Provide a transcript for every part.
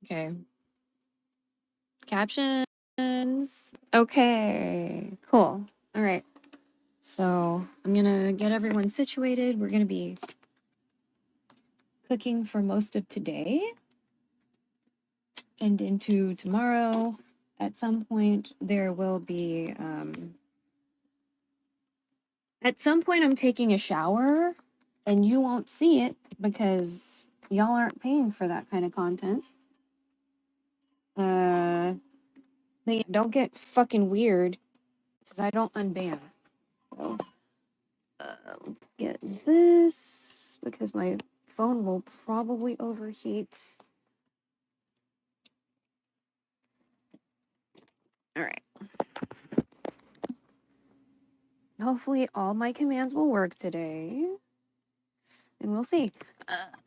Okay. Captions. Okay, cool. All right. So I'm gonna get everyone situated. We're gonna be cooking for most of today and into tomorrow. At some point, there will be, at some point, I'm taking a shower and you won't see it because y'all aren't paying for that kind of content. But yeah, don't get fucking weird because I don't unban. So, let's get this because my phone will probably overheat. All right. Hopefully all my commands will work today. And we'll see.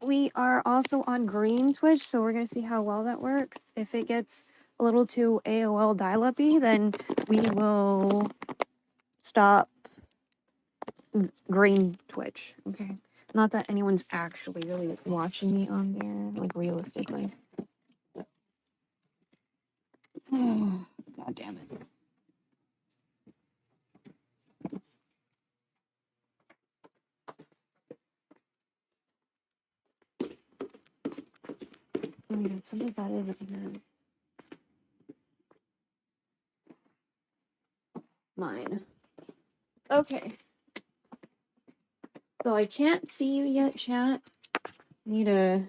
We are also on green Twitch, so we're going to see how well that works. If it gets a little too AOL dial-up-y, then we will stop green Twitch. Okay. Not that anyone's actually really watching me on there, like realistically. Oh, God damn it. Oh my God, some of that is mine. Okay. So I can't see you yet, chat. Need to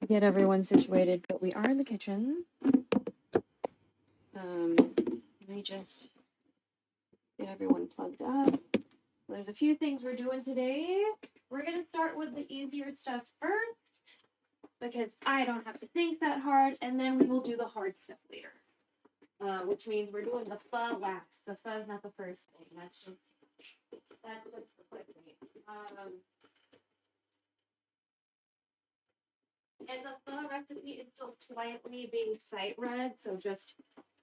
get everyone situated, but we are in the kitchen. Let me just get everyone plugged up. There's a few things we're doing today. We're gonna start with the easier stuff first because I don't have to think that hard, and then we will do the hard stuff later. Which means we're doing the pho wax. The pho is not the first thing. That's just for clickbait. And the pho recipe is still slightly being sight read, so just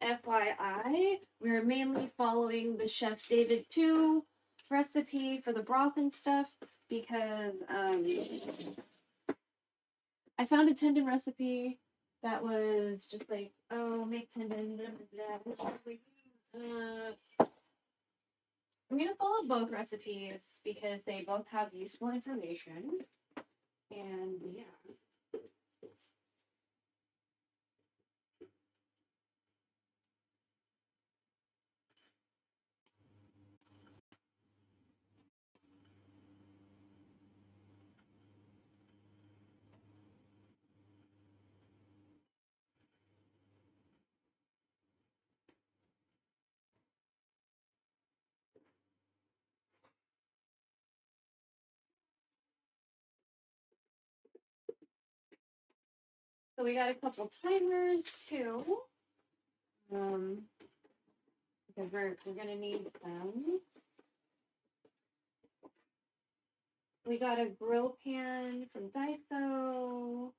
FYI, we're mainly following the Chef David 2 recipe for the broth and stuff because I found a tendon recipe that was just like, oh, make tendon, blah, blah, blah. I'm gonna follow both recipes because they both have useful information, and yeah. So we got a couple timers too. Because we're gonna need them. We got a grill pan from Daiso.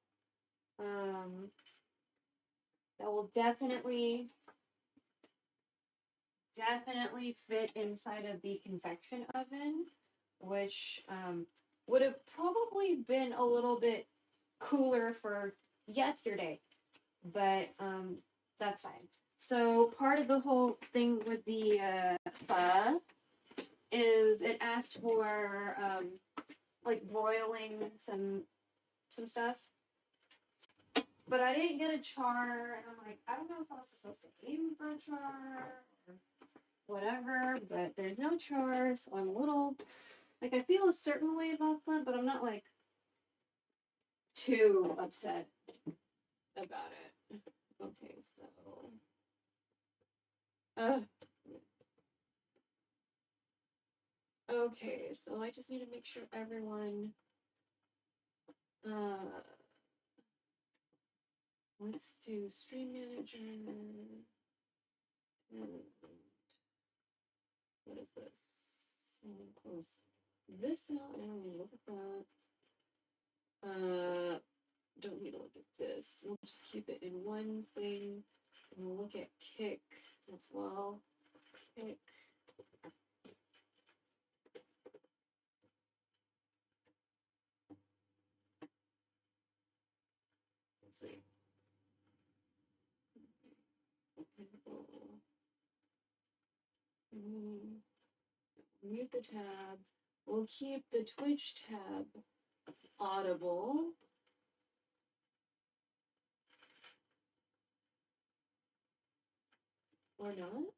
That will definitely fit inside of the convection oven, which would have probably been a little bit cooler for yesterday, but that's fine. So part of the whole thing with the pho is it asked for like broiling some stuff, but I didn't get a char, and I'm like, I don't know if I was supposed to aim for a char or whatever, but there's no char, so I'm a little like, I feel a certain way about that, but I'm not like too upset about it. Okay, so okay, so I just need to make sure everyone let's do stream manager and what is this? I'm gonna close this out. I don't need to look at that. Don't need to look at this. We'll just keep it in one thing. And we'll look at kick as well. Kick. Let's see. Mute the tab. We'll keep the Twitch tab audible. Or not?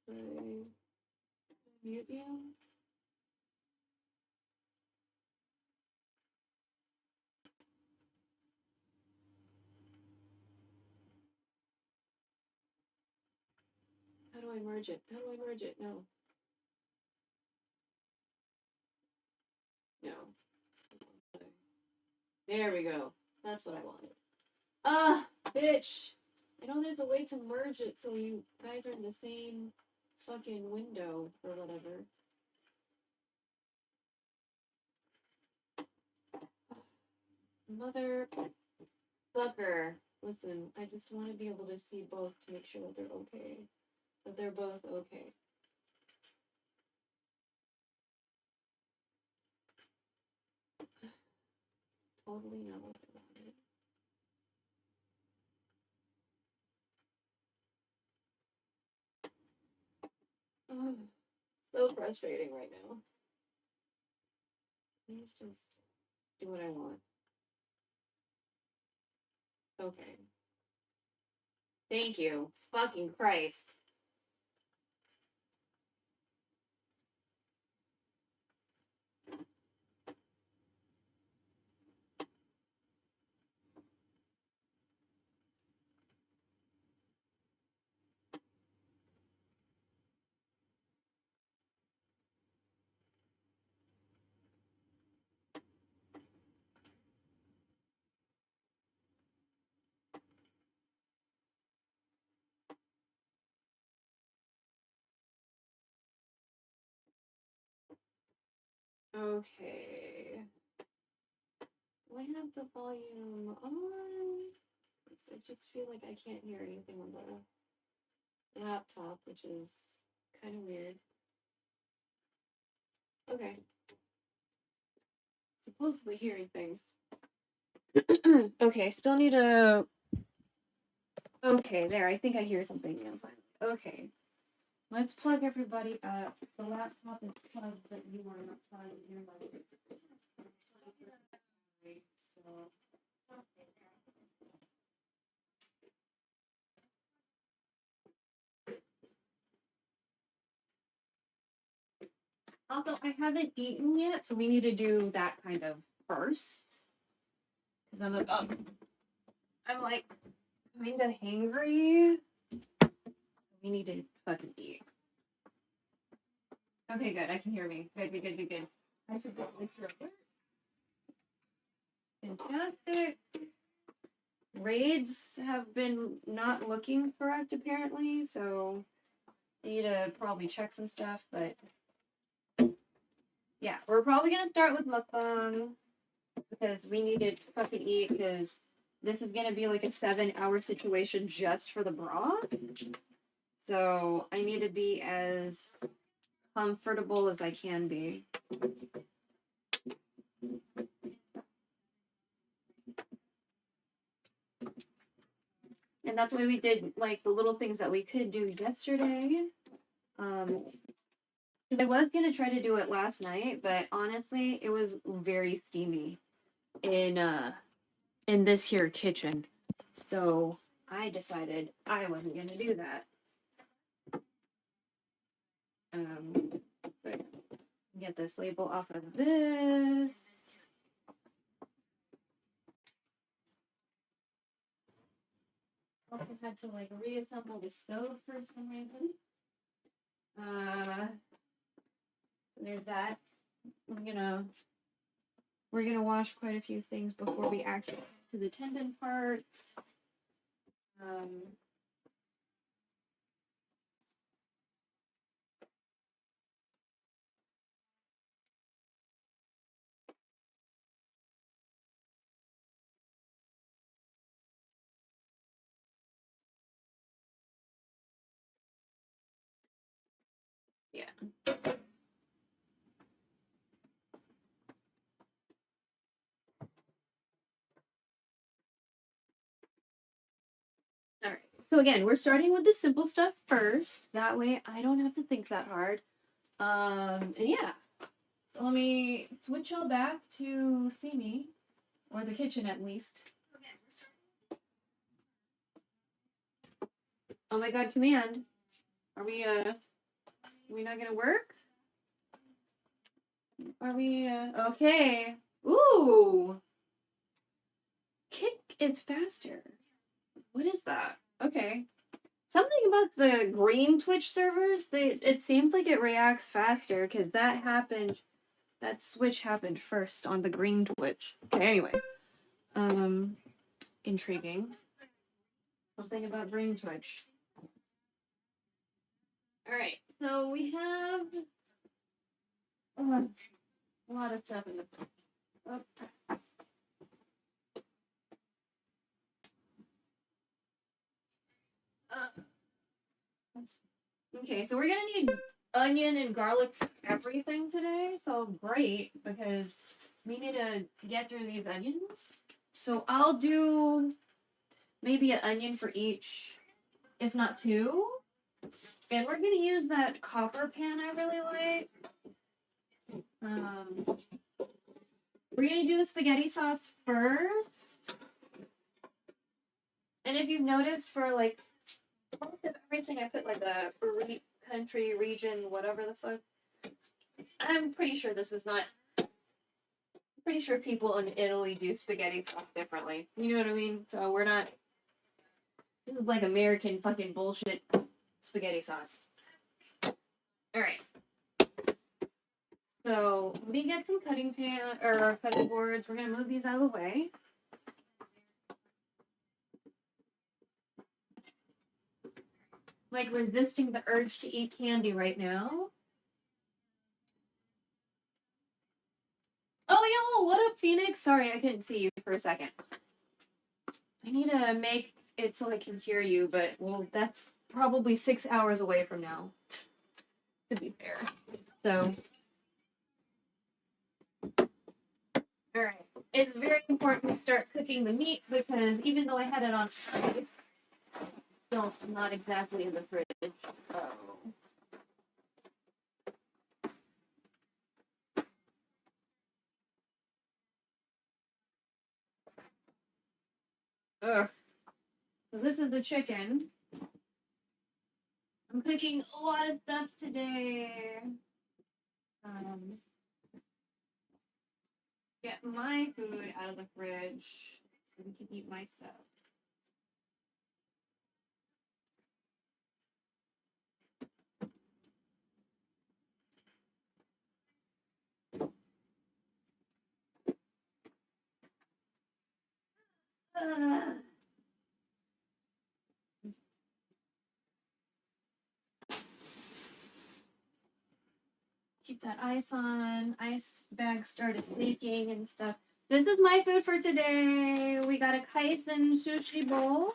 I mute you? How do I merge it? How do I merge it? No. No. There we go. That's what I wanted. Ah, bitch. I know there's a way to merge it so you guys are in the same fucking window or whatever. Motherfucker. Listen, I just want to be able to see both to make sure that they're okay. That they're both okay. Totally not what I wanted. Oh, so frustrating right now. Please just do what I want. Okay. Thank you. Fucking Christ. Okay. Do I have the volume on? I just feel like I can't hear anything on the laptop, which is kind of weird. Okay. Supposedly hearing things. Okay, still need a... Okay, there, I think I hear something now finally. Okay. Let's plug everybody up. The laptop is plugged, but you are not plugged. You're like... So... Also, I haven't eaten yet, so we need to do that kind of first. Because I'm like kind of hangry. We need to fucking eat. Okay, good. I can hear me. Good. I forgot my throat. Fantastic. Raids have been not looking correct apparently, so I need to probably check some stuff, but yeah, we're probably gonna start with mukbang because we need to fucking eat because this is gonna be like a 7-hour situation just for the broth. So I need to be as comfortable as I can be. And that's why we did like the little things that we could do yesterday. Because I was gonna try to do it last night, but honestly, it was very steamy in this here kitchen. So I decided I wasn't gonna do that. So get this label off of this. Also had to like reassemble the stove for some reason. So there's that. We're gonna wash quite a few things before we actually get to the tendon parts. Yeah. All right. So again, we're starting with the simple stuff first. That way I don't have to think that hard. And yeah. So let me switch y'all back to see me. Or the kitchen at least. Oh my god, command. Are we not gonna work? Are we okay. Ooh. Kick is faster. What is that? Okay. Something about the green Twitch servers, it seems like it reacts faster because that happened. That switch happened first on the green Twitch. Okay, anyway. Intriguing. Something about green Twitch. Alright, so we have a lot of stuff in the okay, so we're gonna need onion and garlic for everything today. So great, because we need to get through these onions. So I'll do maybe an onion for each, if not two. And we're gonna use that copper pan I really like. We're gonna do the spaghetti sauce first. And if you've noticed, for like most of everything, I put like a country, region, whatever the fuck. I'm pretty sure this is not. I'm pretty sure people in Italy do spaghetti sauce differently. You know what I mean? So we're not. This is like American fucking bullshit spaghetti sauce. Alright. So let me get some cutting boards. We're gonna move these out of the way. Like resisting the urge to eat candy right now. Oh, yo, what up, Phoenix? Sorry, I couldn't see you for a second. I need to make it so I can hear you, but, well, that's probably 6 hours away from now, to be fair. So, alright. It's very important to start cooking the meat, because even though I had it on ice, still not exactly in the fridge. Oh. Ugh. So this is the chicken. I'm cooking a lot of stuff today. Get my food out of the fridge so we can eat my stuff. Keep that ice on. Ice bag started leaking and stuff. This is my food for today. We got a kaisen sushi bowl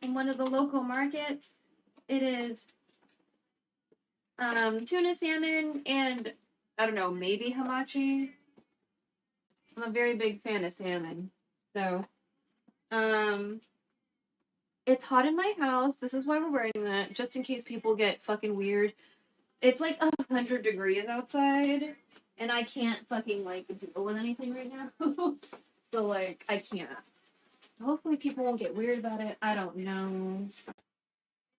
in one of the local markets. It is tuna salmon and, I don't know, maybe hamachi. I'm a very big fan of salmon. So, it's hot in my house. This is why we're wearing that, just in case people get fucking weird. It's like 100 degrees outside, and I can't fucking, like, deal with anything right now. So, like, I can't. Hopefully people won't get weird about it. I don't know.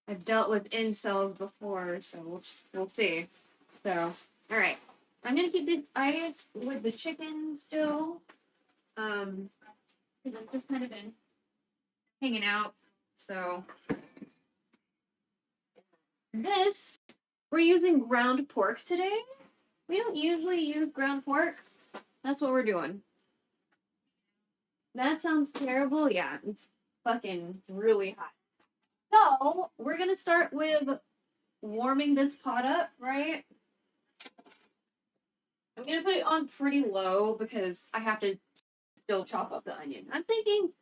I've dealt with incels before, so we'll see. So, alright. I'm gonna keep this ice with the chicken still. Because I've just kind of been hanging out. So, this, we're using ground pork today. We don't usually use ground pork. That's what we're doing. That sounds terrible. Yeah, it's fucking really hot. So, we're gonna start with warming this pot up, right? I'm gonna put it on pretty low because I have to still chop up the onion. I'm thinking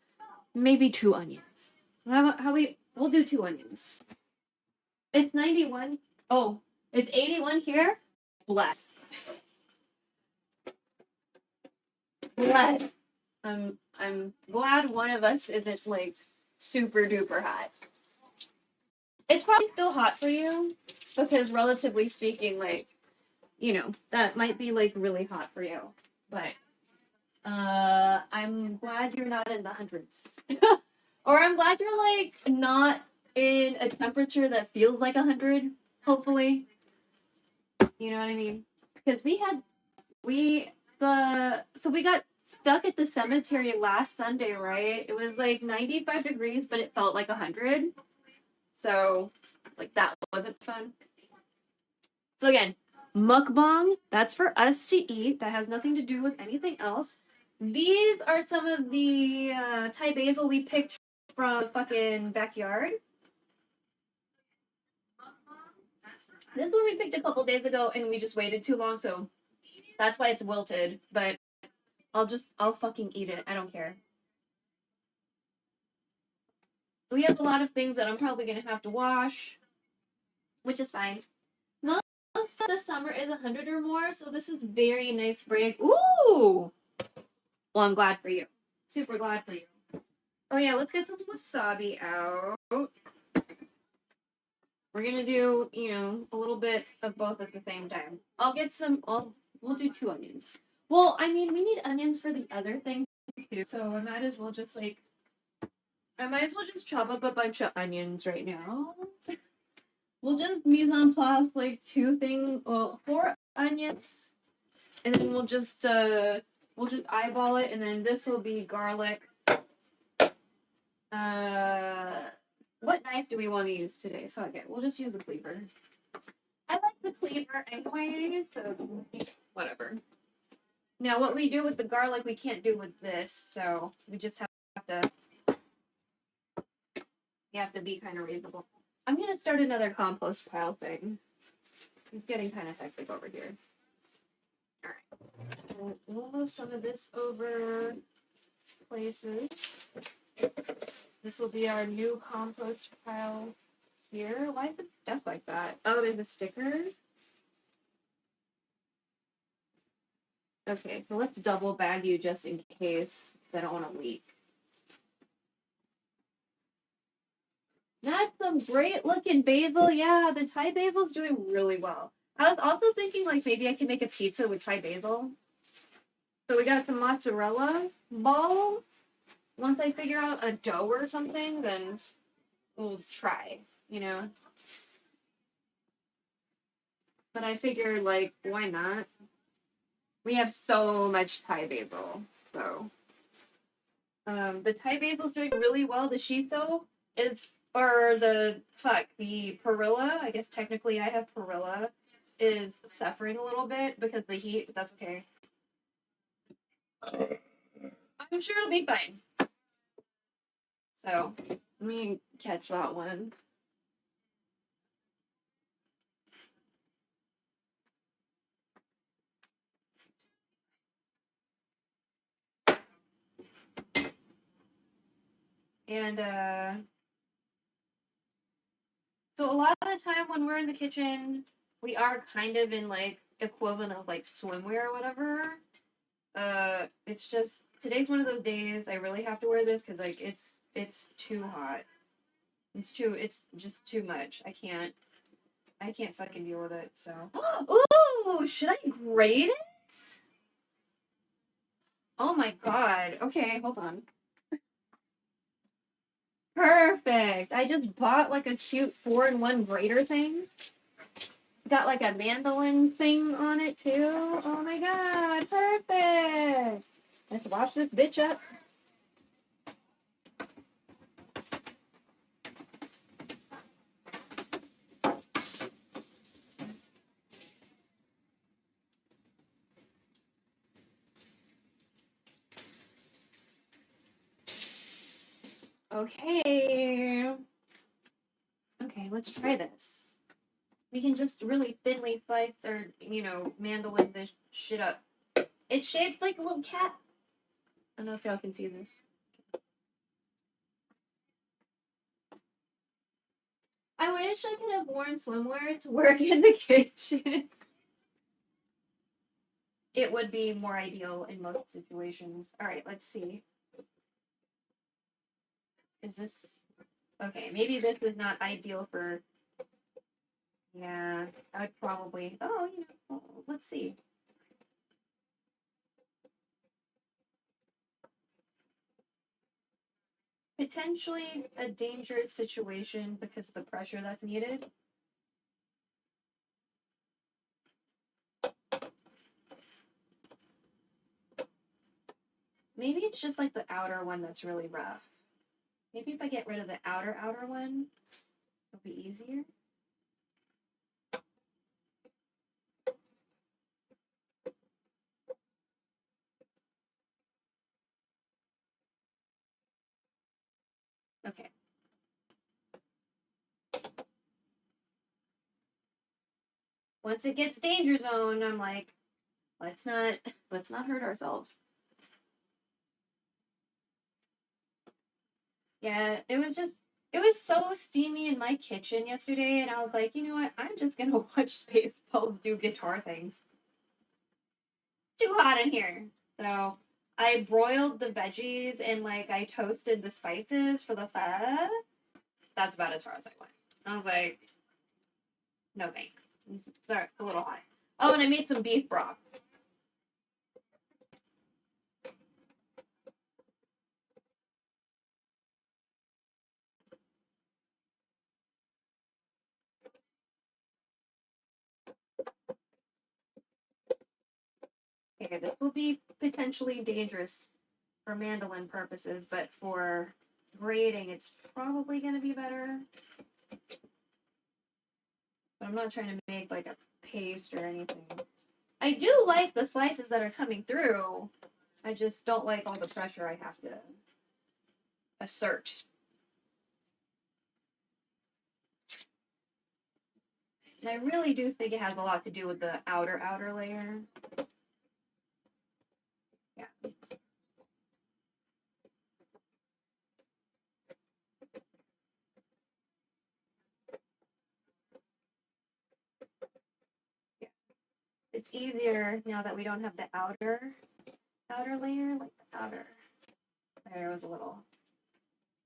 maybe 2 onions. We'll do 2 onions. It's 91. Oh, it's 81 here. Bless. Bless. I'm glad one of us isn't like super duper hot. It's probably still hot for you because relatively speaking, like, you know, that might be like really hot for you. But I'm glad you're not in the hundreds. Or I'm glad you're like not in a temperature that feels like 100, hopefully. You know what I mean? Because we got stuck at the cemetery last Sunday, right? It was like 95 degrees, but it felt like 100. So, like, that wasn't fun. So again, mukbang, that's for us to eat. That has nothing to do with anything else. These are some of the Thai basil we picked from the fucking backyard. This one we picked a couple days ago and we just waited too long, so that's why it's wilted. But I'll fucking eat it. I don't care. We have a lot of things that I'm probably gonna have to wash, which is fine. Most of the summer is 100 or more, so this is very nice break. Ooh! Well, I'm glad for you. Super glad for you. Oh yeah, let's get some wasabi out. We're gonna do, you know, a little bit of both at the same time. We'll do 2 onions. Well, I mean, we need onions for the other thing too, so I might as well just chop up a bunch of onions right now. We'll just mise en place like 4 onions, and then we'll just eyeball it, and then this will be garlic. What knife do we want to use today? Fuck it, we'll just use a cleaver. I like the cleaver anyway, so whatever. Now, what we do with the garlic, we can't do with this, so we just have to. You have to be kind of reasonable. I'm gonna start another compost pile thing. It's getting kind of hectic over here. Alright. So we'll move some of this over places. This will be our new compost pile here. Why is it stuck like that? Oh, there's a sticker. Okay, so let's double bag you just in case I don't want to leak. That's some great looking basil. Yeah, the Thai basil's doing really well. I was also thinking like maybe I can make a pizza with Thai basil. So we got some mozzarella balls. Once I figure out a dough or something, then we'll try, you know. But I figured like, why not? We have so much Thai basil, so. The Thai basil's doing really well. The shiso is, the perilla, I guess technically I have perilla, is suffering a little bit because of the heat, but that's okay. I'm sure it'll be fine. So, let me catch that one. And, so a lot of the time when we're in the kitchen, we are kind of in like equivalent of like swimwear or whatever. It's just today's one of those days I really have to wear this because like it's too hot. It's just too much. I can't fucking deal with it. So, ooh, should I grate it? Oh my god. Okay, hold on. Perfect. I just bought like a cute 4-in-1 grater thing. Got like a mandolin thing on it too. Oh my god, perfect. Let's wash this bitch up. Okay. Okay, let's try this. We can just really thinly slice or, you know, mandolin this shit up. It's shaped like a little cat. I don't know if y'all can see this. I wish I could have worn swimwear to work in the kitchen. It would be more ideal in most situations. All right, let's see. Is this Okay, maybe this is not ideal for... Yeah, I would probably... Oh, you know, let's see. Potentially a dangerous situation because of the pressure that's needed. Maybe it's just like the outer one that's really rough. Maybe if I get rid of the outer one, it'll be easier. Okay. Once it gets danger zone, I'm like, let's not hurt ourselves. Yeah, it was so steamy in my kitchen yesterday, and I was like, you know what? I'm just gonna watch Spaceballs do guitar things. Too hot in here. So I broiled the veggies and like I toasted the spices for the pho. That's about as far as I went. I was like, no thanks. It's a little hot. Oh, and I made some beef broth. Okay, this will be potentially dangerous for mandolin purposes, but for braiding, it's probably going to be better. But I'm not trying to make like a paste or anything. I do like the slices that are coming through. I just don't like all the pressure I have to assert. And I really do think it has a lot to do with the outer layer. Yeah. Yeah. It's easier now that we don't have the outer layer, like the outer layer was a little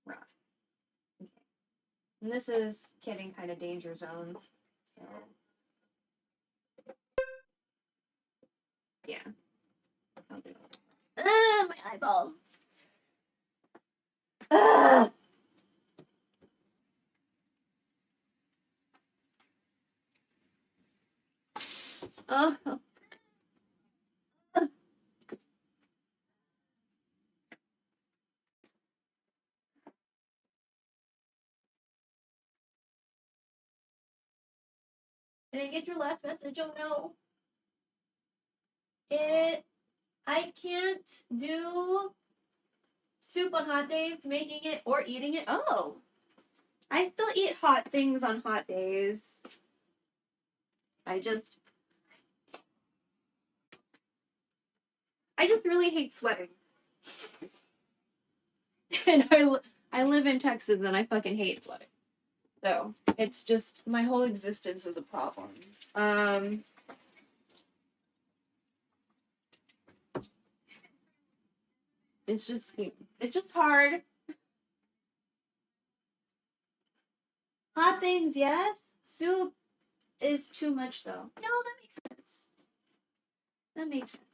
rough. Okay. And this is getting kind of danger zone. So yeah. I'll do it. My eyeballs. Ugh. Oh. I didn't get your last message. Oh no. I can't do soup on hot days, making it or eating it. Oh. I still eat hot things on hot days. I just really hate sweating. And I live in Texas and I fucking hate sweating. So, it's just my whole existence is a problem. It's just hard. Hot things, yes. Soup is too much though. No, that makes sense. That makes sense.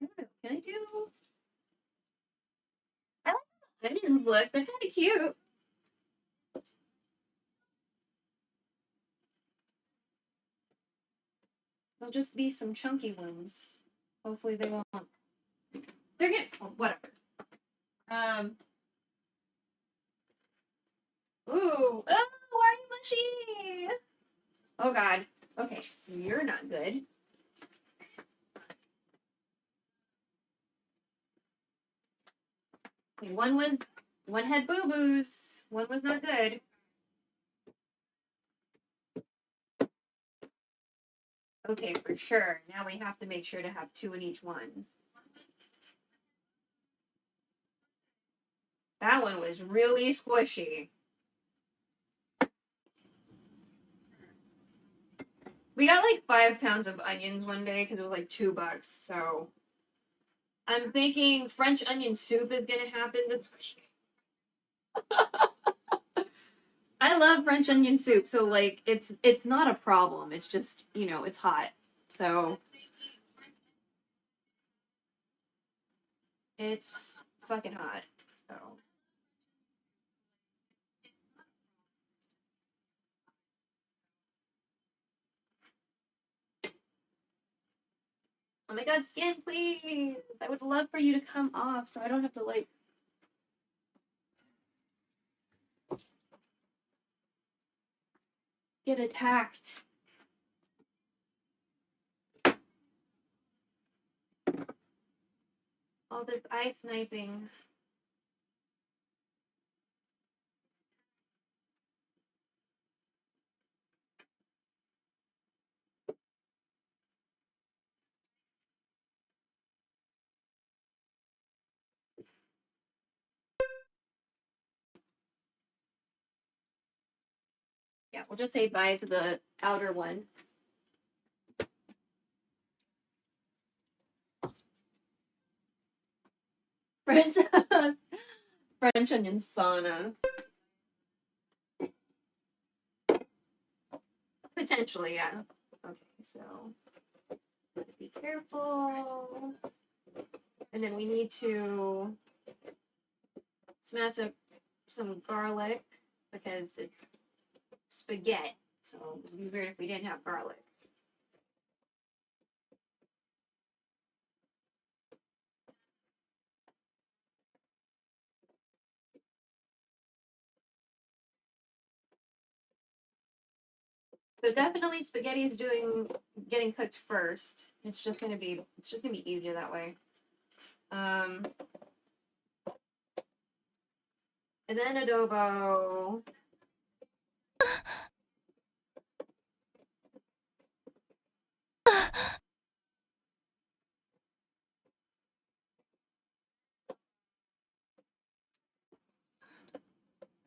I don't know. Can I do? I like how the onions look. They're kind of cute. They'll just be some chunky ones. Hopefully they won't. They're getting whatever. Ooh. Oh, why are you mushy? Oh God. Okay, you're not good. Okay, one had boo-boos. One was not good. Okay, for sure. Now we have to make sure to have 2 in each one. That one was really squishy. We got like 5 pounds of onions one day because it was like $2. So I'm thinking French onion soup is gonna happen this week. I love French onion soup, so like it's not a problem. It's just, you know, it's hot. So it's fucking hot. So oh my god, skin, please. I would love for you to come off so I don't have to like get attacked. All this eye sniping. Yeah, we'll just say bye to the outer one. French French onion sauna. Potentially, yeah. Okay, so be careful. And then we need to smash up some garlic because it's spaghetti. So it would be weird if we didn't have garlic. So definitely spaghetti is getting cooked first. It's just gonna be easier that way. And then adobo.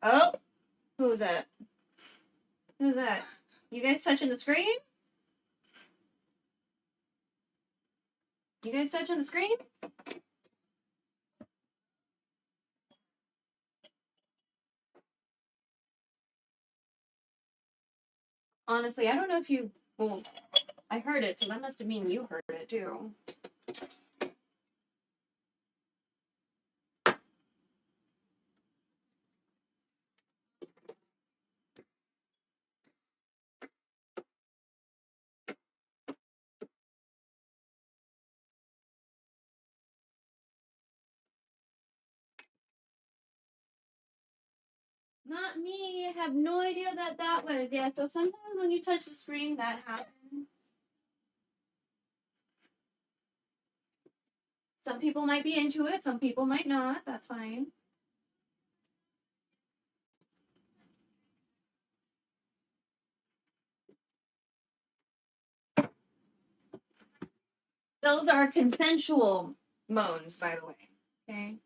Oh, who's that? Who's that? You guys touching the screen? You guys touching the screen? Honestly, I don't know if you. Well, I heard it, so that must have mean you heard it too. Not me. I have no idea that was. Yeah, so sometimes when you touch the screen, that happens. Some people might be into it, some people might not. That's fine. Those are consensual moans, by the way. Okay.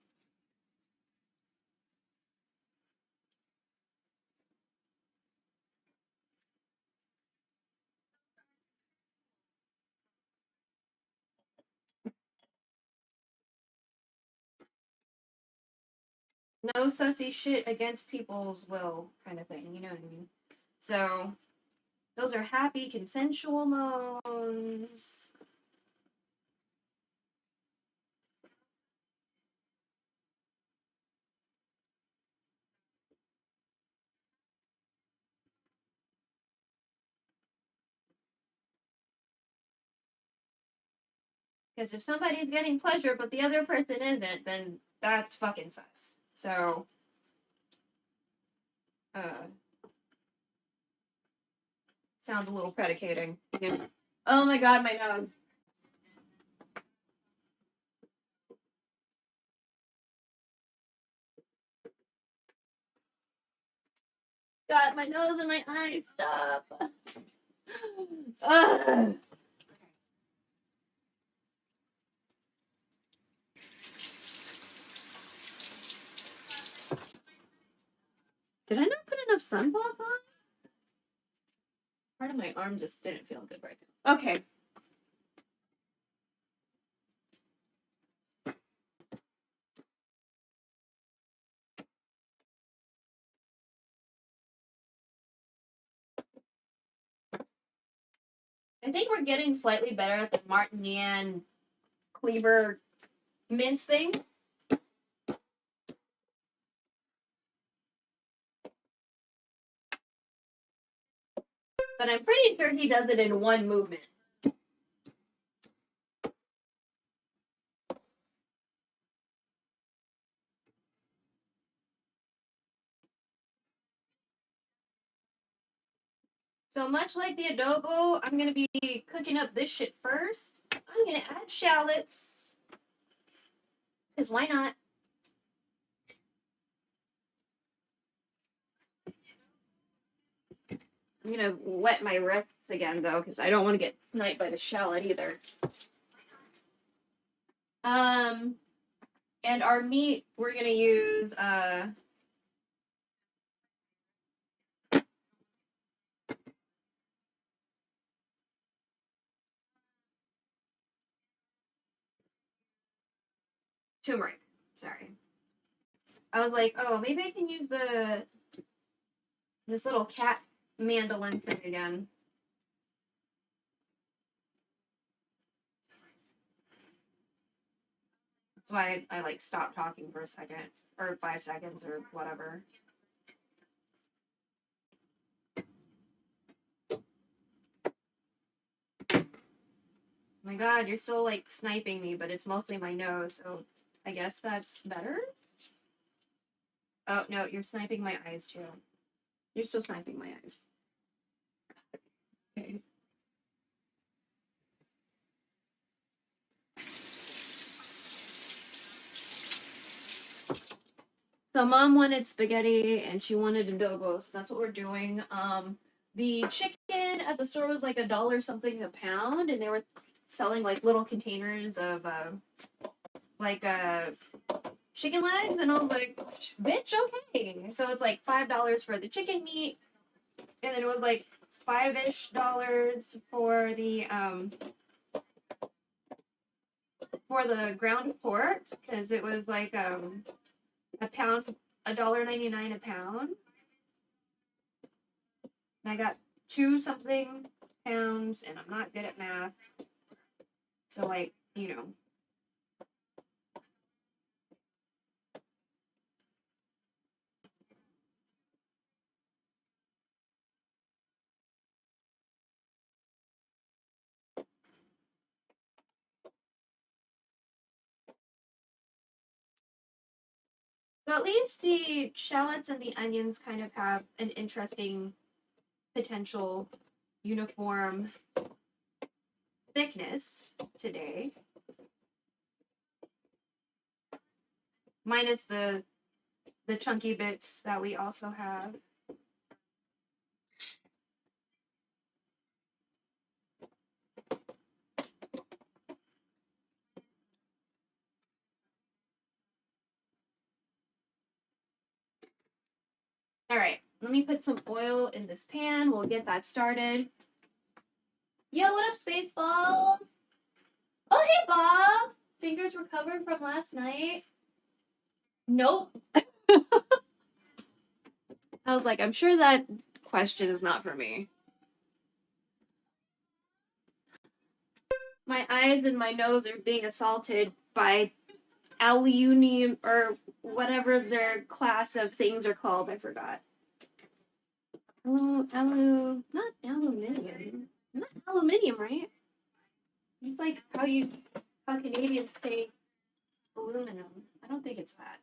No sussy shit against people's will kind of thing, you know what I mean? So those are happy consensual moans. Because if somebody's getting pleasure but the other person isn't, then that's fucking sus. So sounds a little predicating. Yeah. Oh my god, my nose. God, my nose and my eyes, stop. Ugh. Did I not put enough sunblock on? Part of my arm just didn't feel good right now. Okay. I think we're getting slightly better at the Martinian cleaver mince thing. But I'm pretty sure he does it in one movement. So much like the adobo, I'm going to be cooking up this shit first. I'm going to add shallots. Because why not? I'm going to wet my wrists again, though, because I don't want to get sniped by the shallot either. And our meat, we're going to use... turmeric. Sorry. I was like, oh, maybe I can use this little cat mandolin thing again. That's why I like stopped talking for a second, or 5 seconds, or whatever. Oh my god, you're still like sniping me, but it's mostly my nose, so I guess that's better? Oh, no, you're sniping my eyes too. You're still sniping my eyes. Okay. So mom wanted spaghetti and she wanted adobo, so that's what we're doing. The chicken at the store was like $1 something a pound, and they were selling like little containers of chicken legs, and I was like, bitch, okay. So it's like $5 for the chicken meat, and then it was like $5-ish for the ground pork, because it was like a pound, $1.99 a pound. And I got 2 something pounds, and I'm not good at math. So like, you know. So at least the shallots and the onions kind of have an interesting potential uniform thickness today. Minus the chunky bits that we also have. All right, let me put some oil in this pan. We'll get that started. Yo, what up, Spaceballs? Oh, hey, Bob. Fingers recovered from last night? Nope. I was like, I'm sure that question is not for me. My eyes and my nose are being assaulted by aluminum, or whatever their class of things are called. I forgot. Not aluminium. Not aluminium, right? It's like how Canadians say aluminum. I don't think it's that.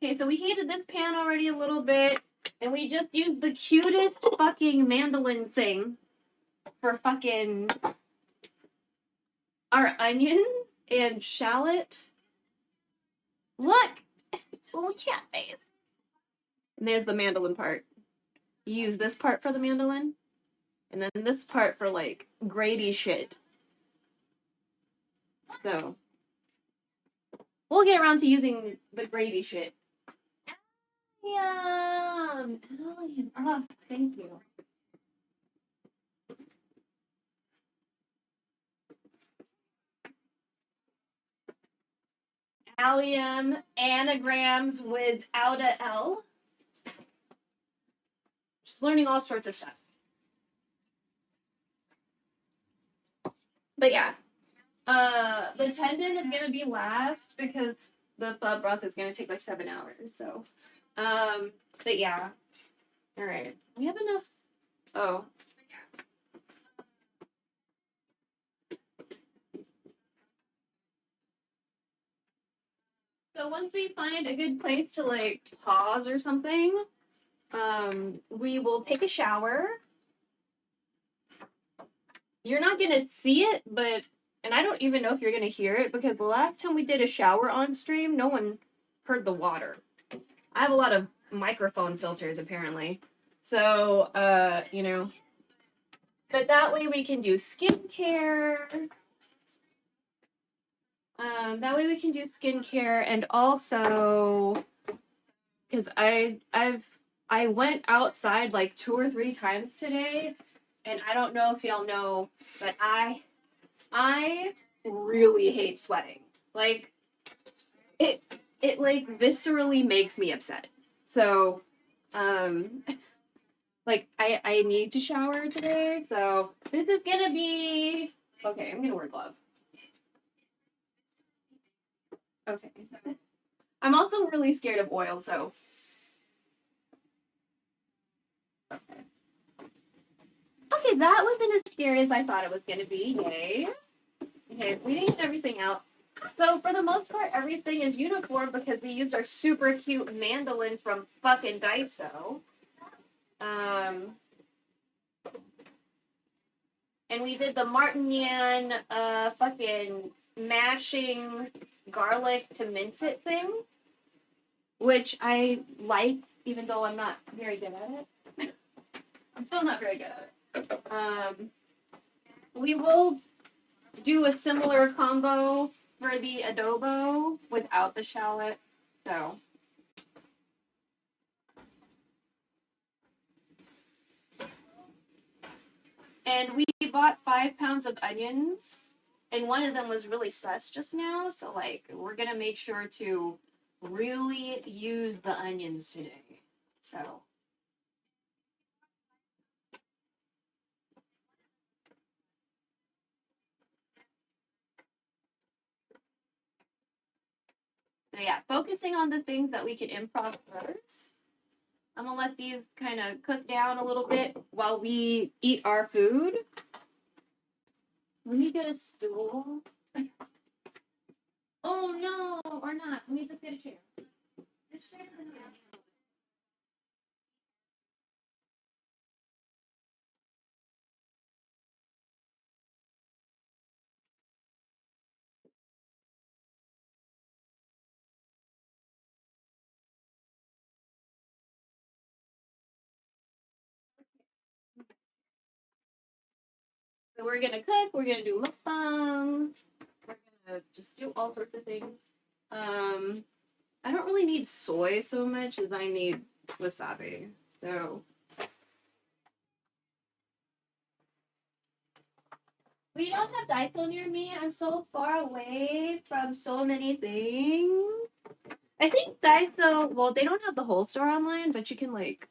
Okay, so we heated this pan already a little bit, and we just used the cutest fucking mandolin thing for fucking our onions and shallot. Look! It's a little cat face. And there's the mandolin part. You use this part for the mandolin, and then this part for, like, grady shit. So, we'll get around to using the grady shit. Yum! Oh, thank you. Allium anagrams without a L. just learning all sorts of stuff. But yeah, the tendon is gonna be last because the pho broth is gonna take like 7 hours. So, but yeah, all right, we have enough. Oh. So once we find a good place to like pause or something, we will take a shower. You're not gonna see it, but, and I don't even know if you're gonna hear it because the last time we did a shower on stream, no one heard the water. I have a lot of microphone filters apparently. So, you know, but that way we can do skincare. That way we can do skincare, and also because I went outside like 2 or 3 times today, and I don't know if y'all know, but I really hate sweating. Like it like viscerally makes me upset. So like I need to shower today, so this is gonna be okay. I'm gonna wear a glove. Okay. I'm also really scared of oil, so. Okay, that wasn't as scary as I thought it was gonna be. Yay. Okay, we didn't get everything out. So for the most part, everything is uniform because we used our super cute mandolin from fucking Daiso. And we did the Martignan fucking mashing garlic to mince it thing, which I like, even though I'm not very good at it. I'm still not very good at it. We will do a similar combo for the adobo without the shallot. So. And we bought 5 pounds of onions, and one of them was really sus just now. So like, we're gonna make sure to really use the onions today. So. So yeah, focusing on the things that we can improv first. I'm gonna let these kind of cook down a little bit while we eat our food. Let me get a stool. Oh no, or not. Let me just get a chair. This chair doesn't have. So we're gonna cook. We're gonna do mukbang. We're gonna just do all sorts of things. I don't really need soy so much as I need wasabi. So we don't have Daiso near me. I'm so far away from so many things. I think Daiso, well, they don't have the whole store online, but you can like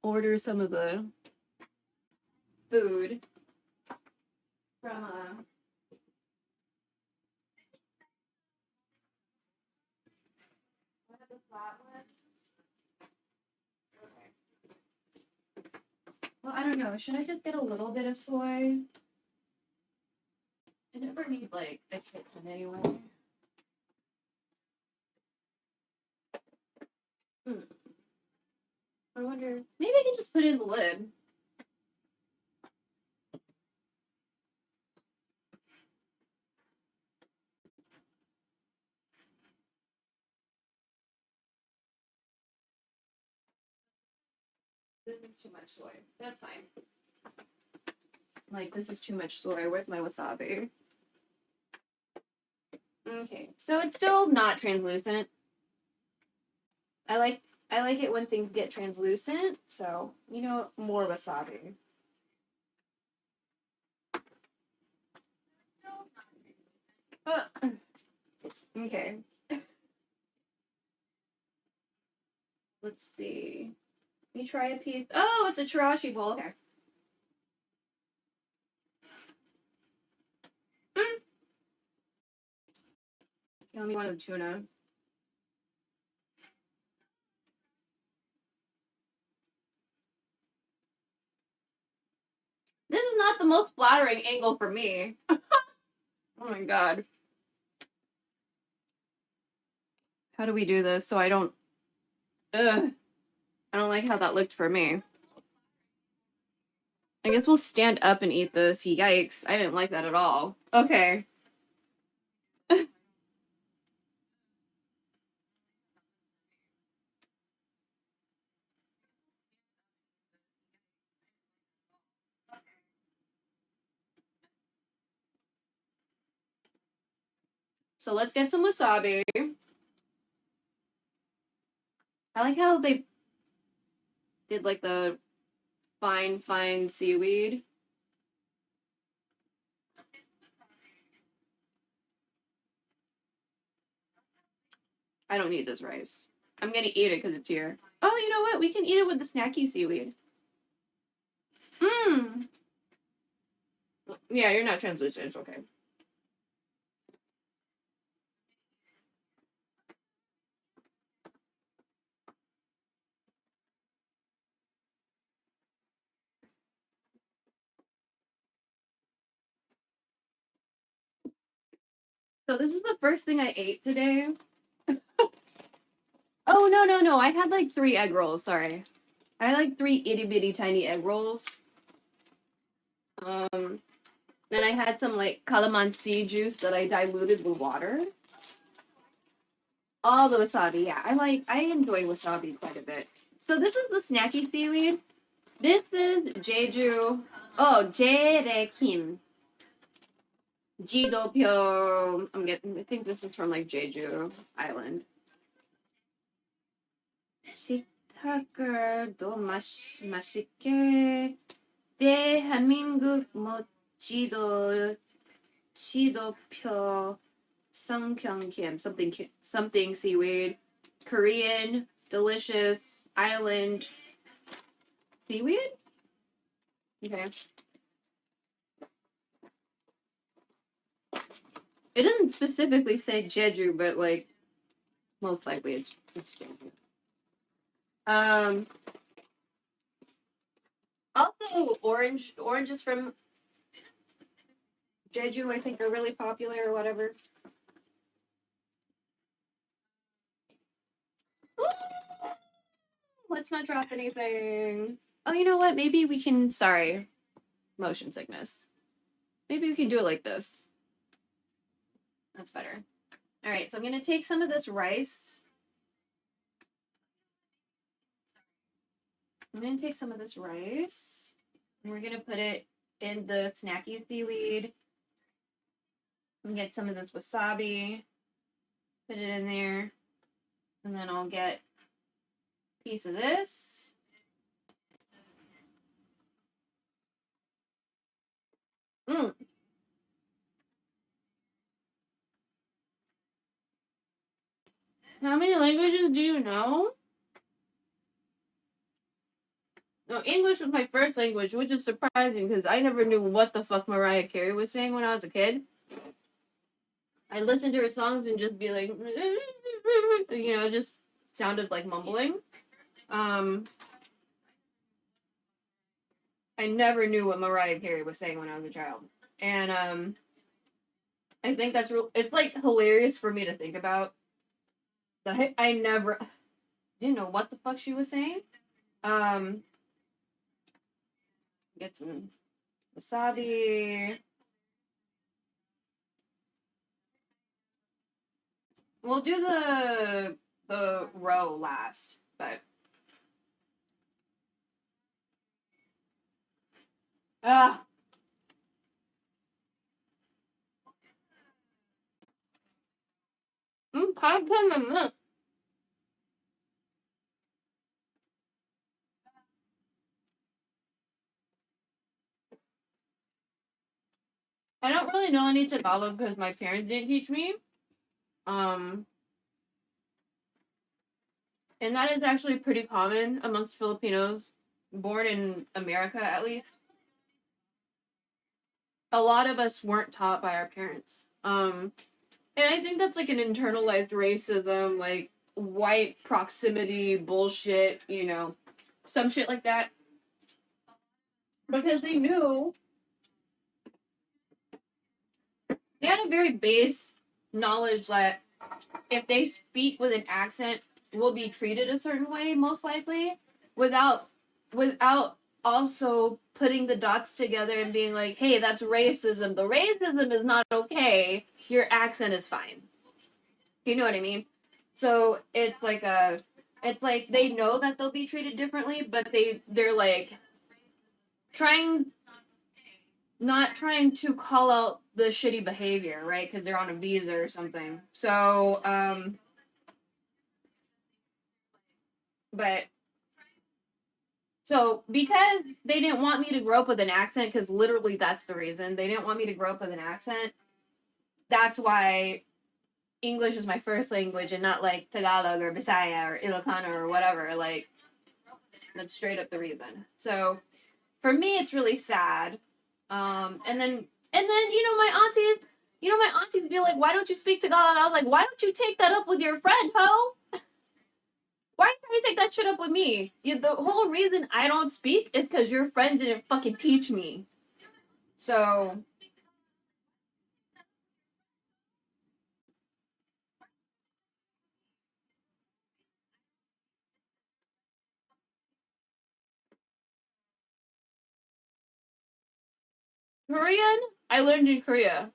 order some of the food from what are the flat ones? Okay. Well, I don't know. Should I just get a little bit of soy? I never need like a shit ton anyway. I wonder, maybe I can just put it in the lid. This is too much soy. That's fine. Like, this is too much soy. Where's my wasabi? Okay, so it's still not translucent. I like it when things get translucent, so, you know, more wasabi. Okay. Let's see. Let me try a piece. Oh, it's a chirashi bowl. Okay. Let me one of the tuna. This is not the most flattering angle for me. Oh my god. How do we do this so I don't... Ugh. I don't like how that looked for me. I guess we'll stand up and eat this. Yikes. I didn't like that at all. Okay. So let's get some wasabi. I like how they did like the fine seaweed. I don't need this rice. I'm gonna eat it because it's here. Oh, you know what? We can eat it with the snacky seaweed. Mmm. Yeah, you're not translucent. It's okay. So this is the first thing I ate today. Oh, no. I had like 3 egg rolls. Sorry. I had like 3 itty bitty tiny egg rolls. Then I had some like calamansi juice that I diluted with water. All the wasabi, yeah. I enjoy wasabi quite a bit. So this is the snacky seaweed. This is Jeju. Oh, Jerekim. Jidopyo. I think this is from like Jeju Island. 식탁을 맛있게 대한민국 지도표 성경김 something seaweed, Korean delicious island seaweed. Okay. It doesn't specifically say Jeju, but like most likely it's Jeju. Also oranges from Jeju, I think, are really popular or whatever. Ooh! Let's not drop anything. Oh, you know what? Maybe we can, sorry, motion sickness. Maybe we can do it like this. That's better. All right, so I'm going to take some of this rice. I'm going to take some of this rice, and we're going to put it in the snacky seaweed. And get some of this wasabi, put it in there, and then I'll get a piece of this. How many languages do you know? No, English was my first language, which is surprising because I never knew what the fuck Mariah Carey was saying when I was a kid. I listened to her songs and just be like, you know, just sounded like mumbling. I never knew what Mariah Carey was saying when I was a child. And I think that's it's like hilarious for me to think about. That I never didn't know what the fuck she was saying. Get some wasabi. We'll do the roe last, but I don't really know any Tagalog because my parents didn't teach me. And that is actually pretty common amongst Filipinos born in America, at least. A lot of us weren't taught by our parents. And I think that's like an internalized racism, like white proximity bullshit, you know, some shit like that. Because they knew they had a very base knowledge that if they speak with an accent, will be treated a certain way, most likely, without also putting the dots together and being like, hey, that's racism. The racism is not okay. Your accent is fine. You know what I mean? So it's like they know that they'll be treated differently, but they're like not trying to call out the shitty behavior, right? Because they're on a visa or something. So but so because they didn't want me to grow up with an accent, because literally that's the reason they didn't want me to grow up with an accent. That's why English is my first language and not like Tagalog or Bisaya or Ilocano or whatever. Like, that's straight up the reason. So for me, it's really sad. And then my aunties be like, why don't you speak Tagalog? I was like, why don't you take that up with your friend, ho? Why are you trying to take that shit up with me? The whole reason I don't speak is because your friend didn't fucking teach me. So Korean, I learned in Korea.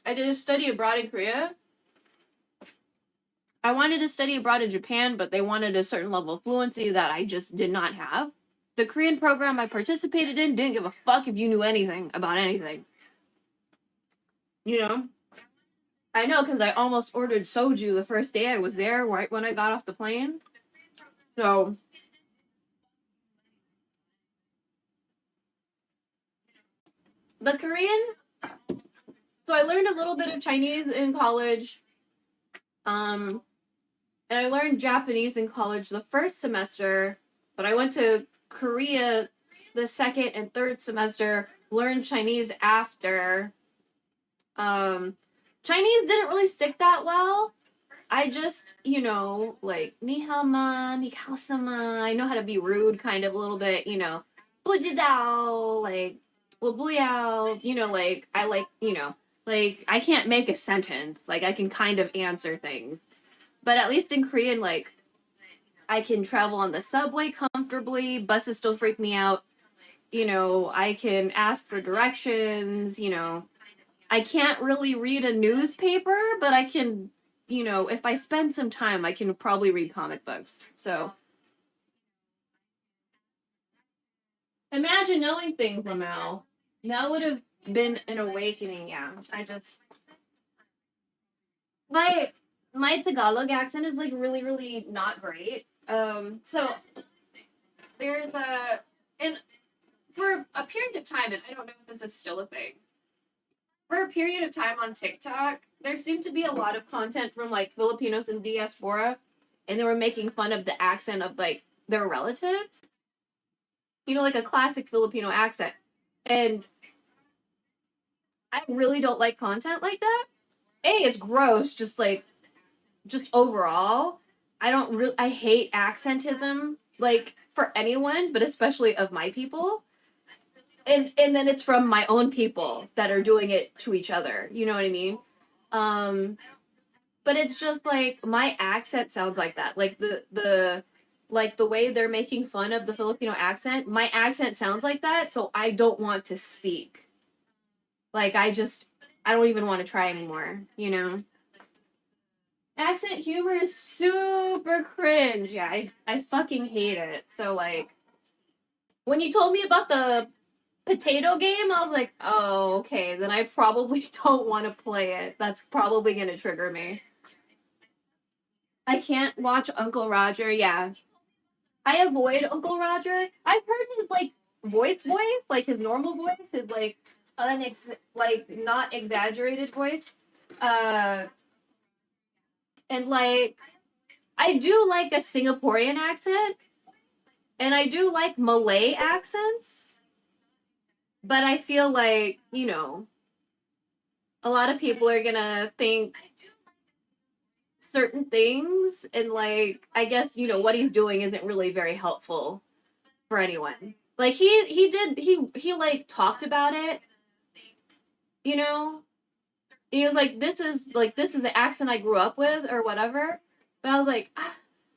I did a study abroad in Korea. I wanted to study abroad in Japan, but they wanted a certain level of fluency that I just did not have. The Korean program I participated in didn't give a fuck if you knew anything about anything. You know? I know, because I almost ordered soju the first day I was there, right when I got off the plane. So, but Korean, so I learned a little bit of Chinese in college. And I learned Japanese in college the first semester, but I went to Korea the second and third semester, learned Chinese after. Chinese didn't really stick that well. I just, like, ni hao ma, ni hao sama. I know how to be rude kind of a little bit, bu ji dao, like, well, buyao, like, I like, like, I can't make a sentence. Like, I can kind of answer things. But at least in Korean, like, I can travel on the subway comfortably. Buses still freak me out. I can ask for directions, I can't really read a newspaper, but I can, if I spend some time, I can probably read comic books. So imagine knowing things, Lamel. That would have been an awakening, yeah. My Tagalog accent is like really, really not great. So there's and for a period of time, and I don't know if this is still a thing, for a period of time on TikTok, there seemed to be a lot of content from like Filipinos in diaspora, and they were making fun of the accent of like their relatives. Like a classic Filipino accent. And I really don't like content like that. It's gross, just overall. I hate accentism, like for anyone, but especially of my people. And then it's from my own people that are doing it to each other. You know what I mean? But it's just like my accent sounds like that. Like the way they're making fun of the Filipino accent, my accent sounds like that, so I don't want to speak. Like I don't even want to try anymore, Accent humor is super cringe. Yeah, I fucking hate it. So like when you told me about the potato game, I was like, oh, okay, then I probably don't want to play it. That's probably gonna trigger me. I can't watch Uncle Roger. Yeah, I avoid Uncle Roger. I've heard his like voice, like his normal voice, his like not exaggerated voice, and like I do like a Singaporean accent, and I do like Malay accents, but I feel like, a lot of people are gonna think certain things, and like, I guess, what he's doing isn't really very helpful for anyone. Like he like talked about it, you know? He was like, this is the accent I grew up with or whatever. But I was like, I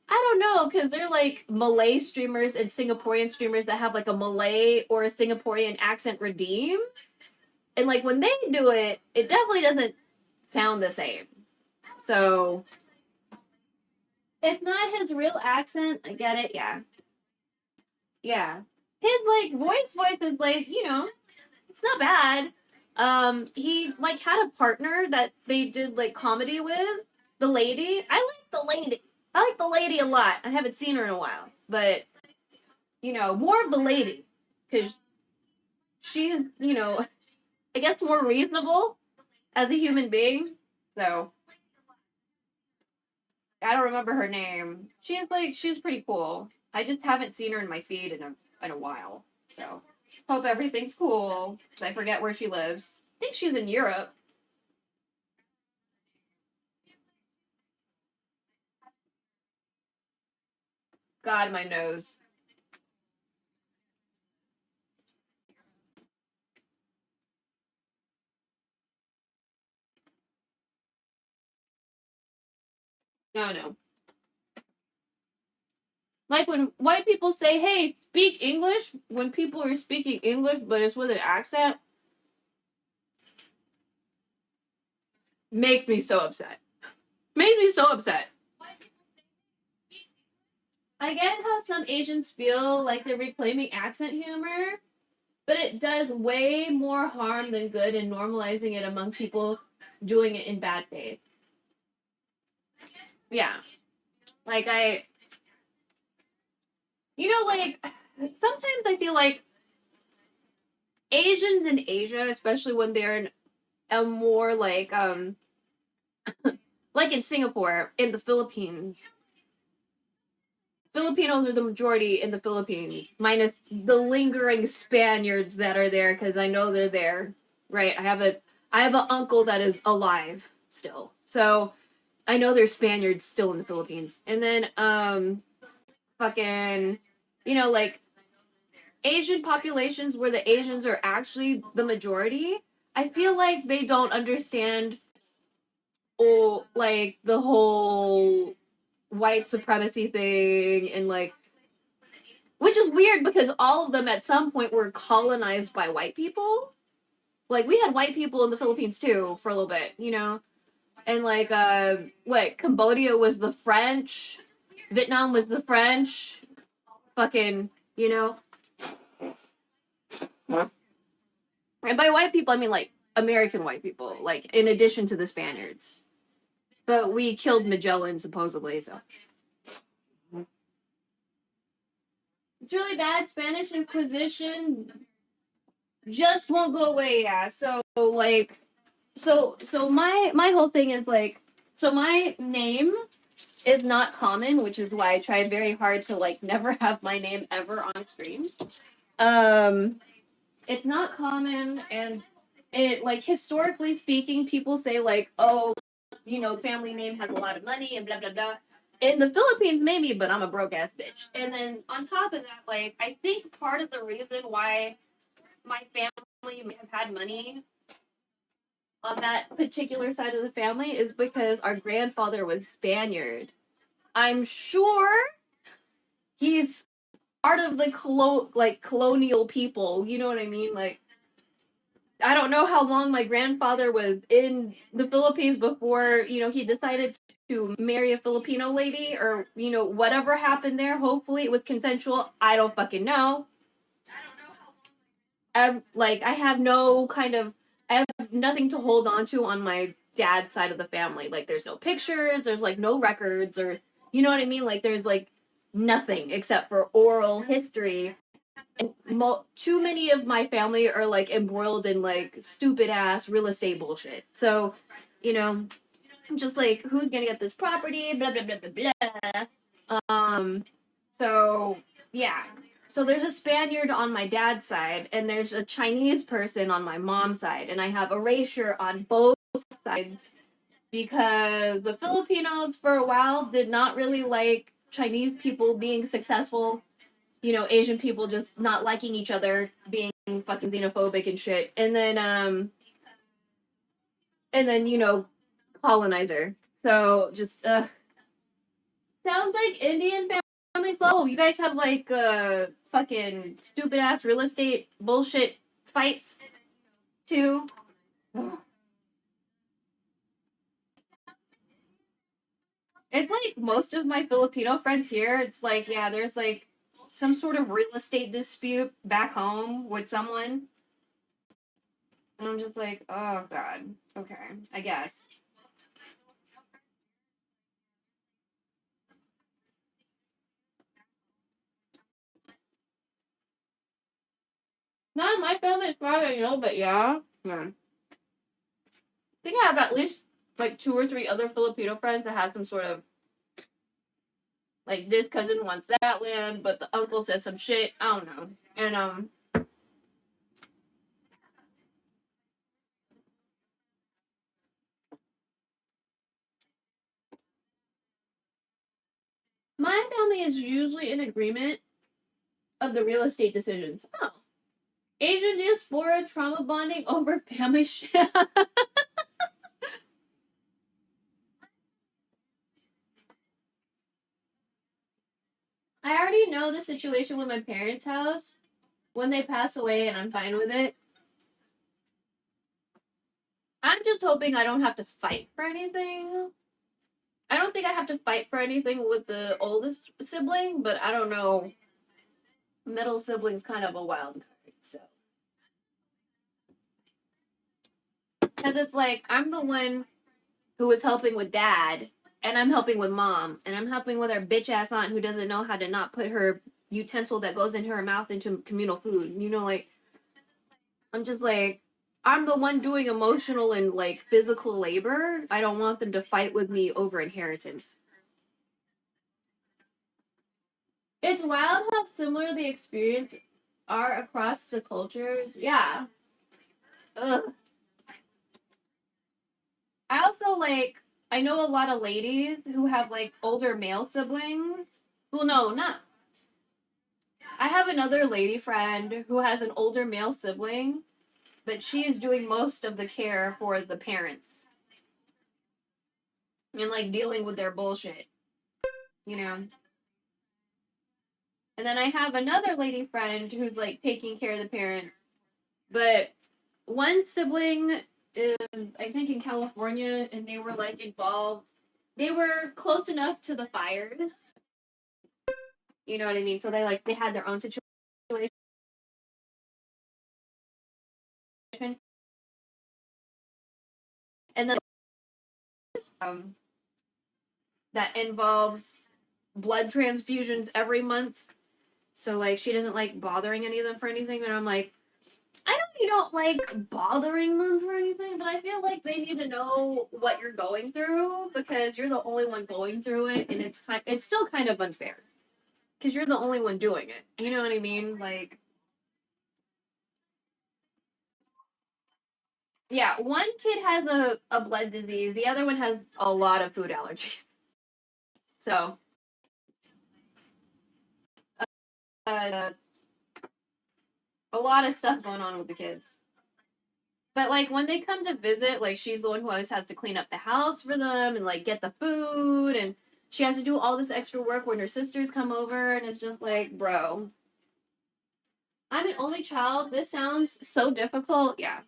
don't know, because they're like Malay streamers and Singaporean streamers that have like a Malay or a Singaporean accent redeem. And like when they do it, it definitely doesn't sound the same. So it's not his real accent. I get it, yeah. Yeah. His like voice is like, it's not bad. He like had a partner that they did like comedy with, the lady. I like the lady. I like the lady a lot. I haven't seen her in a while, but more of the lady, because she's, I guess more reasonable as a human being. So I don't remember her name. She's pretty cool. I just haven't seen her in my feed in a while. So hope everything's cool, because I forget where she lives. I think she's in Europe. God, my nose. No, no. Like when white people say, hey, speak English, when people are speaking English, but it's with an accent, makes me so upset. Makes me so upset. I get how some Asians feel like they're reclaiming accent humor, but it does way more harm than good in normalizing it among people doing it in bad faith. Yeah. Like, like, sometimes I feel like Asians in Asia, especially when they're in a more like in Singapore, in the Philippines, Filipinos are the majority in the Philippines, minus the lingering Spaniards that are there, because I know they're there. Right? I have an uncle that is alive still, so I know there's Spaniards still in the Philippines. And then fucking, like Asian populations where the Asians are actually the majority. I feel like they don't understand, like the whole white supremacy thing, and like, which is weird because all of them at some point were colonized by white people. Like we had white people in the Philippines too for a little bit, and like what, Cambodia was the French, Vietnam was the French, fucking, and by white people I mean like American white people, like in addition to the Spaniards. But we killed Magellan supposedly, so it's really bad. Spanish Inquisition just won't go away. Yeah. So like, so my whole thing is like, so my name is not common, which is why I try very hard to like never have my name ever on stream. Um, it's not common, and it, like, historically speaking, people say like, oh, family name has a lot of money and blah blah blah. In the Philippines, maybe, but I'm a broke ass bitch. And then on top of that, like, I think part of the reason why my family may have had money on that particular side of the family is because our grandfather was Spaniard. I'm sure he's part of the colonial people. You know what I mean? Like, I don't know how long my grandfather was in the Philippines before, he decided to marry a Filipino lady, or, whatever happened there. Hopefully it was consensual. I don't fucking know. I have no kind of, I have nothing to hold on to on my dad's side of the family. Like, there's no pictures, there's like no records, or, you know what I mean? Like, there's like nothing except for oral history. And too many of my family are like embroiled in like stupid ass real estate bullshit. So, you know, just like, who's gonna get this property, blah blah blah blah blah. So yeah, so there's a Spaniard on my dad's side, and there's a Chinese person on my mom's side, and I have erasure on both sides because the Filipinos for a while did not really like Chinese people being successful. You know, Asian people just not liking each other, being fucking xenophobic and shit. And then you know, colonizer. So just sounds like Indian family flow. You guys have like fucking stupid ass real estate bullshit fights too. It's like most of my Filipino friends here, it's like, yeah, there's like some sort of real estate dispute back home with someone. And I'm just like, oh god. Okay, I guess. Not my family as far as I know, but yeah. Yeah. I think I have at least like 2 or 3 other Filipino friends that have some sort of like, this cousin wants that land, but the uncle says some shit. I don't know. And my family is usually in agreement of the real estate decisions. Oh. Asian diaspora trauma bonding over family shit. I already know the situation with my parents' house when they pass away, and I'm fine with it. I'm just hoping I don't have to fight for anything. I don't think I have to fight for anything with the oldest sibling, but I don't know. Middle sibling's kind of a wild card, so. Because it's like, I'm the one who was helping with dad, and I'm helping with mom, and I'm helping with our bitch ass aunt who doesn't know how to not put her utensil that goes in her mouth into communal food. You know, like, I'm just like, I'm the one doing emotional and like physical labor. I don't want them to fight with me over inheritance. It's wild how similar the experience are across the cultures. Yeah. Ugh. I also like, I know a lot of ladies who have like older male siblings. Well, no, not. I have another lady friend who has an older male sibling, but she's doing most of the care for the parents and like dealing with their bullshit, you know? And then I have another lady friend who's like taking care of the parents, but one sibling is, I think, in California, and they were like involved. They were close enough to the fires. You know what I mean? So they had their own situation. And then um, that involves blood transfusions every month. So like she doesn't like bothering any of them for anything. And I'm like, I know you don't like bothering them for anything, but I feel like they need to know what you're going through because you're the only one going through it, and it's still kind of unfair because you're the only one doing it. You know what I mean? Like, yeah, one kid has a blood disease, the other one has a lot of food allergies. So, uh, a lot of stuff going on with the kids. But like when they come to visit, like she's the one who always has to clean up the house for them and like get the food, and she has to do all this extra work when her sisters come over, and it's just like, bro, I'm an only child. This sounds so difficult. Yeah.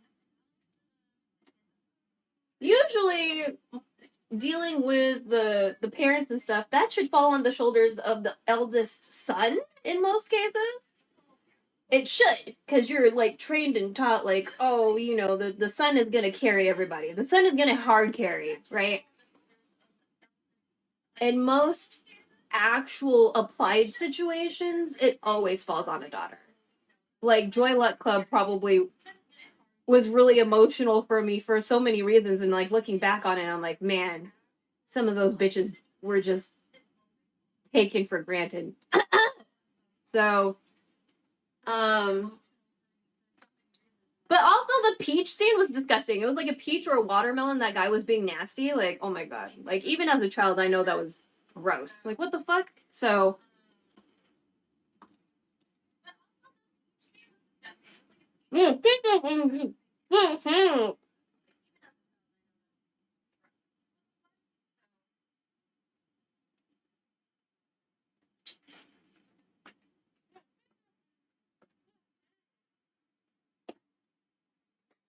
Usually dealing with the parents and stuff, that should fall on the shoulders of the eldest son in most cases. It should, because you're like trained and taught like, oh, you know, the son is gonna carry everybody. The son is gonna hard carry, right? In most actual applied situations, it always falls on a daughter. Like Joy Luck Club probably was really emotional for me for so many reasons. And like looking back on it, I'm like, man, some of those bitches were just taken for granted. So, but also the peach scene was disgusting. It was like a peach or a watermelon. That guy was being nasty. Like, oh my god. Like, even as a child, I know that was gross. Like, what the fuck? So.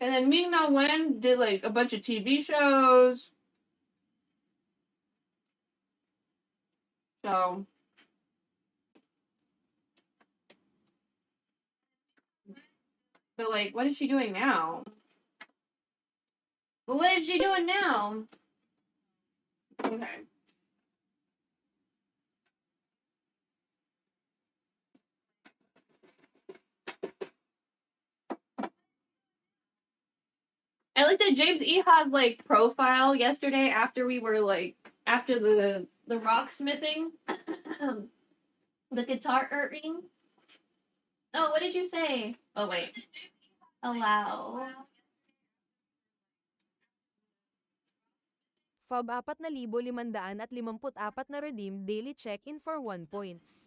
And then Ming Na Wen did like a bunch of TV shows. So. But like, what is she doing now? But what is she doing now? Okay. I looked at James Eha's like profile yesterday after we were like after the rocksmithing, the guitar ring. Oh, what did you say? Oh wait, allow. FOB 4,554 na redeemed daily check-in for 1 points.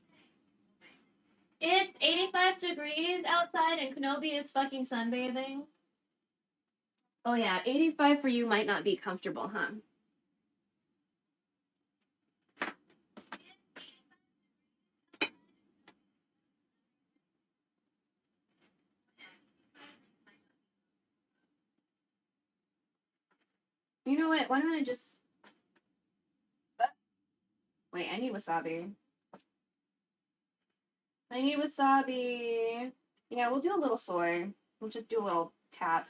It's 85 degrees outside and Kenobi is fucking sunbathing. Oh yeah, 85 for you might not be comfortable, huh? You know what? Why don't I just... Wait, I need wasabi. I need wasabi. Yeah, we'll do a little soy. We'll just do a little tap.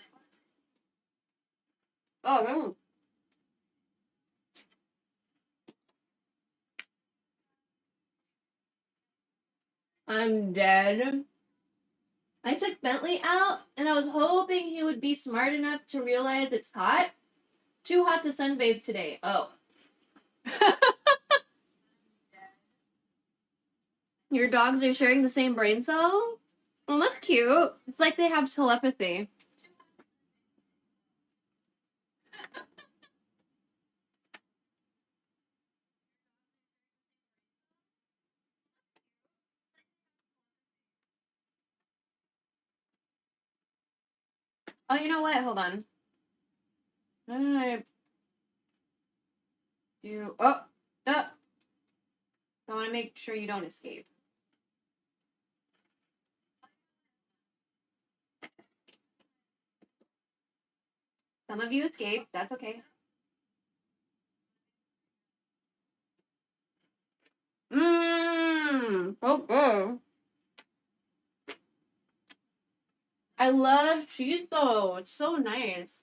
Oh, no. I'm dead. I took Bentley out, and I was hoping he would be smart enough to realize it's hot. Too hot to sunbathe today. Oh. Your dogs are sharing the same brain cell? Well, that's cute. It's like they have telepathy. Oh, you know what? Hold on. What did I do? Oh! I want to make sure you don't escape. Some of you escaped. That's okay. Okay. I love cheese though. It's so nice.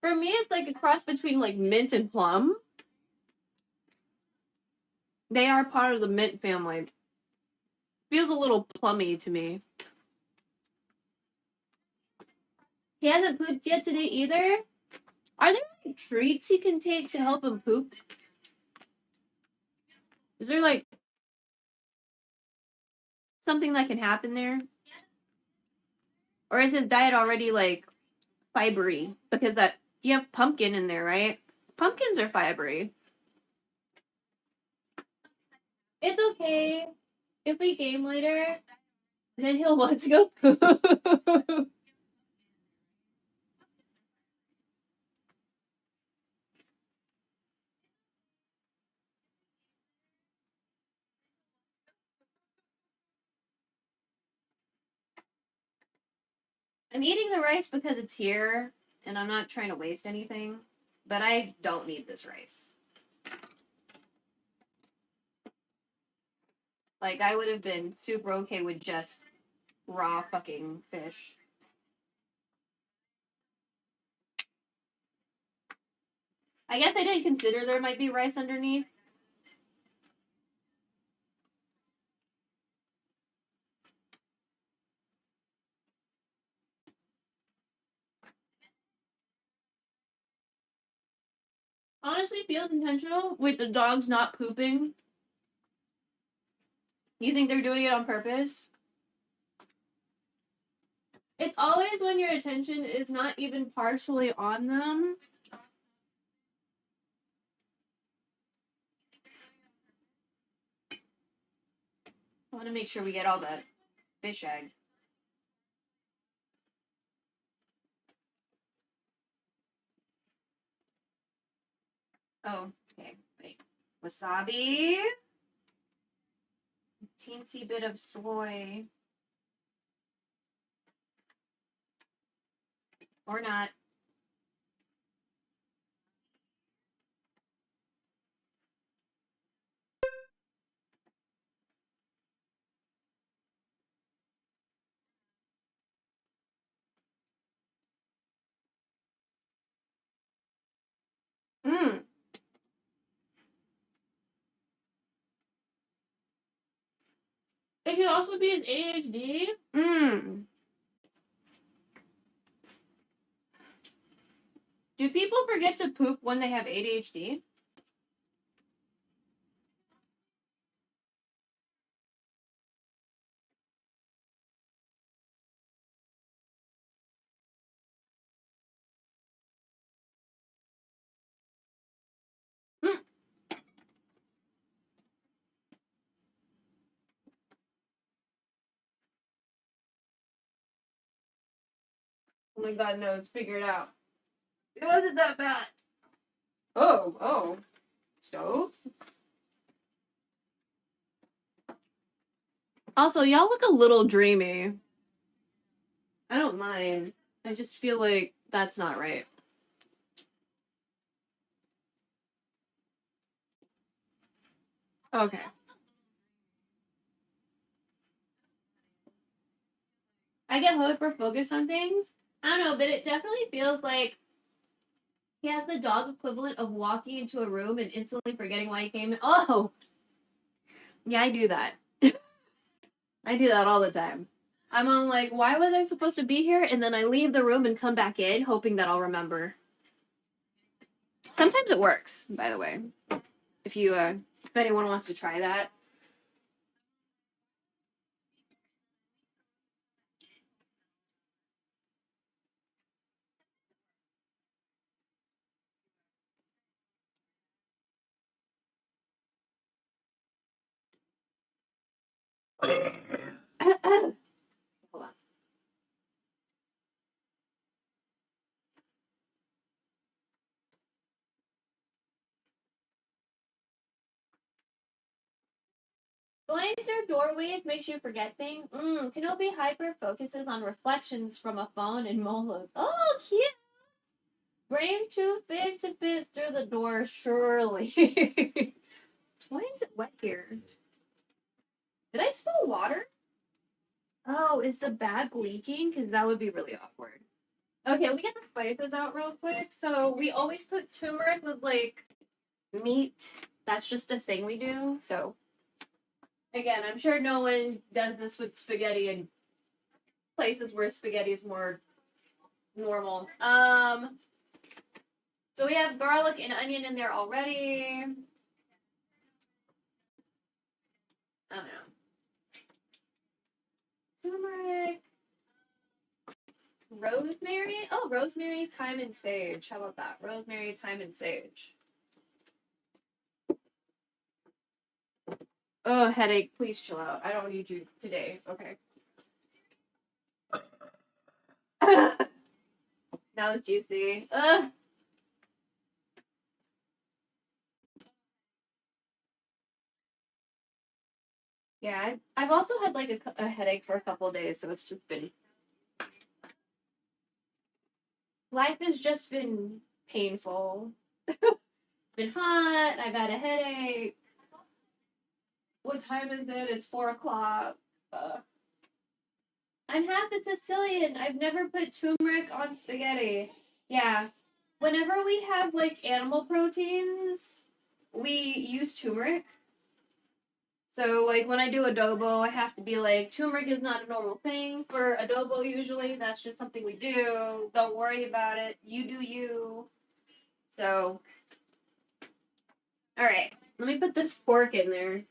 For me, it's like a cross between like mint and plum. They are part of the mint family. Feels a little plummy to me. He hasn't pooped yet today either. Are there like treats he can take to help him poop? Is there like something that can happen there? Or is his diet already like fibery? Because that you have pumpkin in there, right? Pumpkins are fibery. It's okay. If we game later, then he'll want to go poop. I'm eating the rice because it's here, and I'm not trying to waste anything, but I don't need this rice. Like, I would have been super okay with just raw fucking fish. I guess I didn't consider there might be rice underneath. Honestly feels intentional with the dogs not pooping. You think they're doing it on purpose? It's always when your attention is not even partially on them. I want to make sure we get all that fish egg. Oh, okay. Wait. Wasabi. Teensy bit of soy. Or not. Mmm. It could also be an ADHD. Mmm. Do people forget to poop when they have ADHD? Mm. Oh my god, knows. Figure it out. It wasn't that bad. Oh. Stove? Also, y'all look a little dreamy. I don't mind. I just feel like that's not right. Okay. I get hyper focused on things. I don't know, but it definitely feels like he has the dog equivalent of walking into a room and instantly forgetting why he came in. Oh! Yeah, I do that. I do that all the time. I'm on like, why was I supposed to be here? And then I leave the room and come back in, hoping that I'll remember. Sometimes it works, by the way. If anyone wants to try that. Hold on. Going through doorways makes you forget things. Kenobi hyper focuses on reflections from a phone and Molos. Oh, cute! Brain too big to fit through the door, surely. Why is it wet here? Did I spill water? Oh, is the bag leaking? Because that would be really awkward. Okay, let me get the spices out real quick. So we always put turmeric with like meat. That's just a thing we do. So again, I'm sure no one does this with spaghetti in places where spaghetti is more normal. So we have garlic and onion in there already. I don't know. Turmeric. Rosemary? Oh, rosemary, thyme, and sage. How about that? Rosemary, thyme, and sage. Oh, headache. Please chill out. I don't need you today. Okay. That was juicy. Ugh. Yeah, I've also had like a headache for a couple of days, so it's just been. Life has just been painful. Been hot. I've had a headache. What time is it? It's 4 o'clock. I'm half a Sicilian. I've never put turmeric on spaghetti. Yeah. Whenever we have like animal proteins, we use turmeric. So like when I do adobo, I have to be like, turmeric is not a normal thing for adobo usually. That's just something we do. Don't worry about it. You do you. So All right, let me put this pork in there.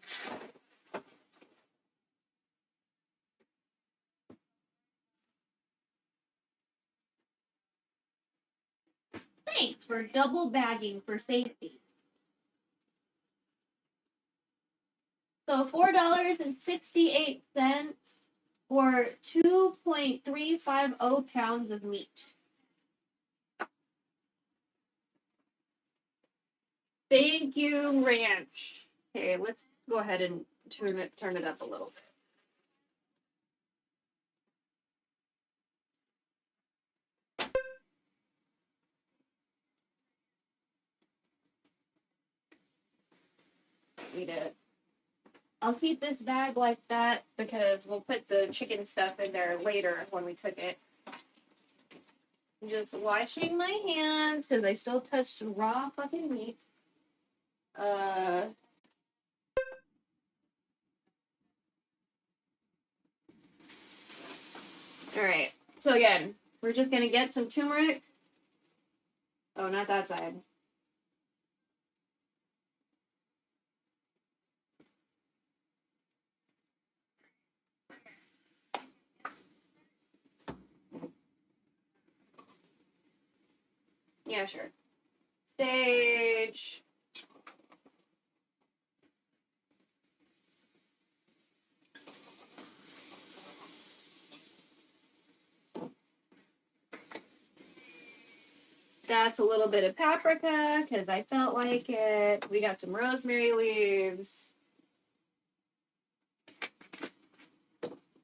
Thanks for double bagging for safety. So $4.68 for 2.350 pounds of meat. Thank you, Ranch. Okay, let's go ahead and turn it up a little bit. Eat it. I'll keep this bag like that because we'll put the chicken stuff in there later when we cook it. I'm just washing my hands because I still touched raw fucking meat. Alright. So again, we're just gonna get some turmeric. Oh, not that side. Yeah, sure. Sage. That's a little bit of paprika because I felt like it. We got some rosemary leaves.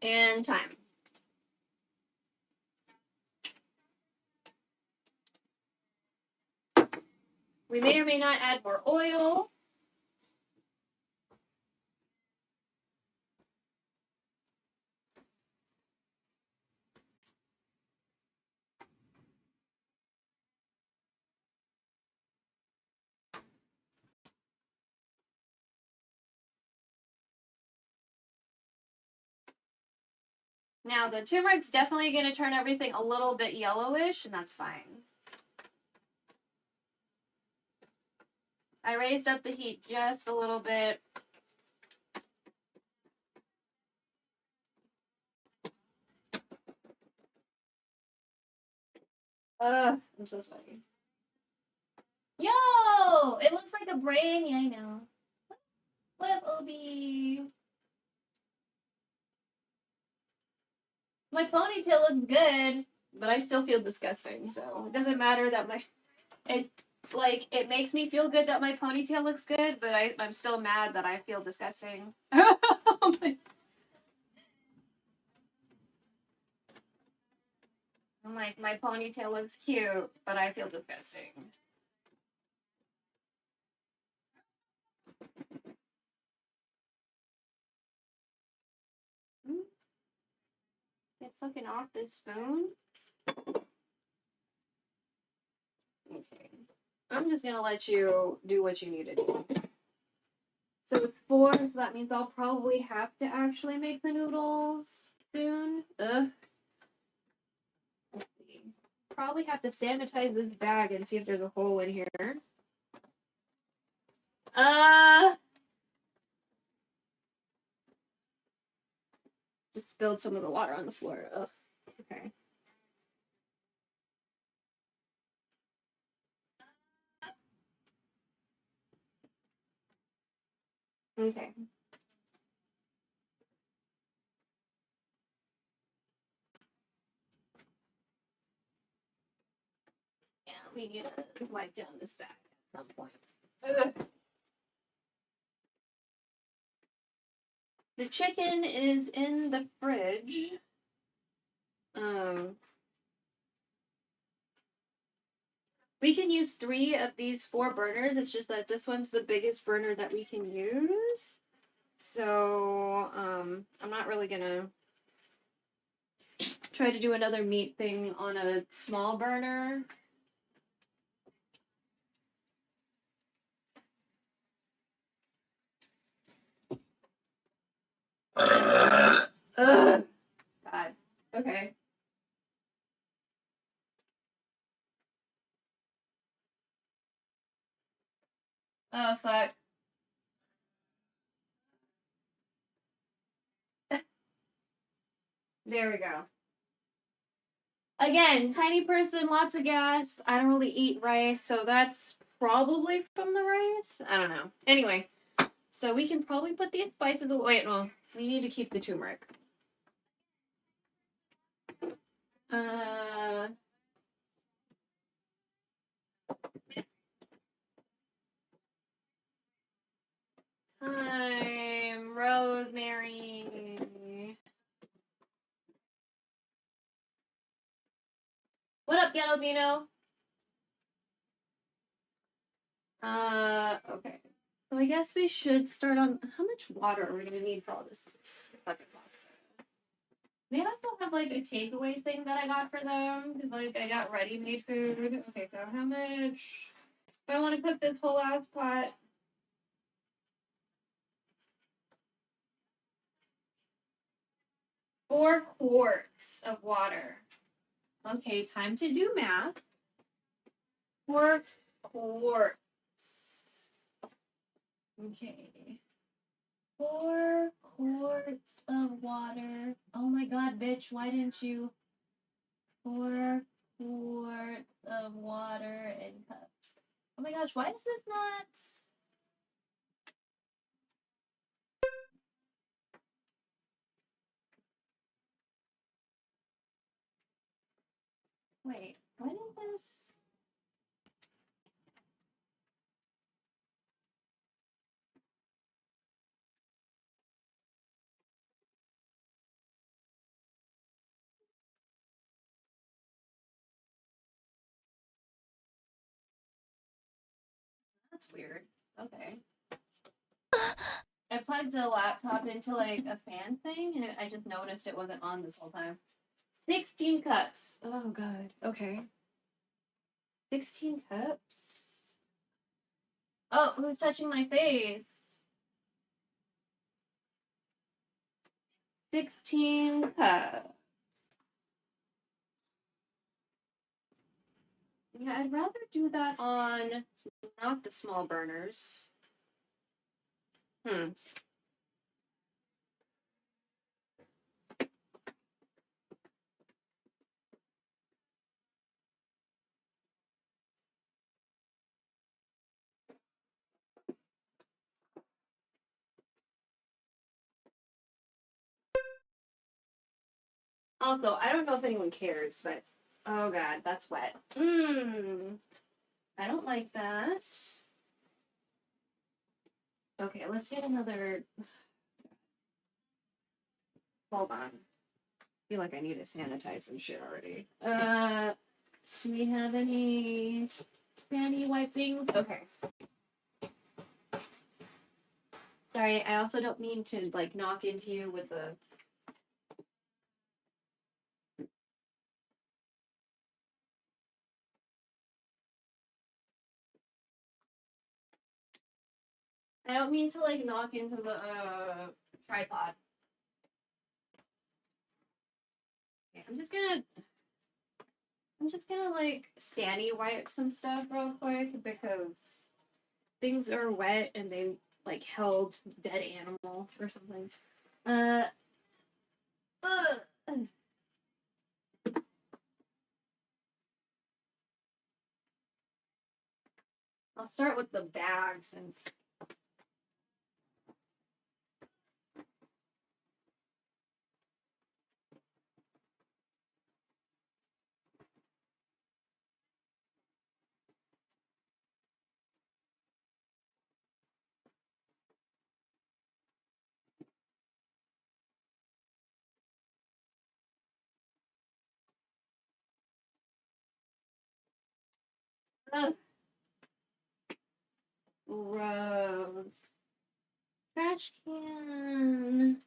And thyme. We may or may not add more oil. Now the turmeric's definitely going to turn everything a little bit yellowish, and that's fine. I raised up the heat just a little bit. I'm so sweaty. Yo! It looks like a brain. Yeah, I know. What up, Obi? My ponytail looks good, but I still feel disgusting, so it doesn't matter that it makes me feel good that my ponytail looks good, but I'm still mad that I feel disgusting. I'm like, my ponytail looks cute, but I feel disgusting. Get fucking off this spoon. Okay. I'm just gonna let you do what you need to do. So it's 4, so that means I'll probably have to actually make the noodles soon. Ugh. Let's see. Probably have to sanitize this bag and see if there's a hole in here. Just spilled some of the water on the floor. Ugh. Okay. Okay. Yeah, we need to wipe down this bag at some point. Ugh. The chicken is in the fridge. We can use 3 of these 4 burners. It's just that this one's the biggest burner that we can use. So, I'm not really gonna try to do another meat thing on a small burner. Ugh. God. Okay. Oh, fuck. There we go. Again, tiny person, lots of gas. I don't really eat rice, so that's probably from the rice. I don't know. Anyway, so we can probably put these spices away. Wait, no, we need to keep the turmeric. Thyme, rosemary. What up, Galobino? Okay. So I guess we should start on how much water are we gonna need for all this fucking pasta? They also have like a takeaway thing that I got for them because like I got ready-made food. Okay, so how much? If I want to cook this whole ass pot, 4 quarts of water. Okay, time to do math. 4 quarts. Okay. 4 quarts of water. Oh my god, bitch, why didn't you? 4 quarts of water in cups. Oh my gosh, why is this not? Wait, why didn't this? That's weird. Okay. I plugged a laptop into like a fan thing and I just noticed it wasn't on this whole time. 16 cups. Oh god. Okay. 16 cups. Oh, who's touching my face? 16 cups. Yeah, I'd rather do that on not the small burners. Also, I don't know if anyone cares, but oh god, that's wet. I don't like that. Okay, let's get another. Hold on. I feel like I need to sanitize some shit already. Do we have any sandy wiping? Okay. Sorry, I also don't mean to like knock into you with the. I don't mean to like knock into the tripod. Okay, I'm just gonna like sandy wipe some stuff real quick because things are wet and they like held dead animal or something. I'll start with the bag since. Ugh. Gross. Trash can.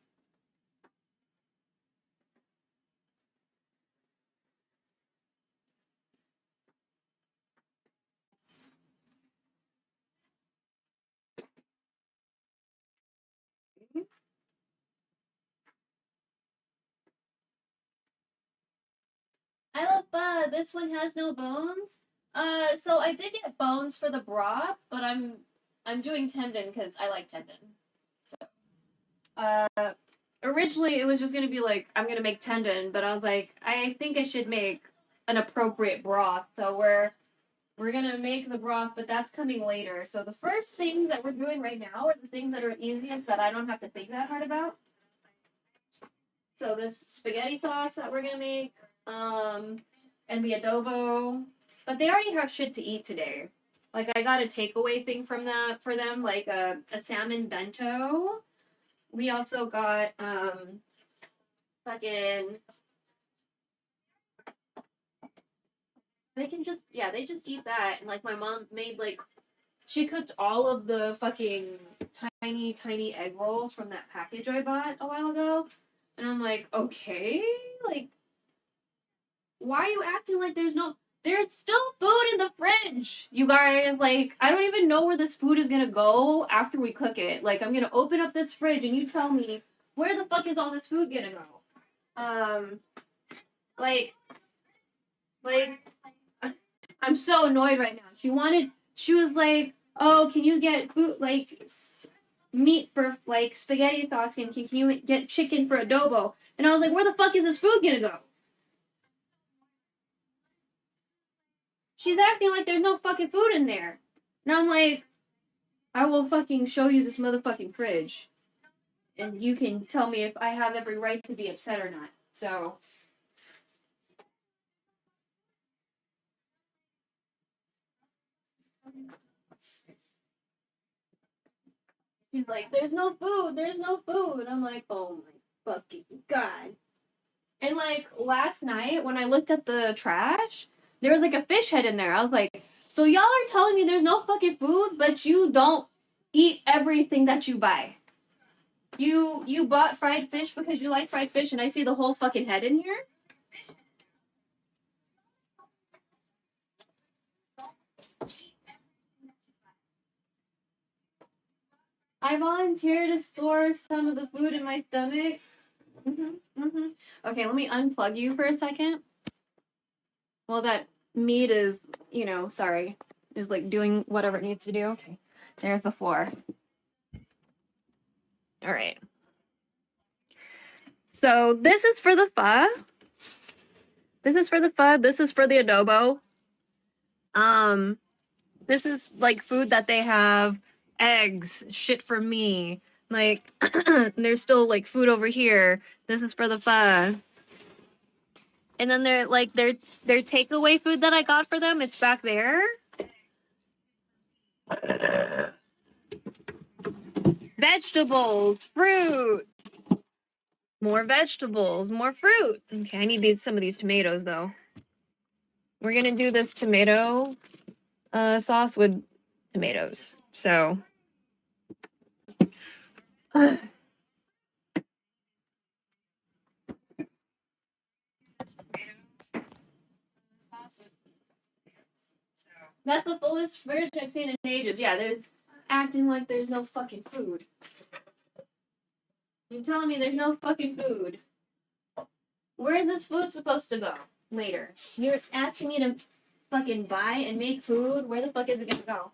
I love this one has no bones. So I did get bones for the broth, but I'm I'm doing tendon because I like tendon. So, originally it was just gonna be like I'm gonna make tendon, but I was like, I think I should make an appropriate broth. So we're gonna make the broth, but that's coming later. So the first things that we're doing right now are the things that are easiest that I don't have to think that hard about. So this spaghetti sauce that we're gonna make, and the adobo, but they already have shit to eat today. Like I got a takeaway thing from that for them, like a salmon bento. We also got fucking. They just eat that, and like my mom made like, she cooked all of the fucking tiny egg rolls from that package I bought a while ago. And I'm like, okay, like, why are you acting like there's still food in the fridge, you guys? Like, I don't even know where this food is gonna go after we cook it. Like, I'm gonna open up this fridge and you tell me, where the fuck is all this food gonna go? Like, I'm so annoyed right now. She was like, oh, can you get food, like, meat for like spaghetti sauce, and can you get chicken for adobo? And I was like, where the fuck is this food gonna go? She's acting like there's no fucking food in there. And I'm like, I will fucking show you this motherfucking fridge. And you can tell me if I have every right to be upset or not. So she's like, there's no food. And I'm like, oh my fucking God. And like last night when I looked at the trash, there was like a fish head in there. I was like, so y'all are telling me there's no fucking food, but you don't eat everything that you buy. You bought fried fish because you like fried fish, and I see the whole fucking head in here? I volunteer to store some of the food in my stomach. Okay, let me unplug you for a second. Well, that meat is, is like doing whatever it needs to do. Okay, there's the floor. All right. So this is for the pho. This is for the adobo. This is like food that they have, eggs, shit for me. Like, there's still like food over here. This is for the pho. And then they're like their takeaway food that I got for them, it's back there. Vegetables, fruit. More vegetables, more fruit. Okay, I need some of these tomatoes though. We're gonna do this tomato sauce with tomatoes. So that's the fullest fridge I've seen in ages. Yeah, there's acting like there's no fucking food. You're telling me there's no fucking food. Where is this food supposed to go later? You're asking me to fucking buy and make food. Where the fuck is it gonna go?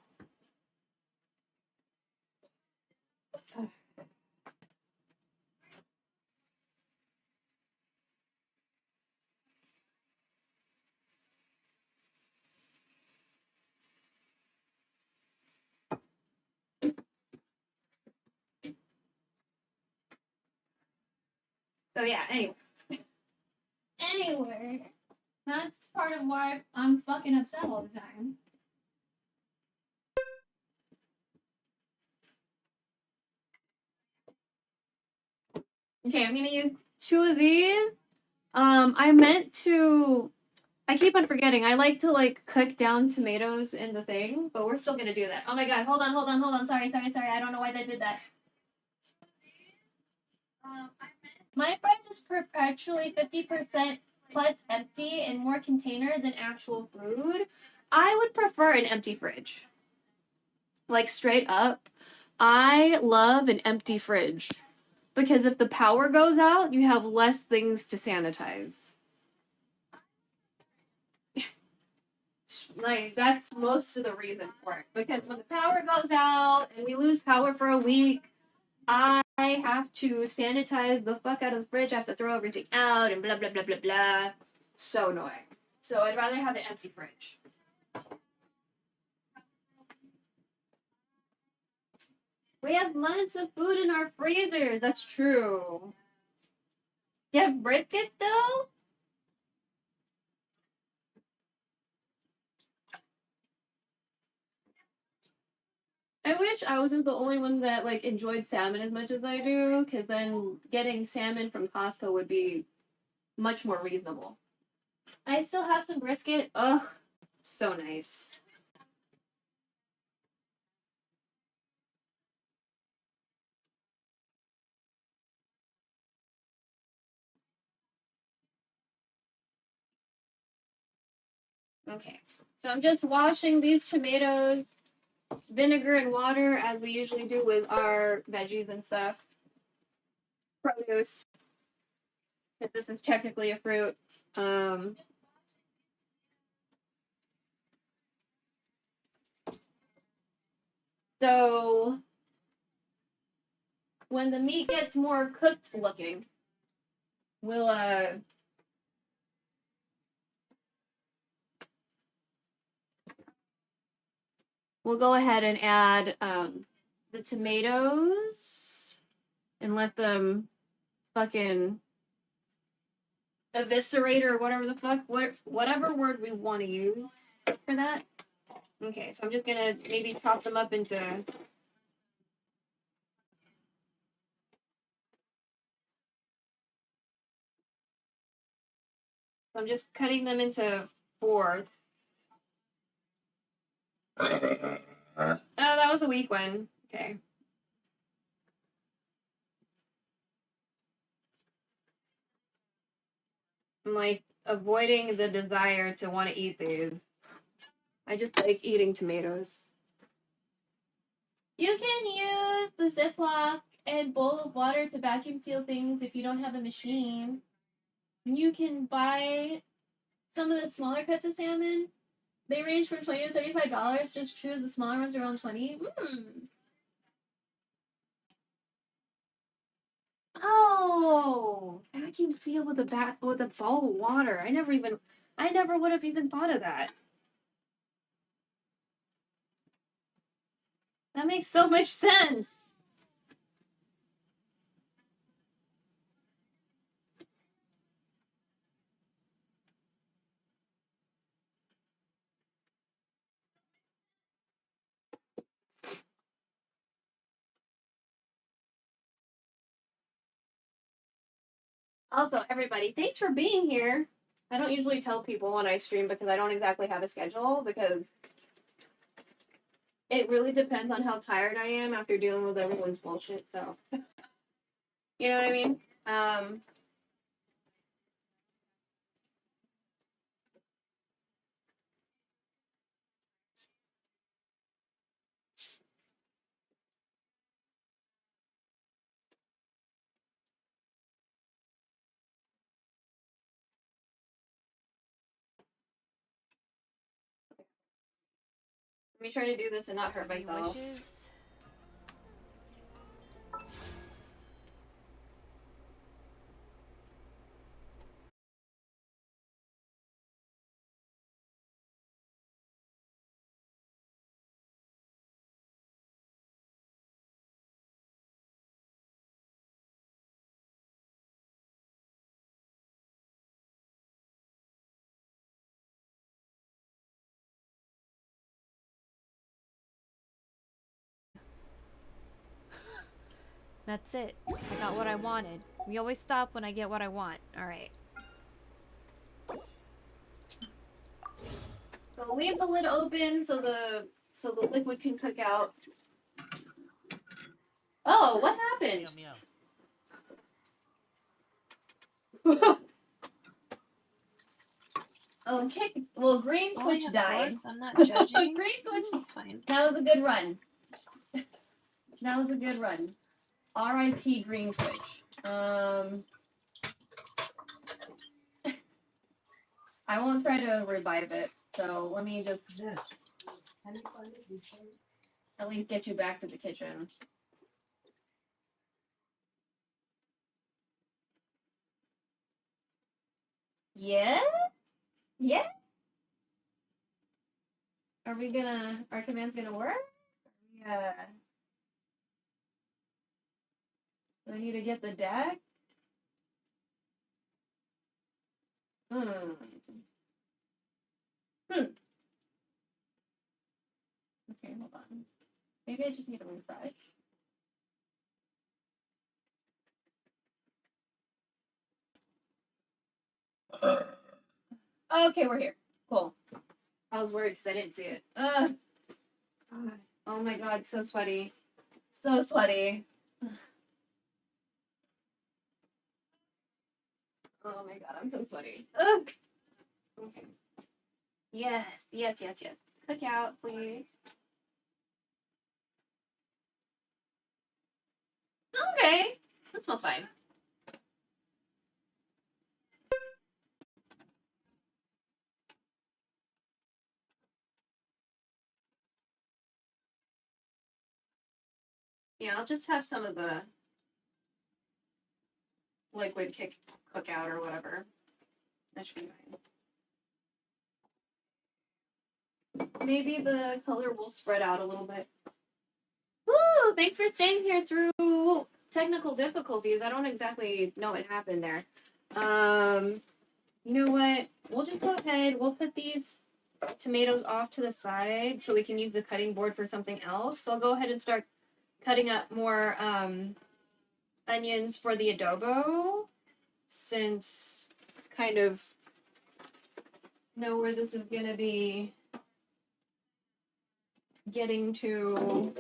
So yeah, anyway, that's part of why I'm fucking upset all the time. Okay, I'm gonna use 2 of these. I keep on forgetting. I like to like cook down tomatoes in the thing, but we're still gonna do that. Oh my God, hold on. Sorry. I don't know why they did that. My fridge is perpetually 50% plus empty and more container than actual food. I would prefer an empty fridge. Like straight up, I love an empty fridge. Because if the power goes out, you have less things to sanitize. Like, that's most of the reason for it. Because when the power goes out and we lose power for a week, I have to sanitize the fuck out of the fridge. I have to throw everything out and blah, blah, blah, blah, blah. So annoying. So I'd rather have an empty fridge. We have months of food in our freezers. That's true. Do you have brisket though? I wish I wasn't the only one that like enjoyed salmon as much as I do, because then getting salmon from Costco would be much more reasonable. I still have some brisket. Ugh, so nice. Okay, so I'm just washing these tomatoes, vinegar and water, as we usually do with our veggies and stuff. Produce, because this is technically a fruit. So when the meat gets more cooked looking, we'll go ahead and add the tomatoes and let them fucking eviscerate, or whatever the fuck, whatever word we want to use for that. Okay, so I'm just gonna maybe chop them up into. I'm just cutting them into fourths. Oh, that was a weak one. Okay. I'm like avoiding the desire to want to eat these. I just like eating tomatoes. You can use the Ziploc and bowl of water to vacuum seal things if you don't have a machine. You can buy some of the smaller cuts of salmon. They range from $20 to $35. Just choose the smaller ones around $20. Oh, vacuum seal with a bowl of water. I never would have even thought of that. That makes so much sense. Also, everybody, thanks for being here. I don't usually tell people when I stream because I don't exactly have a schedule, because it really depends on how tired I am after dealing with everyone's bullshit. So, you know what I mean? Let me try to do this and not hurt myself. That's it. I got what I wanted. We always stop when I get what I want. Alright. So leave the lid open so the liquid can cook out. Oh, what happened? Okay, well, Green Twitch died. I'm not judging. Green Twitch, It's fine. that was a good run. That was a good run. R.I.P. Green Twitch. I won't try to revive it. So let me just at least get you back to the kitchen. Yeah? Yeah? Are we gonna, our command's gonna work? Yeah. Do I need to get the deck? Hmm. Okay, hold on. Maybe I just need to refresh. Okay, we're here. Cool. I was worried because I didn't see it. God. Oh my god, so sweaty. So sweaty. Oh my god, I'm so sweaty. Ugh. Okay. Yes, yes, yes, yes. Cook out, please. Okay. That smells fine. Yeah, I'll just have some of the liquid cookout or whatever. That should be fine. Maybe the color will spread out a little bit. Woo! Thanks for staying here through technical difficulties. I don't exactly know what happened there. You know what? We'll just go ahead. We'll put these tomatoes off to the side so we can use the cutting board for something else. So I'll go ahead and start cutting up more onions for the adobo, since kind of know where this is going to be getting to.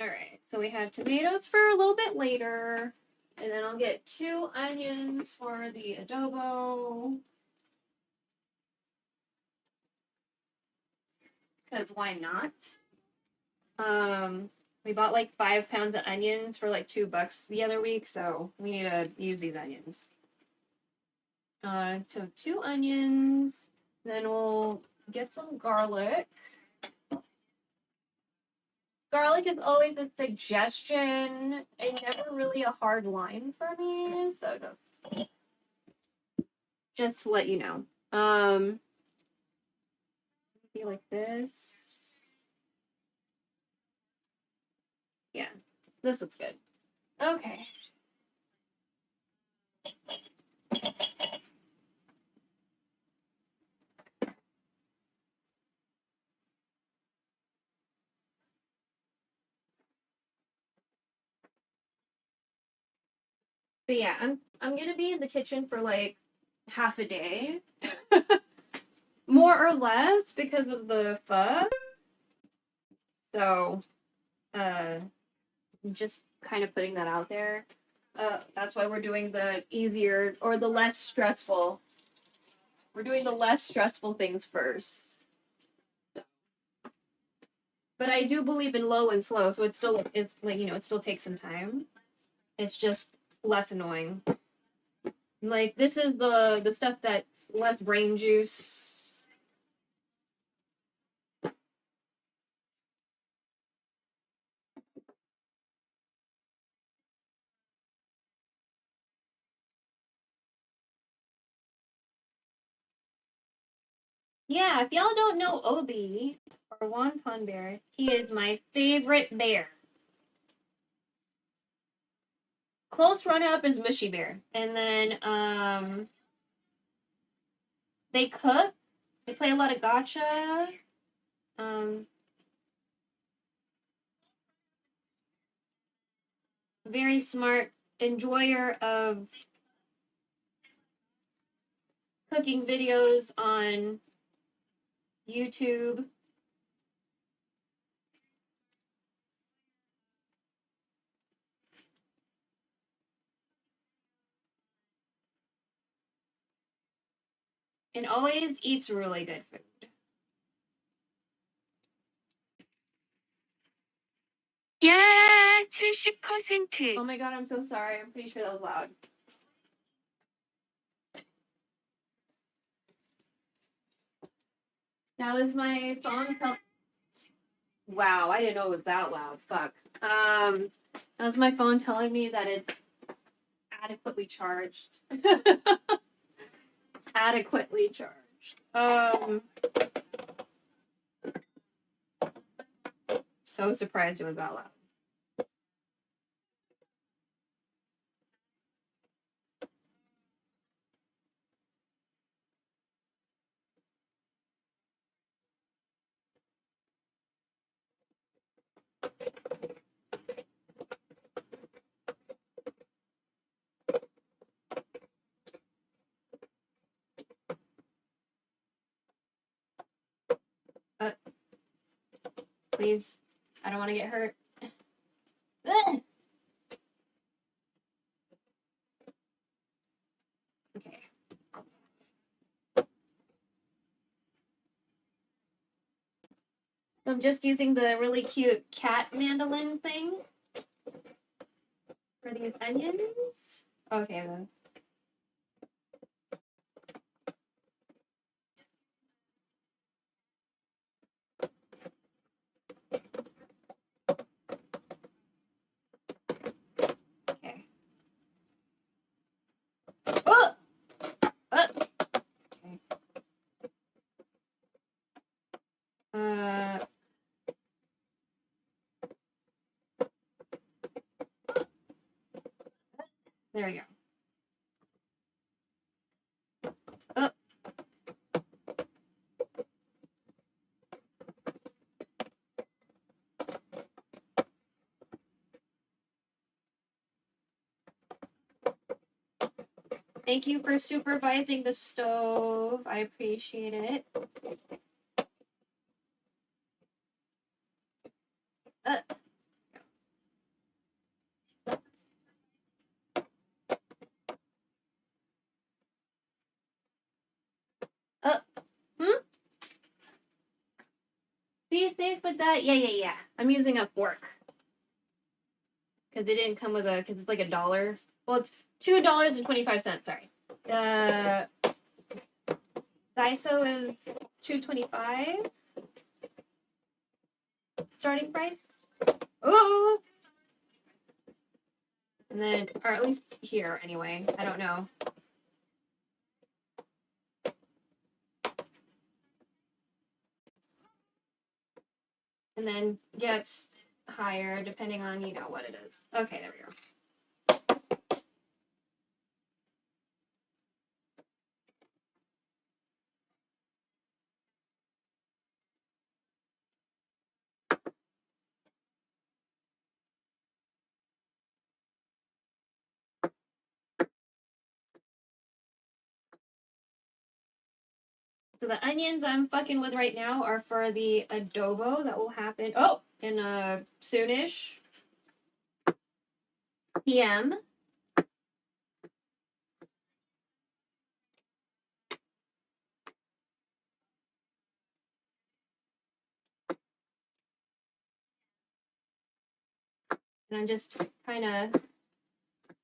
All right, so we have tomatoes for a little bit later, and then I'll get 2 onions for the adobo. Because why not? We bought like 5 pounds of onions for like $2 the other week, so we need to use these onions. So 2 onions, then we'll get some garlic. Garlic is always a suggestion and never really a hard line for me, so just to let you know. Be like this. Yeah, this looks good. Okay. But yeah, I'm gonna be in the kitchen for like half a day. More or less because of the pho. So just kind of putting that out there. That's why we're doing the easier or the less stressful. We're doing the less stressful things first. But I do believe in low and slow, so it's like, you know, it still takes some time. It's just less annoying. Like this is the stuff that's less brain juice. Yeah, if y'all don't know Obi or Wonton Bear, he is my favorite bear. Close runner-up is Mushy Bear. And then they cook. They play a lot of gotcha. Very smart enjoyer of cooking videos on YouTube. And always eats really good food. 야, 70%. Oh my god, I'm so sorry. I'm pretty sure that was loud. That was my phone tell. Wow, I didn't know it was that loud. Fuck. That was my phone telling me that it's adequately charged. Adequately charged. So surprised it was that loud. Please, I don't want to get hurt. Ugh! Okay. So I'm just using the really cute cat mandolin thing for these onions. Okay then. Okay. Oh! Okay. There we go. Oh. Thank you for supervising the stove. I appreciate it. Uh. Hmm? Be safe with that. Yeah. I'm using a fork. Because they didn't come with a, because it's like $1. Well, it's $2.25, sorry. Daiso is $2.25. Starting price. Oh! And then, or at least here anyway. I don't know. And then gets higher depending on, you know, what it is. Okay, there we go. So the onions I'm fucking with right now are for the adobo that will happen, in soonish PM. And I'm just kind of,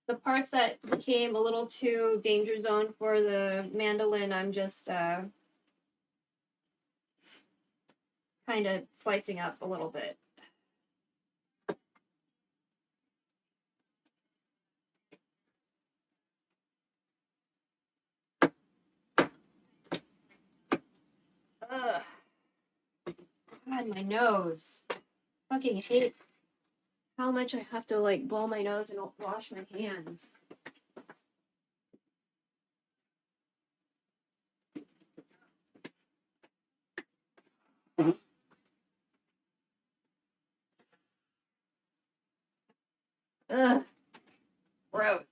the parts that became a little too danger zone for the mandolin, I'm just kind of slicing up a little bit. Ugh. God, my nose. Fucking hate how much I have to like blow my nose and wash my hands. Ugh. Gross.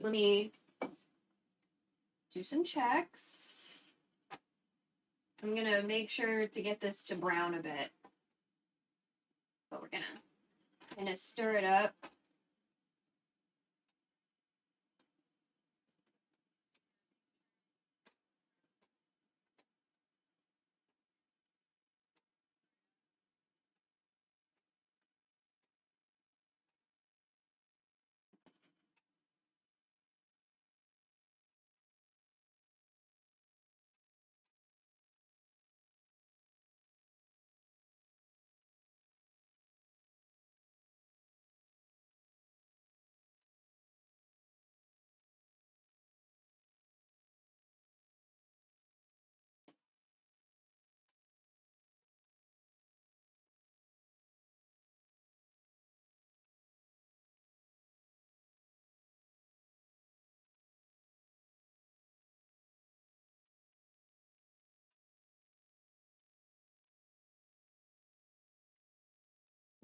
Let me do some checks. I'm gonna make sure to get this to brown a bit. But we're gonna kind of stir it up.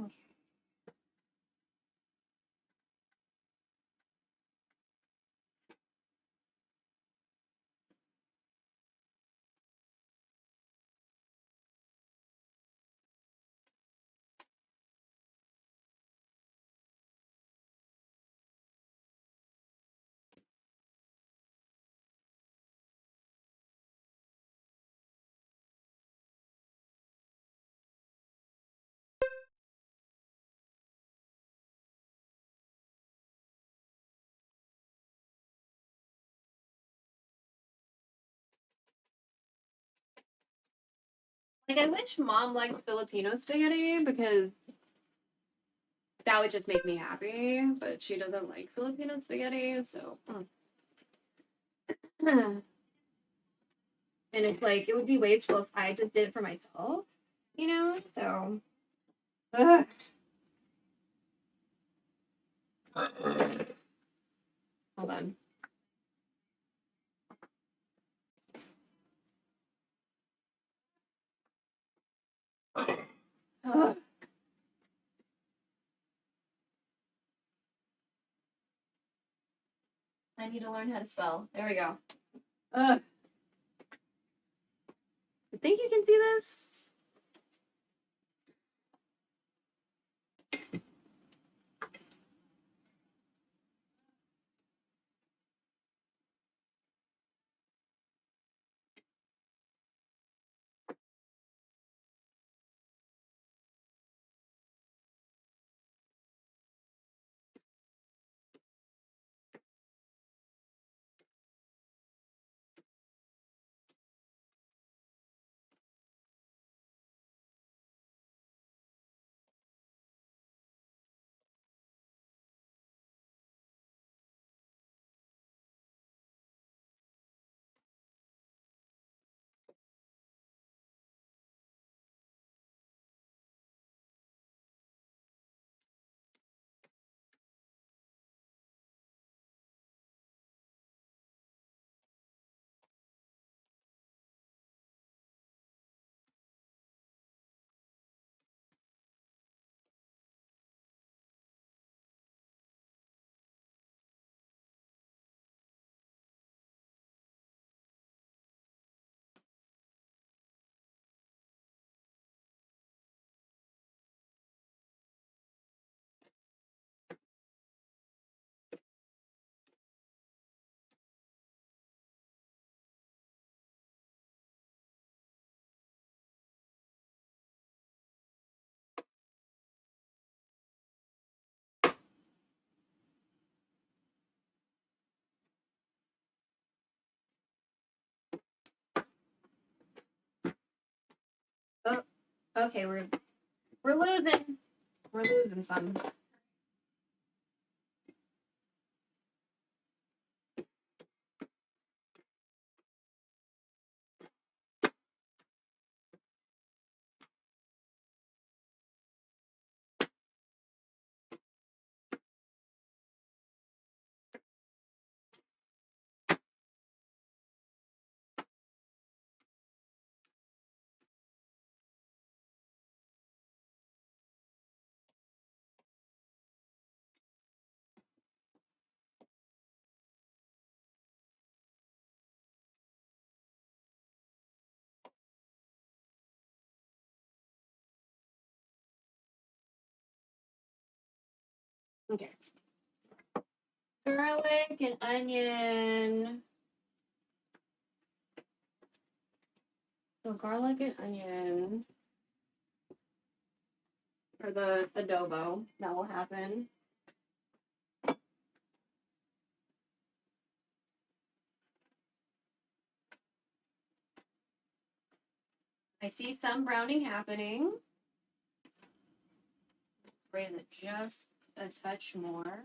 Okay. Like, I wish mom liked Filipino spaghetti because that would just make me happy, but she doesn't like Filipino spaghetti, so. And it's like, it would be wasteful if I just did it for myself, you know? So. Ugh. Hold on. Ugh. I need to learn how to spell. There we go. Ugh. I think you can see this. Oh, okay, we're losing. We're losing some. Okay. Garlic and onion. So garlic and onion for the adobo that will happen. I see some browning happening. Let's raise it just a touch more.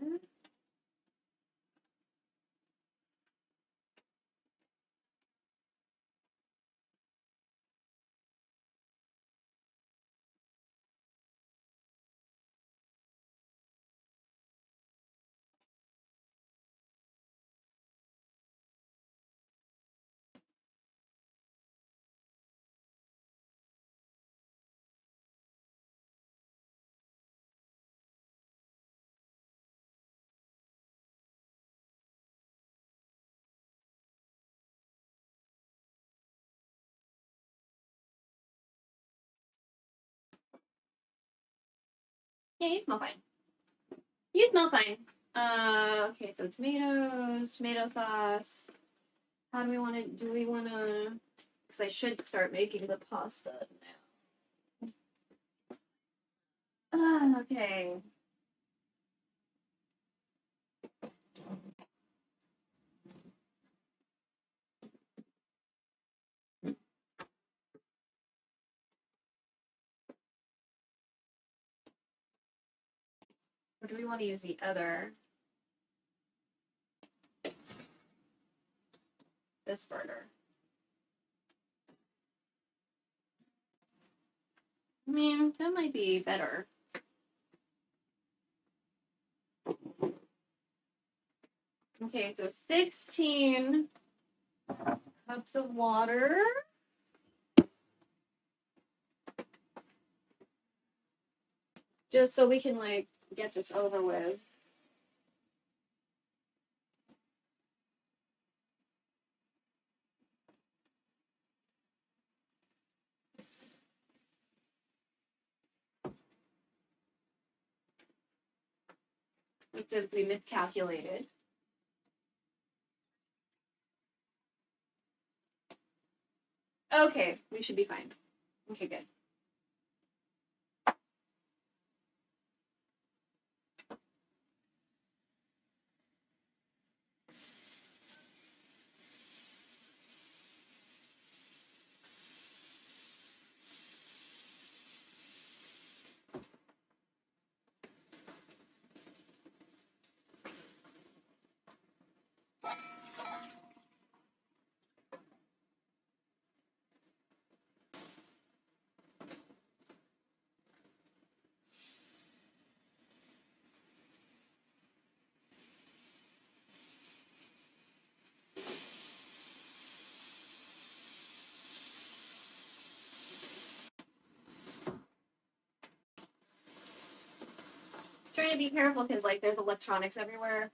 Yeah, you smell fine. You smell fine. Okay, so tomatoes, tomato sauce. How do we want to, because I should start making the pasta now. Okay. Or do we want to use the other? This burner. I mean, that might be better. Okay, so 16 cups of water. Just so we can, like, get this over with. Since we miscalculated. Okay, we should be fine. Okay, good. Trying to be careful because, like, there's electronics everywhere.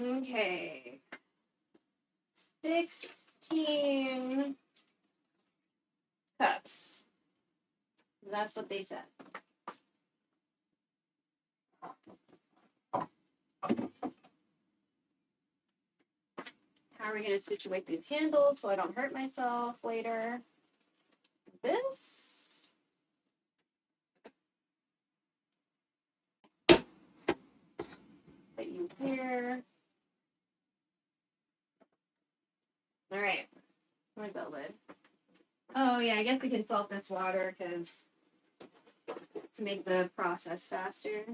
Okay. 16 cups. That's what they said. How are we going to situate these handles so I don't hurt myself later? This. Put you here. All right. Where's the lid? Oh, yeah, I guess we can salt this water because to make the process faster.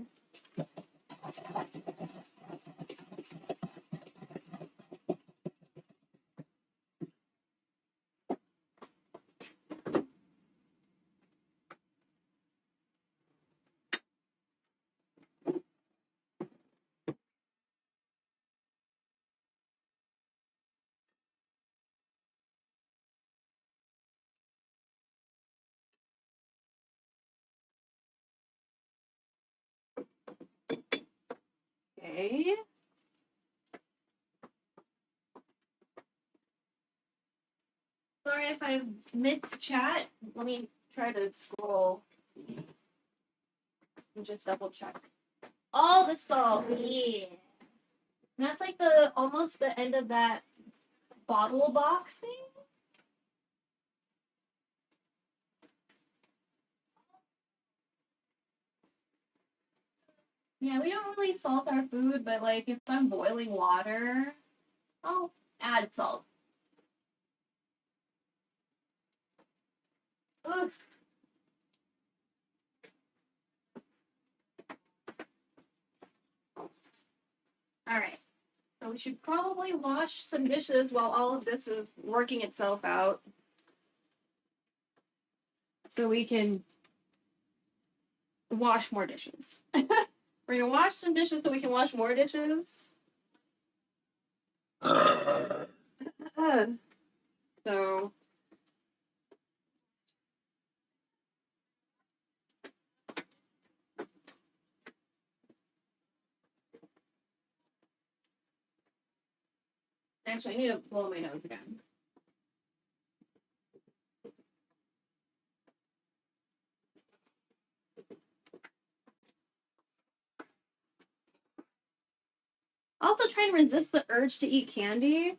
Okay. Sorry if I missed chat. Let me try to scroll and just double check. All the salt, yeah. That's like the almost the end of that bottle box thing. Yeah, we don't really salt our food, but like if I'm boiling water, I'll add salt. Oof. All right. So we should probably wash some dishes while all of this is working itself out. So we can wash more dishes. We're gonna wash some dishes so we can wash more dishes. So actually, I need to blow my nose again. Also, try and resist the urge to eat candy.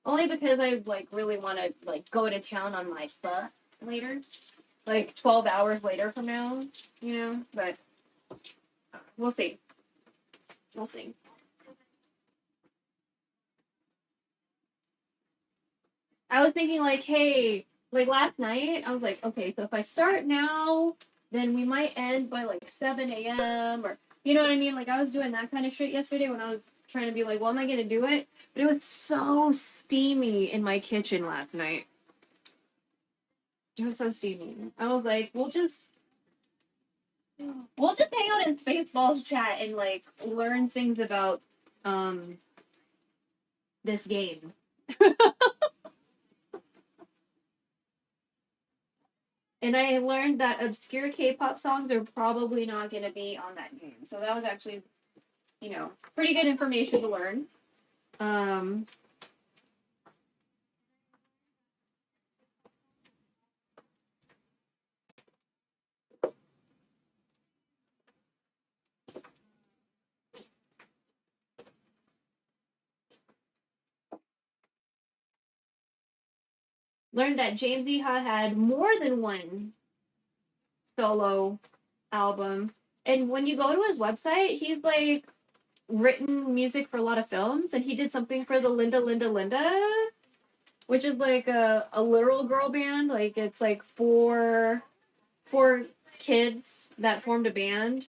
Only because I like really want to like go to town on my pho later, like 12 hours later from now, you know. But we'll see. We'll see. I was thinking like, hey, like last night, I was like, okay, so if I start now, then we might end by like 7 a.m. or you know what I mean? Like I was doing that kind of shit yesterday when I was trying to be like, well, am I gonna do it? But it was so steamy in my kitchen last night. It was so steamy. I was like, we'll just hang out in Spaceballs chat and like learn things about this game. And I learned that obscure K-pop songs are probably not going to be on that game. So that was actually, you know, pretty good information to learn. Learned that James Iha had more than one solo album. And when you go to his website, he's like written music for a lot of films. And he did something for the Linda Linda Linda, which is like a literal girl band. Like it's like four kids that formed a band.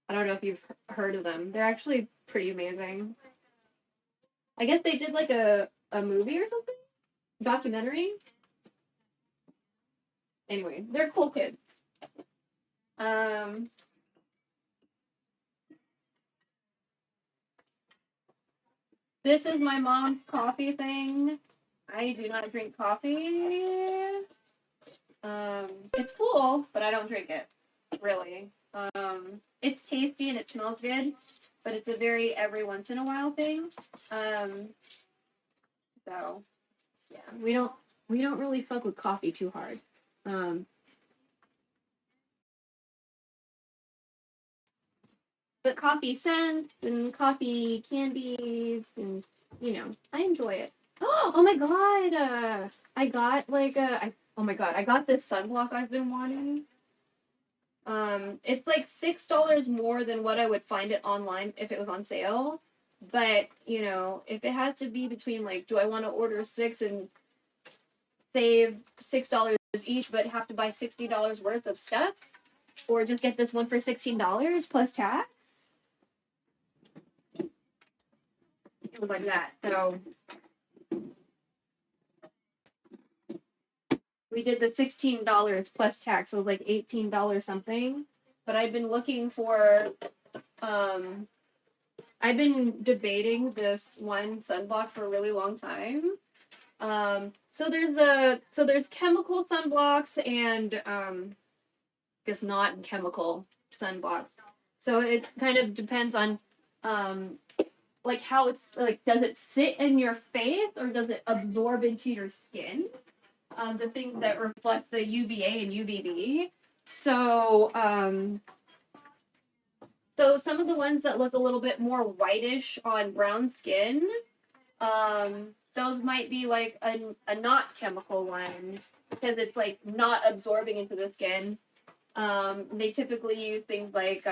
I don't know if you've heard of them. They're actually pretty amazing. I guess they did like a movie or something? Documentary? Anyway, they're cool kids. This is my mom's coffee thing. I do not drink coffee. It's cool, but I don't drink it, really. It's tasty and it smells good, but it's a very every once in a while thing. So yeah, we don't really fuck with coffee too hard. But coffee scents and coffee candies and you know, I enjoy it. Oh my god! I got like oh my god, I got this sunblock I've been wanting. It's like $6 more than what I would find it online if it was on sale. But, you know, if it has to be between like, do I want to order 6 and save $6 each, but have to buy $60 worth of stuff? Or just get this one for $16 plus tax? It was like that. So we did the $16 plus tax, so it was like $18 something. But I've been looking for I've been debating this one sunblock for a really long time. So there's chemical sunblocks and I guess not chemical sunblocks. So it kind of depends on like how it's like, does it sit in your face or does it absorb into your skin? The things that reflect the UVA and UVB. So so some of the ones that look a little bit more whitish on brown skin, those might be like a not chemical one because it's like not absorbing into the skin. They typically use things like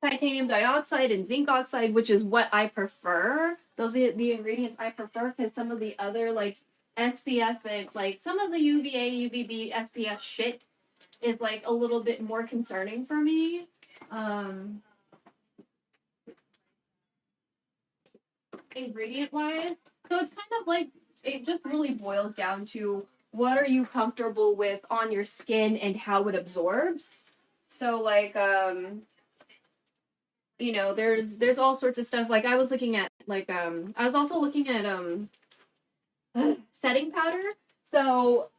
titanium dioxide and zinc oxide, which is what I prefer. Those are the ingredients I prefer because some of the other like SPF and like some of the UVA, UVB, SPF shit is like a little bit more concerning for me. Ingredient wise. So it's kind of like it just really boils down to what are you comfortable with on your skin and how it absorbs. So like you know, there's all sorts of stuff. Like I was looking at I was also looking at setting powder. So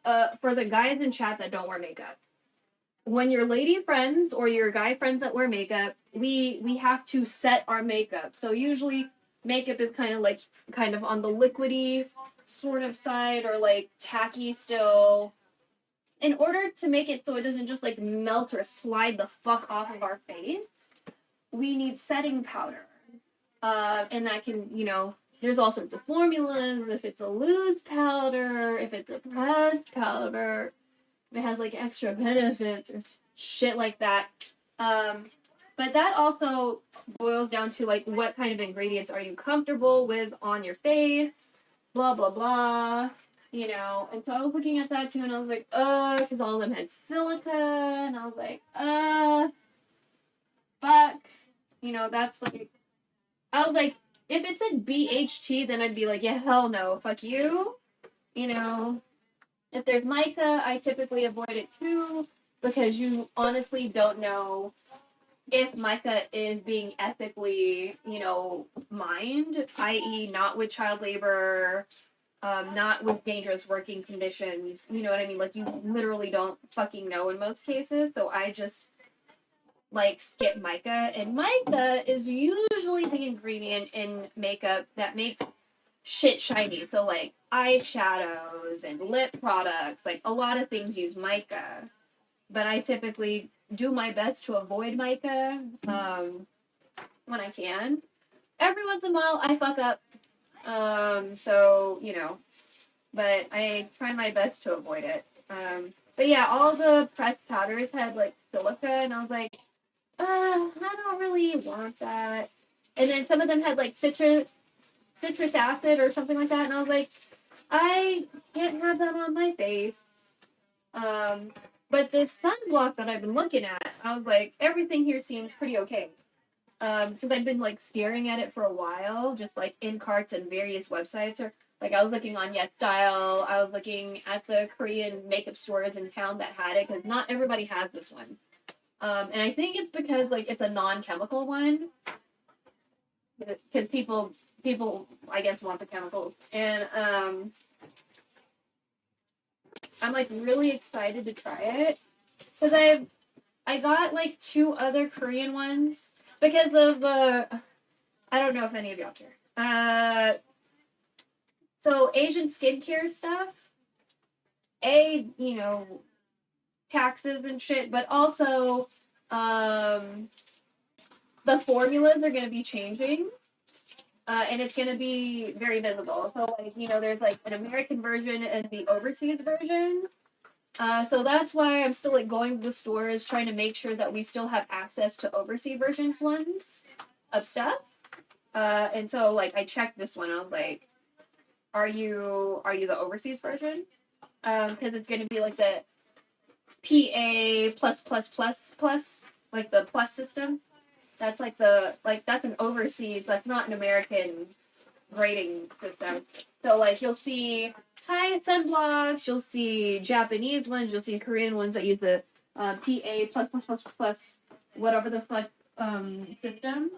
for the guys in chat that don't wear makeup, when your lady friends or your guy friends that wear makeup, we have to set our makeup. So usually makeup is kind of on the liquidy sort of side, or like tacky still, in order to make it so it doesn't just like melt or slide the fuck off of our face. We need setting powder. And that can, you know, there's all sorts of formulas. If it's a loose powder, if it's a pressed powder, if it has like extra benefits or shit like that. But that also boils down to like what kind of ingredients are you comfortable with on your face, blah blah blah, you know. And so I was looking at that too, and I was like, because all of them had silica, and I was like, fuck, you know. That's like, I was like, if it's a BHT, then I'd be like, yeah, hell no, fuck you, you know. If there's mica, I typically avoid it too, because you honestly don't know if mica is being ethically, you know, mined, i.e. not with child labor, not with dangerous working conditions, you know what I mean? Like, you literally don't fucking know in most cases, so I just, like, skip mica, and mica is usually the ingredient in makeup that makes shit shiny, so, like, eyeshadows and lip products, like, a lot of things use mica, but I typically do my best to avoid mica when I can. Every once in a while, I fuck up. So, you know, but I try my best to avoid it. But yeah, all the pressed powders had like silica, and I was like, I don't really want that. And then some of them had like citrus acid or something like that, and I was like, I can't have that on my face. But this sunblock that I've been looking at, I was like, everything here seems pretty okay. Because I've been like staring at it for a while, just like in carts and various websites, or like I was looking on Yes Style, I was looking at the Korean makeup stores in town that had it, because not everybody has this one. And I think it's because like it's a non-chemical one, because people I guess want the chemicals, and I'm like really excited to try it, because I got like 2 other Korean ones because of the, I don't know if any of y'all care. So Asian skincare stuff, you know, taxes and shit, but also the formulas are going to be changing. And it's going to be very visible. So, like, you know, there's like an American version and the overseas version. So that's why I'm still like going to the stores, trying to make sure that we still have access to overseas versions ones of stuff. And so like I checked this one. I was like, are you the overseas version? Because it's going to be like the PA plus, like the plus system. That's like that's an overseas. That's not an American grading system. So like you'll see Thai sunblocks, you'll see Japanese ones, you'll see Korean ones that use the PA plus, whatever the fuck system.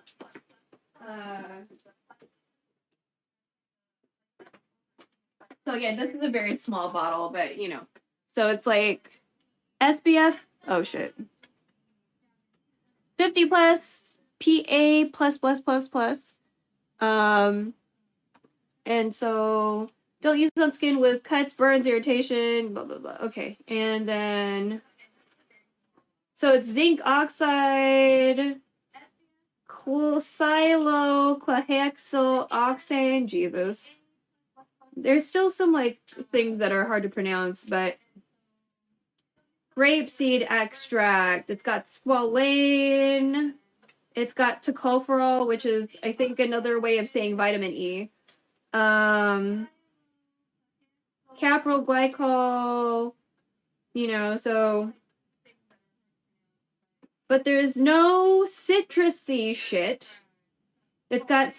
So again, this is a very small bottle, but you know, so it's like SPF. Oh shit. 50 plus, PA plus. And so don't use it on skin with cuts, burns, irritation, blah, blah, blah. Okay. And then, so it's zinc oxide, clohexyloxane, Jesus. There's still some, like, things that are hard to pronounce, but grapeseed extract. It's got squalane. It's got tocopherol, which is, I think, another way of saying vitamin E. Caprol glycol, you know, so, but there's no citrusy shit. It's got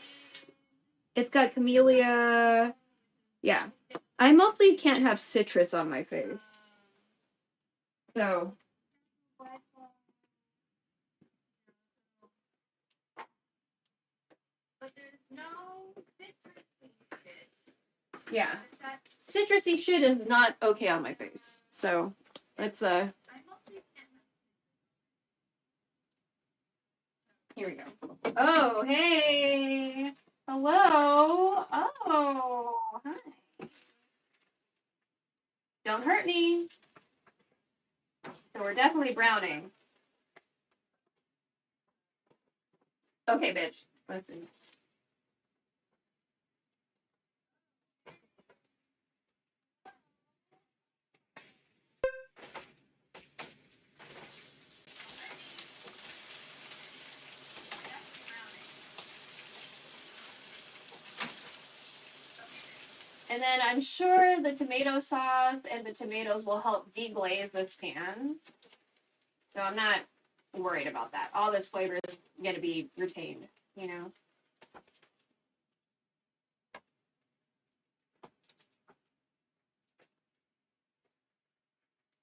camellia. Yeah. I mostly can't have citrus on my face. So Yeah. Citrusy shit is not okay on my face. So let's here we go. Oh, hey. Hello. Oh, hi. Don't hurt me. So we're definitely browning. Okay, bitch. Listen. And then I'm sure the tomato sauce and the tomatoes will help deglaze this pan. So I'm not worried about that. All this flavor is going to be retained, you know?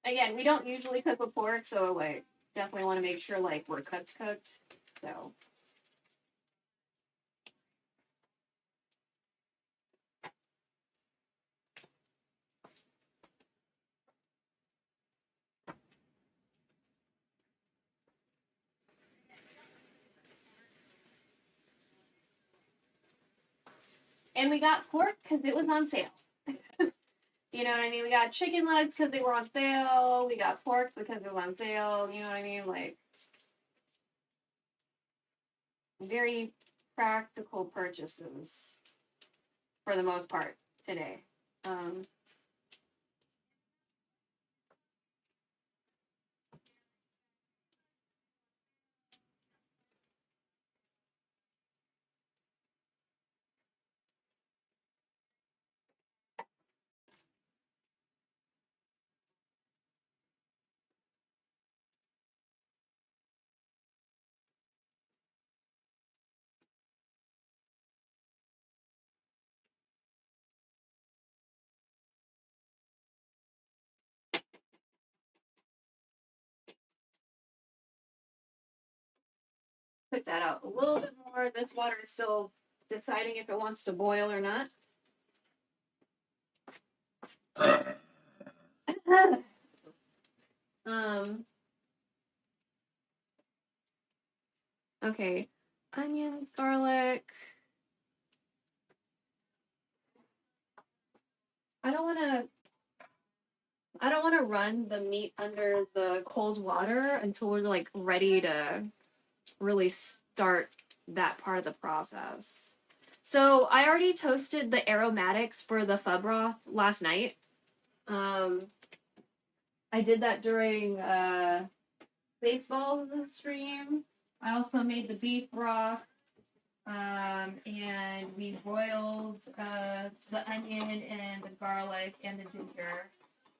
Again, we don't usually cook with pork, so like definitely want to make sure like we're cooked. So and we got pork because it was on sale. You know what I mean? We got chicken legs because they were on sale. We got pork because it was on sale. You know what I mean? Like very practical purchases for the most part today. Put that out a little bit more. This water is still deciding if it wants to boil or not. Okay, onions, garlic. I don't want to run the meat under the cold water until we're like ready to really start that part of the process. So I already toasted the aromatics for the pho broth last night. I did that during baseball stream. I also made the beef broth. And we boiled the onion and the garlic and the ginger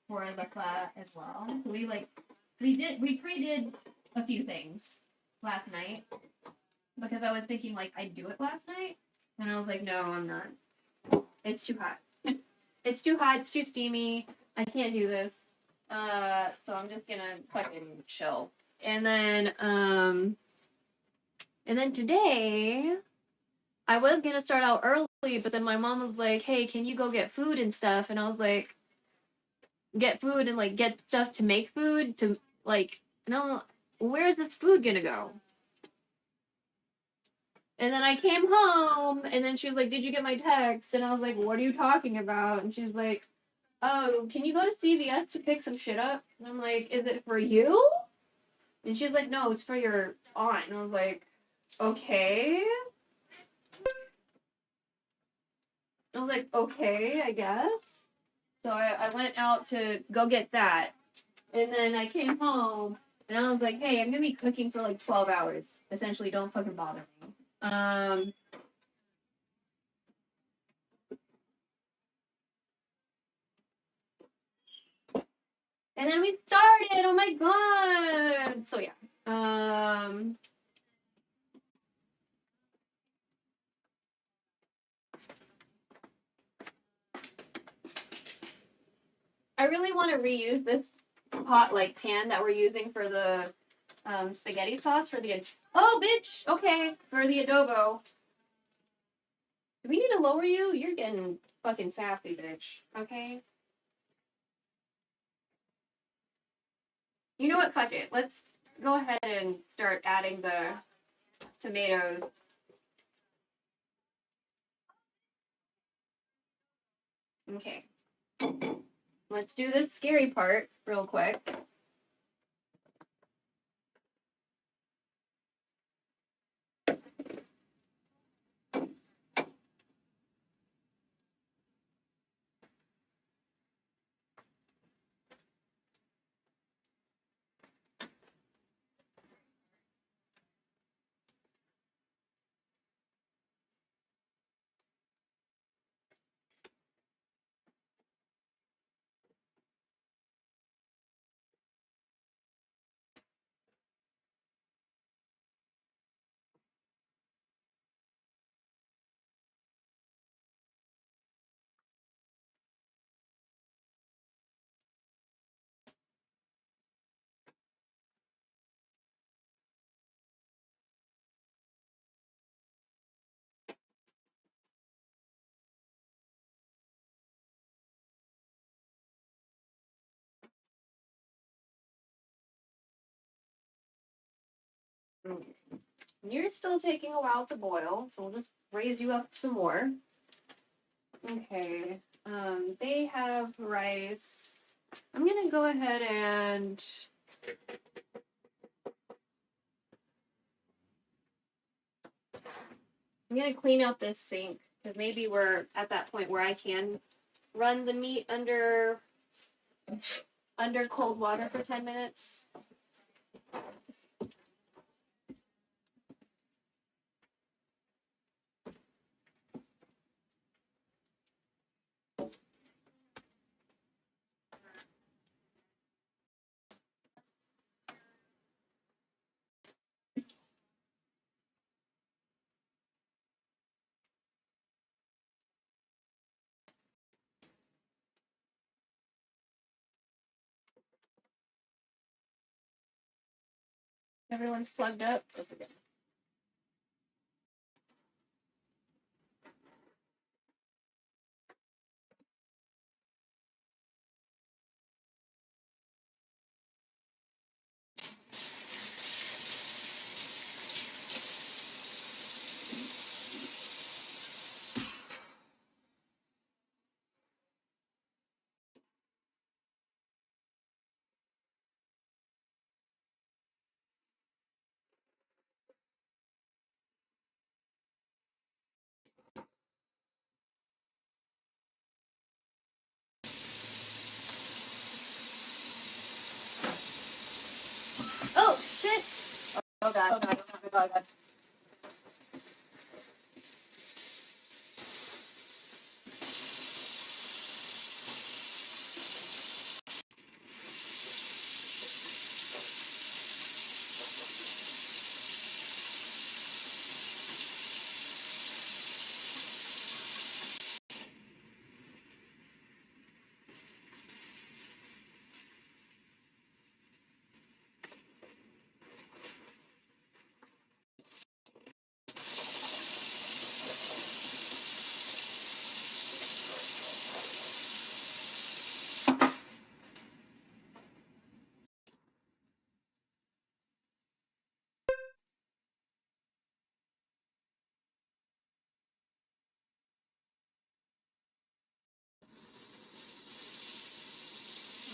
for the pho as well. So we pre-did a few things last night because I was thinking like I'd do it last night, and I was like, no, I'm not. It's too hot. It's too hot. It's too steamy. I can't do this. So I'm just gonna fucking chill. And then today I was gonna start out early, but then my mom was like, hey, can you go get food and stuff? And I was like, get food and like get stuff to make food to like, no, where's this food gonna go? And then I came home and then she was like, did you get my text? And I was like, what are you talking about? And she's like, oh, can you go to CVS to pick some shit up? And I'm like, is it for you? And she's like, no, it's for your aunt. And I was like, okay. I was like, okay, I guess. So I went out to go get that. And then I came home and I was like, hey, I'm going to be cooking for like 12 hours. Essentially, don't fucking bother me. And then we started. Oh my god. So yeah. I really want to reuse this pot like pan that we're using for the spaghetti sauce for the oh bitch, okay, for the adobo. Do we need to lower you? You're getting fucking sassy, bitch. Okay? You know what? Fuck it. Let's go ahead and start adding the tomatoes. Okay. Let's do this scary part real quick. You're still taking a while to boil, so we'll just raise you up some more. Okay. They have rice. I'm gonna go ahead and I'm gonna clean out this sink because maybe we're at that point where I can run the meat under cold water for 10 minutes. Everyone's plugged up. Oh shit! Oh god! Oh god!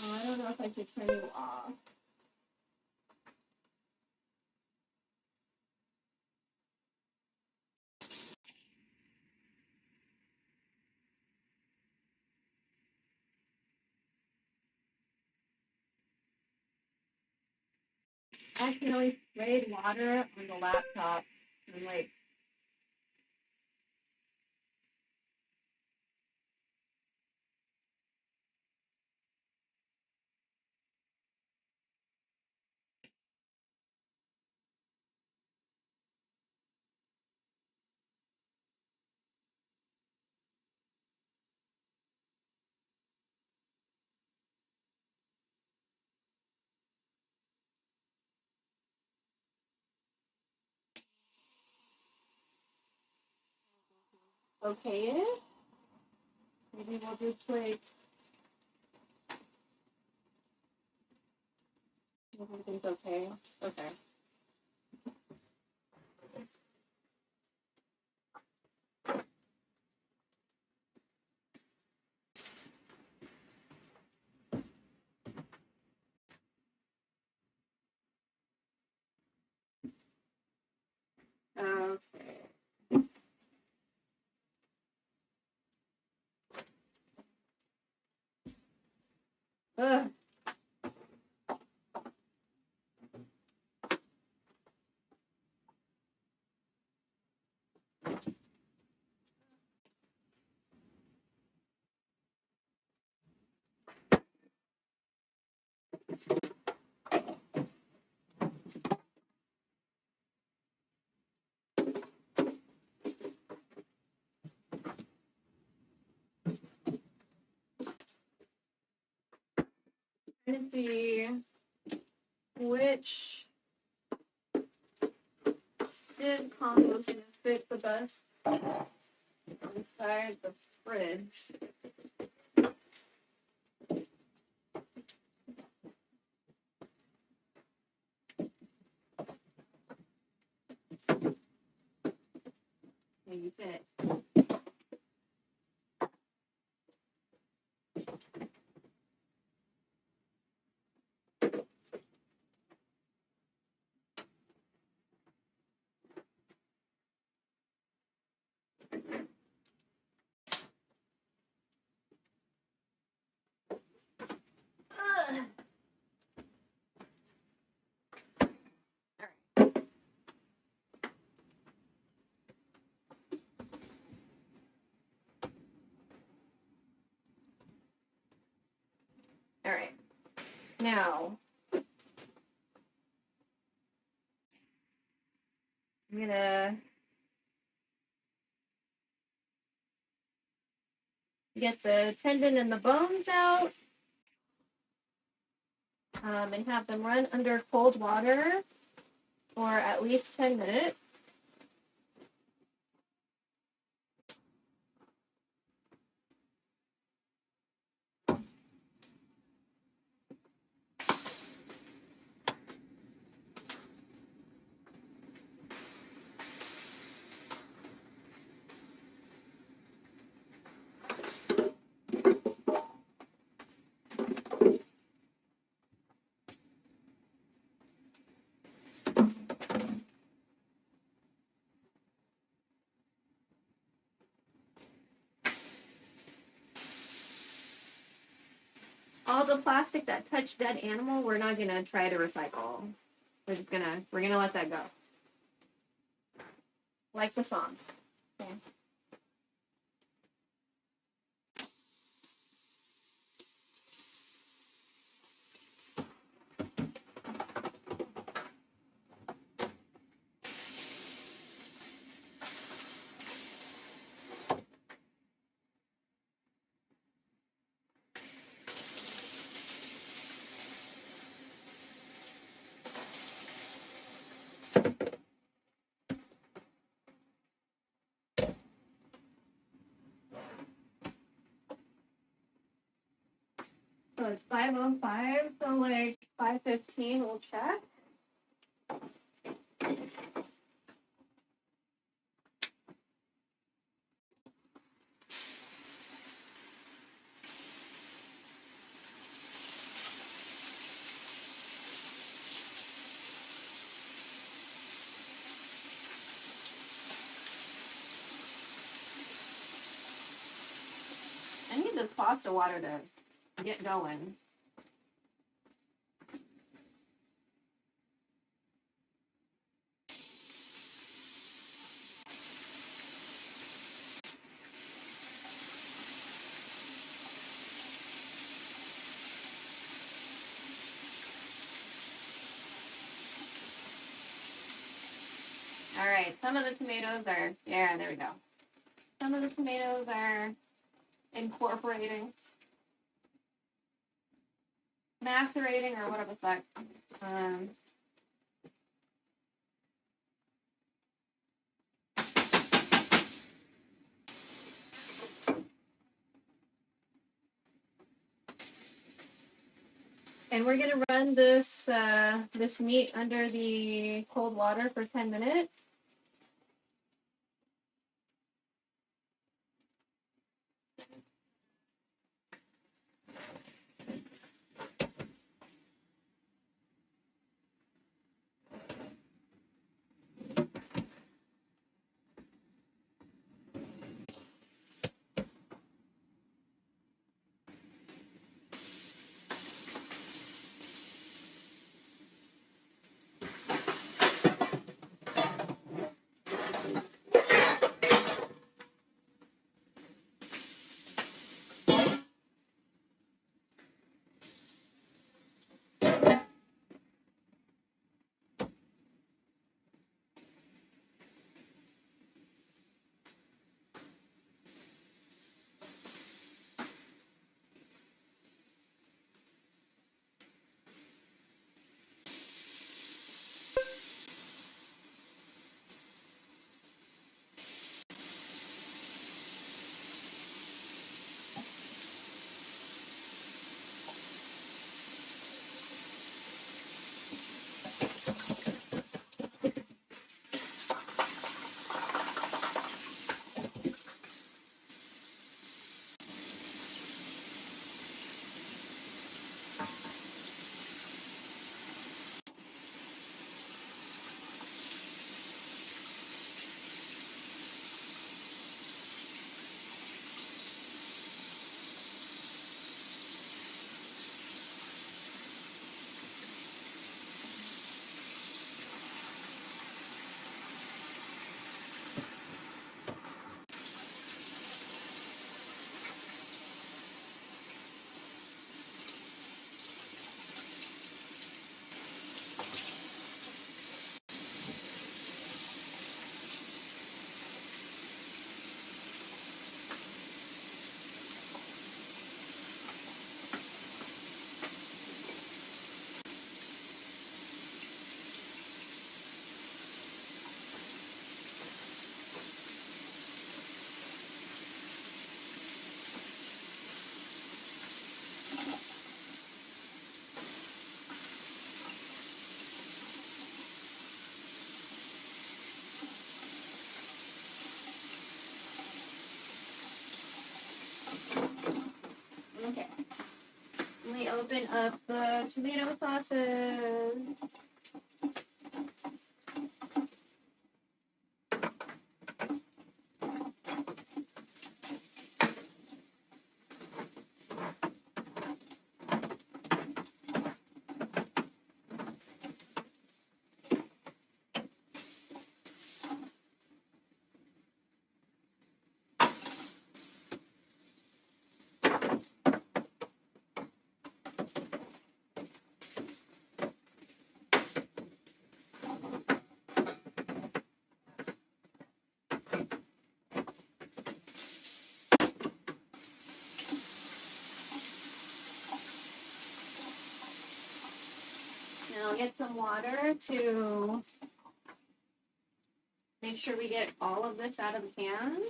Oh, I don't know if I should turn you off. I accidentally sprayed water on the laptop. I'm like, okay it. Maybe we'll just like. Everything's okay. Okay. Okay. Ugh. Trying to see which sieve combo is gonna fit the best inside the fridge. Maybe fit. Ugh. All right. Now, I'm gonna get the tendon and the bones out, and have them run under cold water for at least 10 minutes. All the plastic that touched dead animal, we're not gonna try to recycle. We're gonna let that go. Like the song. Okay. So it's 5:05, so like 5:15 we'll check. I need this pasta water to get going. All right, some of the tomatoes are, yeah, there we go. Some of the tomatoes are incorporating, macerating, or whatever the fuck. And we're gonna run this this meat under the cold water for 10 minutes. Okay. Let me open up the tomato sauces. Now get some water to make sure we get all of this out of the pan.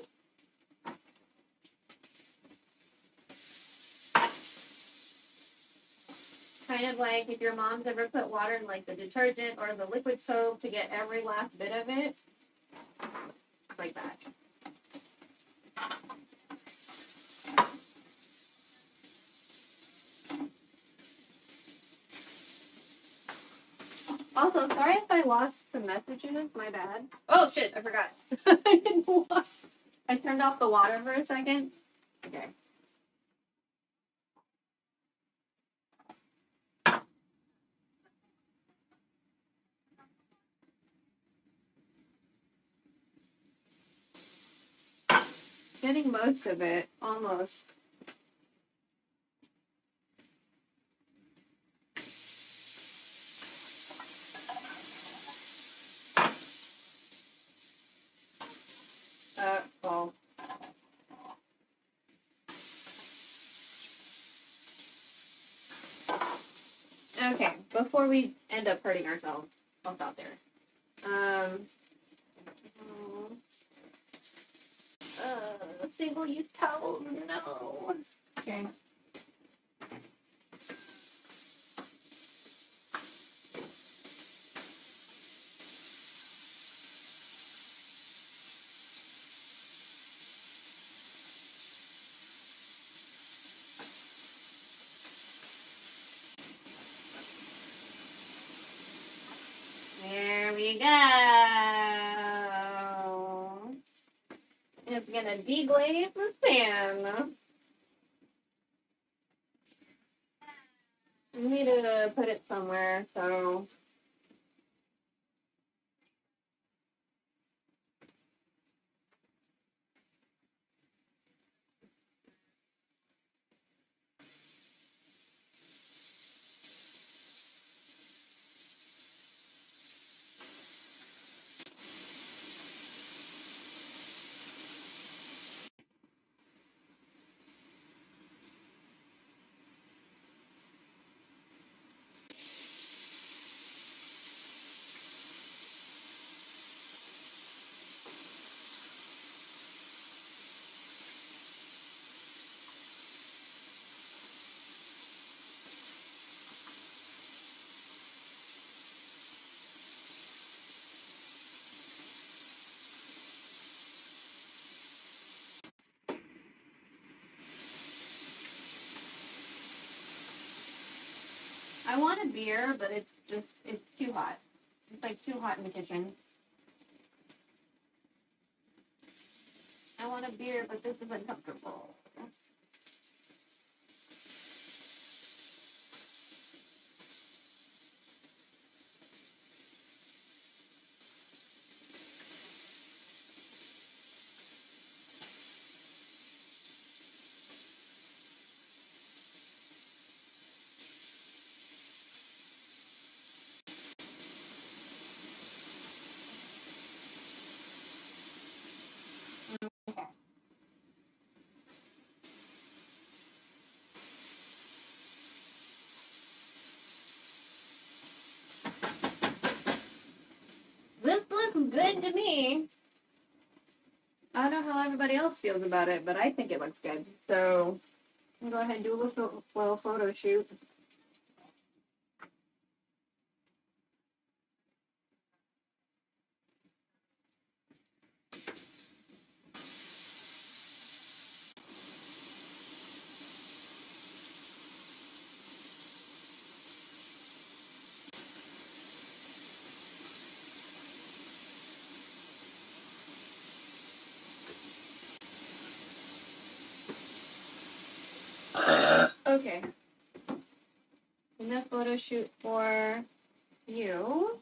Kind of like if your mom's ever put water in like the detergent or the liquid soap to get every last bit of it. Like that. Also, sorry if I lost some messages. My bad. Oh shit, I forgot. I turned off the water for a second. Okay. Getting most of it, almost. Well. Okay, before we end up hurting ourselves, I'll stop there. Single-use towels, no. Okay. There we go. It's gonna deglaze the pan. We need to put it somewhere, so. I want a beer, but it's too hot. It's like too hot in the kitchen. I want a beer, but this is uncomfortable. This looks good to me. I don't know how everybody else feels about it, but I think it looks good. So I'm gonna go ahead and do a little photo shoot. Okay. Enough photo shoot for you.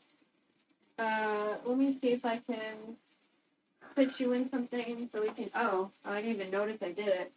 Let me see if I can put you in something so we can. Oh, I didn't even notice I did it.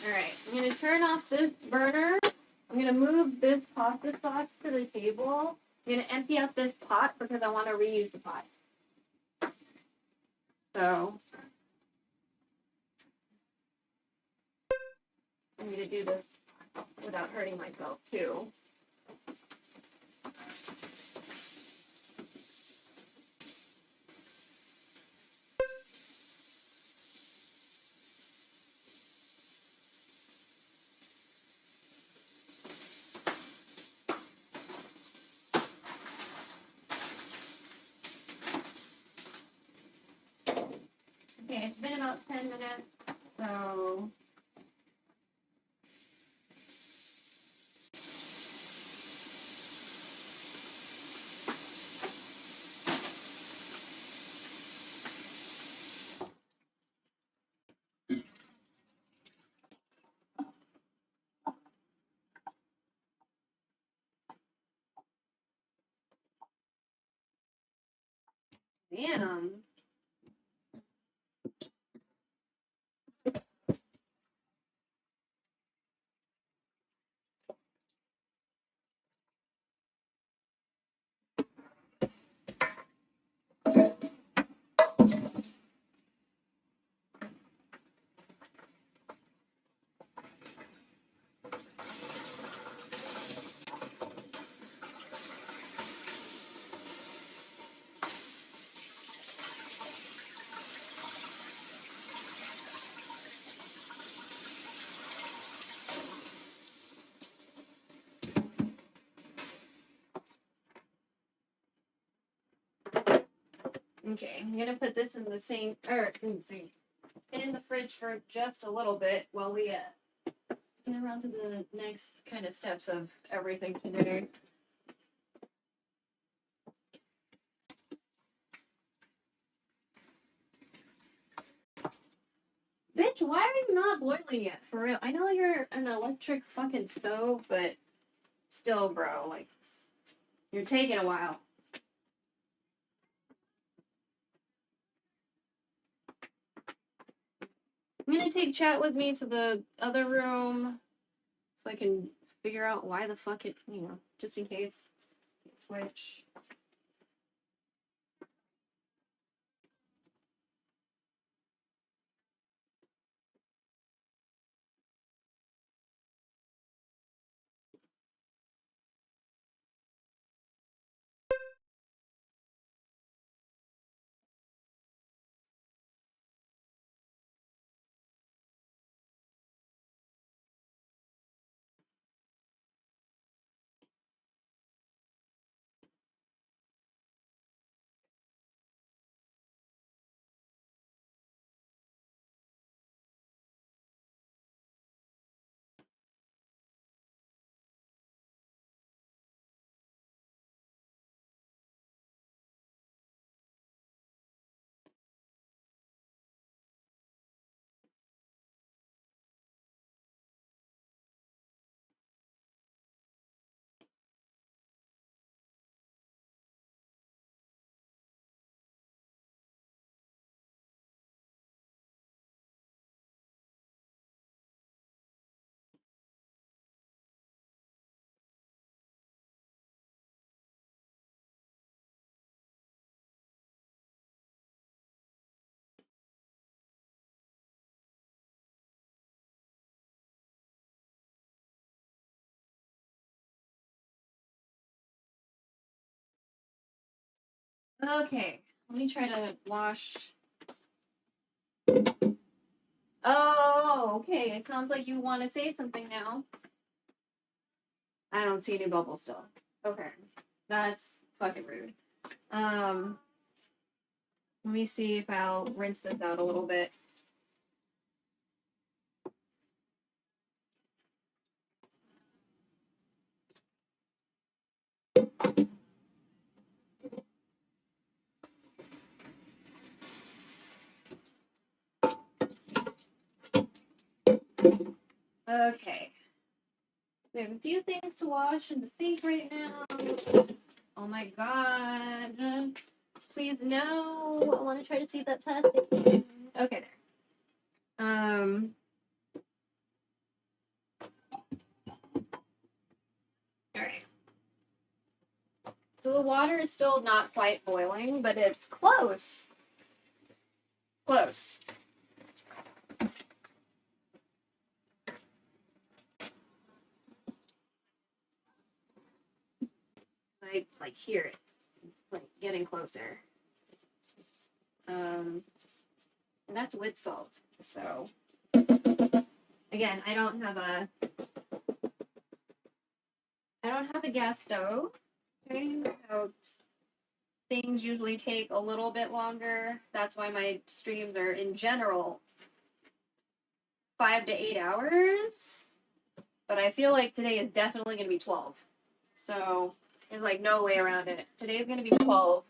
Alright, I'm going to turn off this burner. I'm going to move this pasta sauce to the table. I'm going to empty out this pot because I want to reuse the pot. So, I'm going to do this without hurting myself too. Okay, it's been about 10 minutes, so damn. Okay, I'm gonna put this in the sink, or in the fridge for just a little bit while we get around to the next kind of steps of everything today. Bitch, why are you not boiling yet? For real. I know you're an electric fucking stove, but still, bro, like, you're taking a while. I'm gonna take chat with me to the other room so I can figure out why the fuck it, just in case. Twitch. Okay, let me try to wash. Oh, okay. It sounds like you want to say something now. I don't see any bubbles still. Okay, that's fucking rude. Let me see if I'll rinse this out a little bit. Okay. We have a few things to wash in the sink right now. Oh my god. Please no. I want to try to see that plastic thing. Okay, there. Alright. So the water is still not quite boiling, but it's close. Close. I like hear it. It's like getting closer. And that's with salt. So again, I don't have a gas stove. Okay, so things usually take a little bit longer. That's why my streams are in general 5 to 8 hours. But I feel like today is definitely going to be 12. So there's like no way around it. Today's going to be 12.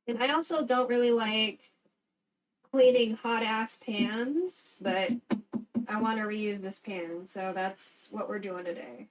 And I also don't really like cleaning hot ass pans, but I want to reuse this pan, so that's what we're doing today.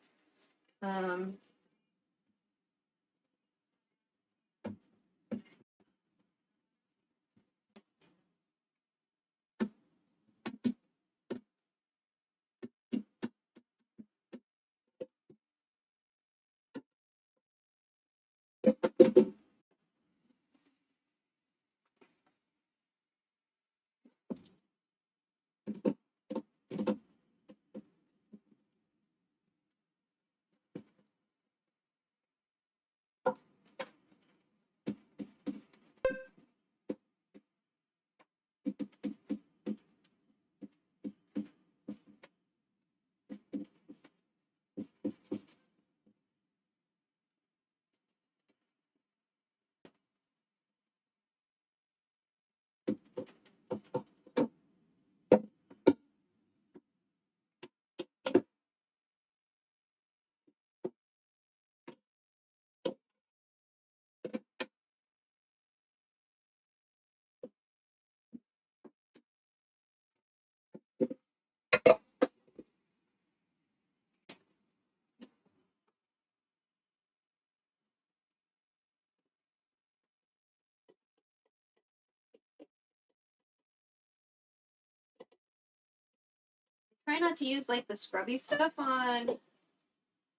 Try not to use like the scrubby stuff on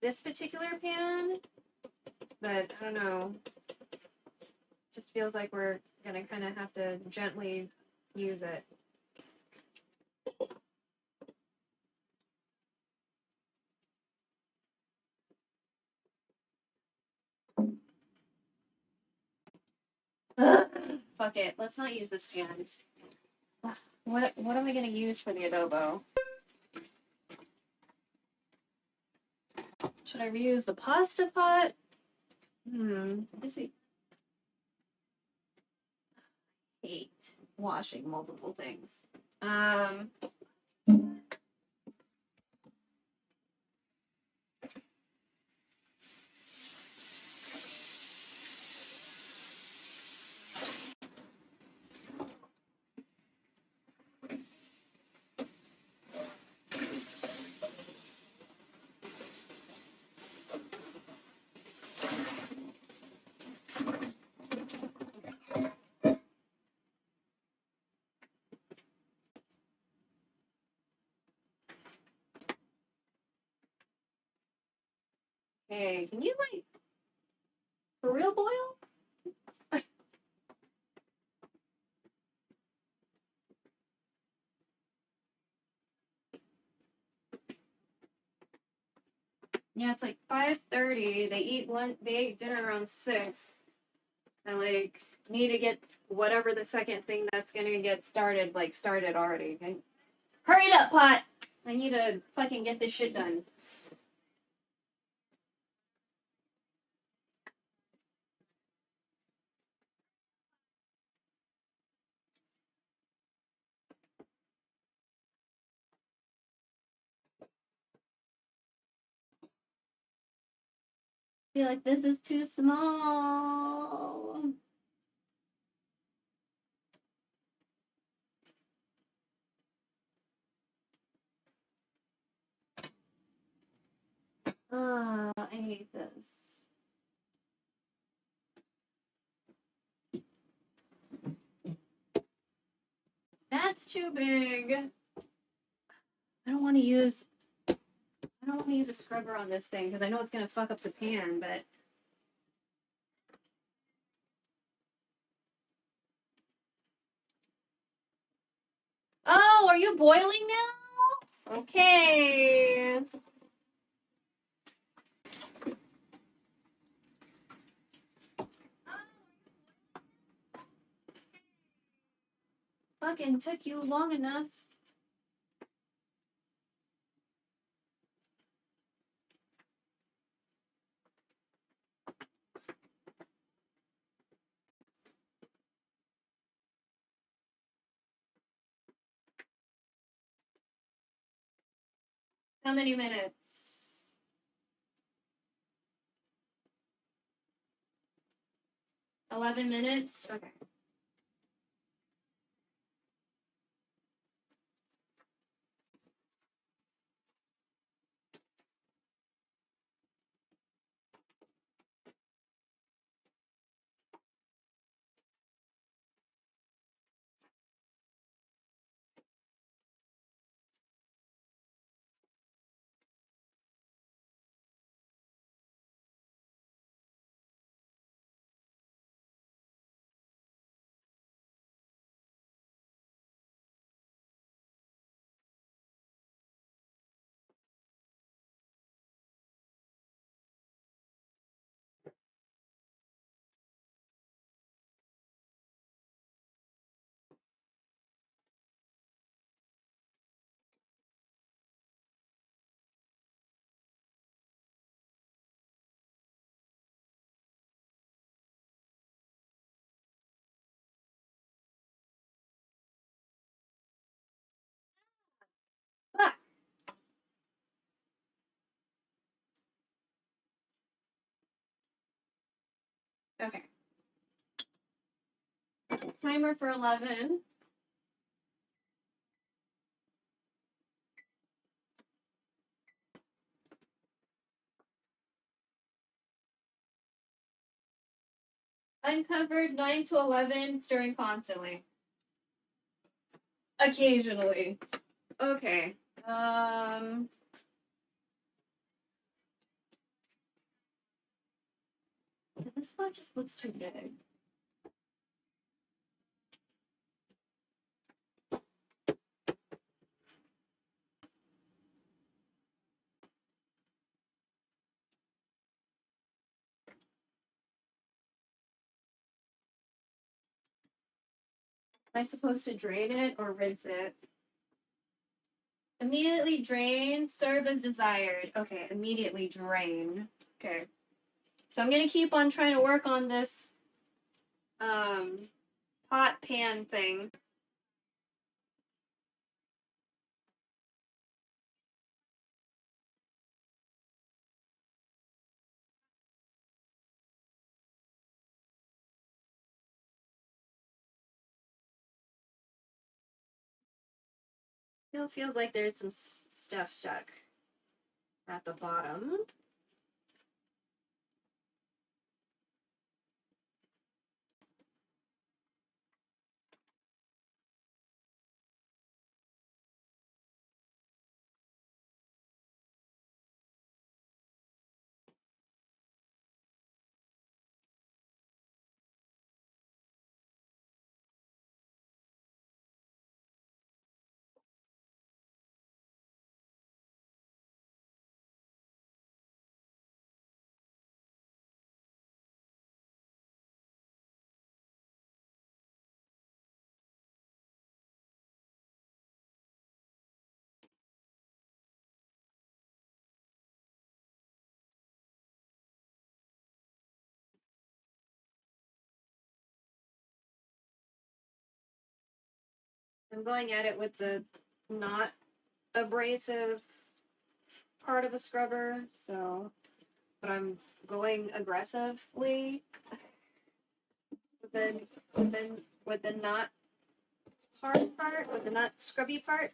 this particular pan, but I don't know. Just feels like we're gonna kind of have to gently use it. Ugh, fuck it. Let's not use this pan. Ugh, what am I gonna use for the adobo? Should I reuse the pasta pot? Guess we hate washing multiple things. Hey, can you like for real boil? Yeah, it's like 5:30. They eat lunch. They ate dinner around 6. I like need to get whatever the second thing that's gonna get started started already. Hurry it up, pot! I need to fucking get this shit done. I feel like this is too small. I hate this. That's too big. I don't want to use a scrubber on this thing because I know it's gonna fuck up the pan, but oh, are you boiling now? Okay. Fucking took you long enough. How many minutes? 11 minutes? Okay. Fuck. Okay. Timer for 11. Uncovered 9 to 11, stirring constantly. Occasionally. Okay. This spot just looks too big. Am I supposed to drain it or rinse it? Immediately drain, serve as desired. Okay, immediately drain. Okay. So I'm gonna keep on trying to work on this pot pan thing. Still feels like there's some stuff stuck at the bottom. I'm going at it with the not abrasive part of a scrubber, so, but I'm going aggressively with the not hard part, with the not scrubby part.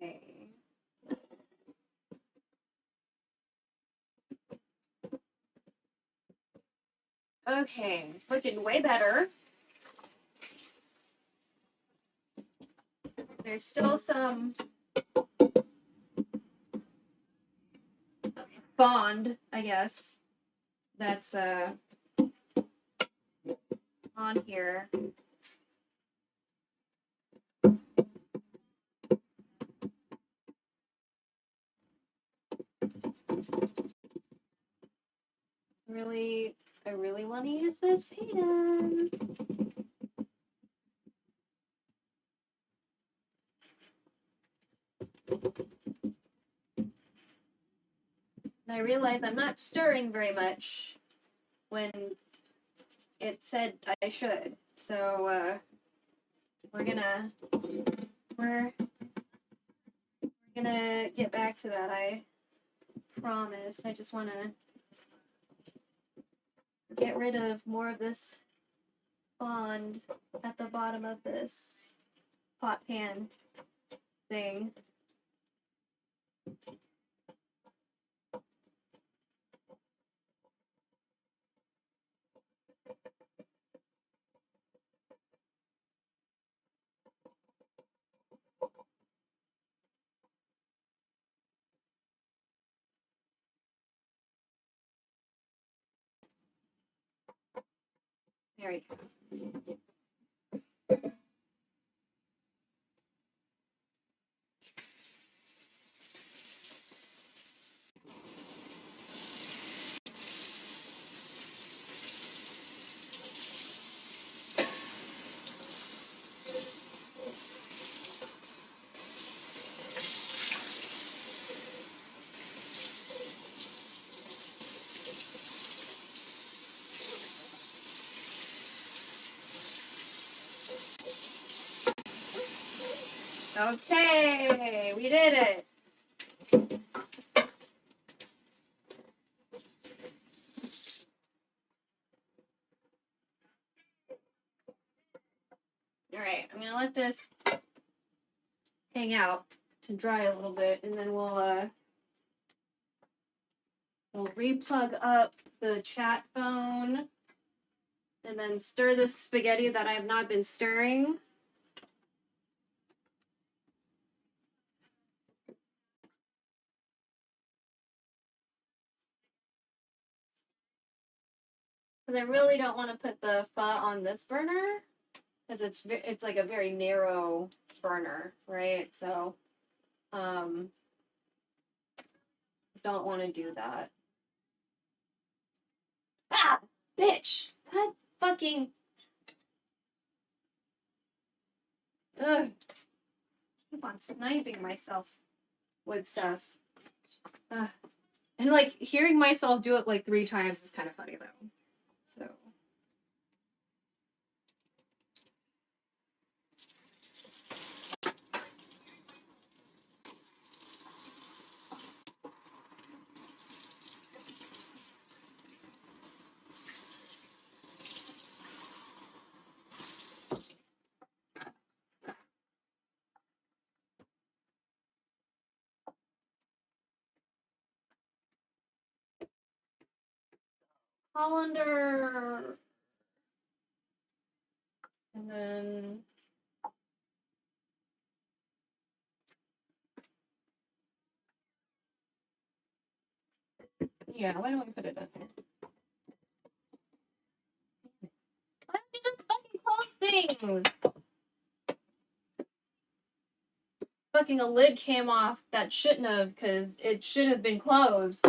Okay. Okay, looking way better. There's still some bond, I guess, that's on here. I really want to use this pen. And I realize I'm not stirring very much when it said I should. So we're gonna get back to that, I promise. I just wanna get rid of more of this bond at the bottom of this. pot pan thing. There we go. Okay, we did it. All right, I'm gonna let this hang out to dry a little bit, and then we'll replug up the chat phone, and then stir this spaghetti that I have not been stirring. Because I really don't want to put the pho on this burner, because it's like a very narrow burner, right? So, don't want to do that. Ah, bitch! God fucking. Ugh. Keep on sniping myself with stuff. Ugh. And like hearing myself do it like 3 times is kind of funny though. So. Colander. And then yeah, why don't we put it in there? Why don't you just fucking close things? Fucking a lid came off that shouldn't have, because it should have been closed.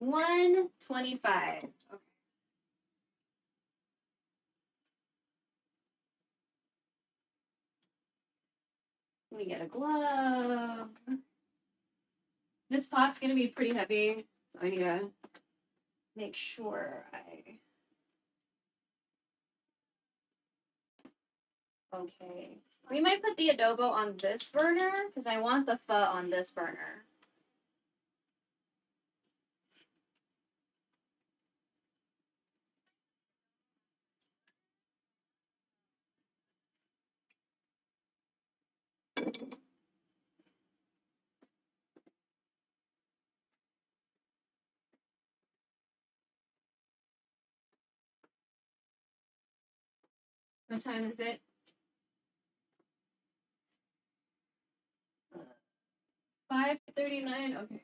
$125. Okay. Let me get a glove. This pot's gonna be pretty heavy, so I need to make sure I. Okay. We might put the adobo on this burner because I want the pho on this burner. What time is it? 5:39. Okay.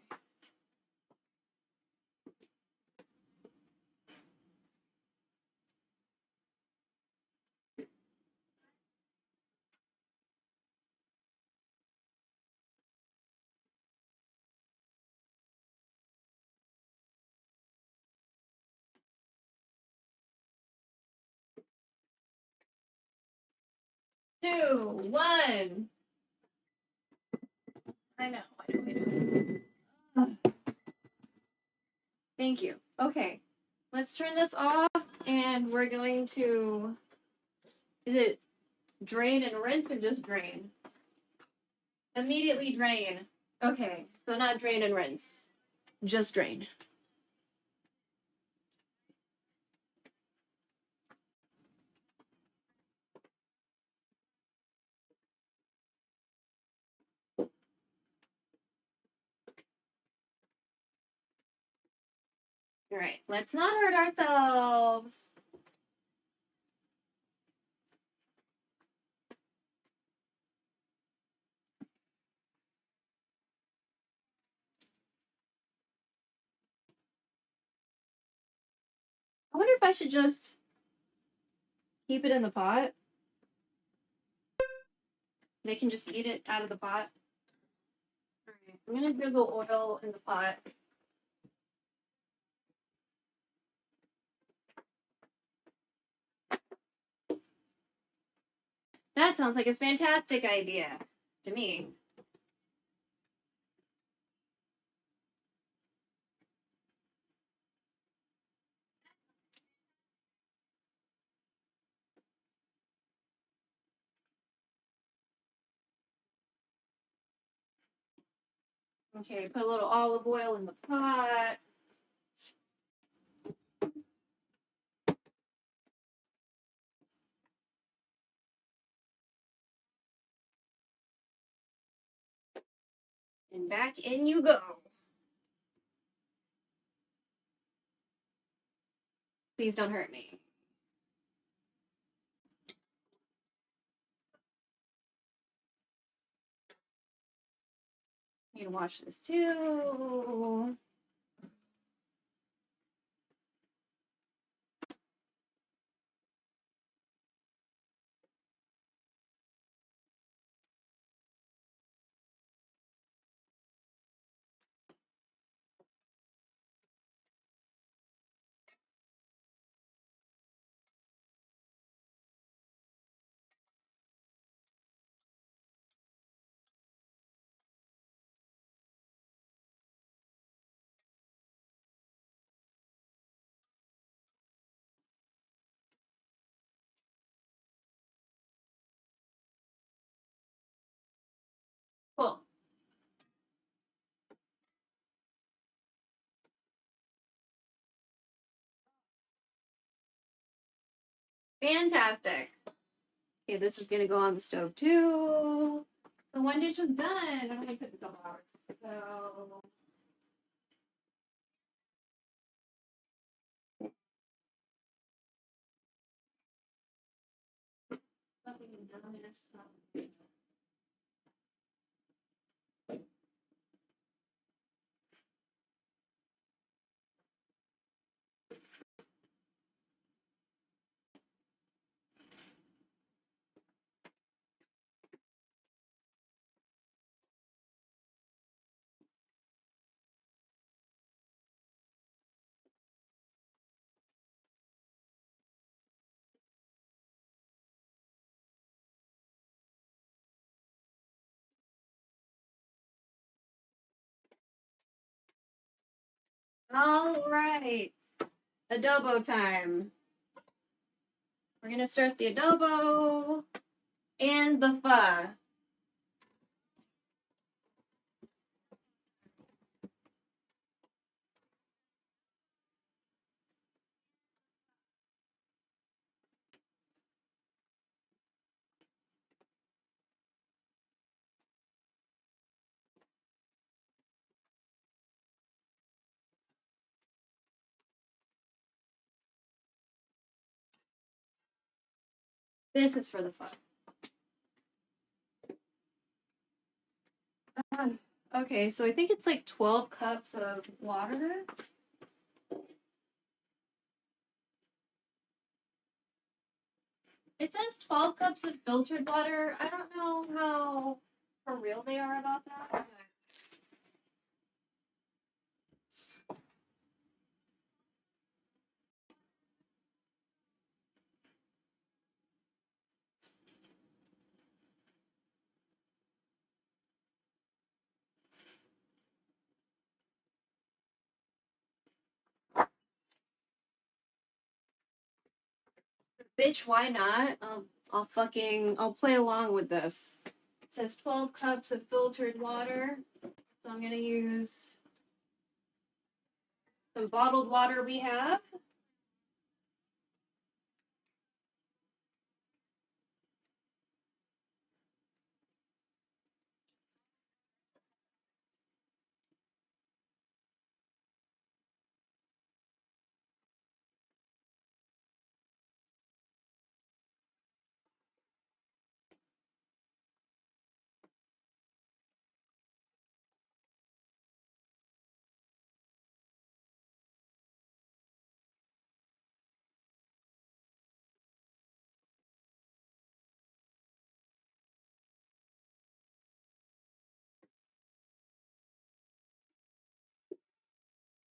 Two, one. I know. Thank you. Okay. Let's turn this off and we're going to. Is it drain and rinse or just drain? Immediately drain. Okay. So not drain and rinse. Just drain. All right. Let's not hurt ourselves. I wonder if I should just keep it in the pot. They can just eat it out of the pot. All right, I'm gonna drizzle oil in the pot. That sounds like a fantastic idea to me. Okay, put a little olive oil in the pot. And back in you go. Please don't hurt me. Need to wash this too. Cool. Fantastic. Okay, this is gonna go on the stove too. The one dish is done. It only took a couple hours. So all right. Adobo time. We're gonna start the adobo and the pho. This is for the fun. Okay, so I think it's like 12 cups of water. It says 12 cups of filtered water. I don't know how for real they are about that. Bitch, why not? I'll play along with this. It says 12 cups of filtered water. So I'm gonna use some bottled water we have.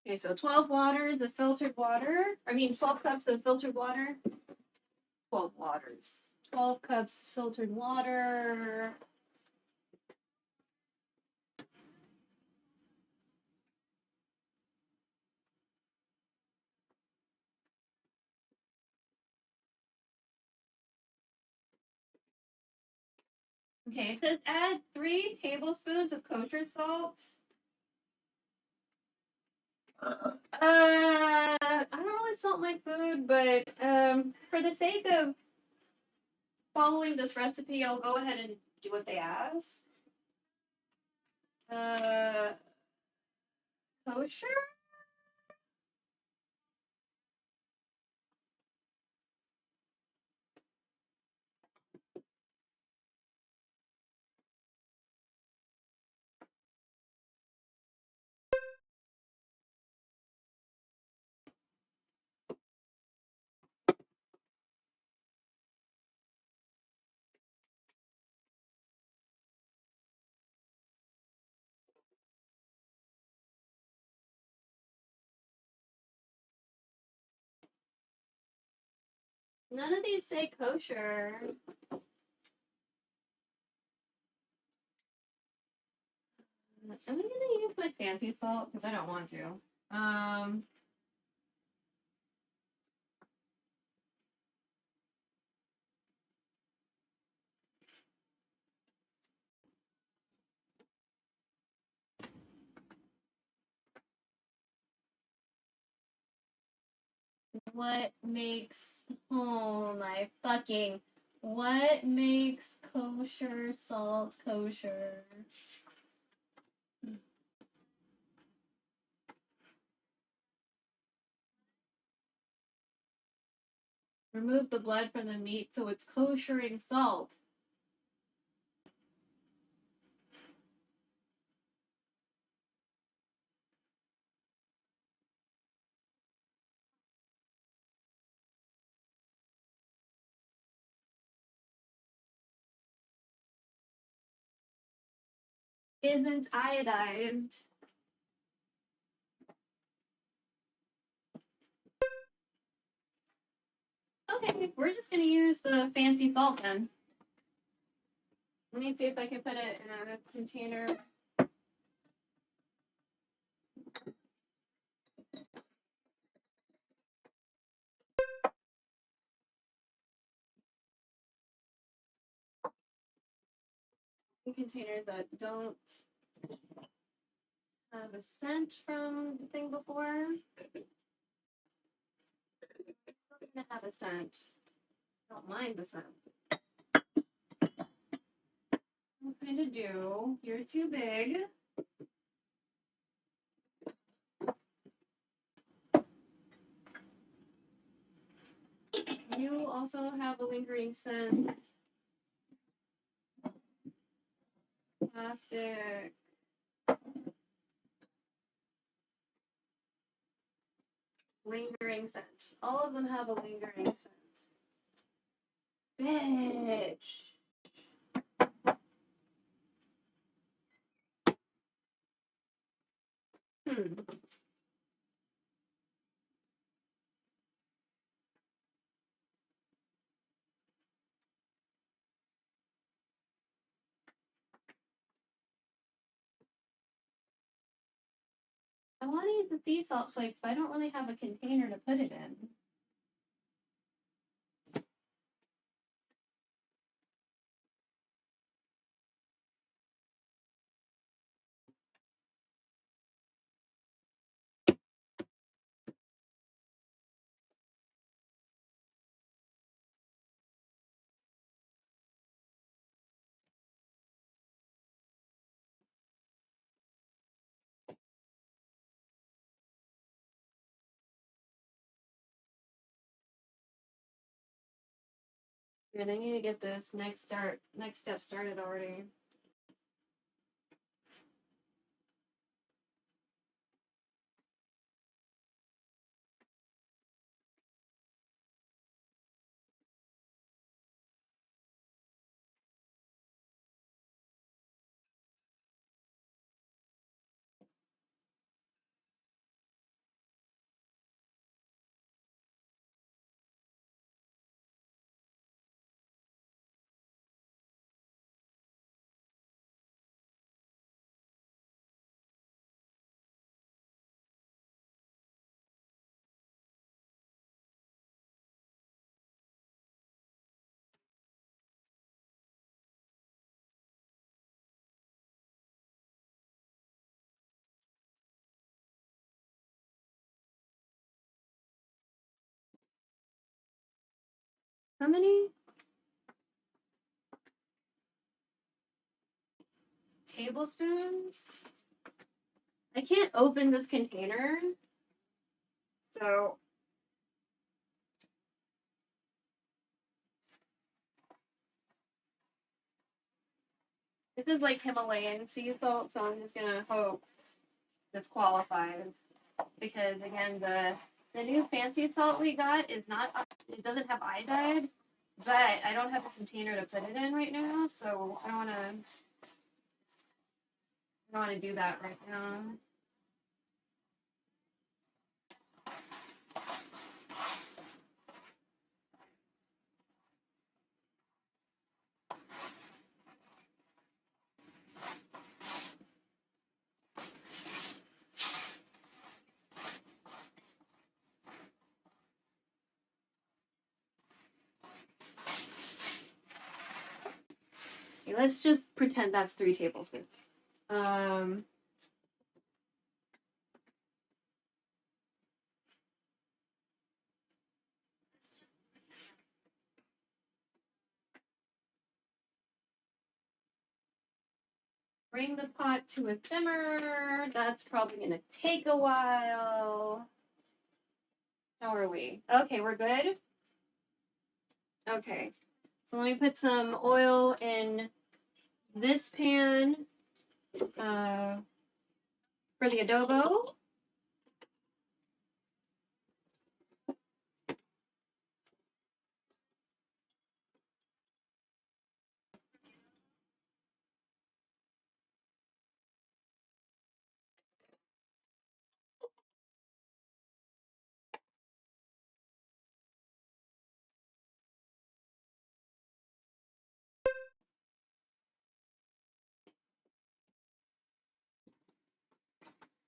Okay, so 12 waters of filtered water. 12 cups of filtered water. 12 waters. 12 cups filtered water. Okay, it says add 3 tablespoons of kosher salt. I don't really salt my food, but for the sake of following this recipe, I'll go ahead and do what they ask. Kosher? None of these say kosher. I'm gonna use my fancy salt because I don't want to. What makes what makes kosher salt kosher? Remove the blood from the meat so it's koshering salt. Isn't iodized. Okay, we're just gonna use the fancy salt then. Let me see if I can put it in a container. Containers that don't have a scent from the thing before. It's still gonna have a scent. Don't mind the scent. What kind of do? You're too big. You also have a lingering scent. Plastic. Lingering scent. All of them have a lingering scent. Bitch. I want to use the sea salt flakes, but I don't really have a container to put it in. Yeah, I need to get this next step started already. How many tablespoons? I can't open this container, so this is like Himalayan sea salt, so I'm just gonna hope this qualifies. Because again, the new fancy salt we got is not, it doesn't have iodide, but I don't have a container to put it in right now, so I don't wanna do that right now. Okay, let's just pretend that's 3 tablespoons. Bring the pot to a simmer. That's probably gonna take a while. How are we? Okay, we're good. Okay, so let me put some oil in this pan for the adobo.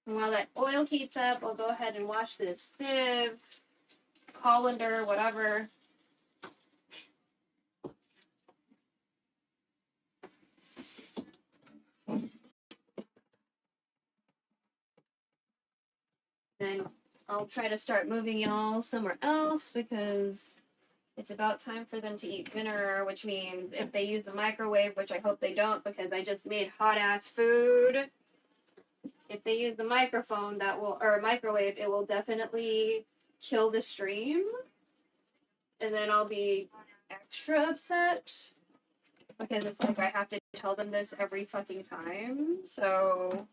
And while that oil heats up, I'll go ahead and wash this sieve, colander, whatever. Then I'll try to start moving y'all somewhere else because it's about time for them to eat dinner, which means if they use the microwave, which I hope they don't because I just made hot ass food. If they use the microphone, microwave, it will definitely kill the stream. and then I'll be extra upset because it's like I have to tell them this every fucking time. So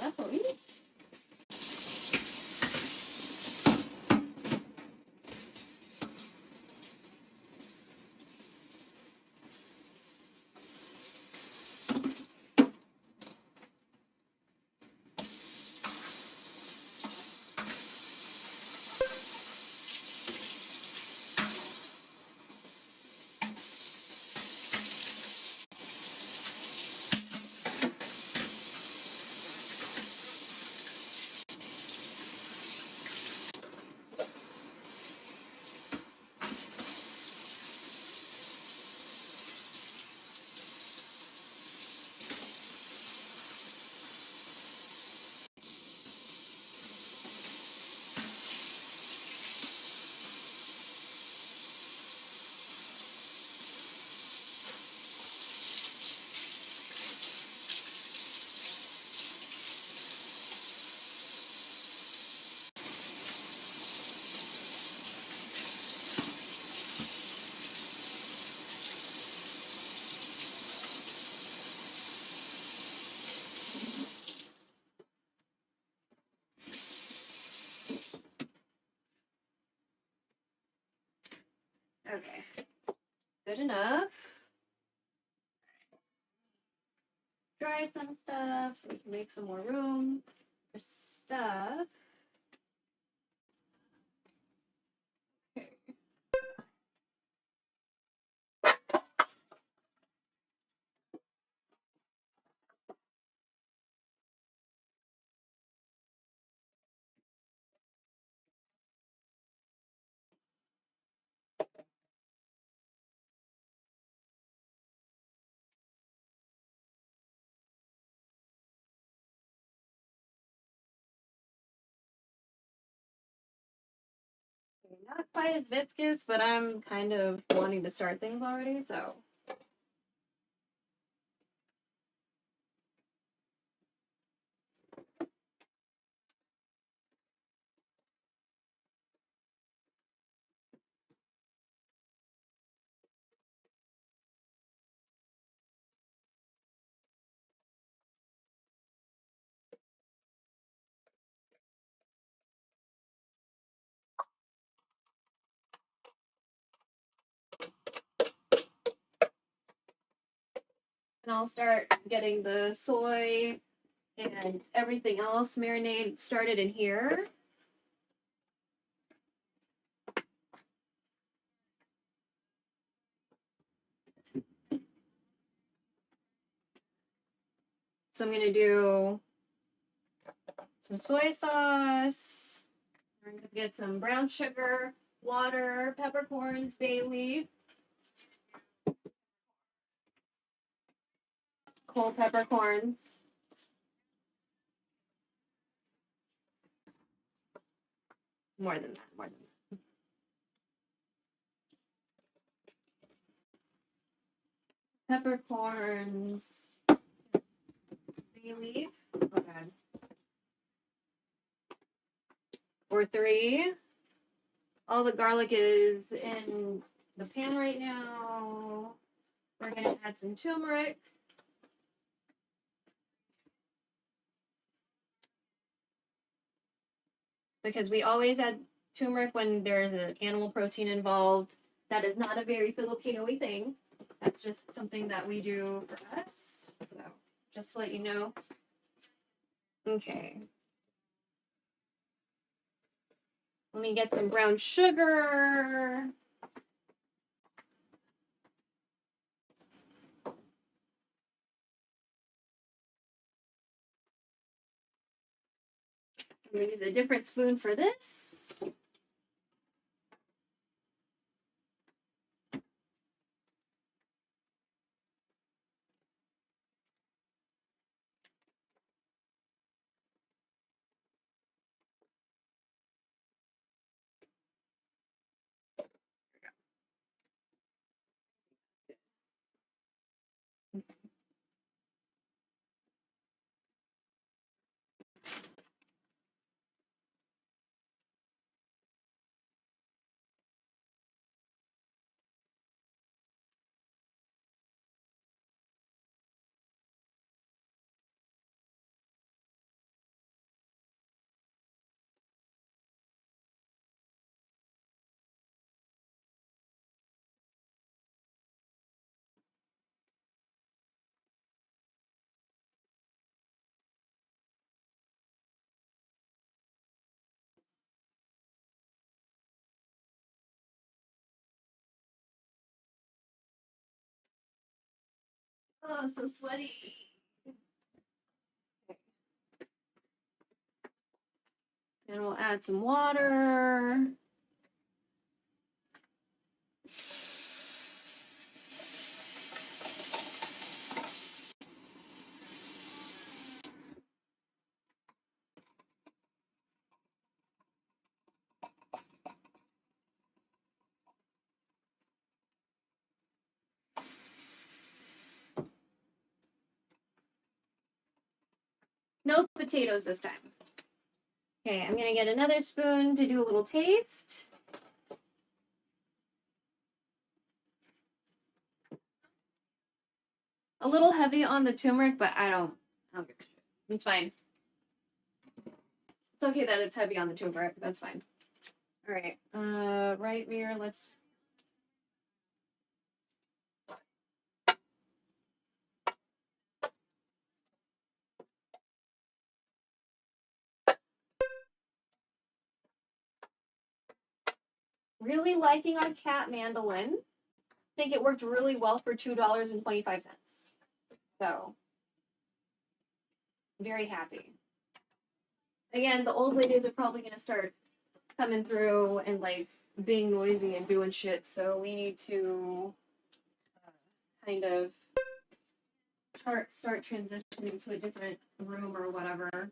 that's what we need. Okay. Good enough. Dry some stuff so we can make some more room for stuff. Okay. Not quite as viscous, but I'm kind of wanting to start things already, so. And I'll start getting the soy and everything else marinade started in here. So I'm gonna do some soy sauce. We're gonna get some brown sugar, water, peppercorns, bay leaf, whole peppercorns. More than that, more than that. Peppercorns, bay leaf. Oh god. Or 3. All the garlic is in the pan right now. We're gonna add some turmeric. Because we always add turmeric when there's an animal protein involved. That is not a very Filipino-y thing. That's just something that we do for us. So, just to let you know. Okay. Let me get some brown sugar. I'm gonna use a different spoon for this. Oh, so sweaty. And we'll add some water. No potatoes this time. Okay, I'm gonna get another spoon to do a little taste. A little heavy on the turmeric, but I don't give a shit. It's fine. It's okay that it's heavy on the turmeric. That's fine. All right. Right mirror. Let's. Really liking our cat mandolin. Think it worked really well for $2.25. So, very happy. Again, the old ladies are probably going to start coming through and like being noisy and doing shit. So we need to kind of start transitioning to a different room or whatever.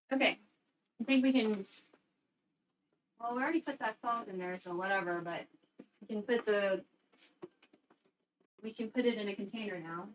Okay, I think we can. Well, we already put that salt in there, so whatever. But we can put the. We can put it in a container now.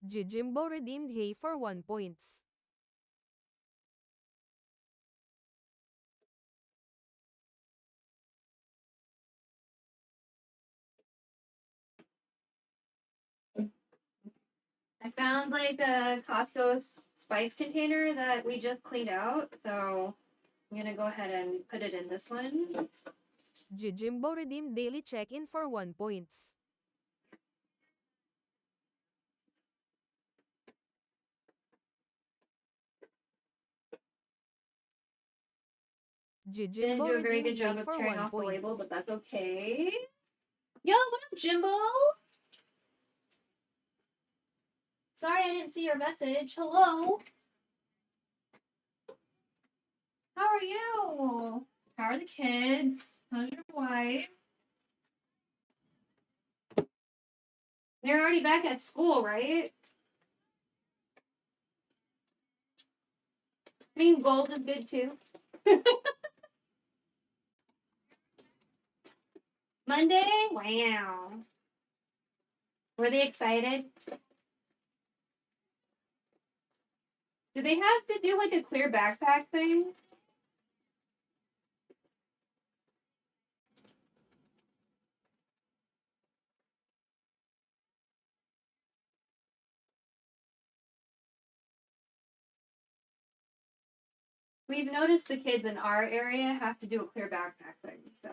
Jimbo redeemed Hay for 1 points. I found like a Costco spice container that we just cleaned out, so I'm gonna go ahead and put it in this one. Jimbo redeemed daily check-in for 1 points. Didn't Jimbo do a very good redeemed job Hay of for tearing 1 off the label, points. but that's okay. Yo, what up, Jimbo? Sorry I didn't see your message. Hello. How are you? How are the kids? How's your wife? They're already back at school, right? I mean, gold is good too. Monday? Wow. Were they excited? Do they have to do like a clear backpack thing? We've noticed the kids in our area have to do a clear backpack thing, so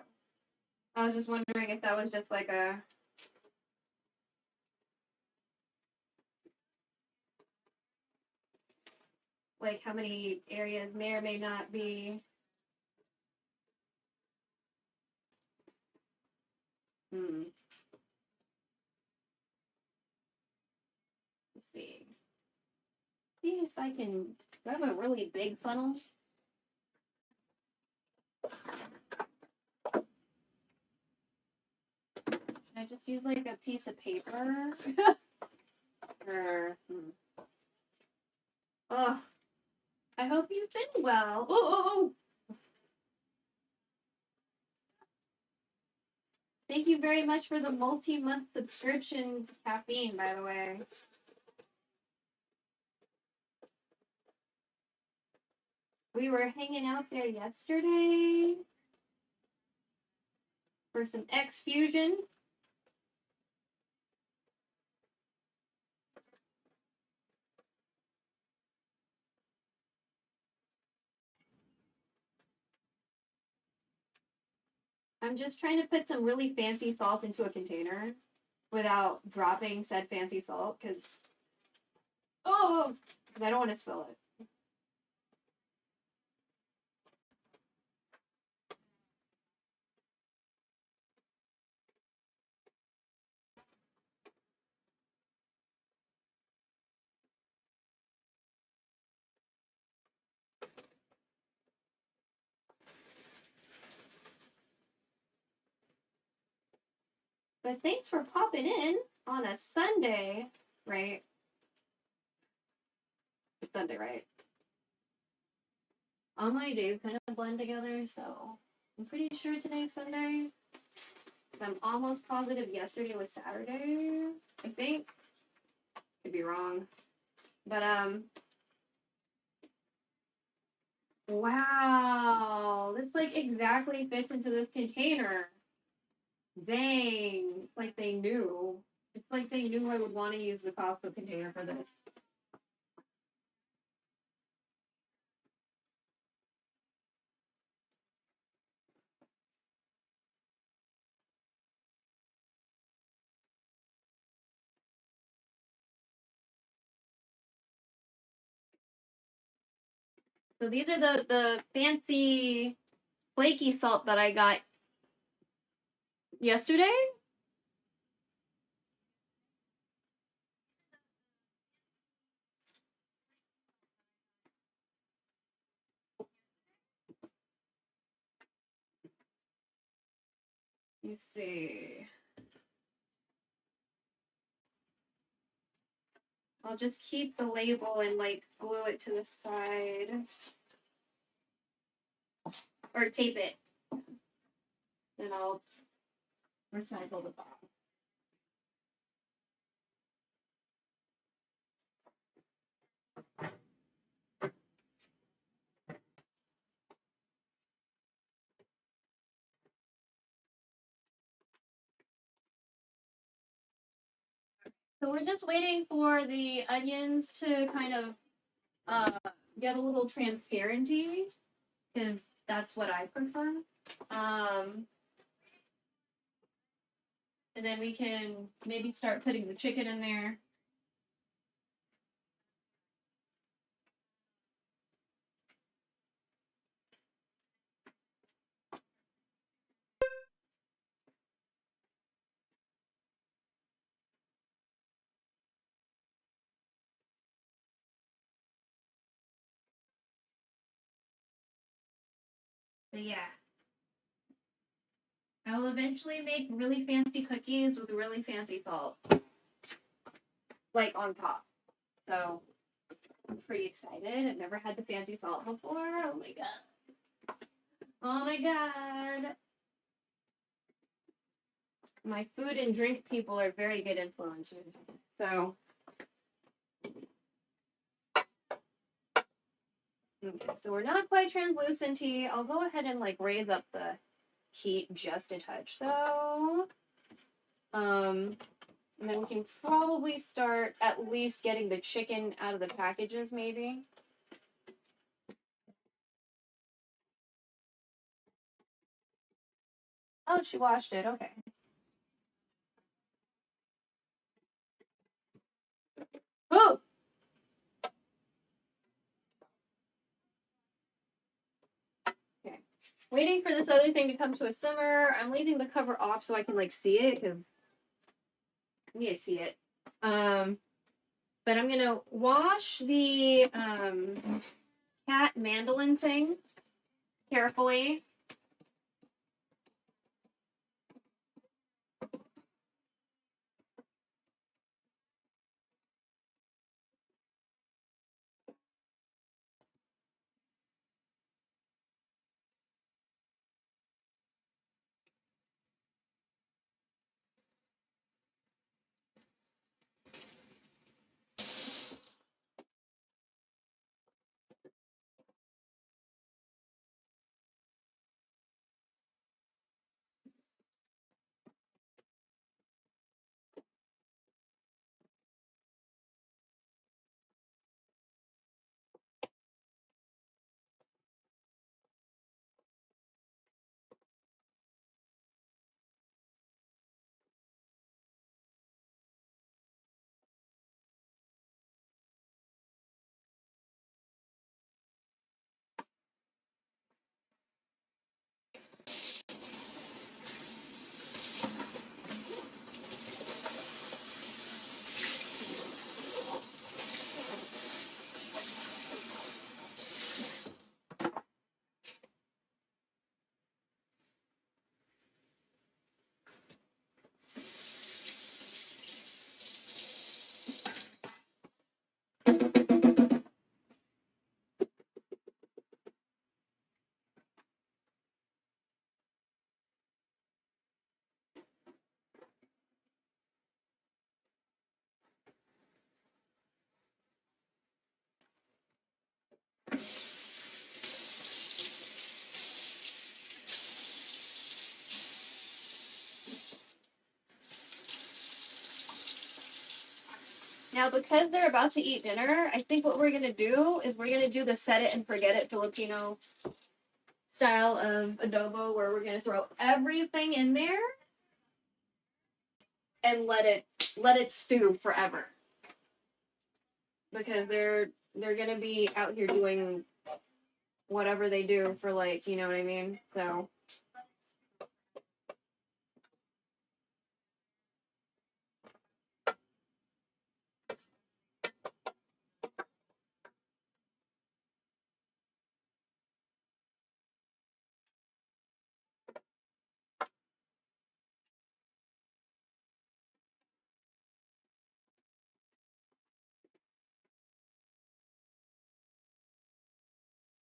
I was just wondering if that was just like a like how many areas may or may not be. Let's see. See if I can grab a really big funnel. Should I just use like a piece of paper? Or, Oh, I hope you've been well. Oh. Thank you very much for the multi-month subscription to caffeine, by the way. We were hanging out there yesterday for some X Fusion. I'm just trying to put some really fancy salt into a container without dropping said fancy salt because I don't want to spill it. But thanks for popping in on a Sunday, right? It's Sunday, right? All my days kind of blend together, so I'm pretty sure today's Sunday. I'm almost positive yesterday was Saturday, I think. Could be wrong. But wow, this like exactly fits into this container. Dang, it's like they knew. It's like they knew I would want to use the Costco container for this. So these are the fancy flaky salt that I got yesterday. Let me see. I'll just keep the label and like glue it to the side. Or tape it. Then I'll recycle the box. So we're just waiting for the onions to kind of get a little transparency, because that's what I prefer. And then we can maybe start putting the chicken in there. But yeah. I will eventually make really fancy cookies with really fancy salt. Like on top. So I'm pretty excited. I've never had the fancy salt before. Oh my god. Oh my god. My food and drink people are very good influencers. So okay, so we're not quite translucent-y. I'll go ahead and like raise up the heat just a touch though. And then we can probably start at least getting the chicken out of the packages maybe. Oh, she washed it. Okay. Oh! Okay. Waiting for this other thing to come to a simmer. I'm leaving the cover off so I can like see it because I need to see it. But I'm gonna wash the cat mandolin thing carefully. Now, because they're about to eat dinner, I think what we're gonna do is we're gonna do the set it and forget it Filipino style of adobo, where we're gonna throw everything in there and let it stew forever. Because they're gonna be out here doing whatever they do for, like, you know what I mean? So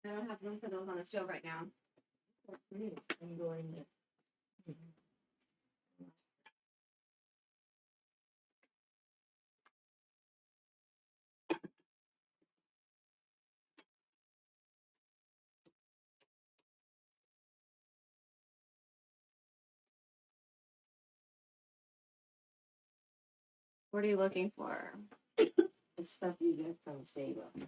I don't have room for those on the stove right now. What are you looking for? The stuff you get from Saba.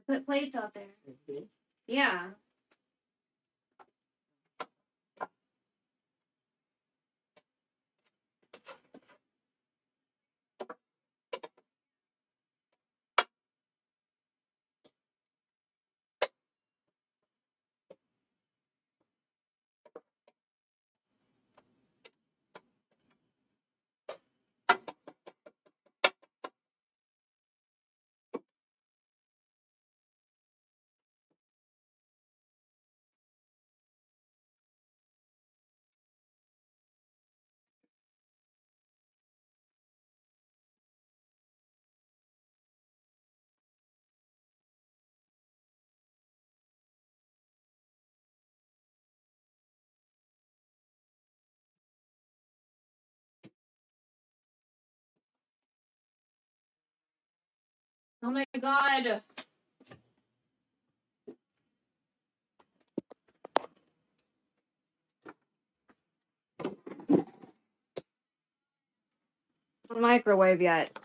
Put plates out there. Mm-hmm. Yeah. Oh my god. Microwave yet.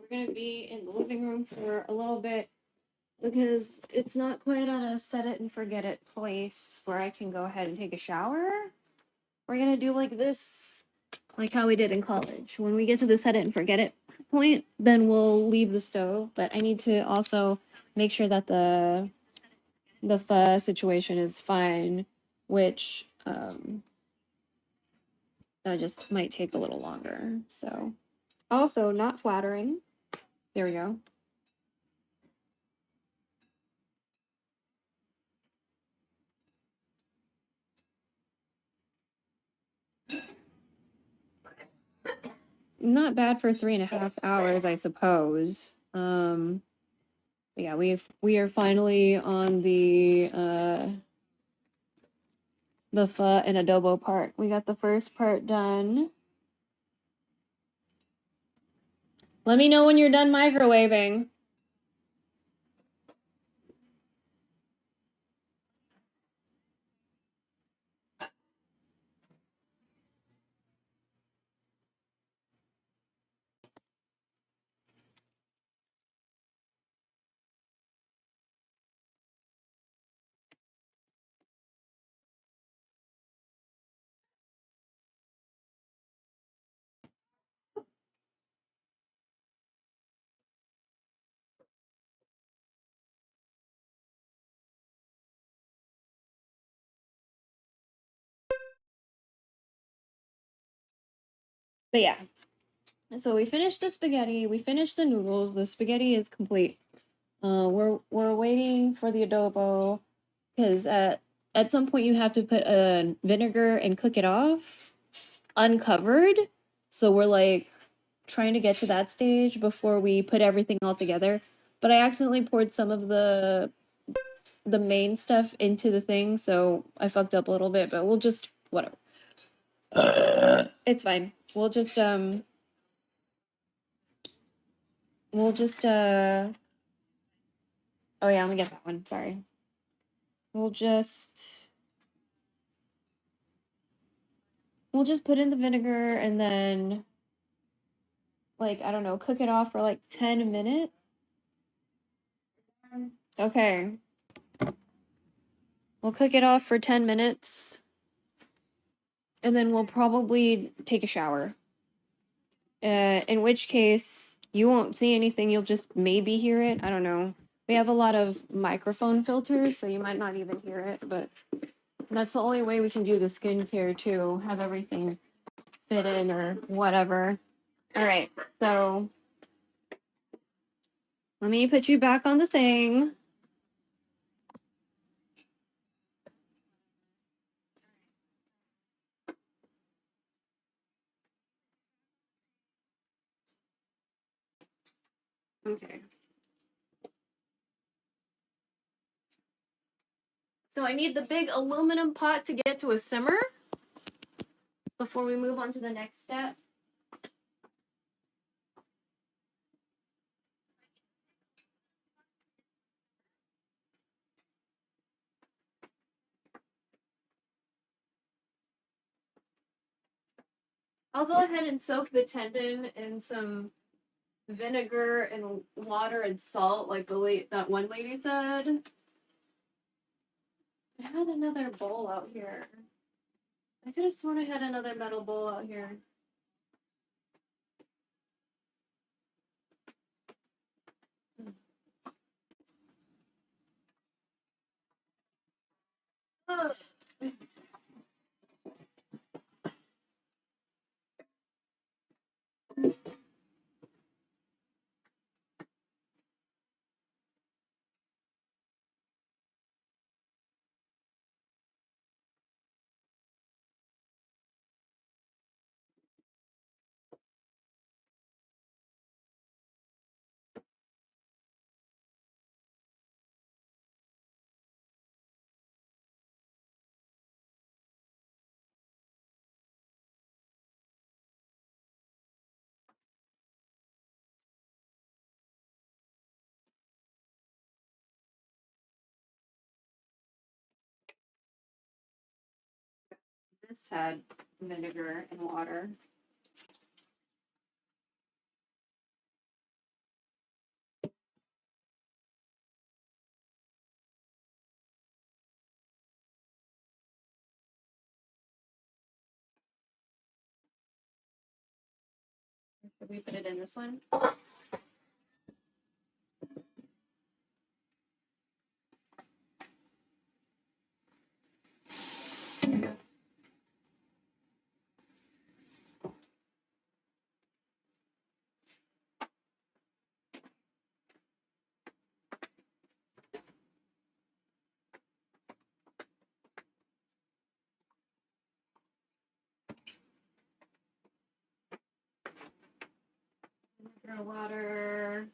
we're gonna be in the living room for a little bit because it's not quite at a set it and forget it place where I can go ahead and take a shower. We're gonna do like this, like how we did in college. When we get to the set it and forget it point, then we'll leave the stove. But I need to also make sure that the pho situation is fine, which that just might take a little longer. So also not flattering. There we go. Not bad for 3.5 hours, I suppose. Yeah, we are finally on the pho and adobo part. We got the first part done. Let me know when you're done microwaving. But yeah. So we finished the spaghetti, we finished the noodles, the spaghetti is complete. We're waiting for the adobo because at some point you have to put vinegar and cook it off uncovered. So we're like trying to get to that stage before we put everything all together. But I accidentally poured some of the main stuff into the thing, so I fucked up a little bit, but we'll just whatever. It's fine. We'll just oh yeah, let me get that one. Sorry. We'll just put in the vinegar and then like I don't know, cook it off for like 10 minutes. Okay. We'll cook it off for 10 minutes. And then we'll probably take a shower. In which case you won't see anything, you'll just maybe hear it. I don't know. We have a lot of microphone filters, so you might not even hear it, but that's the only way we can do the skincare too. Have everything fit in or whatever. All right, so let me put you back on the thing. Okay. So I need the big aluminum pot to get to a simmer before we move on to the next step. I'll go ahead and soak the tendon in some vinegar and water and salt, like that one lady said. I had another bowl out here. I could have sworn I had another metal bowl out here. Ugh. This had vinegar and water. Did we put it in this one? Water.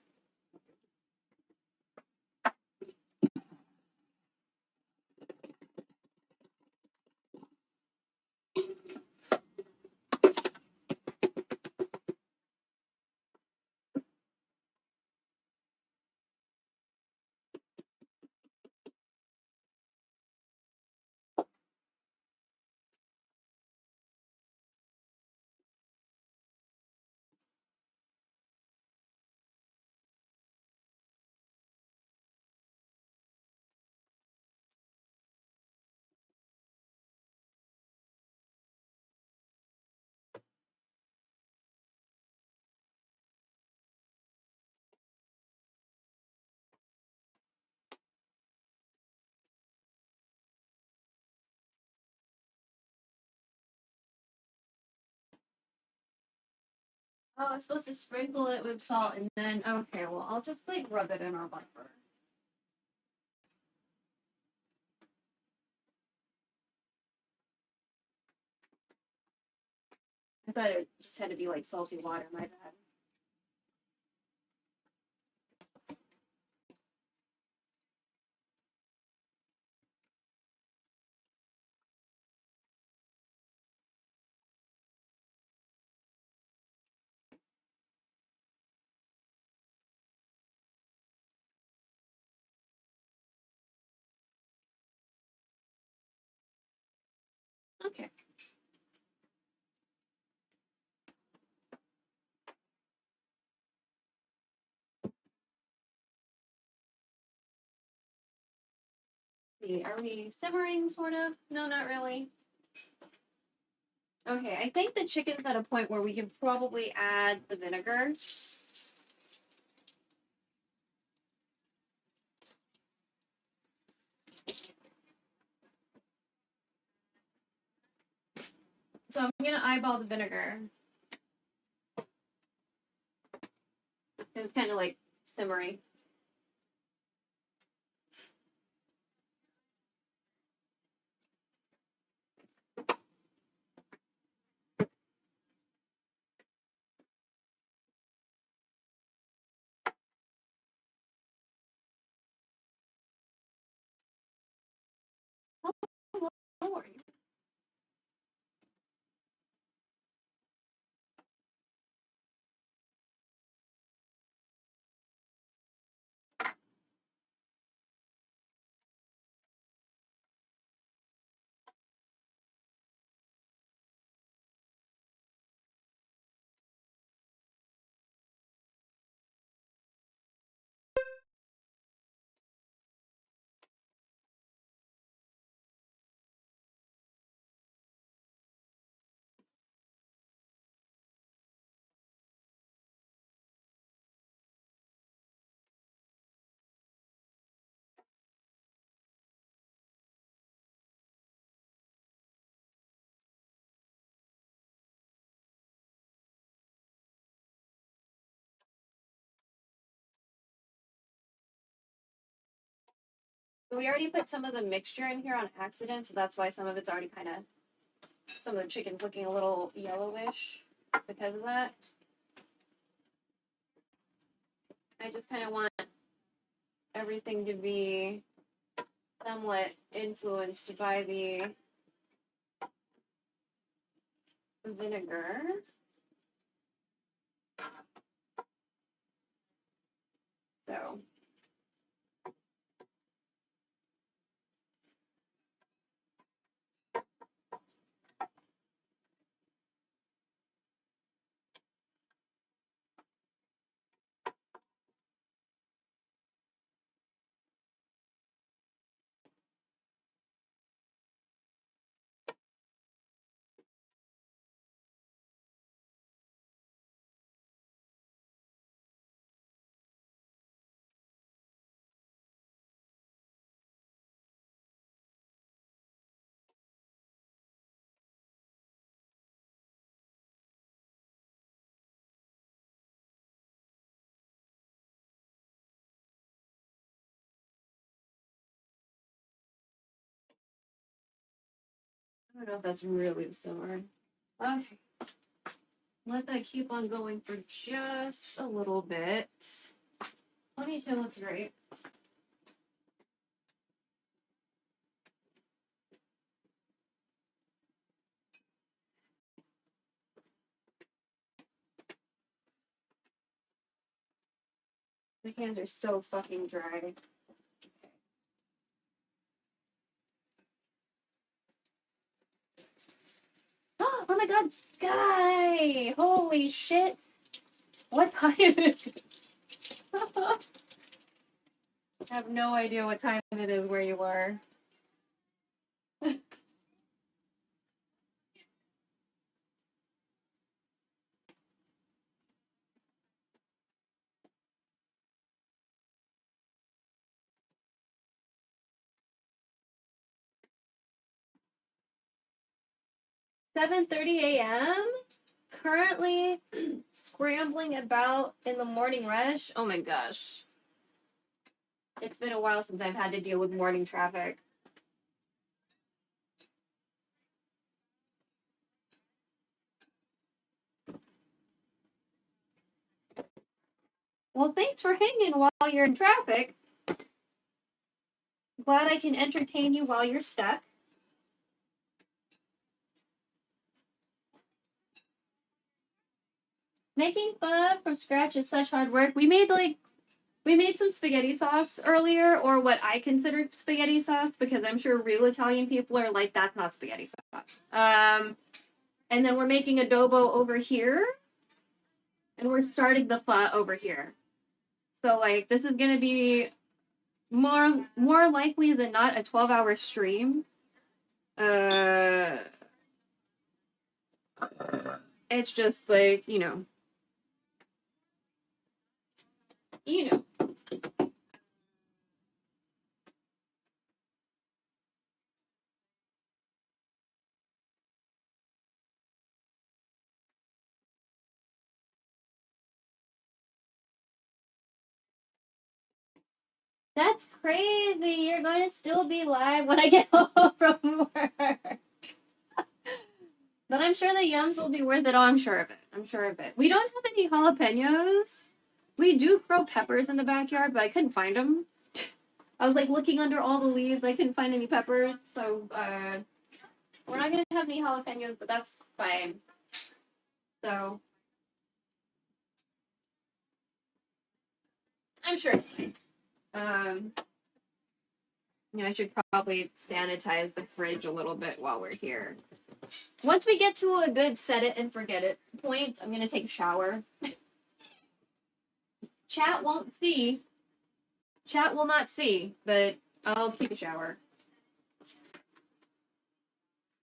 Oh, I was supposed to sprinkle it with salt and then, okay, well, I'll just like rub it in our buffer. I thought it just had to be like salty water, my bad. Okay. Are we simmering, sort of? No, not really. Okay, I think the chicken's at a point where we can probably add the vinegar. So I'm gonna eyeball the vinegar. It's kind of like simmering. Oh, Lord. So we already put some of the mixture in here on accident, so that's why some of it's already kind of, some of the chicken's looking a little yellowish because of that. I just kind of want everything to be somewhat influenced by the vinegar. So I don't know if that's really similar. Okay. Let that keep on going for just a little bit. 22 looks great. My hands are so fucking dry. Oh my god, guy! Holy shit! What time is it? I have no idea what time it is where you are. 7:30 a.m. Currently scrambling about in the morning rush. Oh my gosh. It's been a while since I've had to deal with morning traffic. Well, thanks for hanging while you're in traffic. Glad I can entertain you while you're stuck. Making pho from scratch is such hard work. We made some spaghetti sauce earlier, or what I consider spaghetti sauce, because I'm sure real Italian people are like, that's not spaghetti sauce. And then we're making adobo over here, and we're starting the pho over here. So like this is gonna be more likely than not a 12-hour stream. It's just like, you know. That's crazy. You're going to still be live when I get home from work. But I'm sure the yums will be worth it. Oh, I'm sure of it. I'm sure of it. We don't have any jalapenos. We do grow peppers in the backyard, but I couldn't find them. I was like looking under all the leaves. I couldn't find any peppers. So we're not going to have any jalapenos, but that's fine. So I'm sure it's fine. I should probably sanitize the fridge a little bit while we're here. Once we get to a good set it and forget it point, I'm gonna take a shower. Chat won't see. Chat will not see, but I'll take a shower.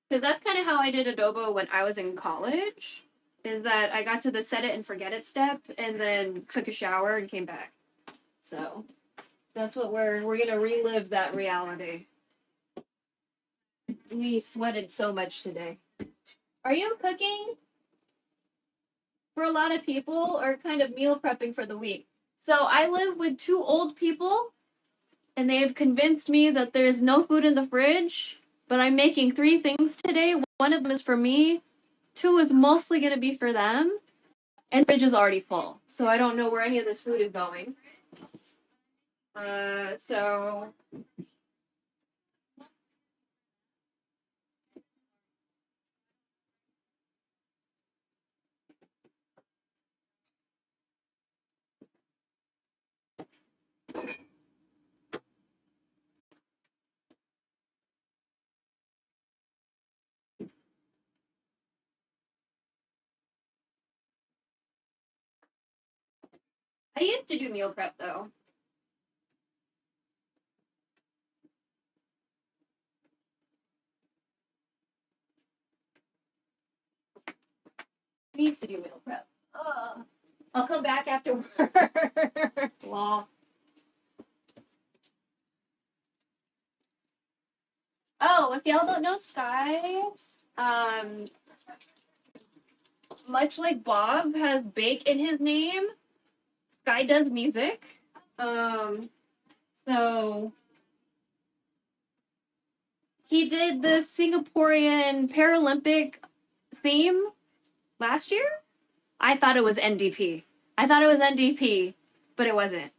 Because that's kind of how I did adobo when I was in college, is that I got to the set it and forget it step and then took a shower and came back. So that's what we're gonna relive that reality. We sweated so much today. Are you cooking for a lot of people or kind of meal prepping for the week? So I live with 2 old people and they have convinced me that there's no food in the fridge, but I'm making 3 things today. One of them is for me, 2 is mostly gonna be for them, and the fridge is already full. So I don't know where any of this food is going. So I used to do meal prep though. I used to do meal prep. I'll come back after work. Lol. Oh, if y'all don't know Sky, much like Bob has bake in his name, Sky does music. So he did the Singaporean Paralympic theme last year. I thought it was NDP. But it wasn't.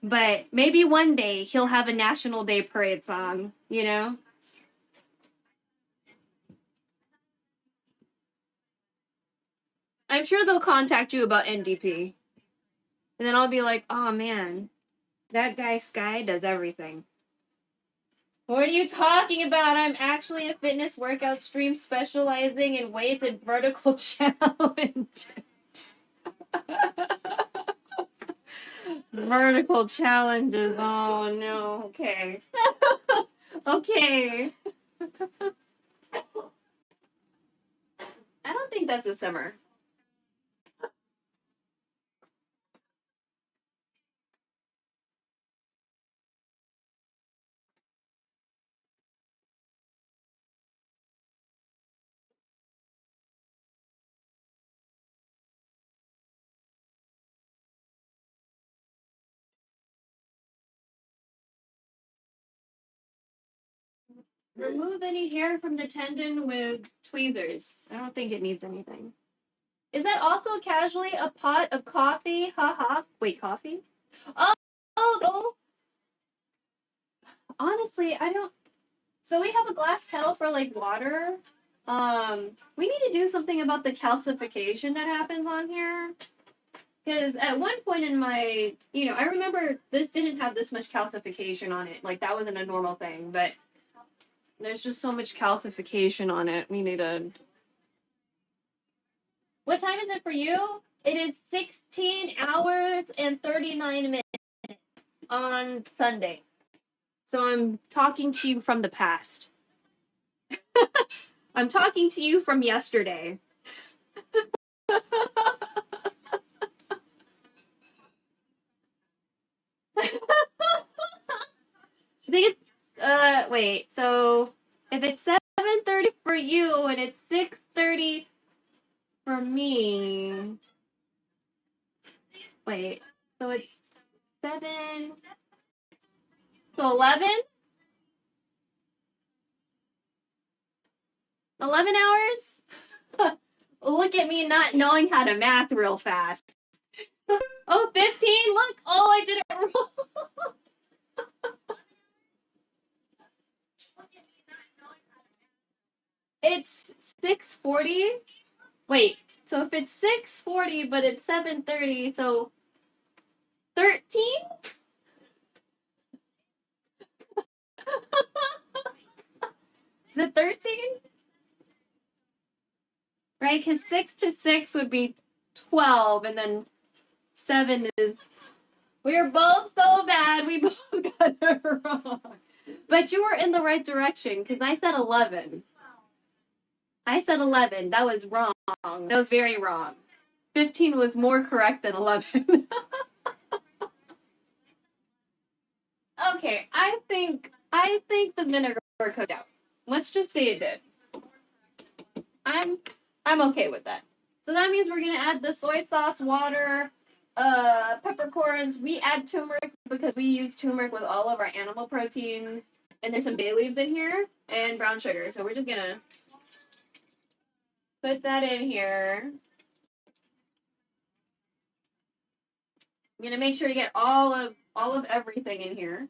But maybe one day he'll have a National Day parade song, you know? I'm sure they'll contact you about NDP. And then I'll be like, oh man, that guy Sky does everything. What are you talking about? I'm actually a fitness workout stream specializing in weights and vertical challenge. Vertical challenges. Oh no. Okay. Okay. I don't think that's a simmer. Remove any hair from the tendon with tweezers. I don't think it needs anything. Is that also casually a pot of coffee? Haha. Wait, coffee? Oh. Honestly, I don't. So we have a glass kettle for like water. We need to do something about the calcification that happens on here. Because at one point in my, I remember this didn't have this much calcification on it. Like that wasn't a normal thing, but there's just so much calcification on it. We need to. What time is it for you? It is 16 hours and 39 minutes on Sunday. So I'm talking to you from the past. I'm talking to you from yesterday. I think it's wait, so if it's 7:30 for you and it's 6:30 for me. Wait, so it's 7. So 11? 11 hours? Look at me not knowing how to math real fast. Oh, 15? Look! Oh, I did it wrong. It's 6:40. Wait, so if it's 6:40 but it's 7:30, so 13? Is it 13? Right, because 6 to 6 would be 12, and then 7 is... We're both so bad, we both got it wrong. But you were in the right direction, because I said 11. I said 11. That was wrong. That was very wrong. 15 was more correct than 11. Okay, I think the vinegar cooked out. Let's just say it did. I'm okay with that. So that means we're gonna add the soy sauce, water, peppercorns. We add turmeric because we use turmeric with all of our animal proteins. And there's some bay leaves in here and brown sugar. So we're just gonna put that in here. I'm gonna make sure to get all of everything in here.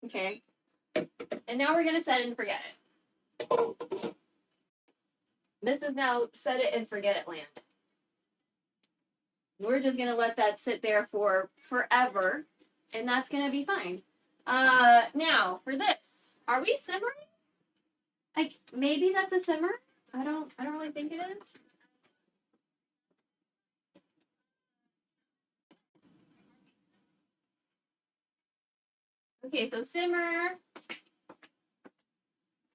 Okay. And now we're gonna set it and forget it. This is now set it and forget it land. We're just gonna let that sit there for forever, and that's gonna be fine. Now for this, are we simmering? Like maybe that's a simmer. I don't really think it is. Okay, so simmer.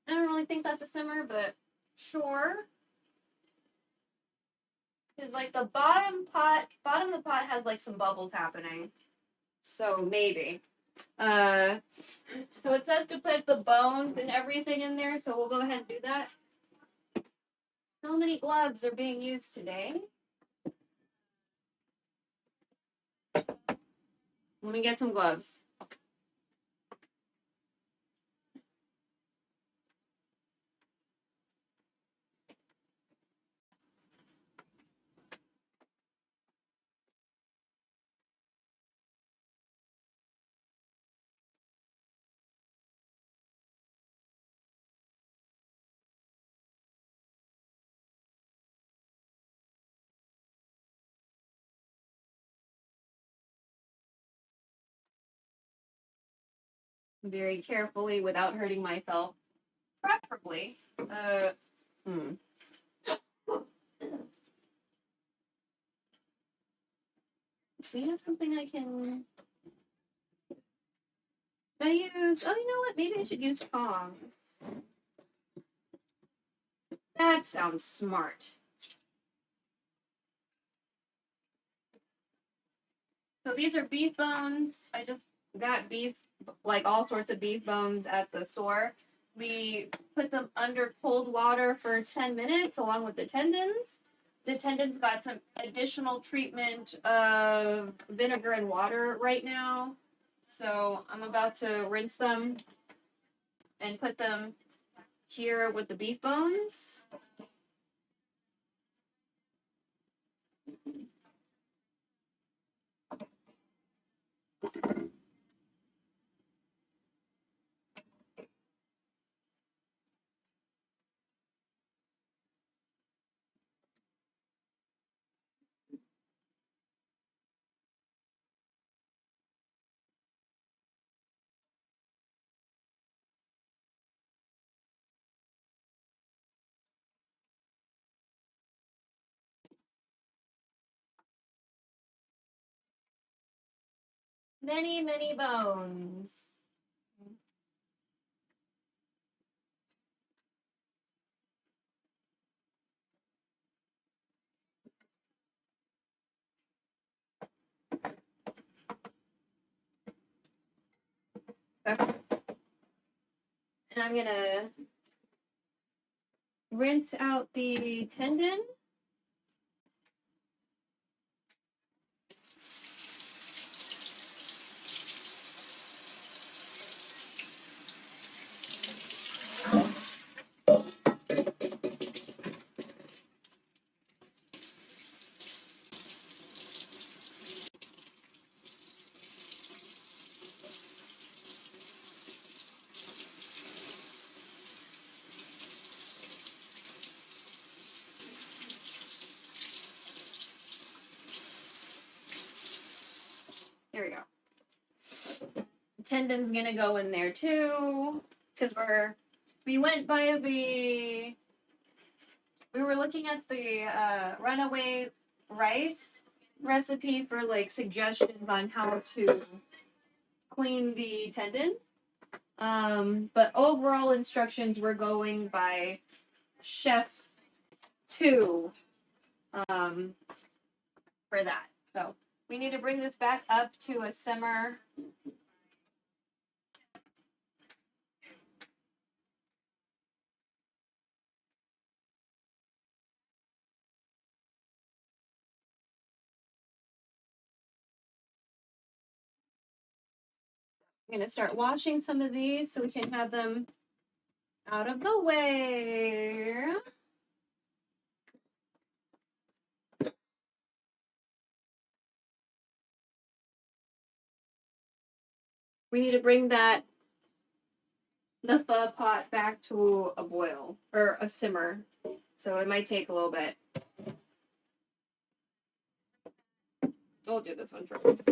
I don't really think that's a simmer, but sure. Because like the bottom of the pot has like some bubbles happening. So maybe. So it says to put the bones and everything in there, so we'll go ahead and do that. So many gloves are being used today. Let me get some gloves. Very carefully without hurting myself. Preferably. Do we have something I can... Should I use... Oh, you know what? Maybe I should use tongs. That sounds smart. So these are beef bones. I just got beef, like all sorts of beef bones at the store. We put them under cold water for 10 minutes along with the tendons. The tendons got some additional treatment of vinegar and water right now. So I'm about to rinse them and put them here with the beef bones. Many, many bones. Okay. And I'm gonna rinse out the tendon. Here we go. Tendon's gonna go in there too, because we went by we were looking at the runaway rice recipe for like suggestions on how to clean the tendon. But overall instructions we're going by Chef 2 for that. So we need to bring this back up to a simmer. I'm going to start washing some of these so we can have them out of the way. We need to bring the pho pot back to a boil or a simmer. So it might take a little bit. We'll do this one first.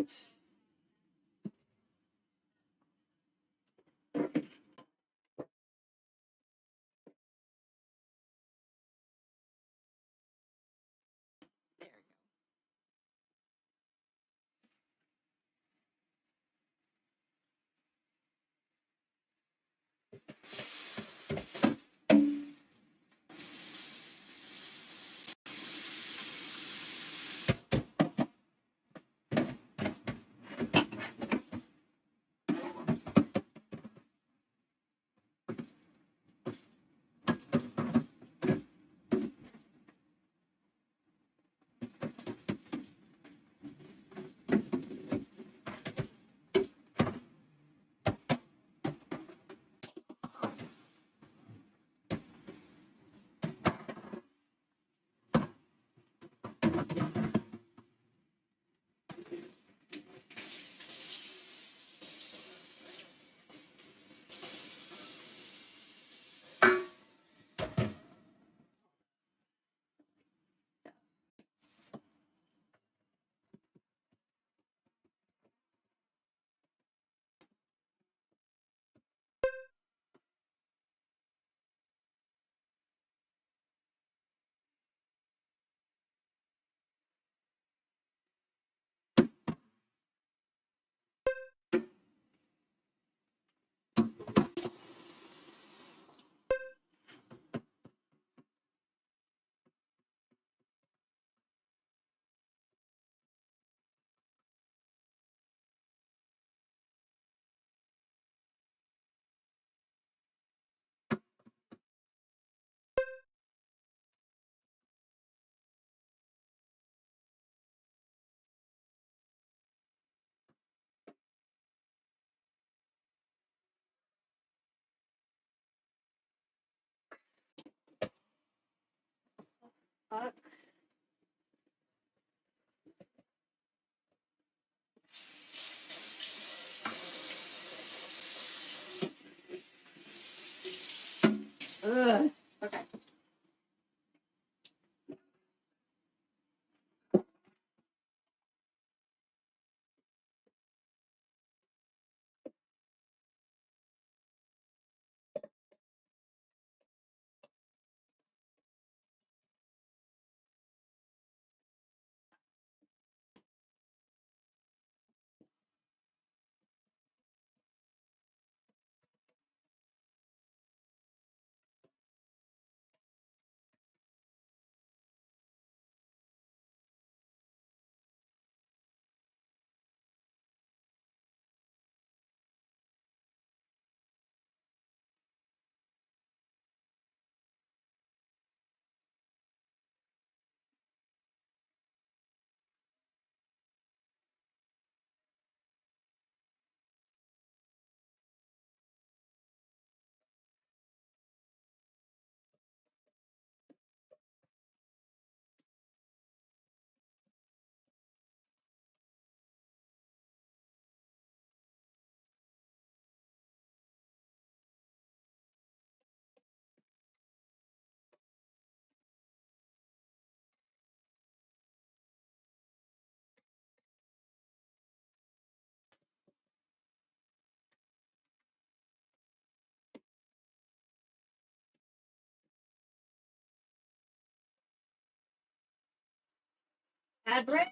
fuck? Ugh. Okay. Ad break.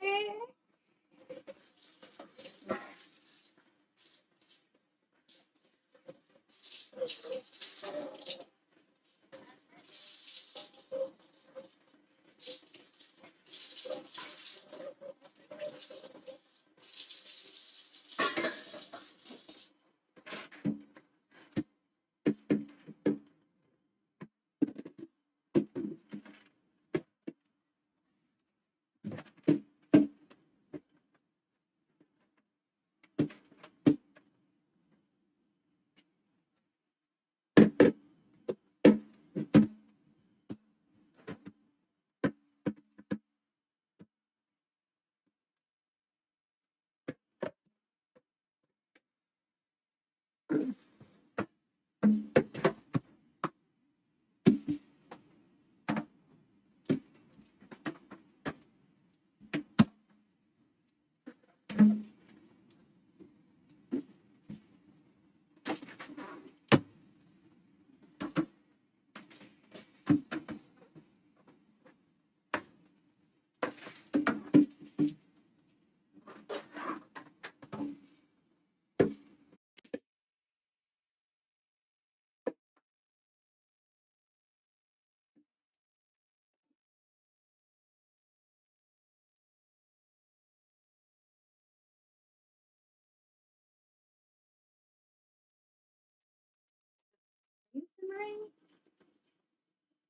You simmering?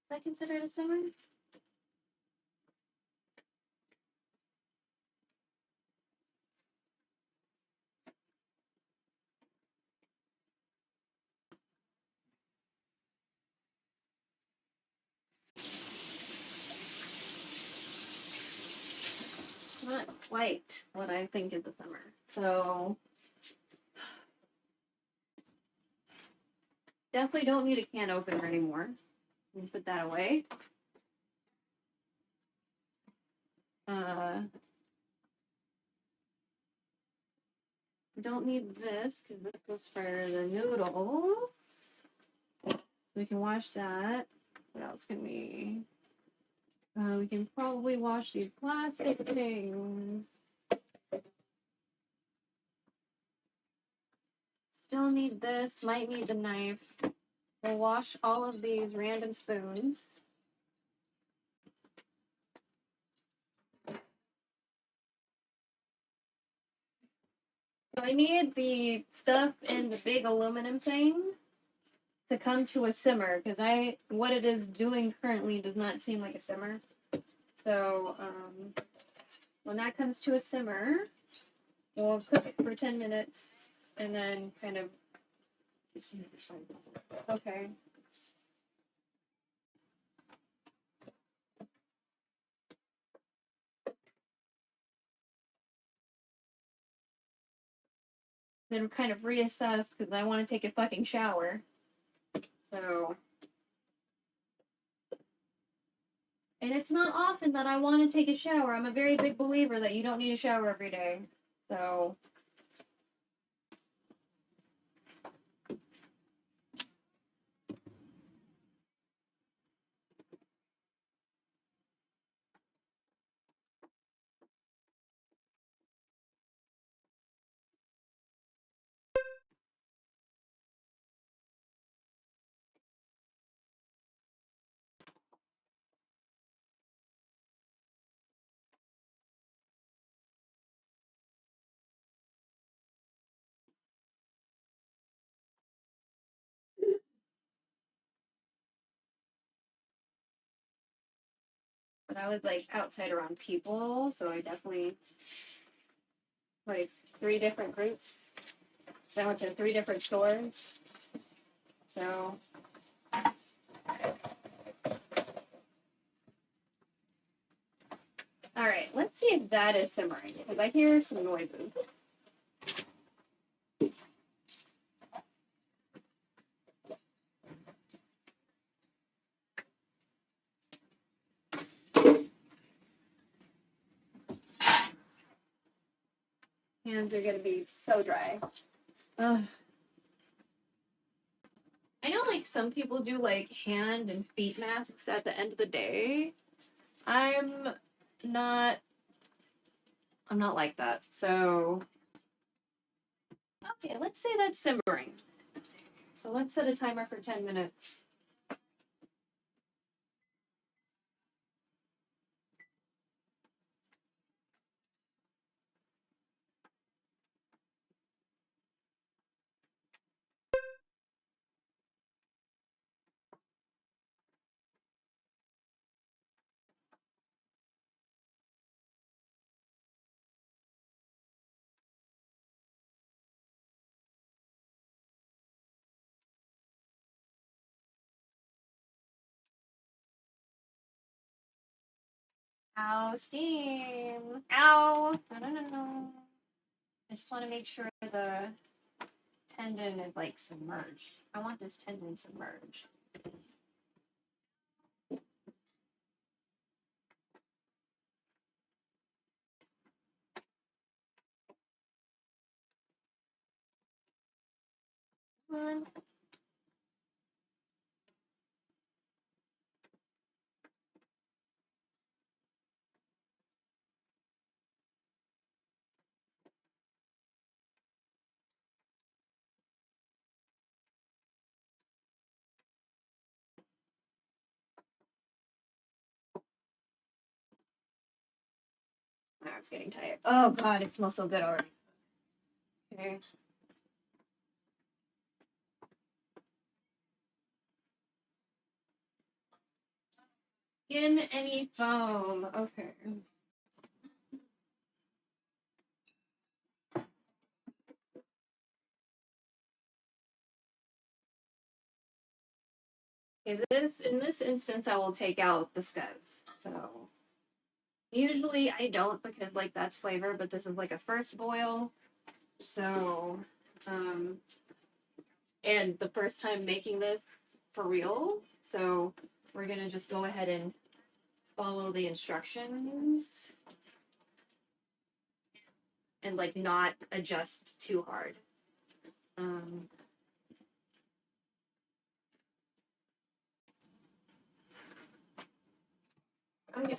Is that considered a simmer? Not quite what I think is a simmer. So definitely don't need a can opener anymore. Let me put that away. Don't need this because this was for the noodles. We can wash that. What else can we? We can probably wash these plastic things. Still need this. Might need the knife. We'll wash all of these random spoons. So I need the stuff in the big aluminum thing to come to a simmer because what it is doing currently does not seem like a simmer. So when that comes to a simmer, we'll cook it for 10 minutes and then kind of. Okay. then kind of reassess because I want to take a fucking shower. So, and it's not often that I want to take a shower. I'm a very big believer that you don't need a shower every day. So, but I was like outside around people, so I definitely like 3 different groups. So I went to 3 different stores. So all right, let's see if that is simmering because I hear some noises. Hands are gonna be so dry. Ugh. I know like some people do like hand and feet masks at the end of the day. I'm not like that. So okay, let's say that's simmering. So let's set a timer for 10 minutes. Ow, steam. Ow. No. I just want to make sure the tendon is like submerged. I want this tendon submerged. Come on. Oh, it's getting tired. Oh god, it smells so good already. Okay. Skin any foam. Okay. Okay, in this instance I will take out the scuds. So usually I don't because like that's flavor, but this is like a first boil. So and the first time making this for real. So we're gonna just go ahead and follow the instructions and like not adjust too hard. I'm gonna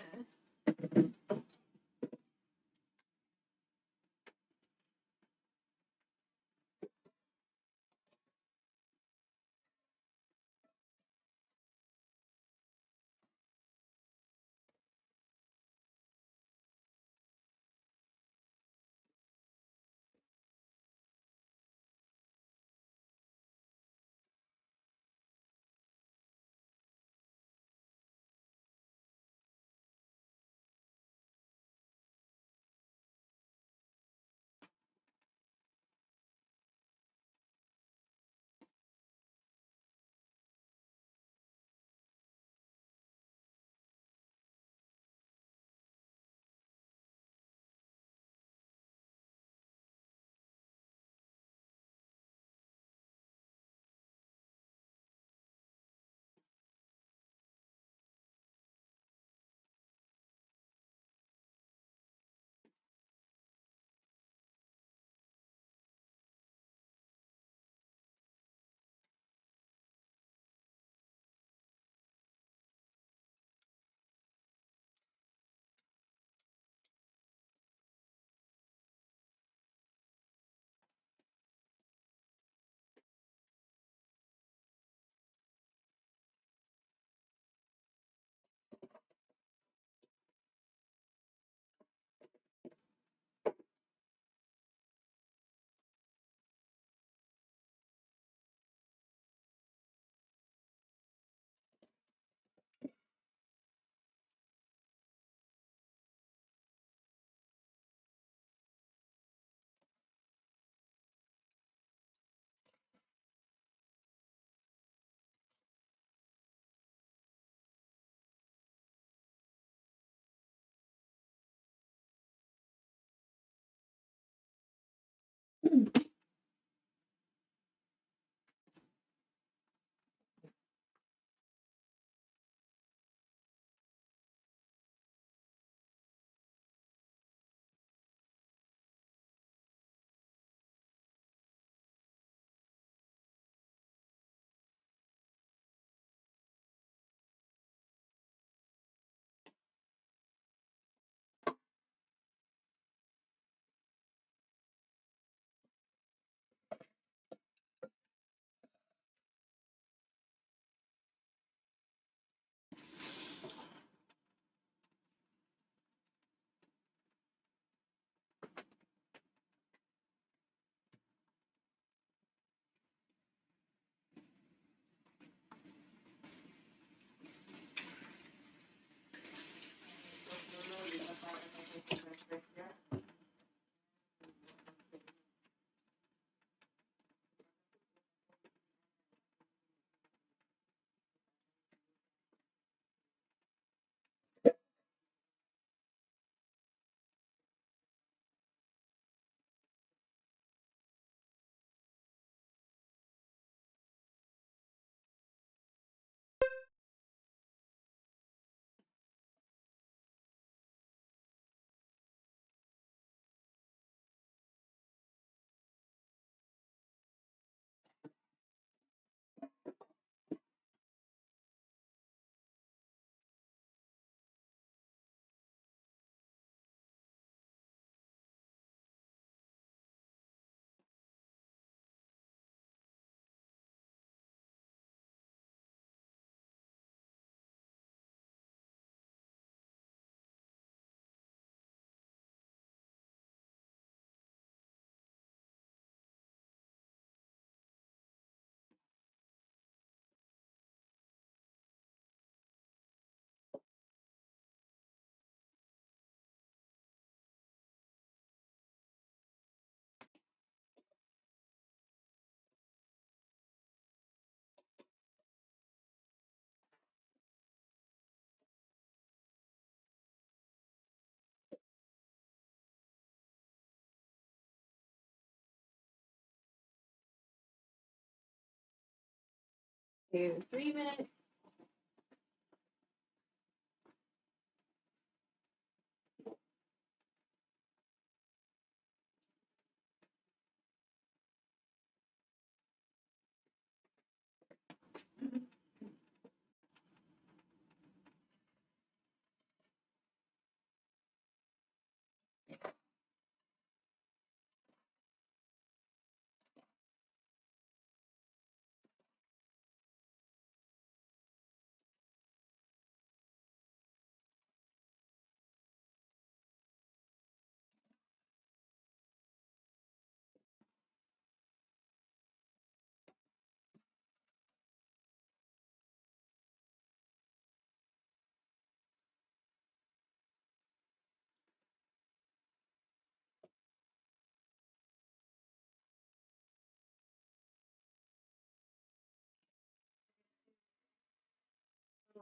to 3 minutes.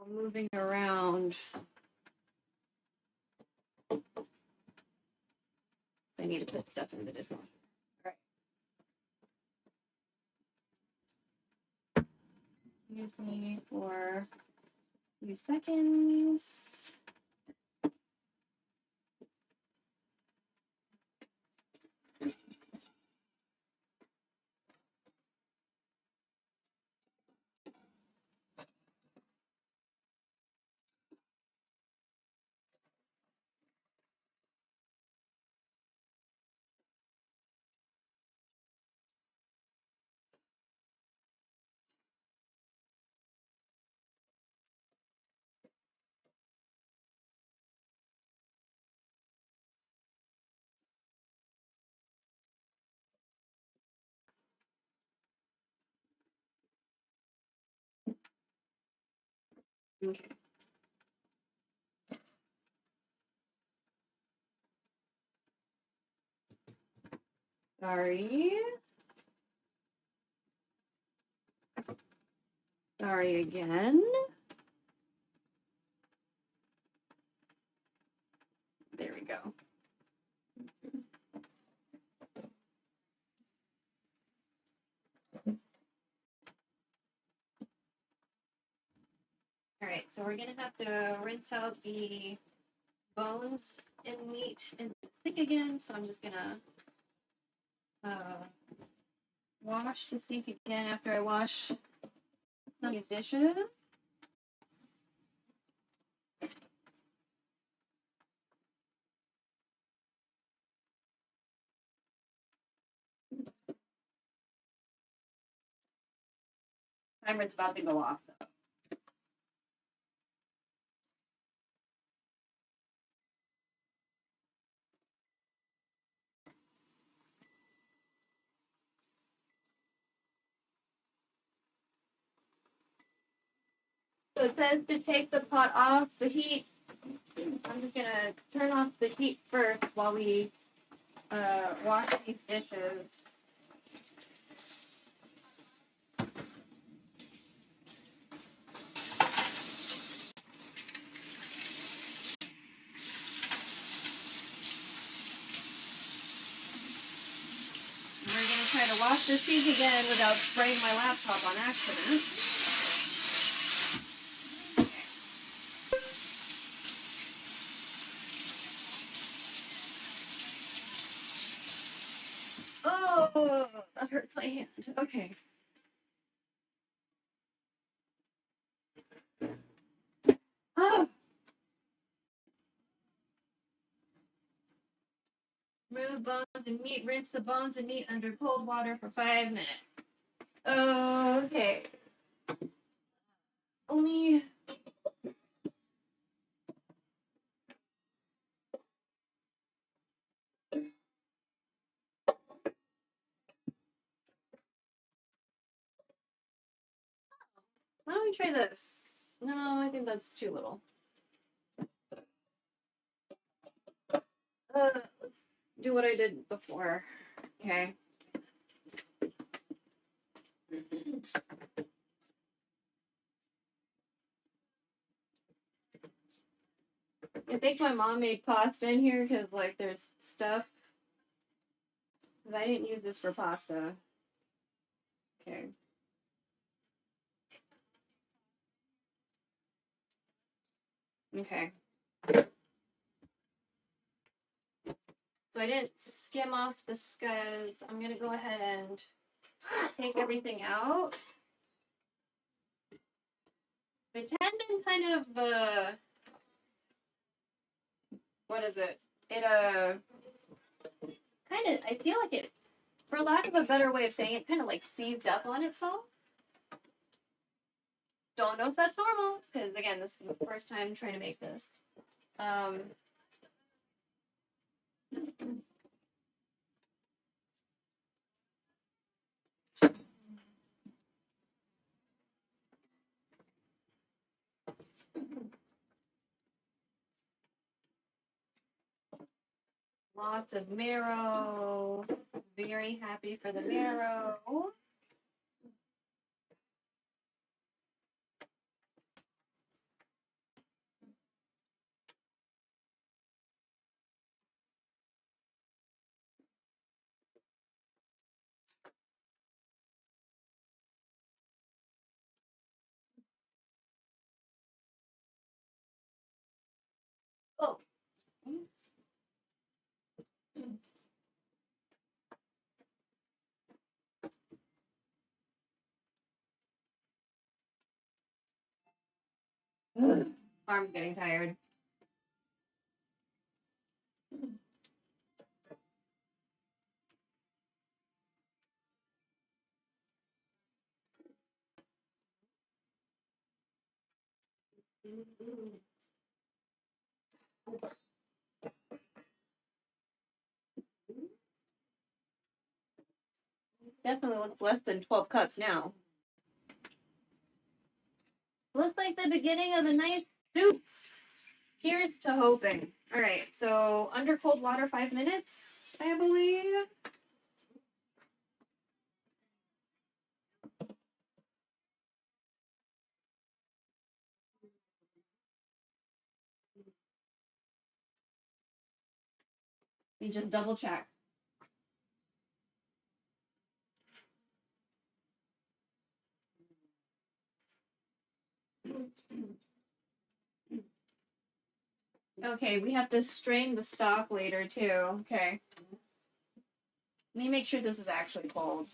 Moving around. I need to put stuff in the dishwasher. All right. Excuse me for a few seconds. Okay. Sorry. Sorry again. There we go. All right, so we're gonna have to rinse out the bones and meat in the sink again. So I'm just gonna wash the sink again after I wash some of these dishes. Timer's about to go off though. So it says to take the pot off the heat. I'm just gonna turn off the heat first while we wash these dishes. And we're gonna try to wash the sink again without spraying my laptop on accident. Oh, that hurts my hand. Okay. Oh. Remove bones and meat. Rinse the bones and meat under cold water for 5 minutes. Okay. Only. Why don't we try this? No, I think that's too little. Let's do what I did before. Okay. I think my mom made pasta in here because, like, there's stuff. Because I didn't use this for pasta. Okay. Okay. So I didn't skim off the scuzz. I'm gonna go ahead and take everything out. The tendon kind of, what is it? It, kind of, I feel like it, for lack of a better way of saying it, kind of like seized up on itself. Don't know if that's normal, because again, this is the first time trying to make this. Lots of marrow. Very happy for the marrow. Oh. Arm's getting tired. Definitely looks less than 12 cups now. Looks like the beginning of a nice soup. Here's to hoping. All right, so under cold water 5 minutes, I believe. Let me just double check. Okay, we have to strain the stock later too. Okay. Let me make sure this is actually cold.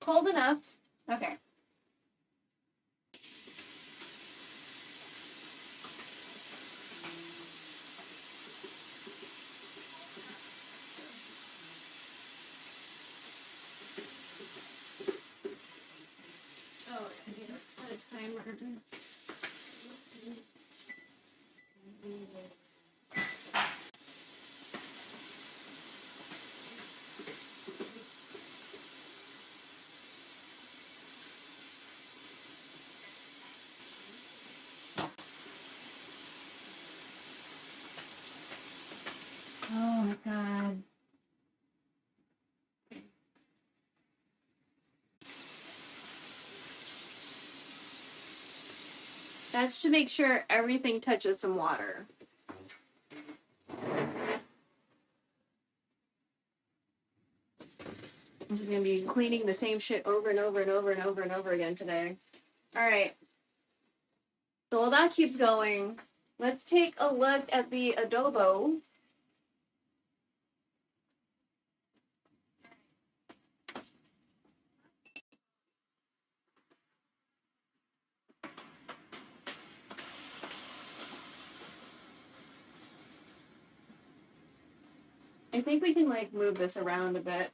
Cold enough. Okay. Oh, I need to put a timer. Oh my god. That's to make sure everything touches some water. I'm just gonna be cleaning the same shit over and over and over and over and over again today. Alright. So while that keeps going, let's take a look at the adobo. I think we can like move this around a bit.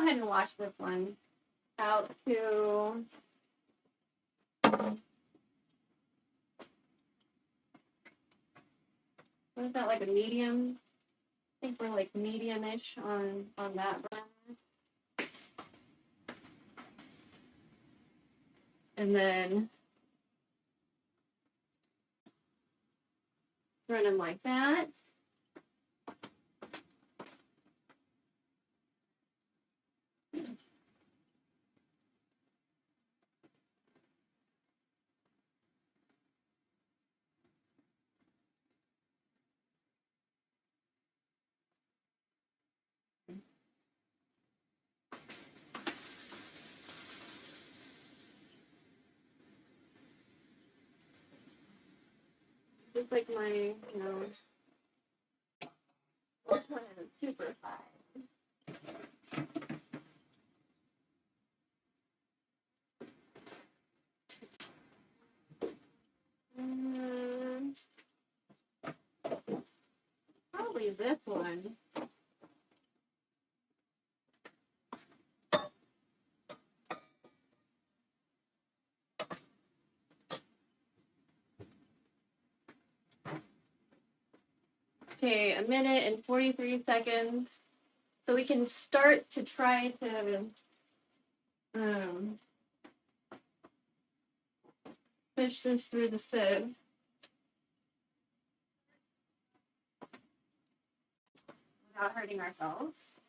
ahead and wash this one out to what is that, like a medium? I think we're like medium-ish on that burner. And then running like that. Just like my, you know, super high. Probably this one. Okay, a minute and 43 seconds. So we can start to try to push this through the sieve without hurting ourselves.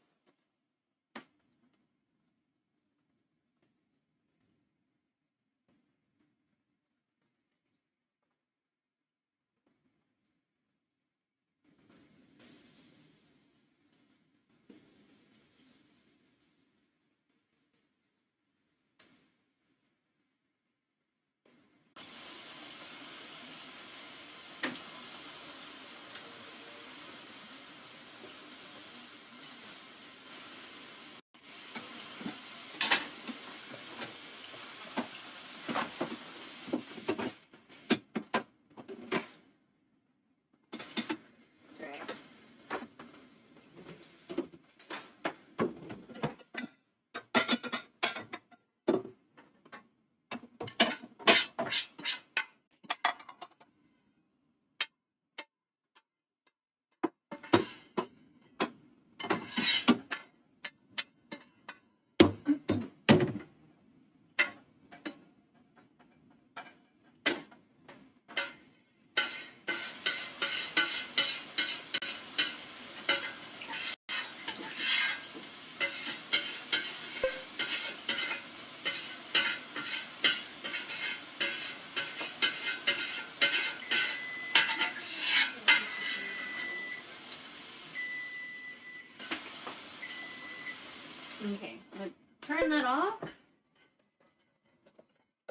Okay, let's turn that off.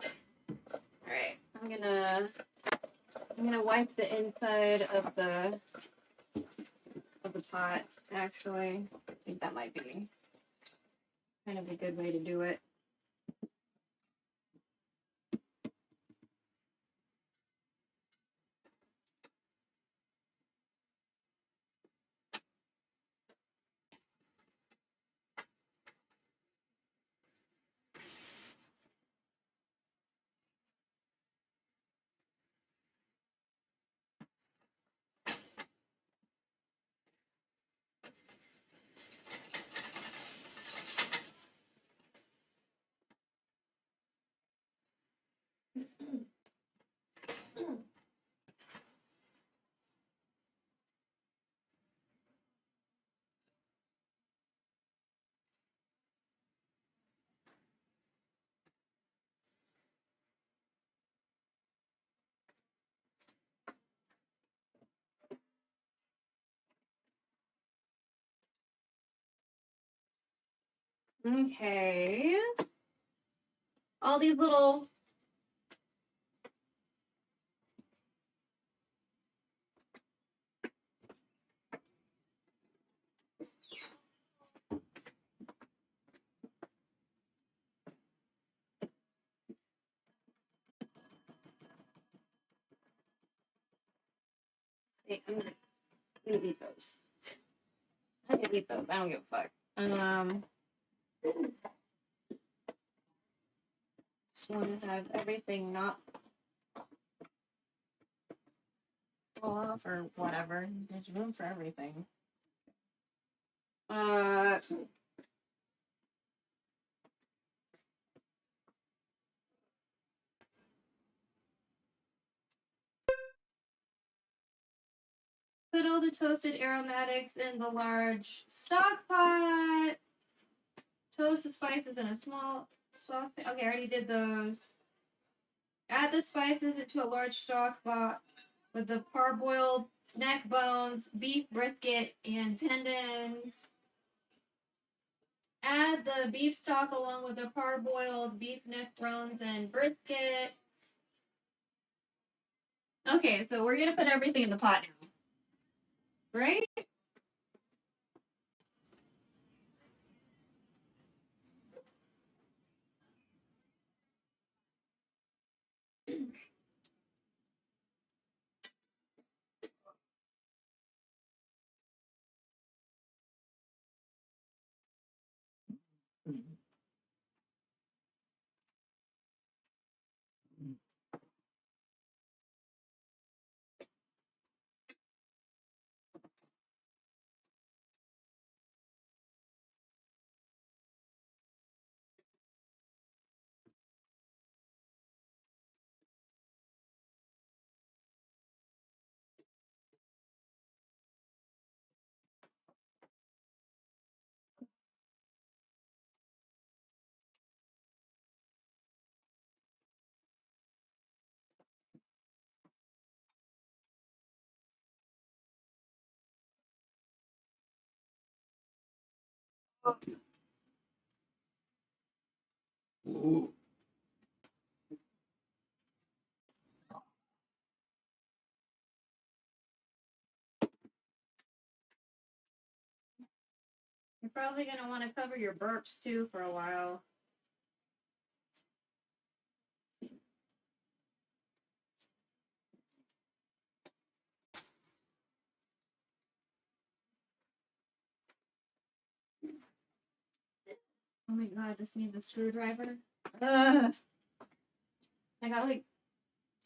All right, I'm gonna wipe the inside of the pot. Actually, I think that might be kind of a good way to do it. Okay. All these little I'm gonna eat those. I'm gonna eat those. I don't give a fuck. Just want to have everything not fall off or whatever. There's room for everything. Put all the toasted aromatics in the large stock pot. Toast the spices in a small saucepan. Okay, I already did those. Add the spices into a large stock pot with the parboiled neck bones, beef brisket, and tendons. Add the beef stock along with the parboiled beef neck bones and brisket. Okay, so we're gonna put everything in the pot now. Right? You're probably gonna want to cover your burps too for a while. Oh my god, this needs a screwdriver. Ugh. I got like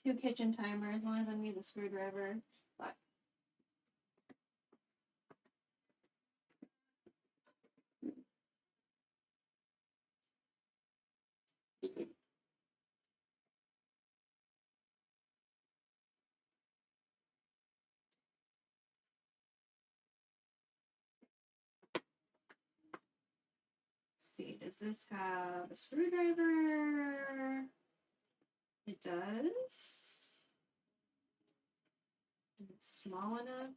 2 kitchen timers. One of them needs a screwdriver. Fuck. Let's see, does this have a screwdriver? It does. Is it small enough?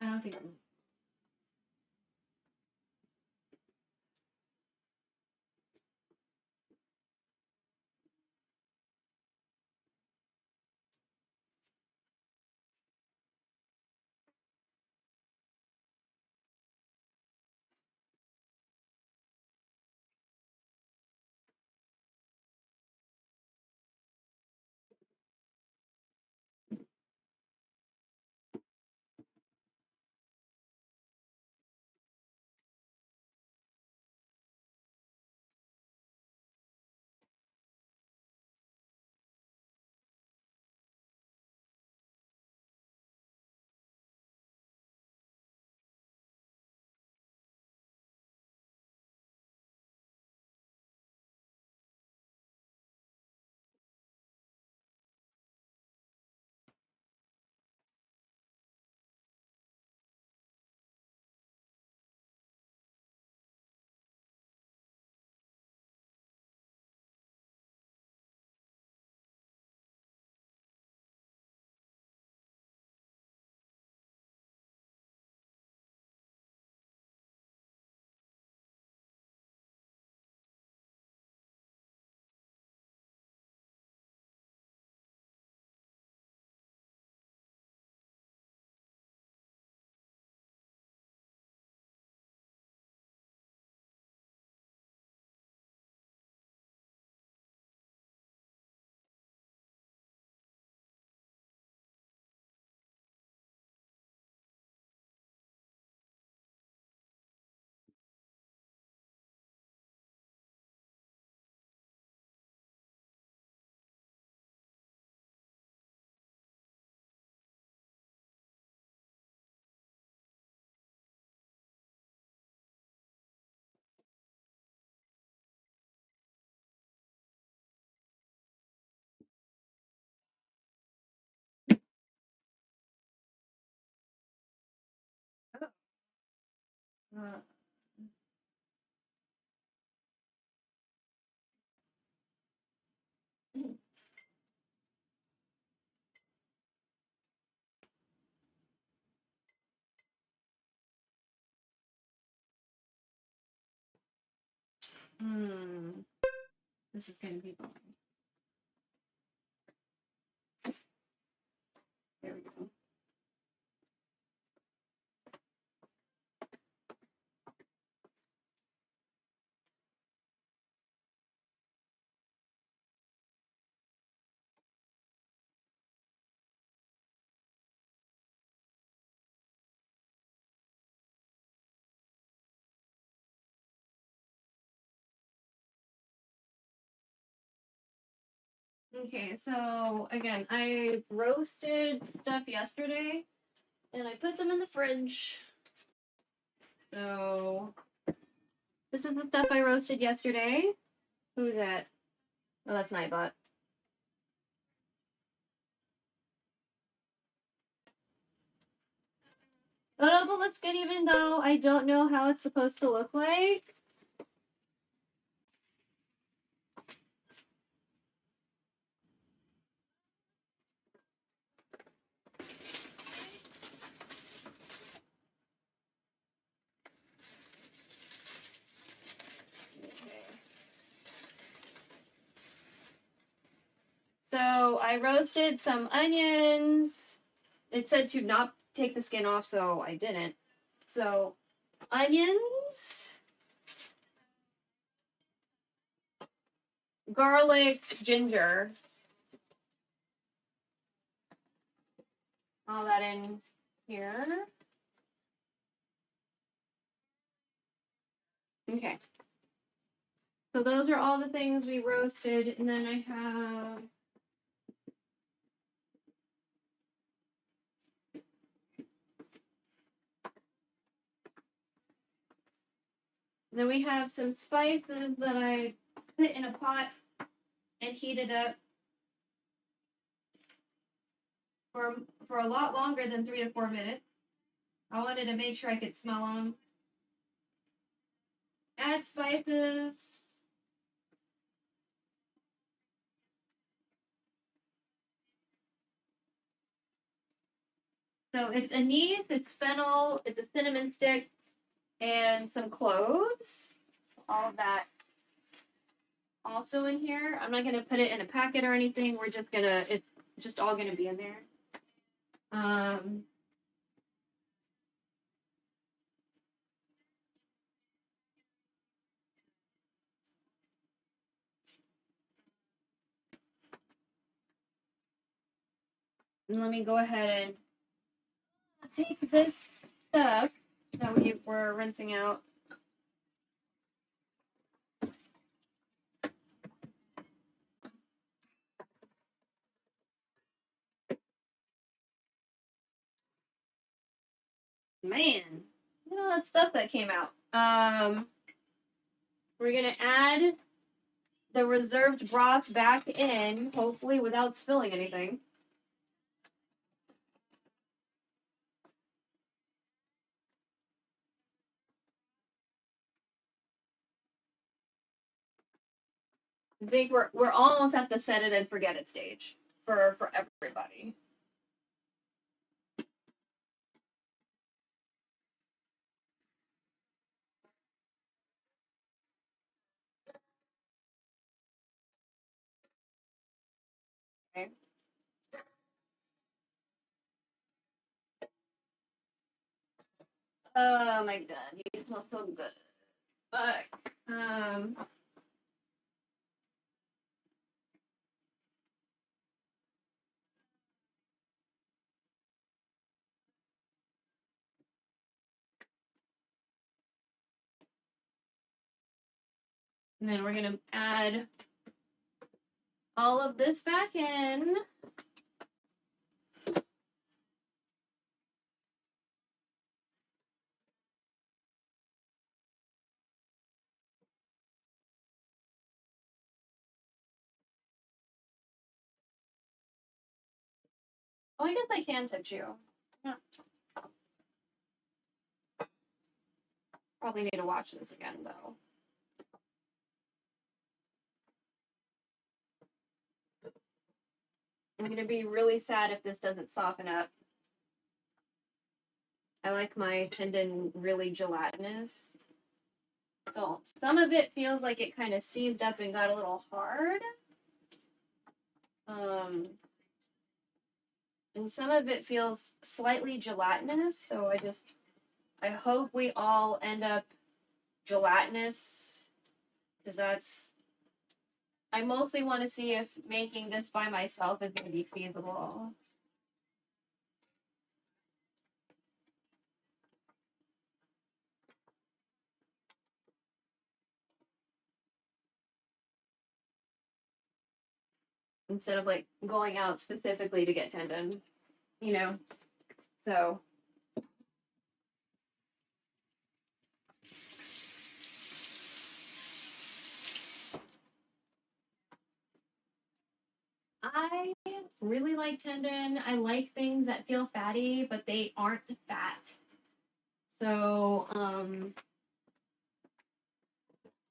I don't think it Uh, this is gonna be boring. There we go. Okay, so again, I roasted stuff yesterday and I put them in the fridge. So this is the stuff I roasted yesterday. Who's that? Oh, that's Nightbot. Oh, but looks good even though I don't know how it's supposed to look like. So I roasted some onions. It said to not take the skin off, so I didn't. So onions, garlic, ginger. All that in here. Okay. So those are all the things we roasted, and then I have then we have some spices that I put in a pot and heated up for a lot longer than 3 to 4 minutes. I wanted to make sure I could smell them. Add spices. So it's anise, it's fennel, it's a cinnamon stick, and some cloves. All of that also in here. I'm not going to put it in a packet or anything. We're just gonna, it's just all going to be in there. And let me go ahead and take this stuff that we were rinsing out. Man, look at all that stuff that came out. We're gonna add the reserved broth back in, hopefully without spilling anything. I think we're almost at the set it and forget it stage for everybody. Okay. Oh my god, you smell so good. Fuck. And then we're gonna add all of this back in. Oh, I guess I can tip you. Yeah. Probably need to watch this again though. I'm gonna be really sad if this doesn't soften up. I like my tendon really gelatinous. So some of it feels like it kind of seized up and got a little hard. And some of it feels slightly gelatinous. So I hope we all end up gelatinous, because I mostly want to see if making this by myself is going to be feasible. Instead of like going out specifically to get tendon, you know? So. I really like tendon. I like things that feel fatty, but they aren't fat. So,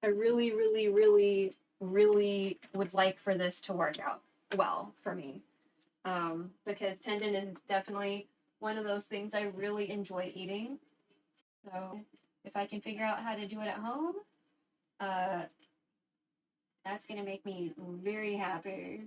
I really, really, really, really would like for this to work out well for me. Because tendon is definitely one of those things I really enjoy eating. So if I can figure out how to do it at home, that's gonna make me very happy.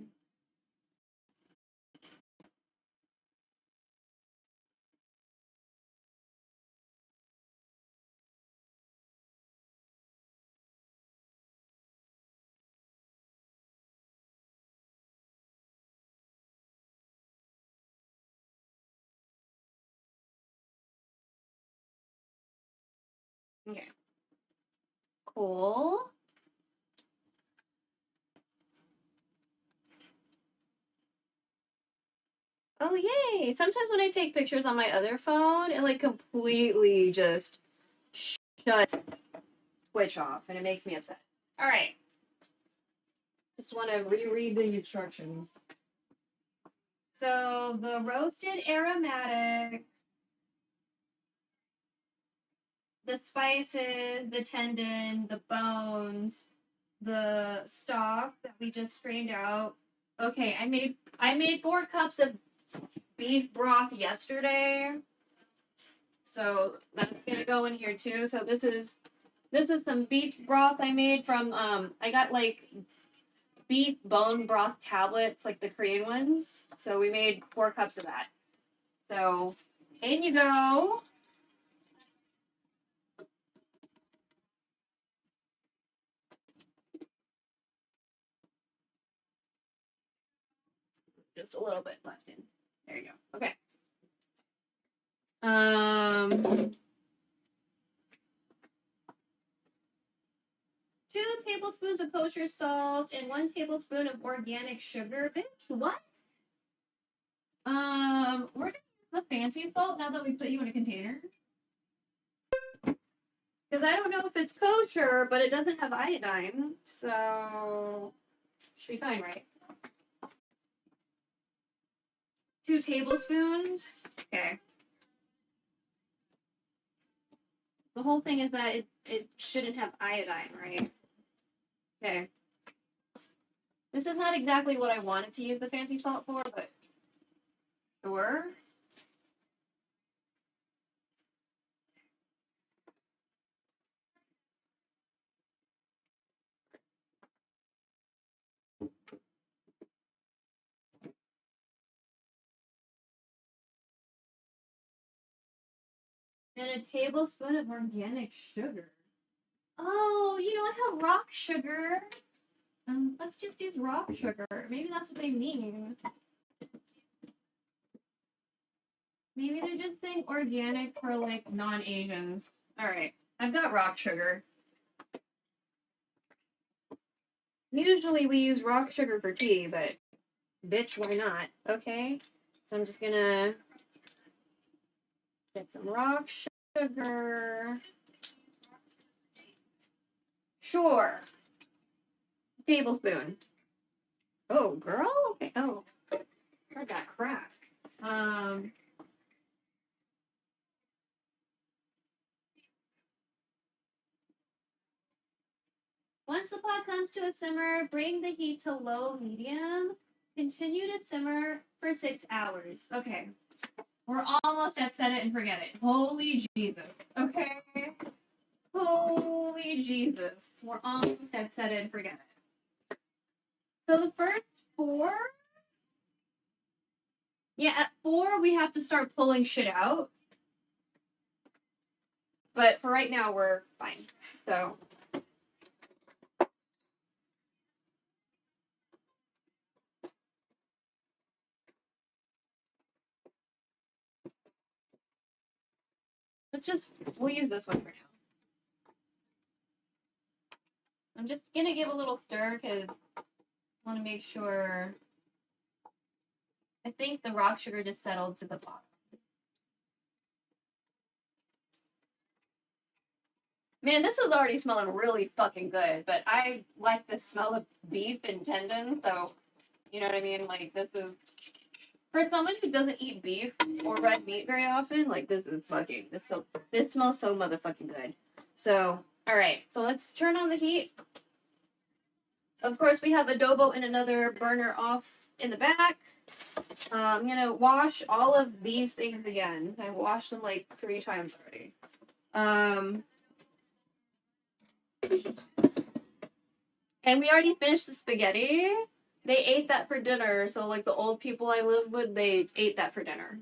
Okay. Cool. Oh, yay! Sometimes when I take pictures on my other phone, it like completely just shuts Twitch off, and it makes me upset. All right. Just want to reread the instructions. So the roasted aromatics, the spices, the tendon, the bones, the stock that we just strained out. Okay, I made 4 cups of beef broth yesterday. So that's gonna go in here too. So this is some beef broth I made from I got like beef bone broth tablets, like the Korean ones. So we made 4 cups of that. So in you go. Just a little bit left in. There you go. Okay. 2 tablespoons of kosher salt and 1 tablespoon of organic sugar. Bitch, what? We're gonna use the fancy salt now that we put you in a container. Because I don't know if it's kosher, but it doesn't have iodine, so should be fine, right? 2 tablespoons. Okay. The whole thing is that it shouldn't have iodine, right? Okay. This is not exactly what I wanted to use the fancy salt for, but sure. And a tablespoon of organic sugar. Oh, I have rock sugar. Let's just use rock sugar. Maybe that's what they mean. Maybe they're just saying organic for like non-Asians. All right, I've got rock sugar. Usually we use rock sugar for tea, but bitch, why not? Okay, so I'm just gonna get some rock sugar. Sure. Tablespoon. Oh, girl? Okay. Oh, I got crack. Once the pot comes to a simmer, bring the heat to low medium. Continue to simmer for 6 hours. Okay. We're almost at set it and forget it. Holy Jesus. Okay. Holy Jesus. We're almost at set it and forget it. So the first 4. Yeah, at 4 we have to start pulling shit out. But for right now we're fine. So we'll use this one for now. I'm just gonna give a little stir because I want to make sure. I think the rock sugar just settled to the bottom. Man, this is already smelling really fucking good, but I like the smell of beef and tendon, so you know what I mean? Like, this is, for someone who doesn't eat beef or red meat very often, like, this smells so motherfucking good. So, alright, so let's turn on the heat. Of course, we have adobo in another burner off in the back. I'm gonna wash all of these things again. I washed them like 3 times already. And we already finished the spaghetti. They ate that for dinner, so like the old people I live with, they ate that for dinner.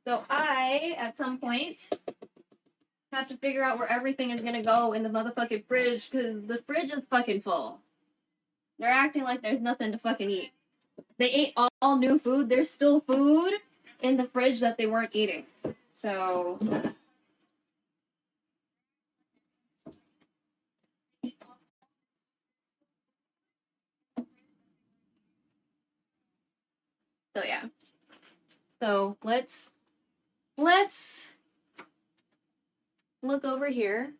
So I, at some point, have to figure out where everything is gonna go in the motherfucking fridge, because the fridge is fucking full. They're acting like there's nothing to fucking eat. They ate all new food. There's still food in the fridge that they weren't eating. So yeah. So let's look over here.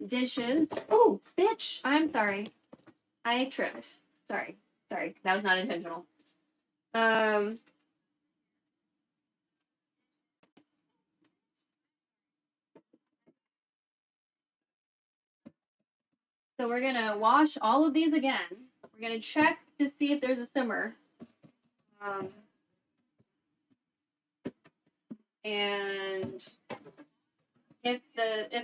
Dishes. Oh, bitch. I'm sorry. I tripped. Sorry. That was not intentional. So we're gonna wash all of these again. We're gonna check to see if there's a simmer. And if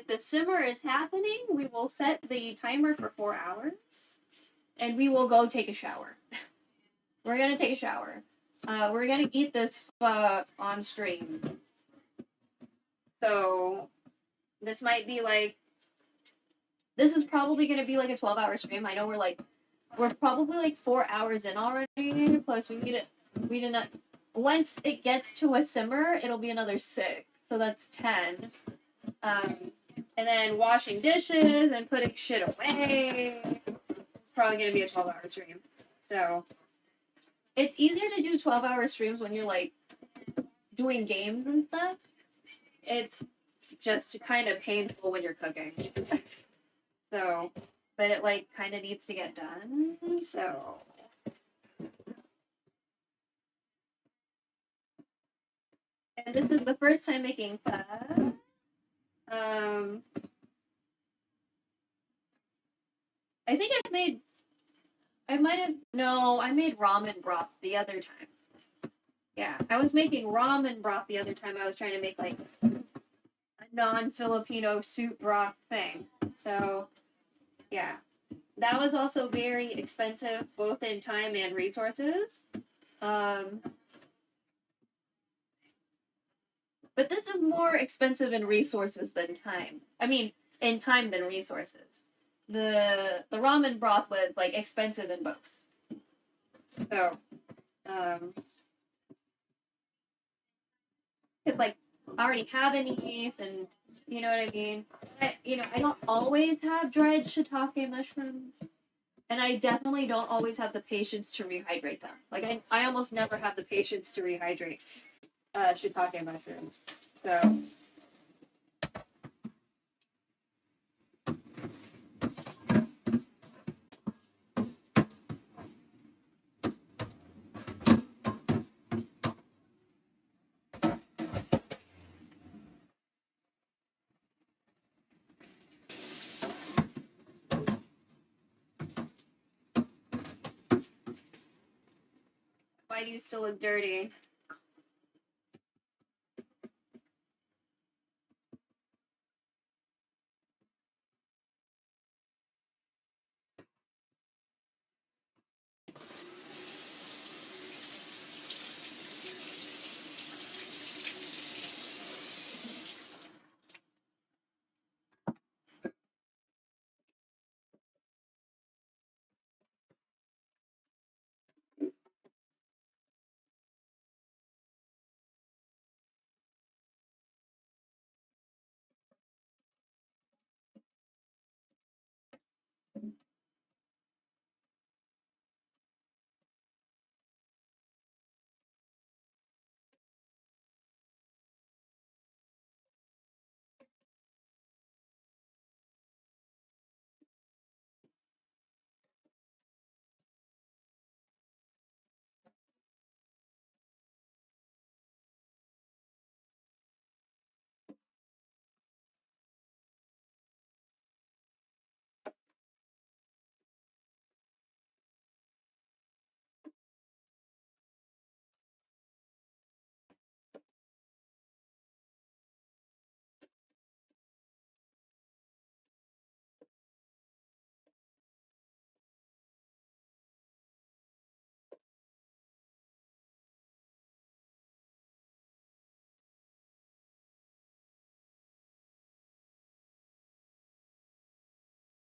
the simmer is happening, we will set the timer for 4 hours, and we will go take a shower. We're gonna take a shower. We're gonna eat this pho on stream. So this might be like, this is probably gonna be like a 12-hour stream. I know we're probably like 4 hours in already. Plus we need to once it gets to a simmer, it'll be another 6. So that's 10. And then washing dishes and putting shit away. It's probably gonna be a 12-hour stream. So it's easier to do 12-hour streams when you're like doing games and stuff. It's just kind of painful when you're cooking. So, but it like kind of needs to get done. So and this is the first time making pho. I think I made ramen broth the other time. Yeah, I was making ramen broth the other time. I was trying to make like a non-Filipino soup broth thing. So, yeah. That was also very expensive, both in time and resources. But this is more expensive in resources than time. I mean, in time than resources. The ramen broth was like expensive in both. So, because like I already have anise, and you know what I mean. I don't always have dried shiitake mushrooms, and I definitely don't always have the patience to rehydrate them. Like I almost never have the patience to rehydrate shiitake mushrooms. So. Why do you still look dirty?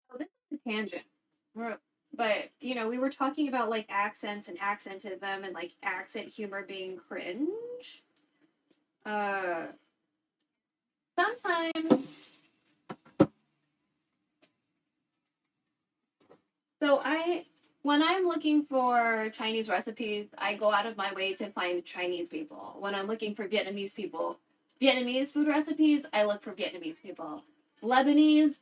Oh, this is a tangent. But, you know, we were talking about like accents and accentism and like accent humor being cringe. Sometimes. So when I'm looking for Chinese recipes, I go out of my way to find Chinese people. When I'm looking for Vietnamese people, Vietnamese food recipes, I look for Vietnamese people. Lebanese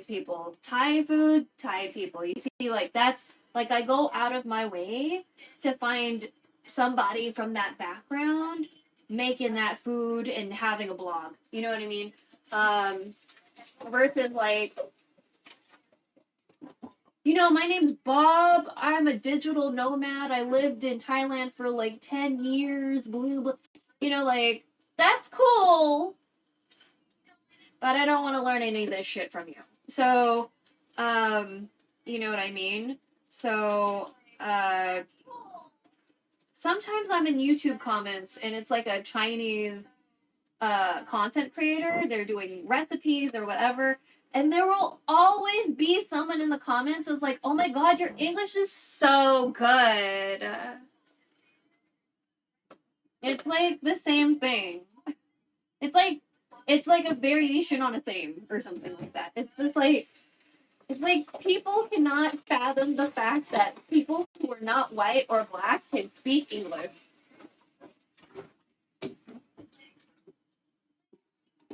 people. Thai food, Thai people. You see, like that's like I go out of my way to find somebody from that background making that food and having a blog. You know what I mean? Versus like, you know, my name's Bob. I'm a digital nomad. I lived in Thailand for like 10 years. Blah, blah. You know, like, that's cool. But I don't want to learn any of this shit from you. So, you know what I mean? So, sometimes I'm in YouTube comments and it's like a Chinese content creator. They're doing recipes or whatever. And there will always be someone in the comments who's like, oh my god, your English is so good. It's like the same thing. It's like a variation on a theme or something like that. It's like people cannot fathom the fact that people who are not white or black can speak English.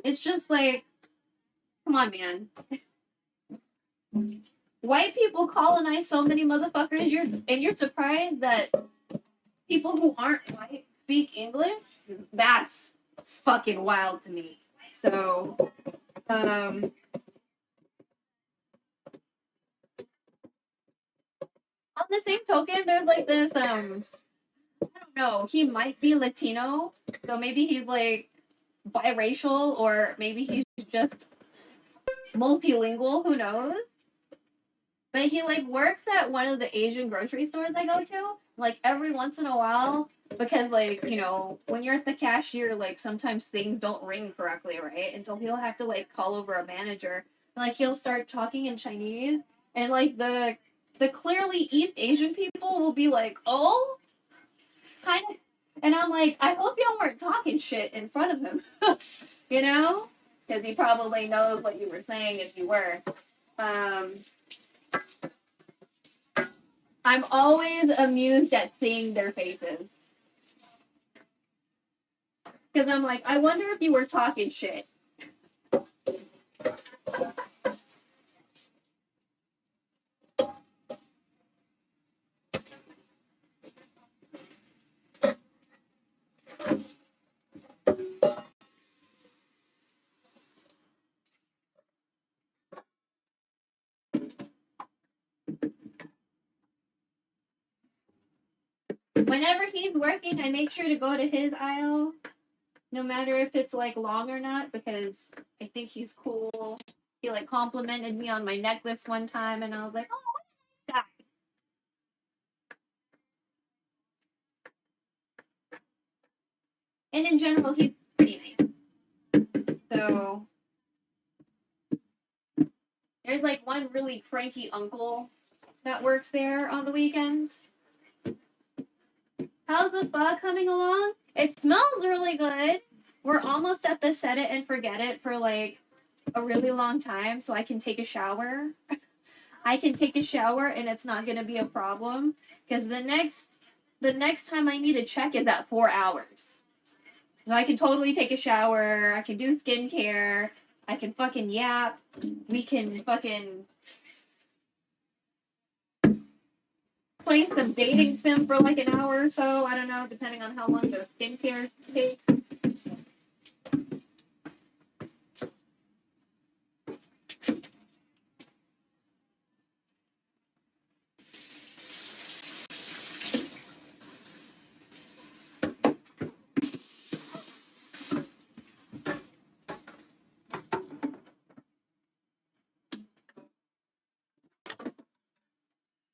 It's just like, come on, man. White people colonize so many motherfuckers, you're surprised that people who aren't white speak English? That's fucking wild to me. So, on the same token, there's like this, I don't know, he might be Latino, so maybe he's like biracial, or maybe he's just multilingual, who knows? But he like works at one of the Asian grocery stores I go to, like every once in a while, because like, you know, when you're at the cashier, like sometimes things don't ring correctly, right? And so he'll have to like call over a manager, and like he'll start talking in Chinese, and like the clearly East Asian people will be like, oh, kind of, and I'm like, I hope y'all weren't talking shit in front of him, you know, because he probably knows what you were saying if you were. I'm always amused at seeing their faces. Because I'm like, I wonder if you were talking shit. Whenever he's working, I make sure to go to his aisle, no matter if it's like long or not, because I think he's cool. He like complimented me on my necklace one time, and I was like, oh, what is that? And in general, he's pretty nice. So there's like one really cranky uncle that works there on the weekends. How's the pho coming along? It smells really good. We're almost at the set it and forget it for like a really long time, so I can take a shower. I can take a shower and it's not gonna be a problem. Because the next time I need to check is at 4 hours. So I can totally take a shower, I can do skincare, I can fucking yap, we can fucking play some dating sim for like an hour or so. I don't know, depending on how long the skincare takes.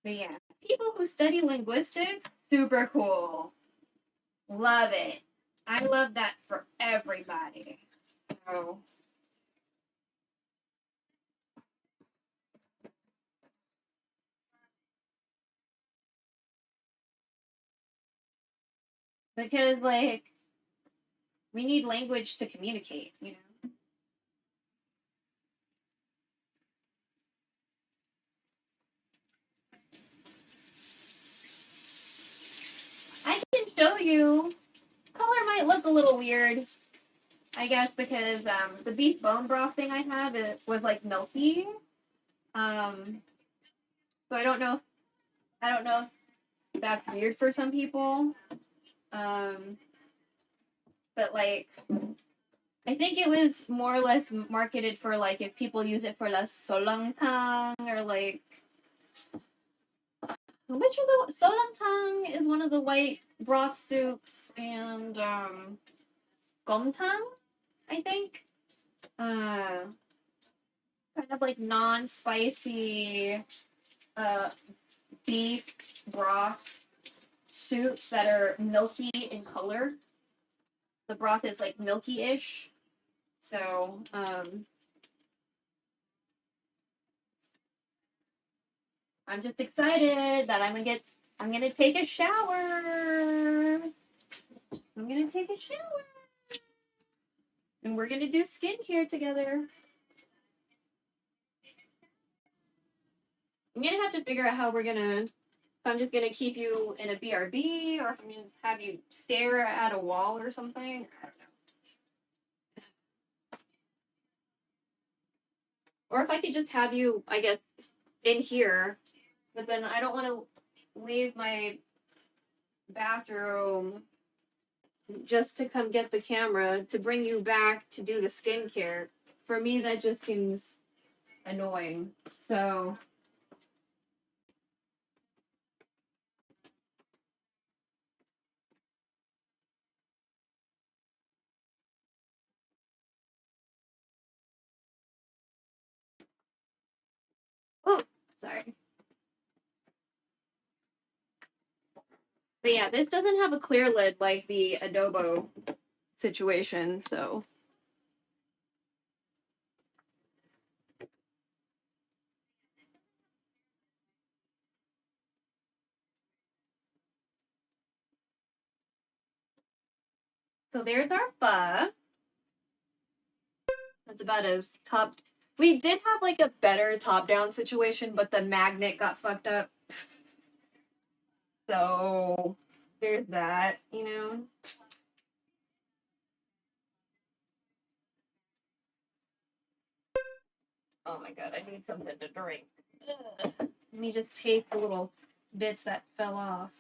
But yeah, people who study linguistics, super cool. Love it. I love that for everybody. So because like we need language to communicate, you know. I can show you. Color might look a little weird, I guess, because the beef bone broth thing I had was like milky. So I don't know if that's weird for some people. But like I think it was more or less marketed for like if people use it for la solangtang or like which of the solangtang is one of the white broth soups and gomtang, I think. Kind of like non-spicy beef broth soups that are milky in color. The broth is like milky-ish. So, I'm just excited that I'm gonna take a shower. I'm gonna take a shower. And we're gonna do skincare together. I'm gonna have to figure out how if I'm just gonna keep you in a BRB or if I'm gonna just have you stare at a wall or something. I don't know. Or if I could just have you, I guess, in here, but then I don't want to leave my bathroom just to come get the camera to bring you back to do the skincare. For me, that just seems annoying. So oh, sorry. But yeah, this doesn't have a clear lid like the adobo situation, so. So there's our pho. That's about as top. We did have like a better top-down situation, but the magnet got fucked up. So there's that, you know. Oh my god, I need something to drink. Ugh. Let me just take the little bits that fell off.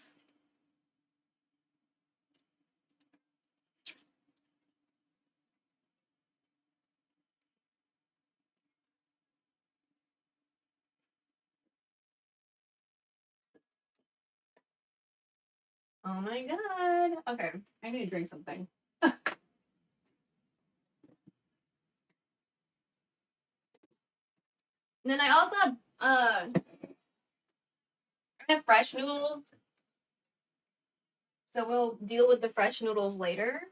Oh my god. Okay, I need to drink something. And then I also I have fresh noodles. So we'll deal with the fresh noodles later.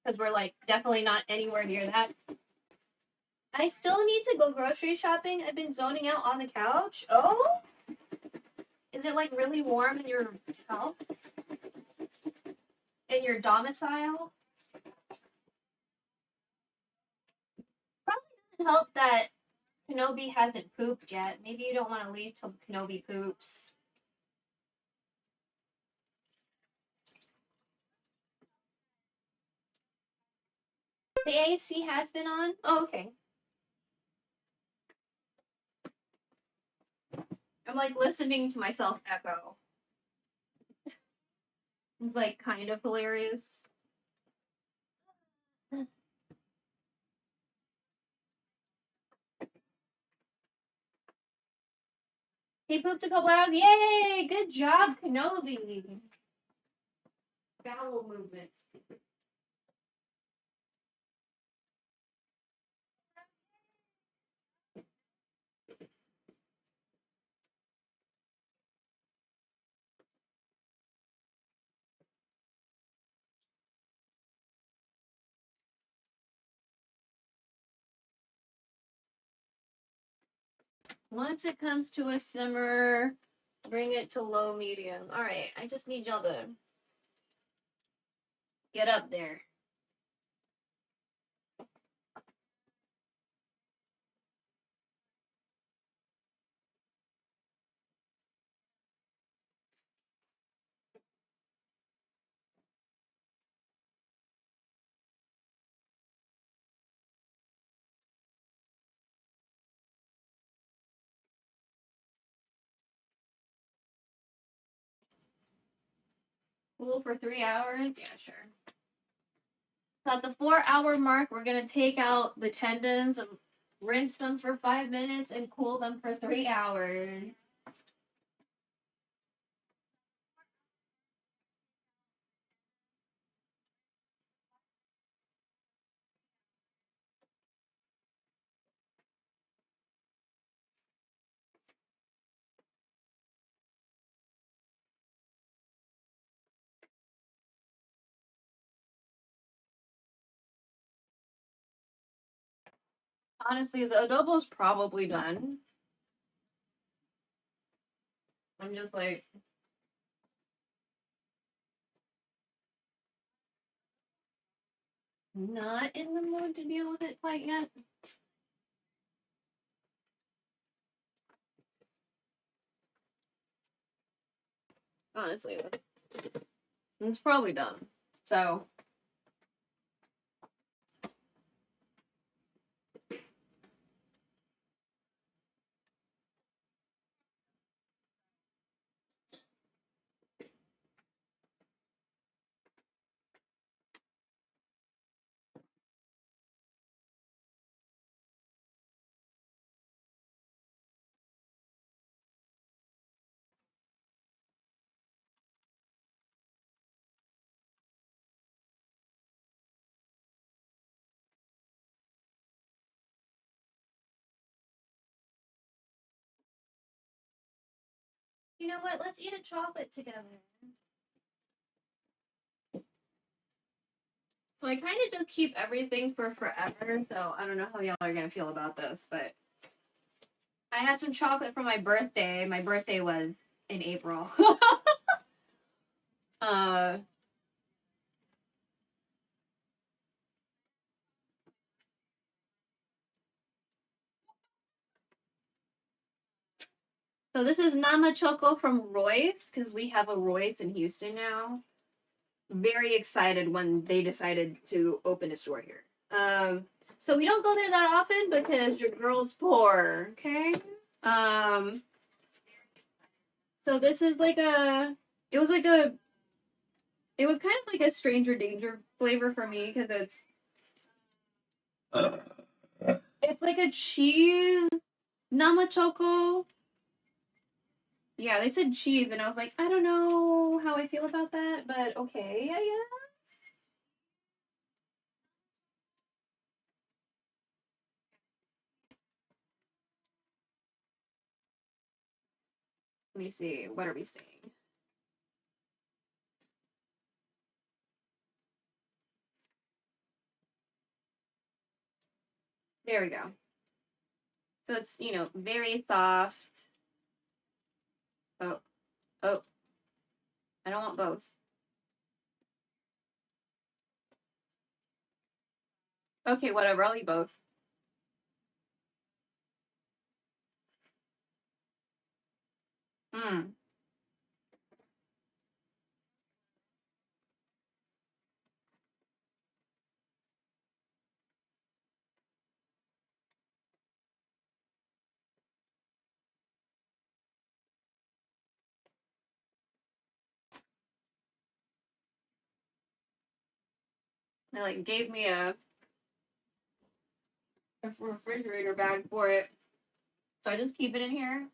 Because we're like definitely not anywhere near that. I still need to go grocery shopping. I've been zoning out on the couch. Oh? Is it like really warm in your house? In your domicile? Probably doesn't help that Kenobi hasn't pooped yet. Maybe you don't want to leave till Kenobi poops. The AC has been on? Oh, okay. I'm like listening to myself echo. It's like kind of hilarious. He pooped a couple hours. Yay! Good job, Kenobi. Bowel movements. Once it comes to a simmer, bring it to low medium. All right, I just need y'all to get up there. Cool for 3 hours? Yeah, sure. So at the 4-hour mark, we're gonna take out the tendons and rinse them for 5 minutes and cool them for 3 hours. Honestly, the adobo's probably done. I'm just like, not in the mood to deal with it quite yet. Honestly, it's probably done. So, you know what? Let's eat a chocolate together. So I kind of just keep everything for forever. So I don't know how y'all are going to feel about this, but I have some chocolate for my birthday. My birthday was in April. So this is Nama Choco from Royce, because we have a Royce in Houston now. Very excited when they decided to open a store here. So we don't go there that often because your girl's poor, okay? So this is like it was kind of like a stranger danger flavor for me because it's like a cheese Nama Choco. Yeah, they said cheese, and I was like, I don't know how I feel about that, but okay, I guess. Let me see. What are we saying? There we go. So it's, you know, very soft. Oh, oh. I don't want both. Okay, whatever. I'll eat both. Mmm. They like gave me a refrigerator bag for it. So I just keep it in here.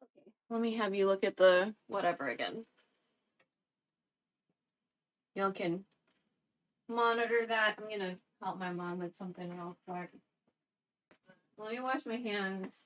Okay. Let me have you look at the whatever again. Y'all can monitor that. I'm gonna help my mom with something real quick. Let me wash my hands.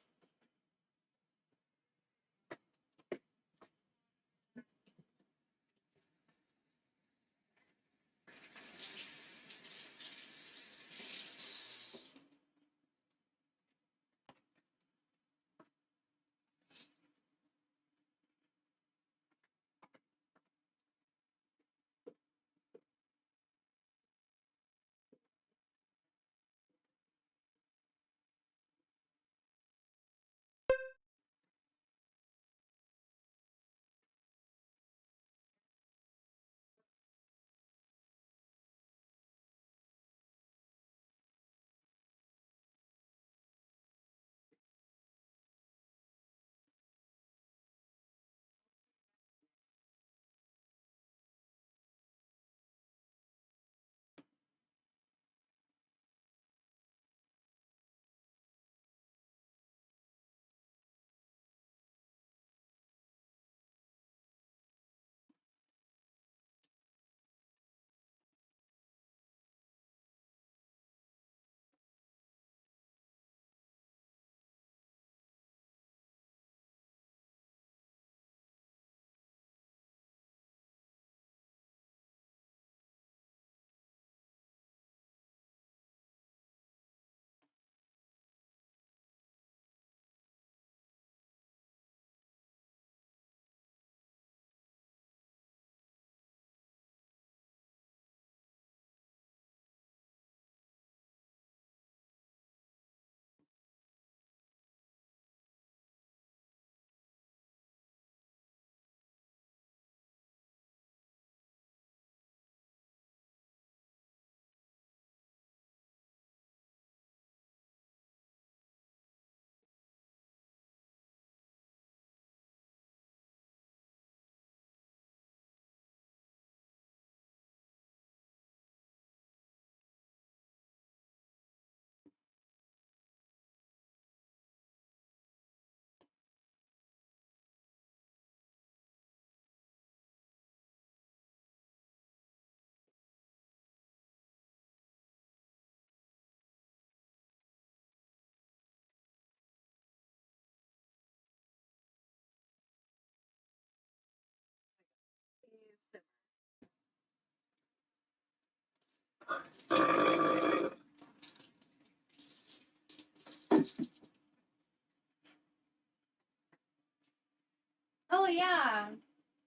Oh yeah.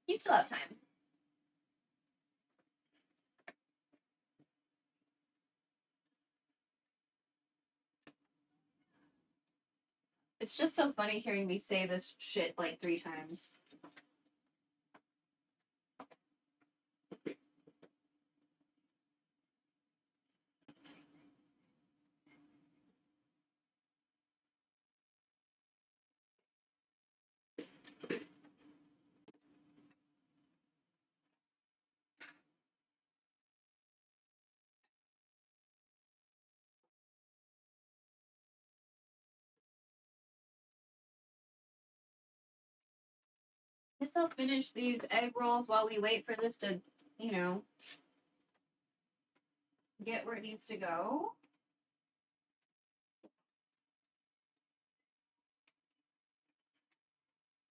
You still have time. It's just so funny hearing me say this shit like 3 times. Guess I'll finish these egg rolls while we wait for this to, you know, get where it needs to go.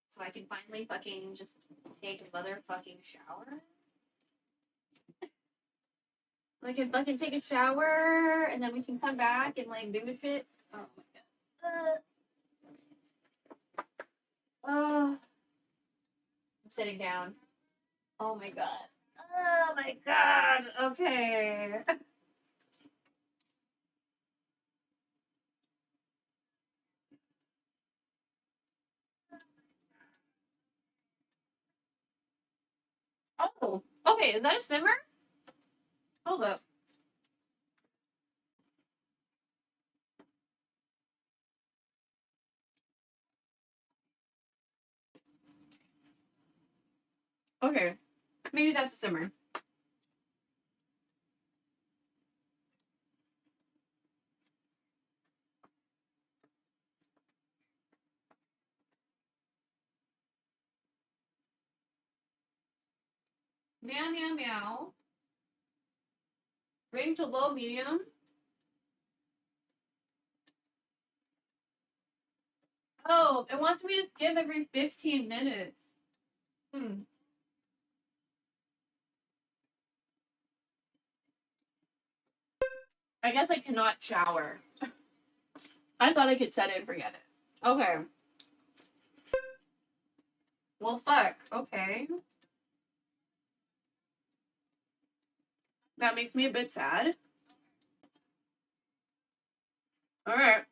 So I can finally fucking just take a motherfucking shower. I can fucking take a shower and then we can come back and like do the shit. Oh my god. I'm sitting down. Oh my god. Oh my god. Okay. Oh, okay. Is that a simmer? Hold up. Okay. Maybe that's a simmer. Meow, meow, meow. Bring to low, medium. Oh, it wants me to skip every 15 minutes. I guess I cannot shower. I thought I could set it and forget it. Okay. Well, fuck. Okay. That makes me a bit sad. Alright.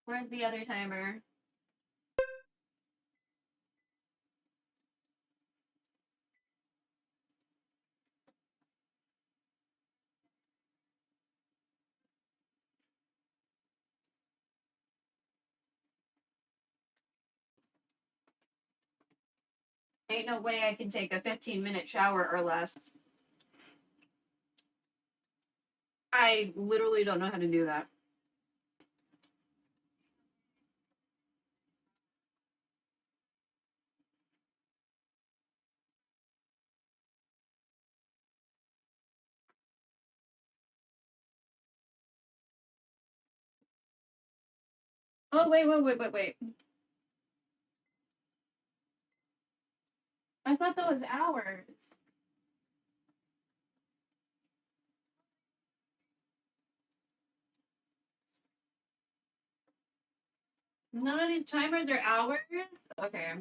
Where's the other timer? Ain't no way I can take a 15-minute shower or less. I literally don't know how to do that. Oh, wait. I thought that was hours. None of these timers are hours? Okay.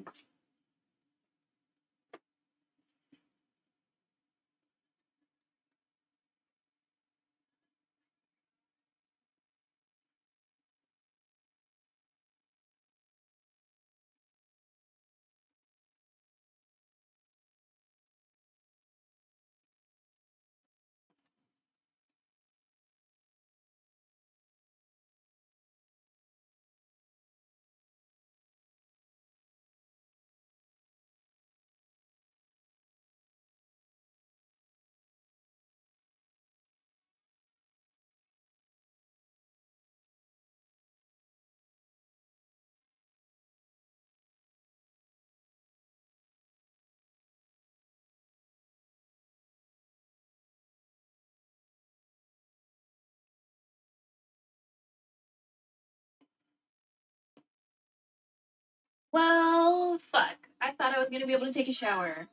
Well, fuck. I thought I was gonna be able to take a shower.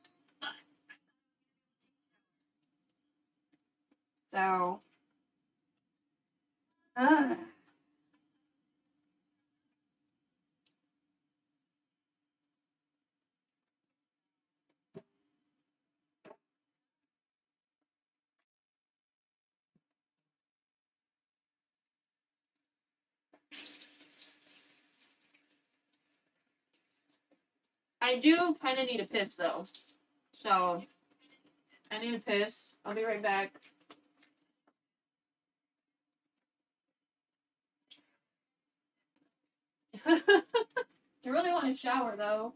So. I do kind of need a piss though. So, I need a piss. I'll be right back. I really want to shower though.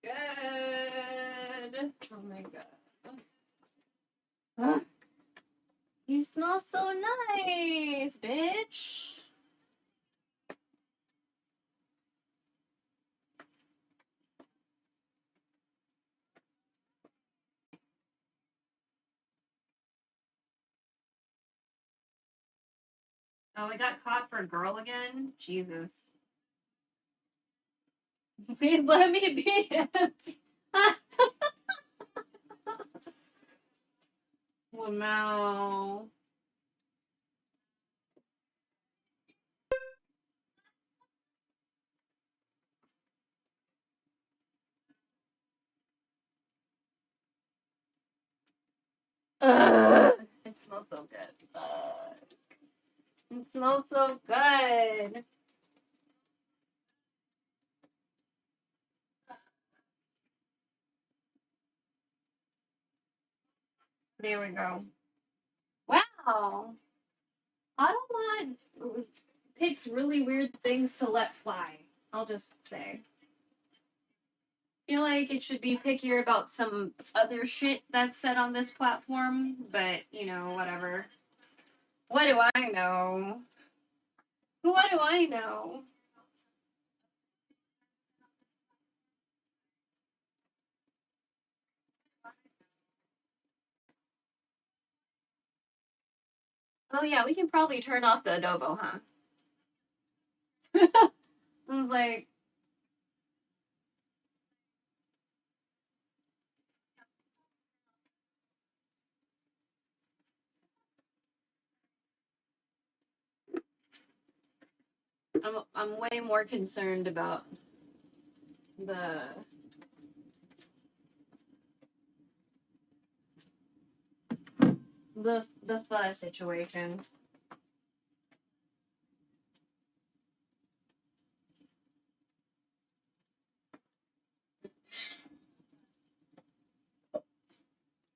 good. Oh my god. Ugh. You smell so nice, bitch. Oh, I got caught for a girl again? Jesus. Please let me be it. Wow. Ugh, it smells so good. Fuck. It smells so good. There we go. Wow. Automat picks really weird things to let fly. I'll just say. I feel like it should be pickier about some other shit that's said on this platform, but you know, whatever. What do I know? What do I know? Oh yeah, we can probably turn off the adobo, huh? I was like, I'm way more concerned about the the pho situation.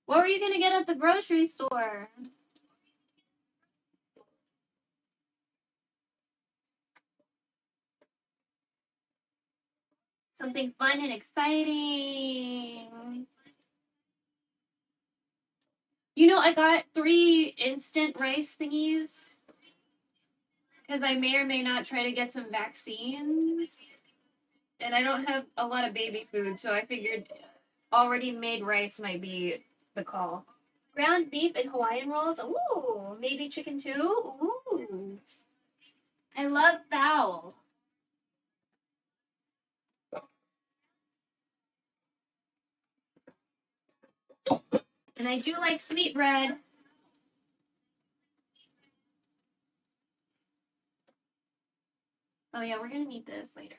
What were you gonna get at the grocery store? Something fun and exciting. You know, I got 3 instant rice thingies because I may or may not try to get some vaccines. And I don't have a lot of baby food, so I figured already made rice might be the call. Ground beef and Hawaiian rolls. Ooh, maybe chicken too. Ooh. I love fowl. And I do like sweet bread. Oh yeah, we're gonna need this later.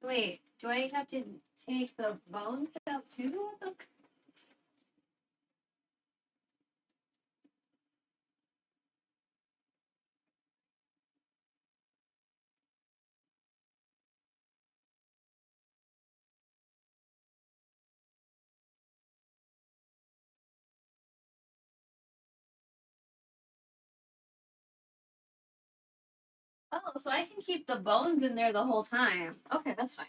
Wait, do I have to take the bones out too? Oh, so I can keep the bones in there the whole time. Okay, that's fine.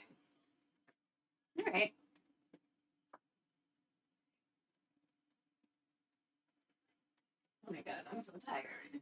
All right. Oh my god, I'm so tired.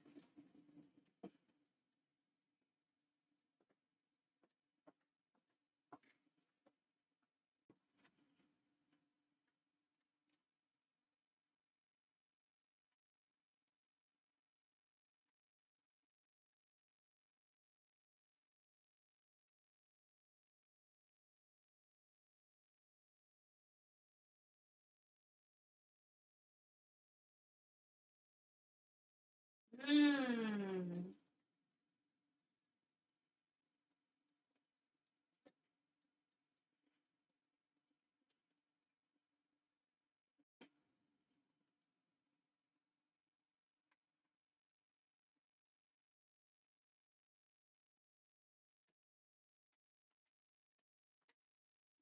Mmm.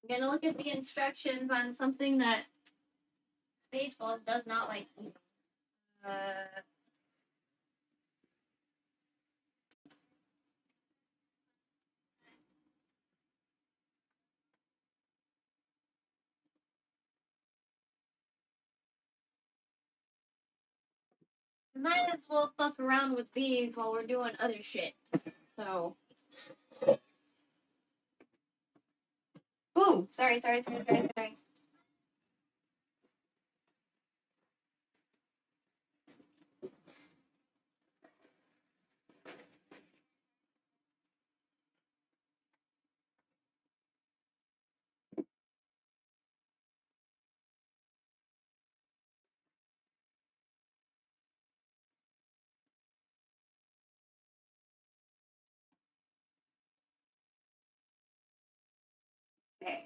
I'm gonna look at the instructions on something that Spaceballs does not like. Might as well fuck around with these while we're doing other shit. So. Ooh, sorry. Okay.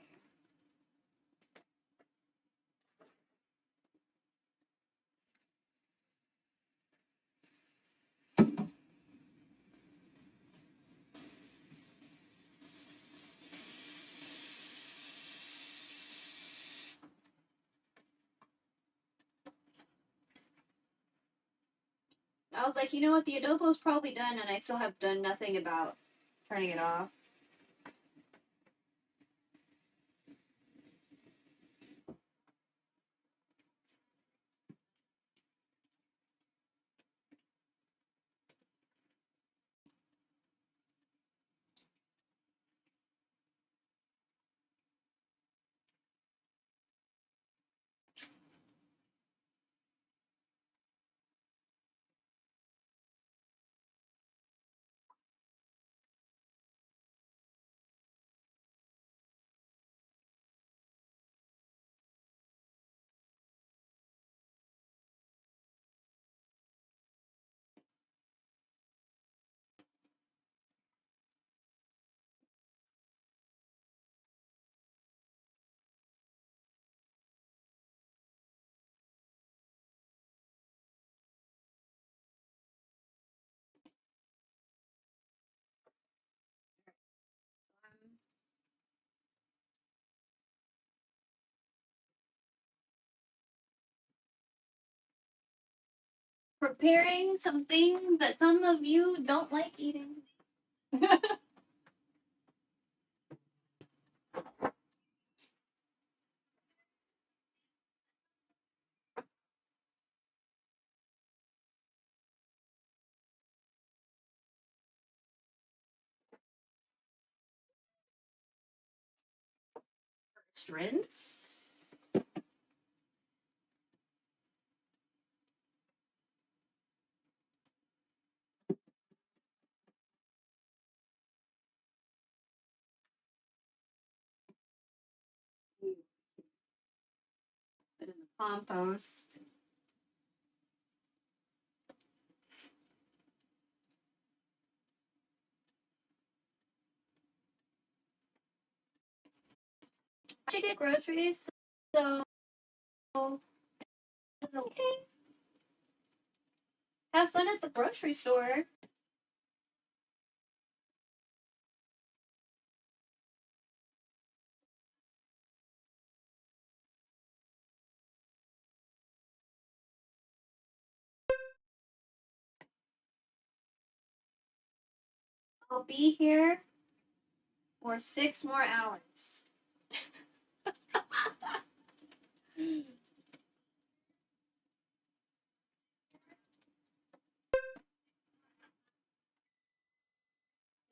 I was like, you know what? The adobo's probably done, and I still have done nothing about turning it off. Preparing some things that some of you don't like eating. First rinse. Put in the compost. I should get groceries, so okay. Have fun at the grocery store. I'll be here for 6 more hours.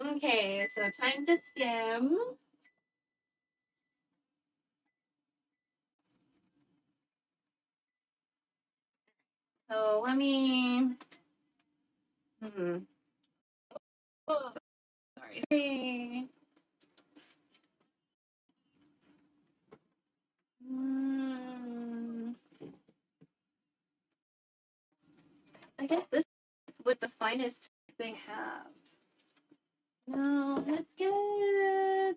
Okay, so time to skim. So let me. Oh, sorry. I guess this is what the finest thing have. No, let's get you.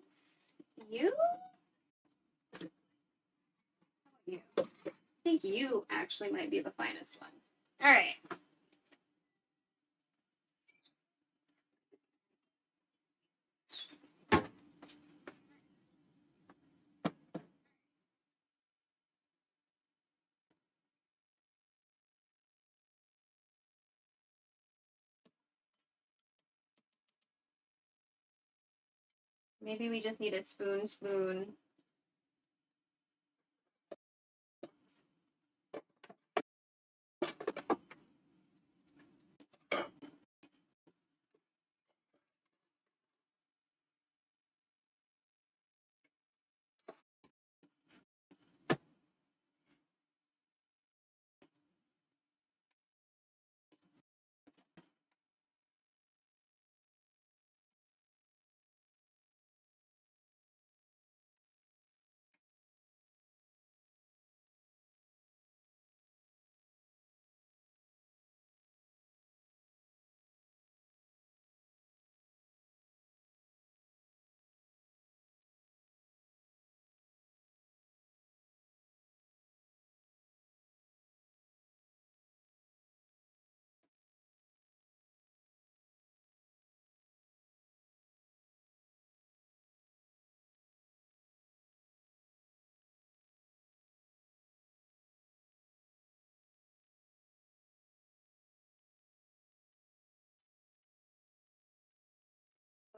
You. I think you actually might be the finest one. All right. Maybe we just need a spoon.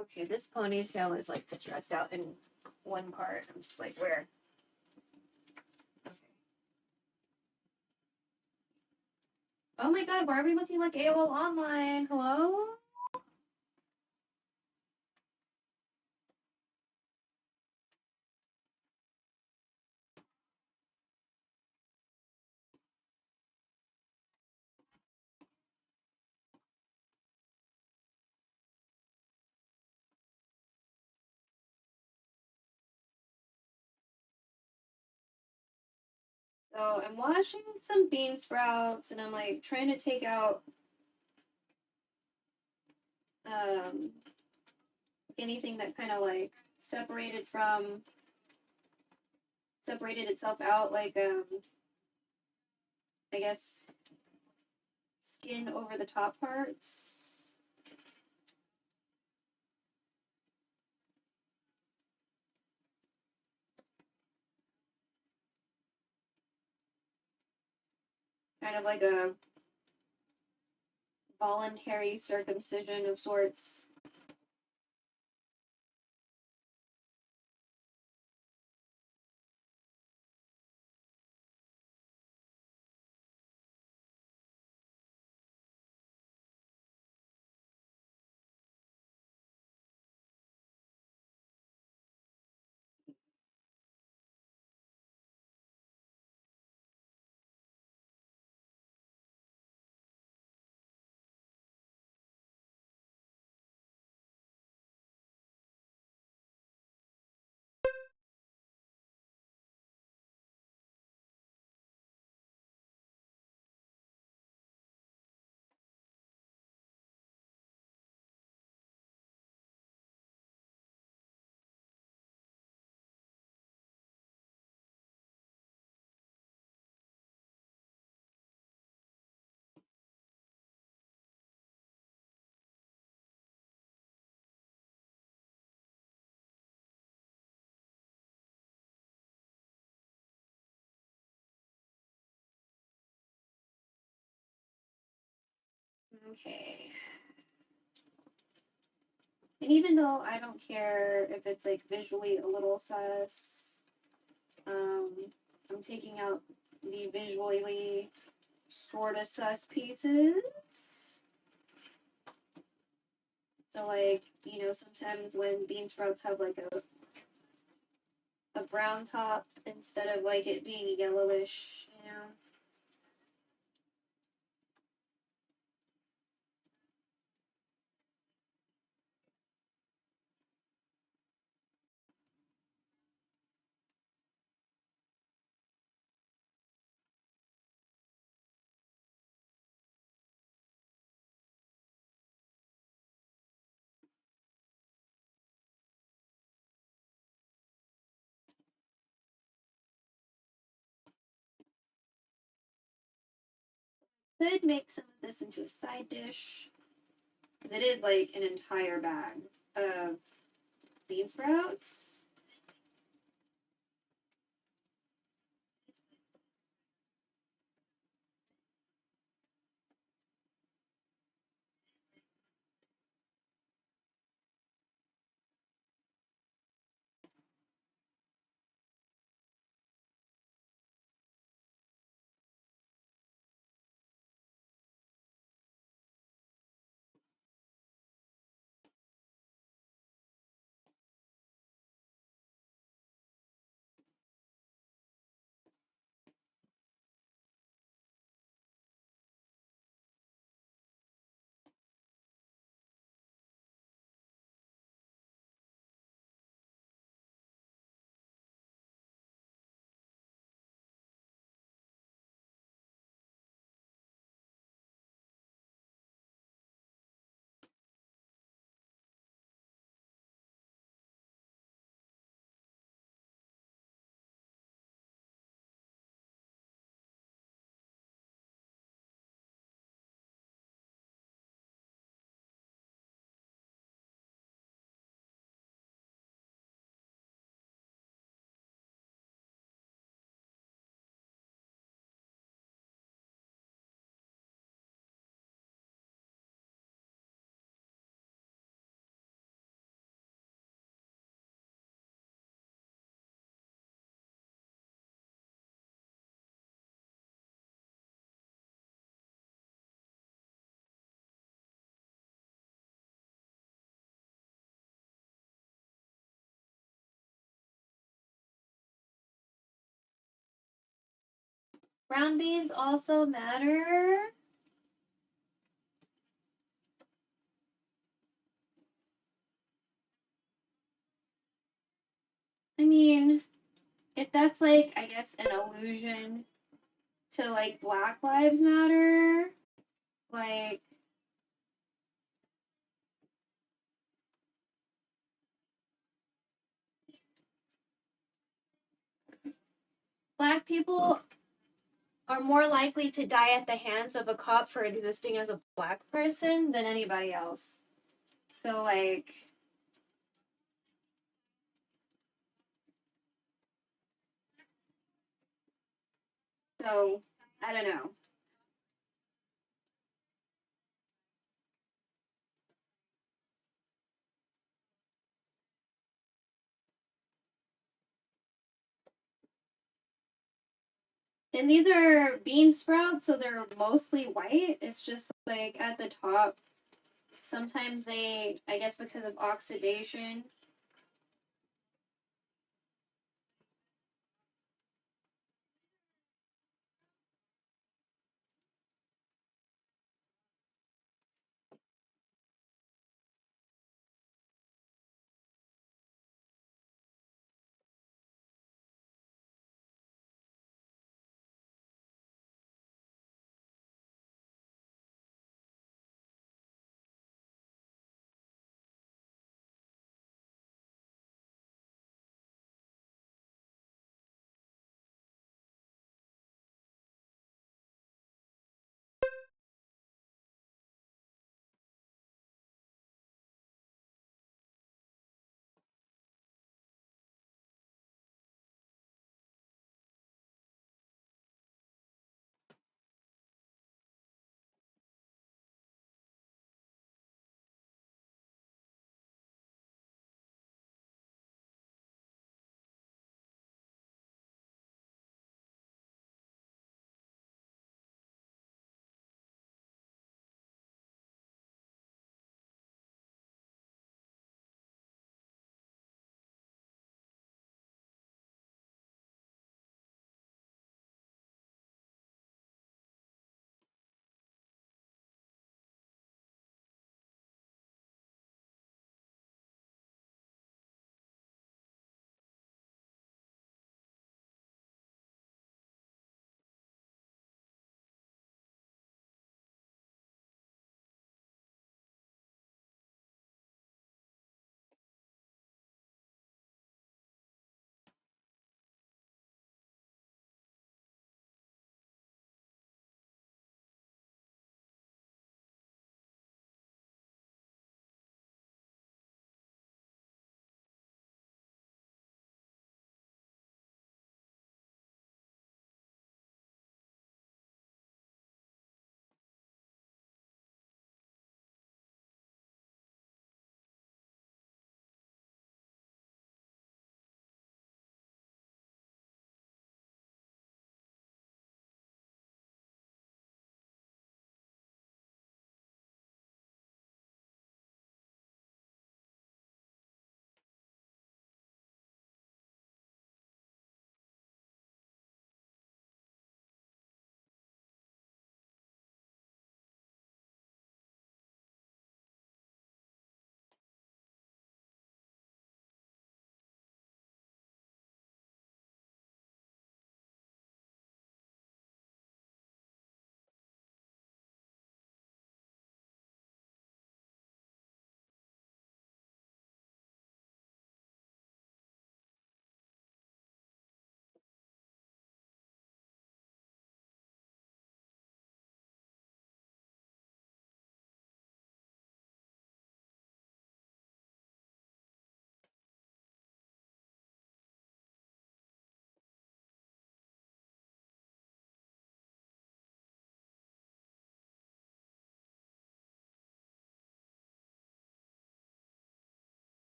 Okay, this ponytail is like stressed out in one part. I'm just like, where? Okay. Oh my god, why are we looking like AOL online? Hello? So I'm washing some bean sprouts and I'm like trying to take out um anything that kind of like separated itself out, like I guess skin over the top parts. Kind of like a voluntary circumcision of sorts. Okay. And even though I don't care if it's like visually a little sus, I'm taking out the visually sort of sus pieces. So like, you know, sometimes when bean sprouts have like a brown top instead of like it being yellowish, you know. Could make some of this into a side dish. Because it is like an entire bag of bean sprouts. Brown beans also matter. I mean, if that's like, I guess, an allusion to like Black Lives Matter, like, Black people are more likely to die at the hands of a cop for existing as a Black person than anybody else. So, like, so, I don't know. And these are bean sprouts, so they're mostly white. It's just like at the top. Sometimes they, I guess because of oxidation,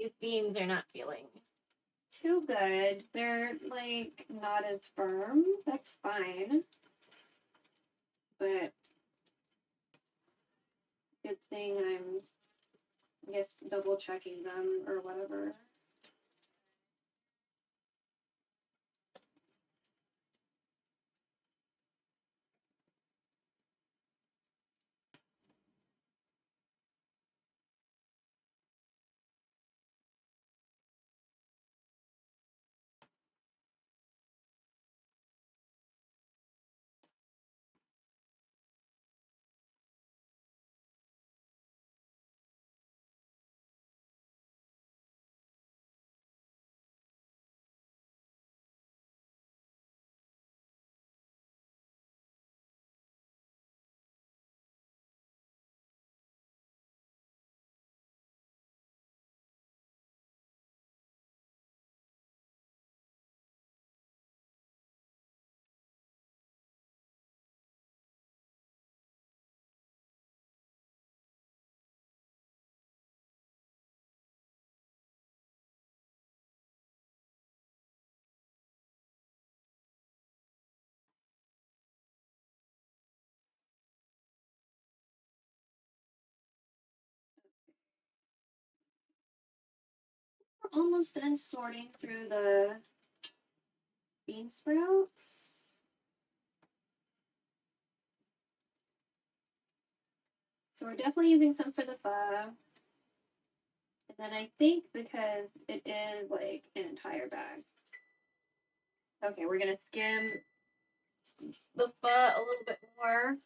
These beans are not feeling. Too good. They're like not as firm. That's fine. But good thing I'm, I guess, double checking them or whatever. We're almost done sorting through the bean sprouts. So we're definitely using some for the pho. And then I think because it is like an entire bag. Okay, we're gonna skim the pho a little bit more.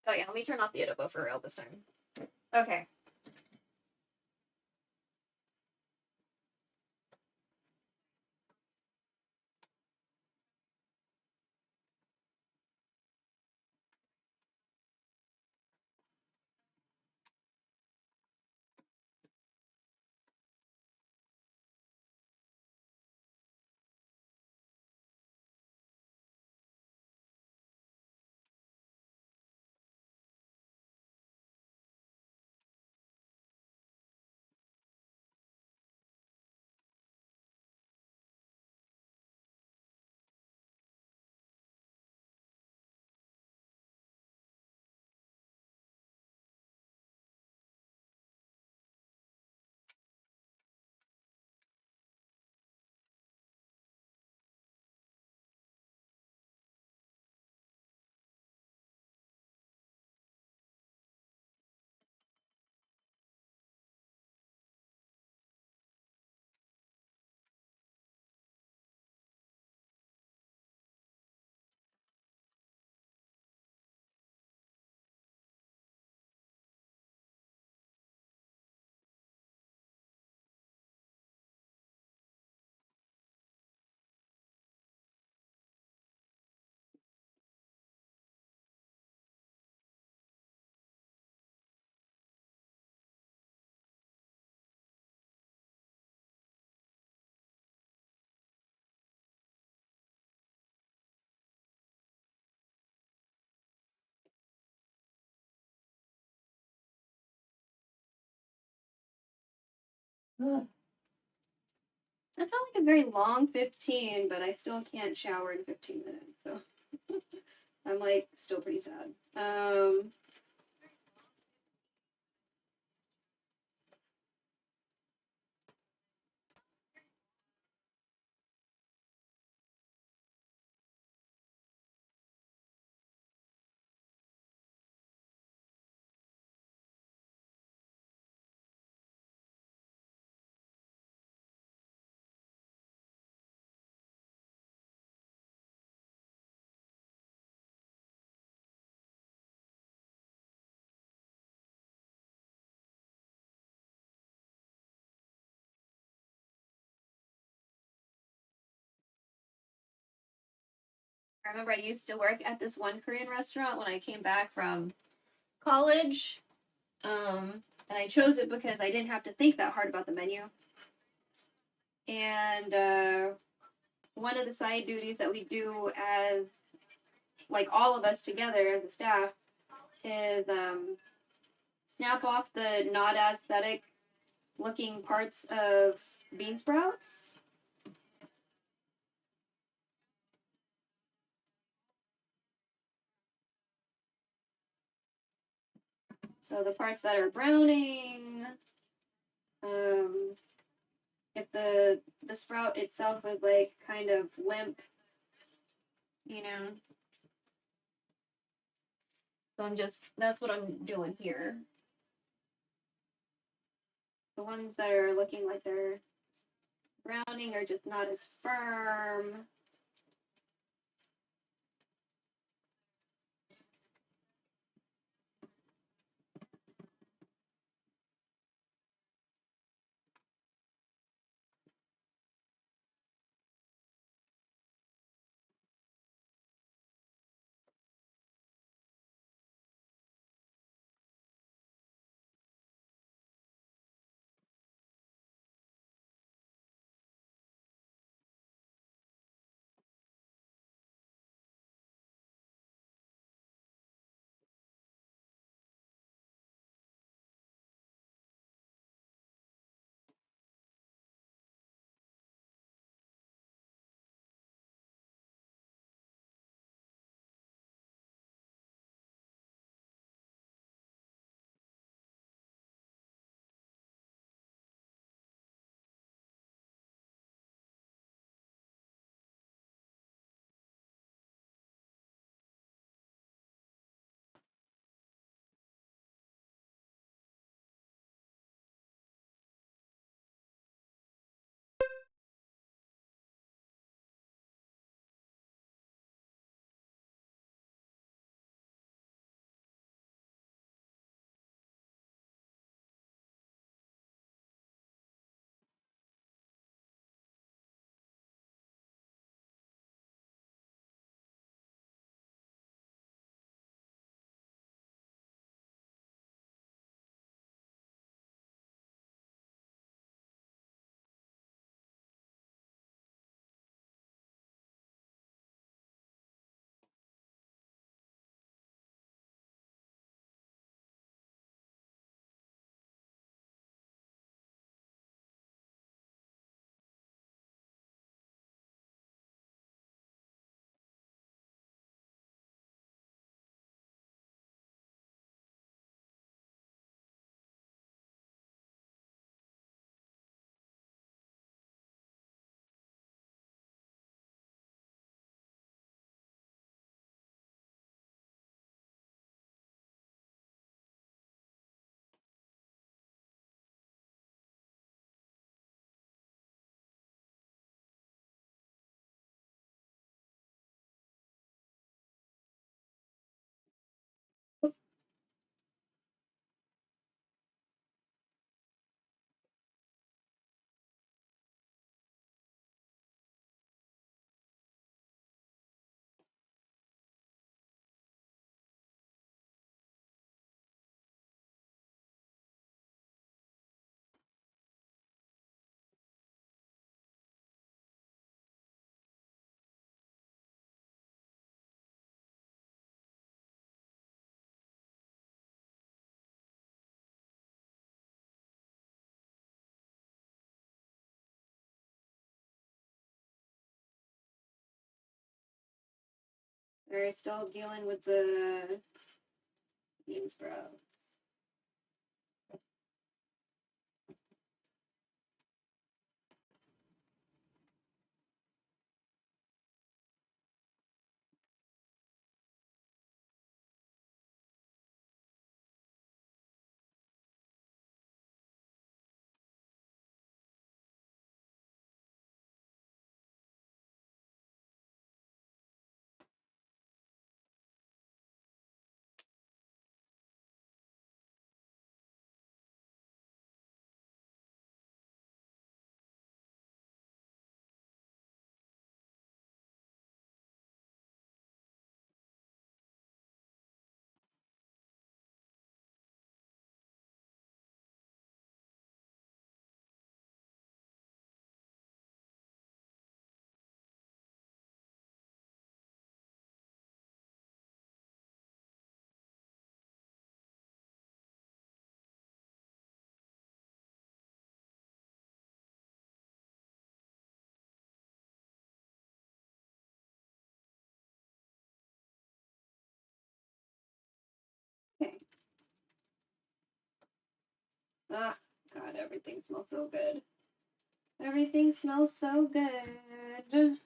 Oh yeah, let me turn off the adobo for real this time. Okay. Ugh. That felt like a very long 15, but I still can't shower in 15 minutes, so I'm like still pretty sad. I remember I used to work at this one Korean restaurant when I came back from college. And I chose it because I didn't have to think that hard about the menu. And one of the side duties that we do as, like, all of us together as a staff is snap off the not aesthetic looking parts of bean sprouts. So the parts that are browning, if the sprout itself is like kind of limp, you know. So that's what I'm doing here. The ones that are looking like they're browning are just not as firm. They're still dealing with the bean sprouts. Ugh, God, everything smells so good. Everything smells so good.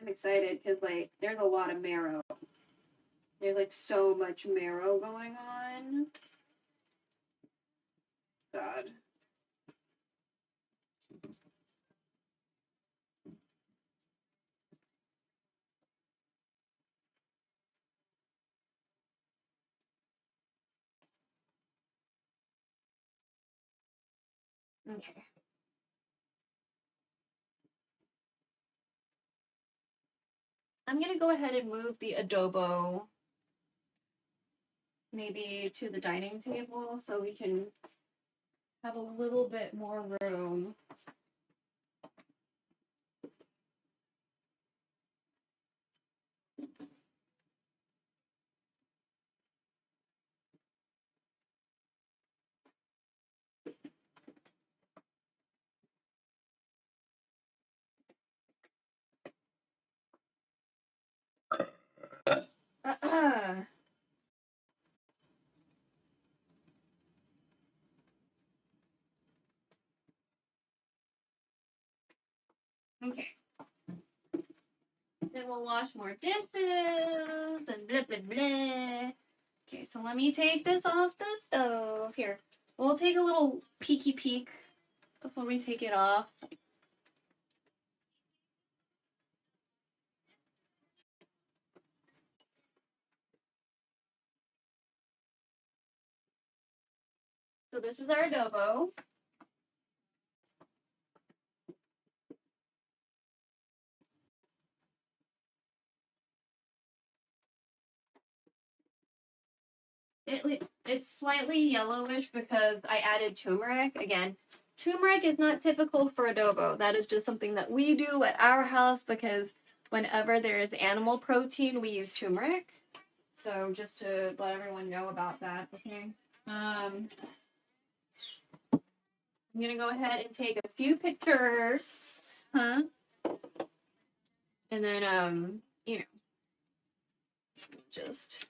I'm excited because, like, there's a lot of marrow. There's, like, so much marrow going on. God. Okay. I'm gonna go ahead and move the adobo maybe to the dining table so we can have a little bit more room. Uh-uh. Okay. Then we'll wash more dishes and blah, blah, blah. Okay, so let me take this off the stove. Here, we'll take a little peeky peek before we take it off. So this is our adobo. It's slightly yellowish because I added turmeric. Again, turmeric is not typical for adobo. That is just something that we do at our house because whenever there is animal protein, we use turmeric. So just to let everyone know about that, okay? I'm gonna go ahead and take a few pictures, huh? And then, you know, just.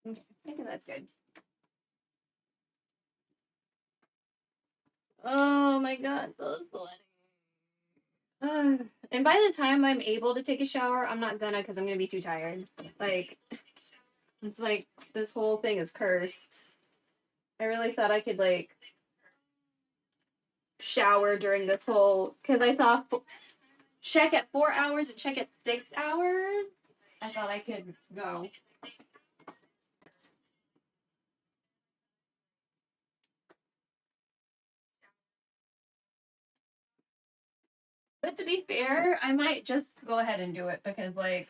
Okay, I think that's good. Oh my god, so sweaty. And by the time I'm able to take a shower, I'm not gonna because I'm gonna be too tired. Like, it's like this whole thing is cursed. I really thought I could, like, shower during this whole. Because I saw check at 4 hours and check at 6 hours. I thought I could go. But to be fair, I might just go ahead and do it because, like,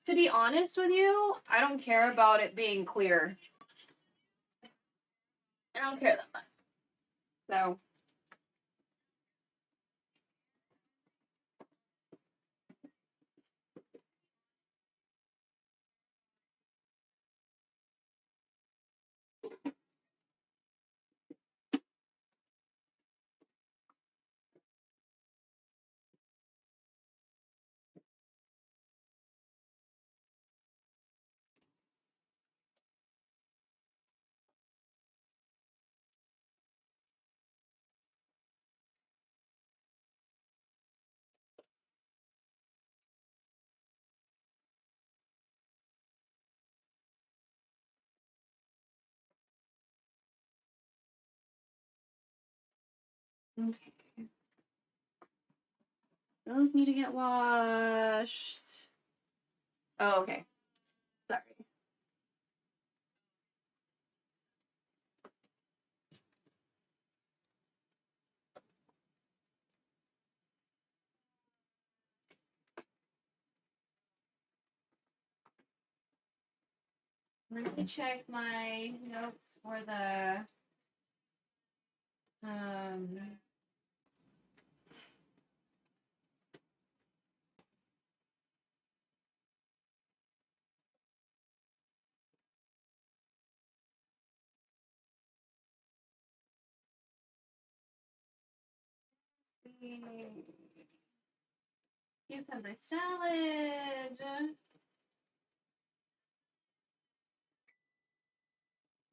to be honest with you, I don't care about it being clear. I don't care that much. So. Okay. Those need to get washed. Oh, okay. Sorry. Let me check my notes for the cucumber salad.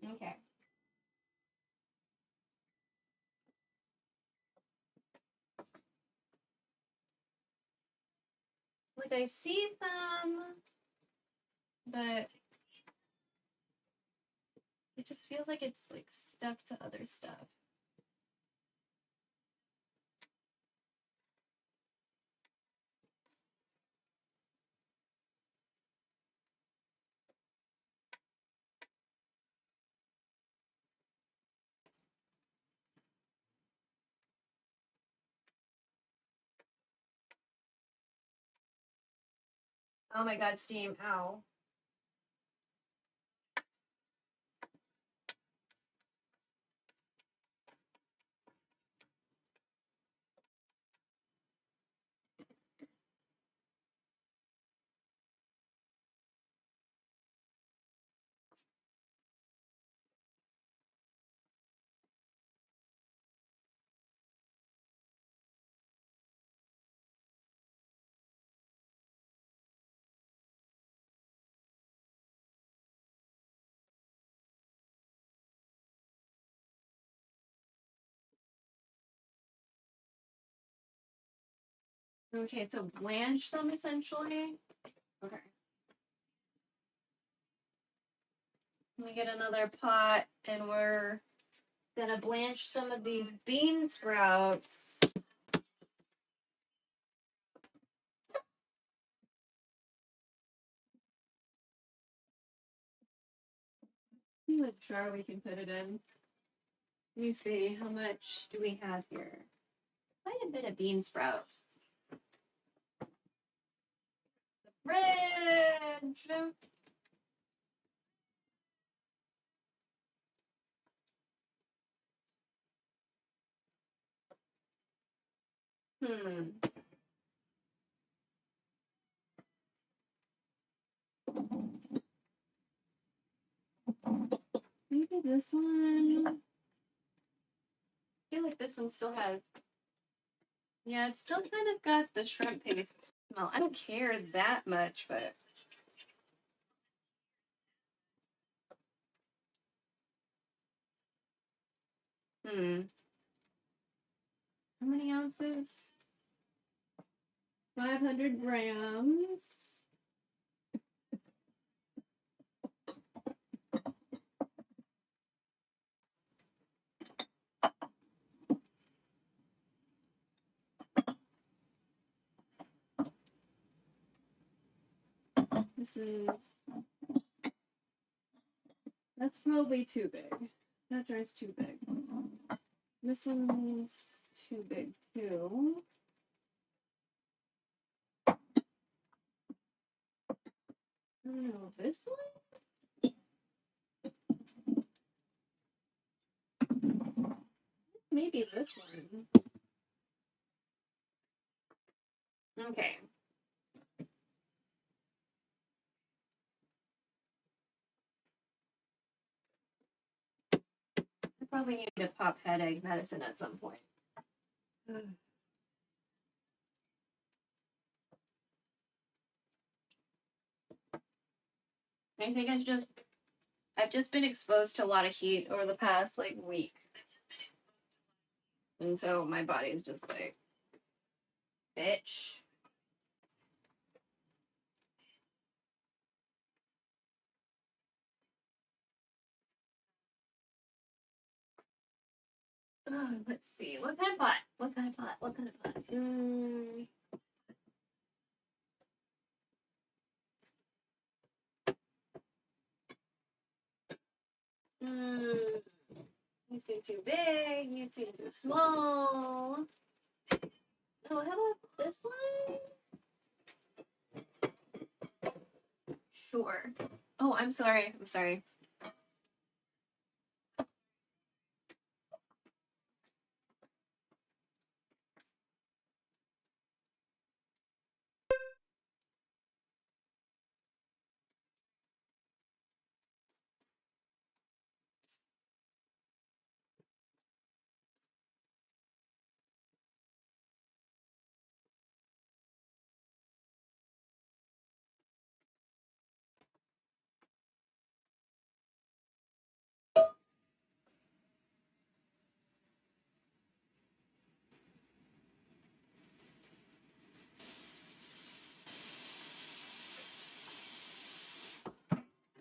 Okay. Like I see some, but it just feels like it's like stuck to other stuff. Oh my god, steam, ow. Okay, so blanch them essentially. Okay. Let me get another pot and we're gonna blanch some of these bean sprouts. See what jar we can put it in. Let me see, how much do we have here? Quite a bit of bean sprouts. The fridge. Maybe this one. I feel like this one still has. Yeah, it's still kind of got the shrimp paste smell. I don't care that much, but. How many ounces? 500 grams. That's probably too big. That jar's too big. This one's too big too. I don't know, this one? Maybe this one. Okay. I probably need to pop headache medicine at some point. I think I've just been exposed to a lot of heat over the past like week. And so my body is just like, bitch. Let's see. What kind of pot? What kind of pot? What kind of pot? You seem too big. You seem too small. Oh, how about this one? Sure. Oh, I'm sorry. I'm sorry.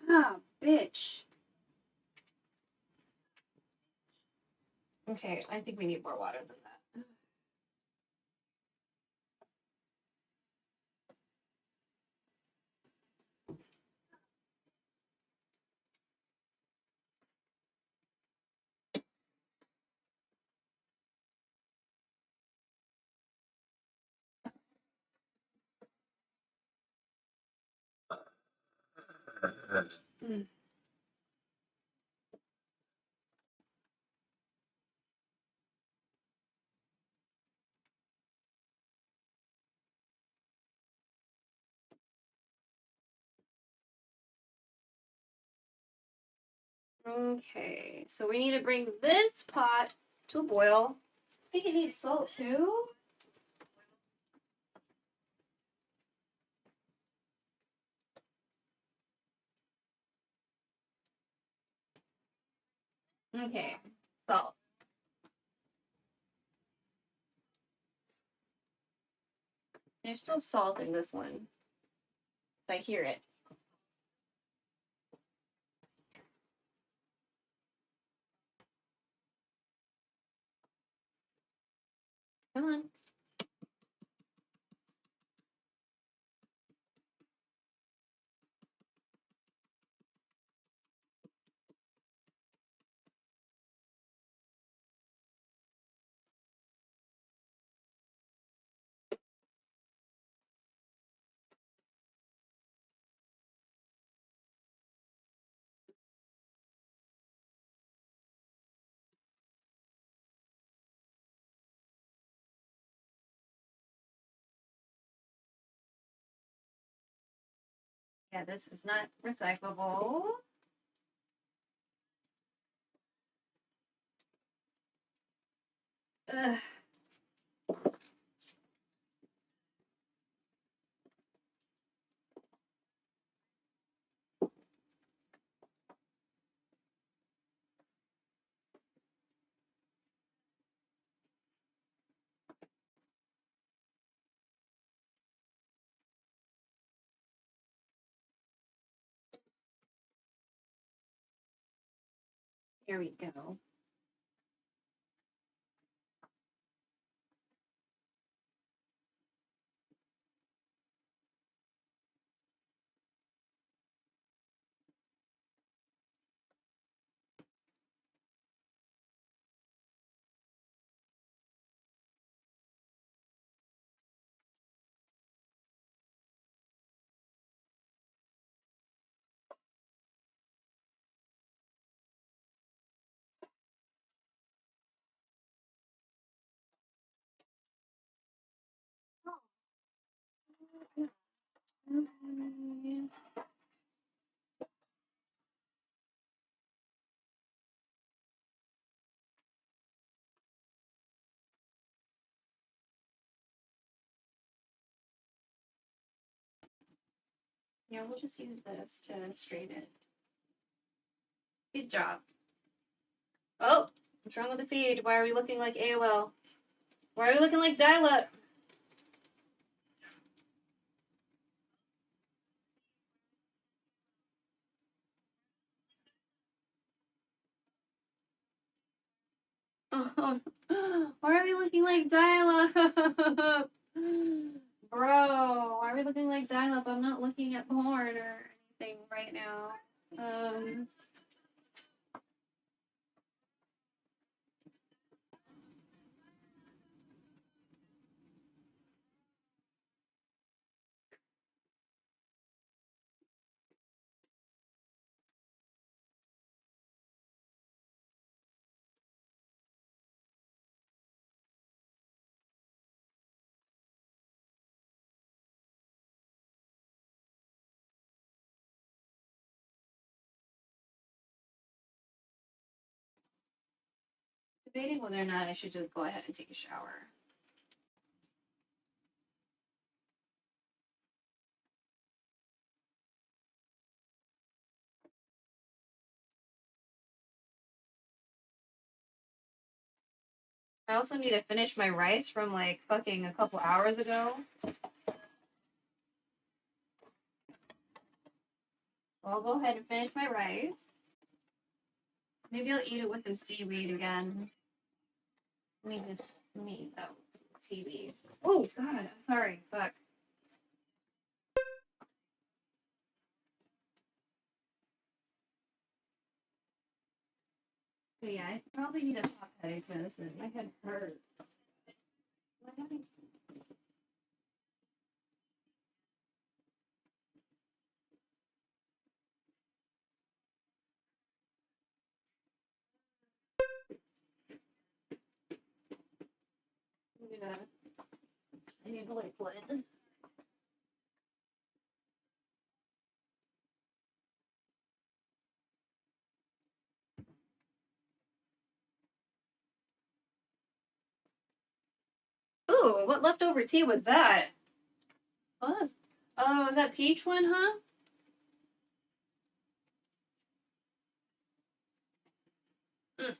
Ah, bitch. Okay, I think we need more water than that. Mm. Okay, so we need to bring this pot to a boil. I think it needs salt too. Okay, salt. There's still salt in this one. I hear it. Come on. Yeah, this is not recyclable. Ugh. Here we go. Yeah, we'll just use this to strain it. Good job. Oh, what's wrong with the feed? Why are we looking like AOL? Why are we looking like dial-up? Oh, why are we looking like dial-up? Bro, why are we looking like dial-up? I'm not looking at porn or anything right now. debating whether or not I should just go ahead and take a shower. I also need to finish my rice from like fucking a couple hours ago. I'll go ahead and finish my rice. Maybe I'll eat it with some seaweed again. Let me eat that with some seaweed. Oh god, I'm sorry. Fuck. But yeah, I probably need a top headache medicine. My head hurts. Why don't I- Yeah. I need a liquid. Ooh, what leftover tea was that? What? Oh, is that peach one, huh? Mm.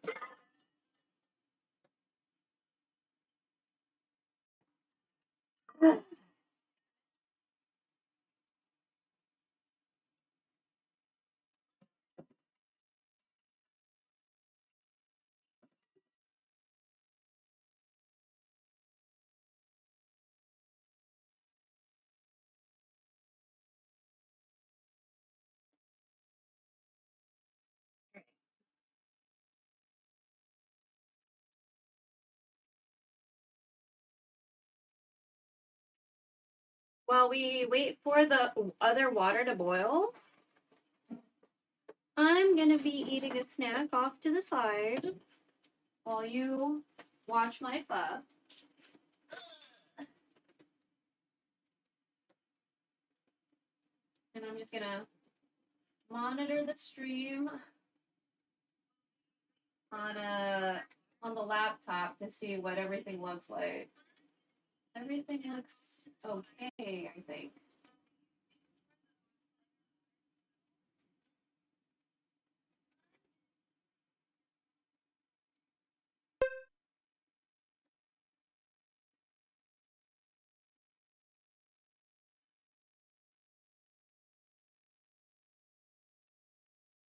While we wait for the other water to boil, I'm gonna be eating a snack off to the side while you watch my pho. And I'm just gonna monitor the stream on the laptop to see what everything looks like. Everything looks okay, I think.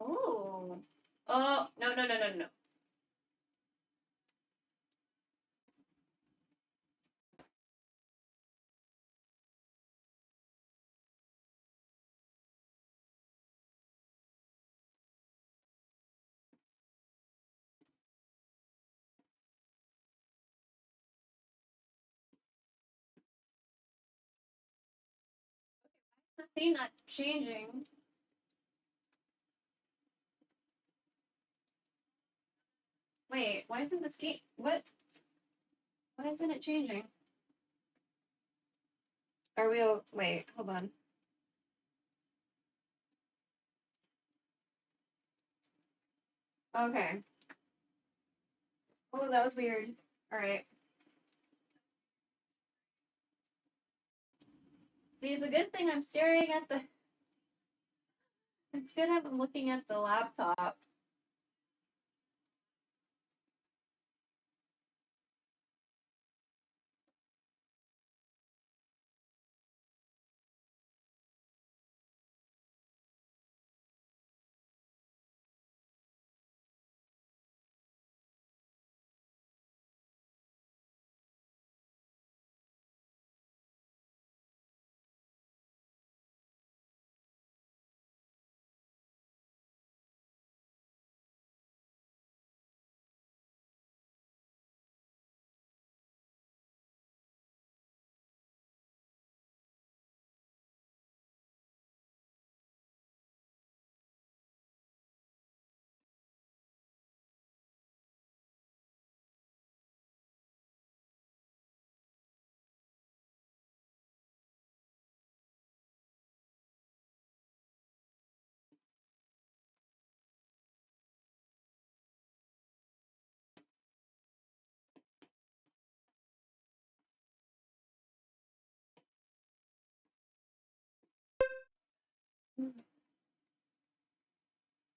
Oh. Oh, no, no, no, no, no. The scene not changing. Wait, why isn't the scene? What? Why isn't it changing? Are we? Wait, hold on. Okay. Oh, that was weird. All right. See, it's a good thing I'm staring at the. It's good I'm looking at the laptop.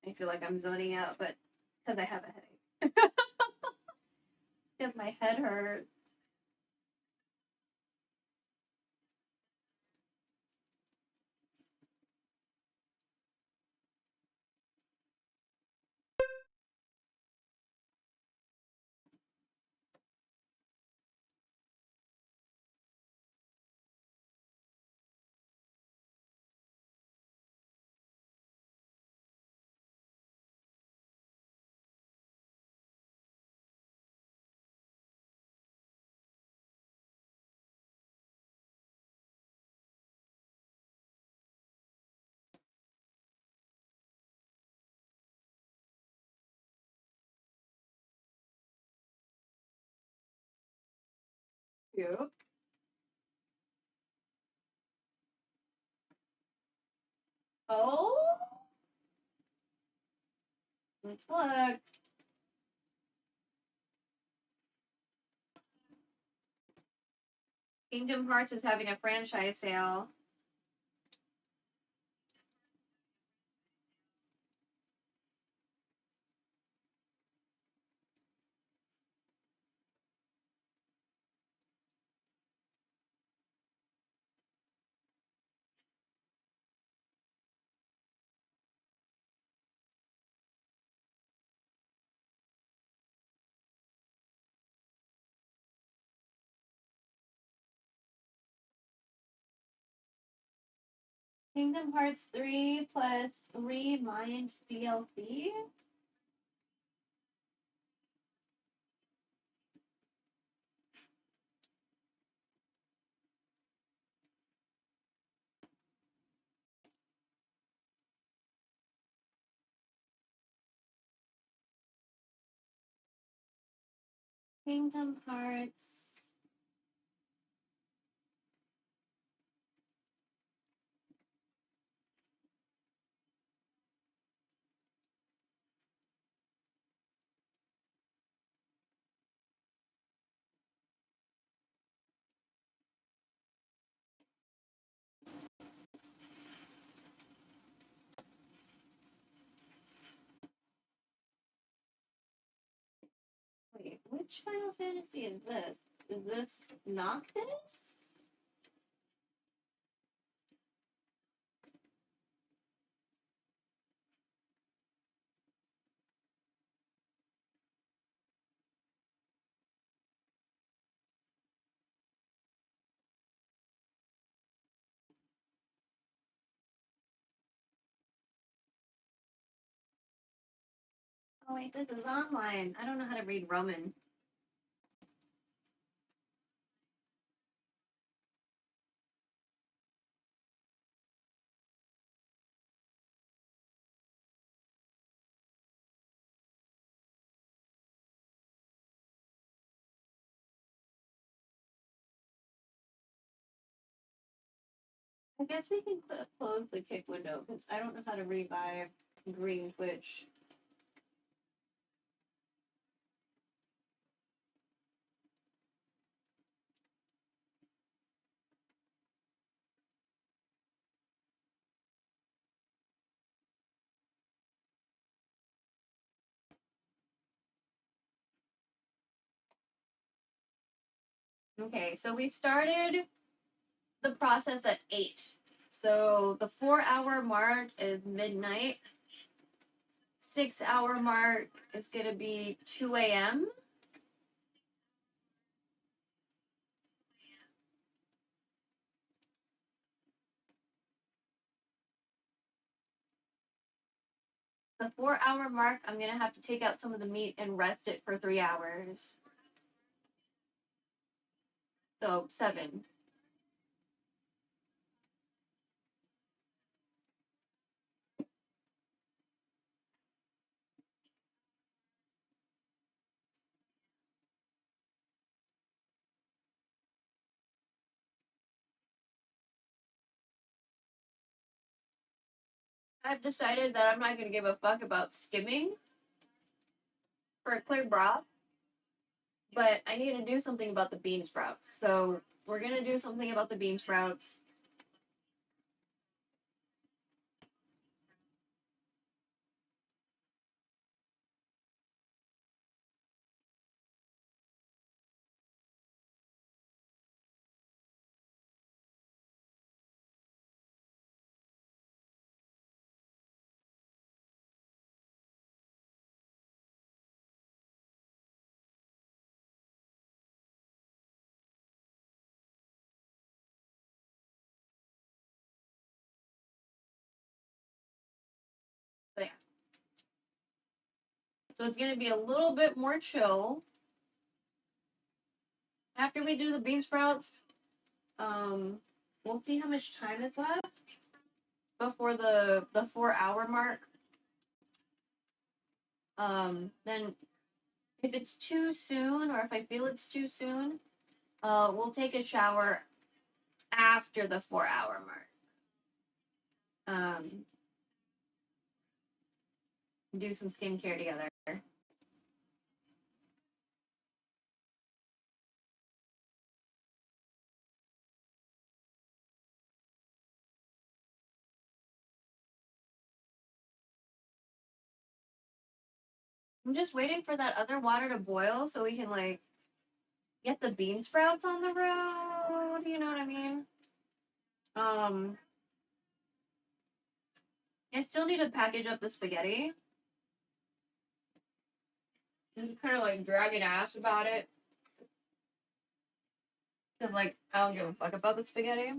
I feel like I'm zoning out, but because I have a headache. Because my head hurts. Yep. Oh. Let's look. Kingdom Hearts is having a franchise sale. Kingdom Hearts 3 plus Remind DLC? Kingdom Hearts. Wait, which Final Fantasy is this? Is this Noctis? Oh wait, this is online. I don't know how to read Roman. I guess we can close the kick window because I don't know how to revive Green Twitch. Okay, so we started the process at 8. So the 4-hour mark is midnight. 6-hour mark is gonna be 2 a.m. The 4-hour mark, I'm gonna have to take out some of the meat and rest it for 3 hours. So 7. I've decided that I'm not gonna give a fuck about skimming for a clear broth, but I need to do something about the bean sprouts. So we're gonna do something about the bean sprouts. So it's gonna be a little bit more chill. After we do the bean sprouts, we'll see how much time is left before the 4 hour mark. Then if it's too soon or if I feel it's too soon, we'll take a shower after the 4 hour mark. Do some skincare together. I'm just waiting for that other water to boil so we can like get the bean sprouts on the road. You know what I mean? I still need to package up the spaghetti. I'm kind of like dragging ass about it. Because like I don't give a fuck about the spaghetti.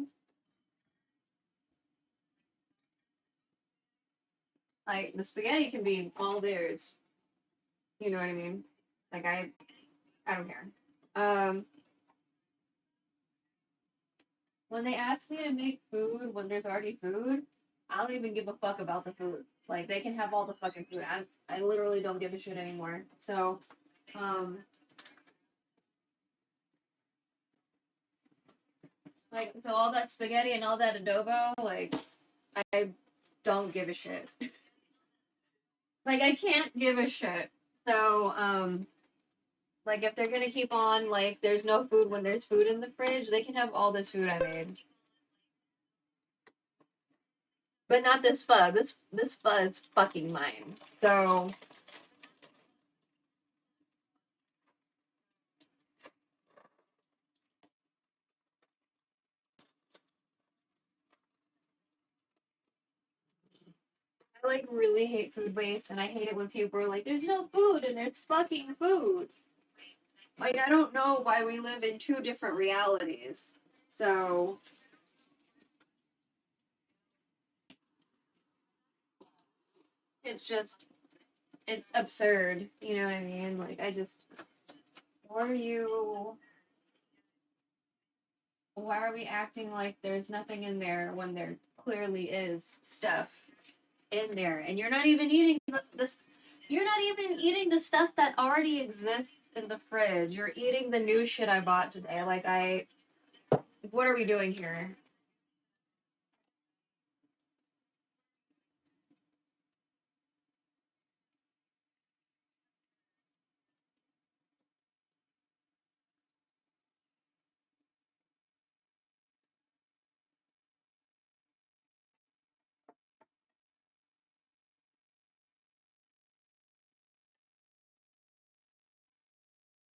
Like the spaghetti can be all theirs. You know what I mean? Like I don't care. When they ask me to make food when there's already food, I don't even give a fuck about the food. Like they can have all the fucking food. I literally don't give a shit anymore. So, like so all that spaghetti and all that adobo, like I don't give a shit. Like I can't give a shit. So, like if they're gonna keep on like there's no food when there's food in the fridge, they can have all this food I made. But not this pho. This pho is fucking mine. So I like really hate food waste and I hate it when people are like, there's no food and there's fucking food. Like I don't know why we live in two different realities. So it's just it's absurd. You know what I mean? Like why are we acting like there's nothing in there when there clearly is stuff in there and you're not even eating you're not even eating the stuff that already exists in the fridge. You're eating the new shit I bought today. What are we doing here?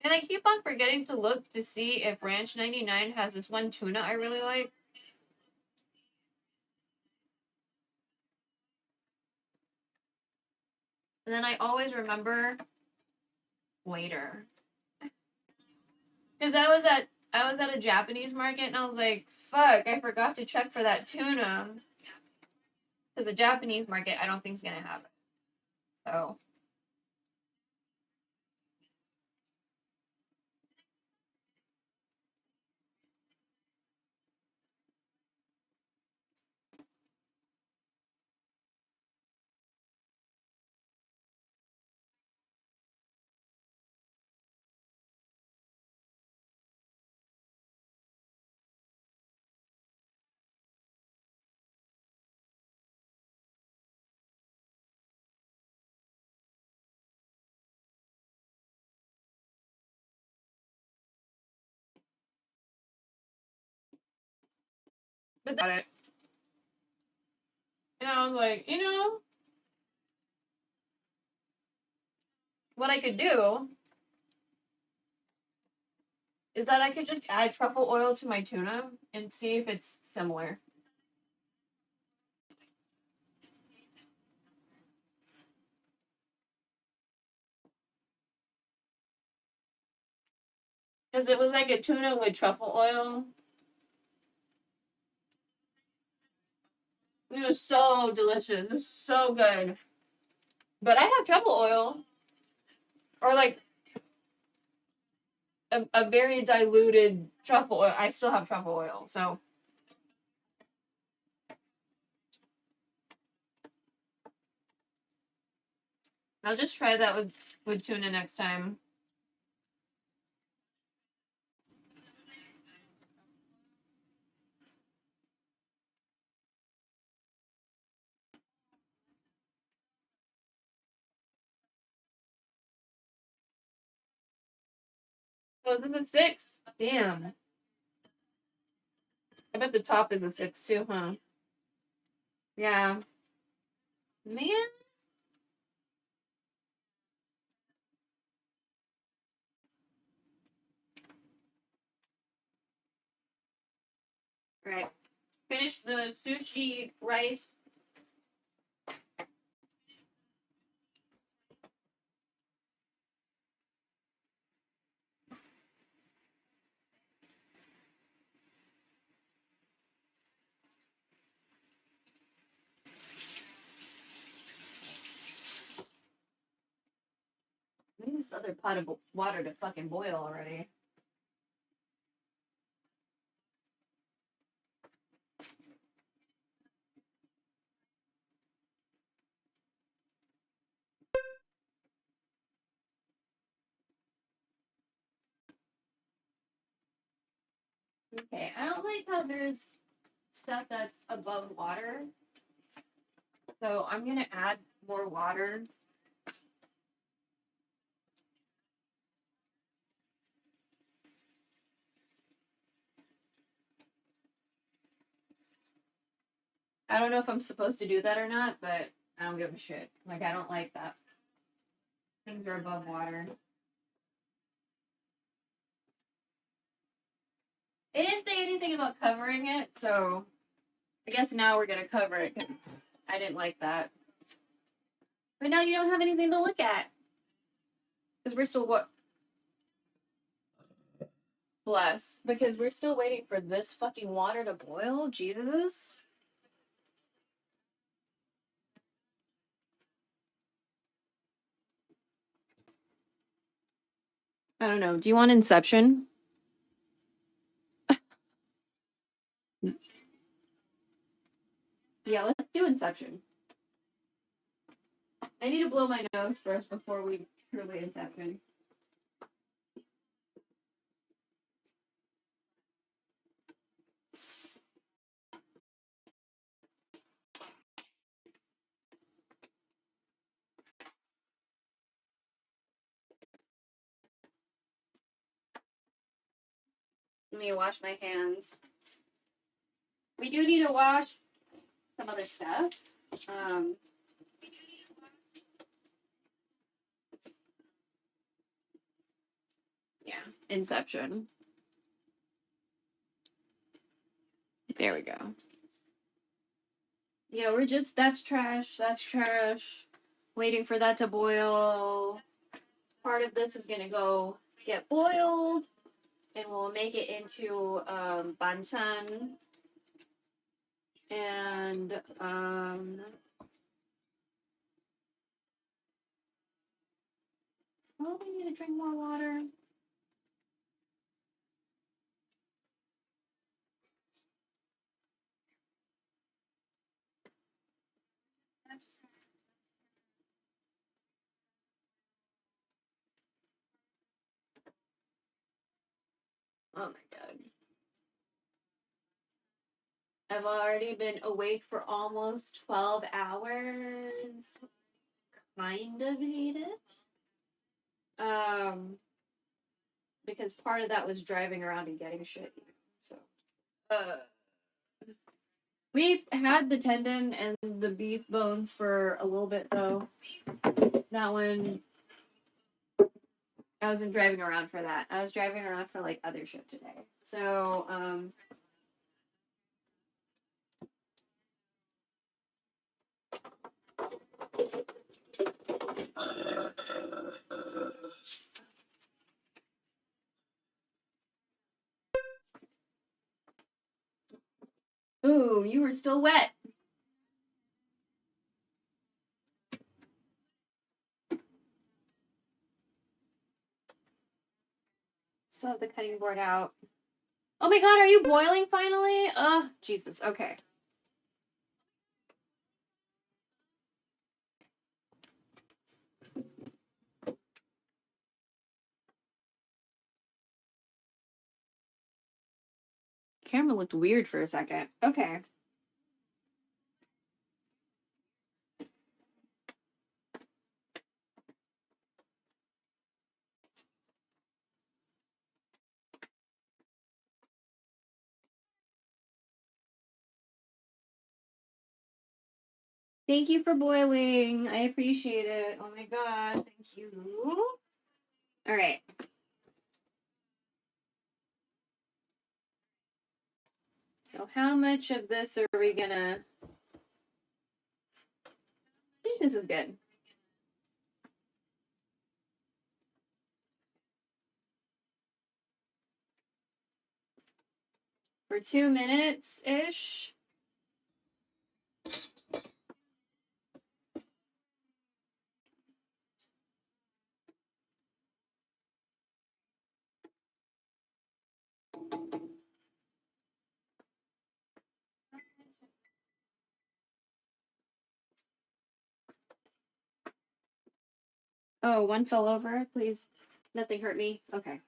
And I keep on forgetting to look to see if Ranch 99 has this one tuna I really like. And then I always remember later. Because I was at a Japanese market and I was like, fuck, I forgot to check for that tuna. Because the Japanese market I don't think is gonna have it. So but got it. And I was like, you know, what I could do is that I could just add truffle oil to my tuna and see if it's similar. Because it was like a tuna with truffle oil. It was so delicious. It was so good. But I have truffle oil. Or like a very diluted truffle oil. I still have truffle oil, so. I'll just try that with tuna next time. Oh, is this a 6? Damn. I bet the top is a 6 too, huh? Yeah. Man. Right. Finish the sushi rice. I need this other pot of water to fucking boil already. Okay, I don't like how there's stuff that's above water. So I'm gonna add more water. I don't know if I'm supposed to do that or not, but I don't give a shit. Like, I don't like that. Things are above water. It didn't say anything about covering it, so I guess now we're gonna cover it. 'Cause I didn't like that. But now you don't have anything to look at. Because we're still what? Bless. Because we're still waiting for this fucking water to boil? Jesus. I don't know. Do you want Inception? Yeah, let's do Inception. I need to blow my nose first before we truly Inception. Let me wash my hands. We do need to wash some other stuff. Yeah, Inception. There we go. Yeah, we're just, that's trash, that's trash. Waiting for that to boil. Part of this is gonna go get boiled, and we'll make it into banchan. And probably need to drink more water. Oh my god. I've already been awake for almost 12 hours. Kind of hate it. Because part of that was driving around and getting shit. So, we had the tendon and the beef bones for a little bit though. That one, I wasn't driving around for that. I was driving around for like other shit today. So, ooh, you were still wet. Still have the cutting board out. Oh my god, are you boiling finally? Ugh, Jesus, okay. Camera looked weird for a second. Okay. Thank you for boiling. I appreciate it. Oh my god, thank you. All right. So how much of this are we gonna... I think this is good. For 2 minutes-ish. Oh, one fell over, please. Nothing hurt me. Okay.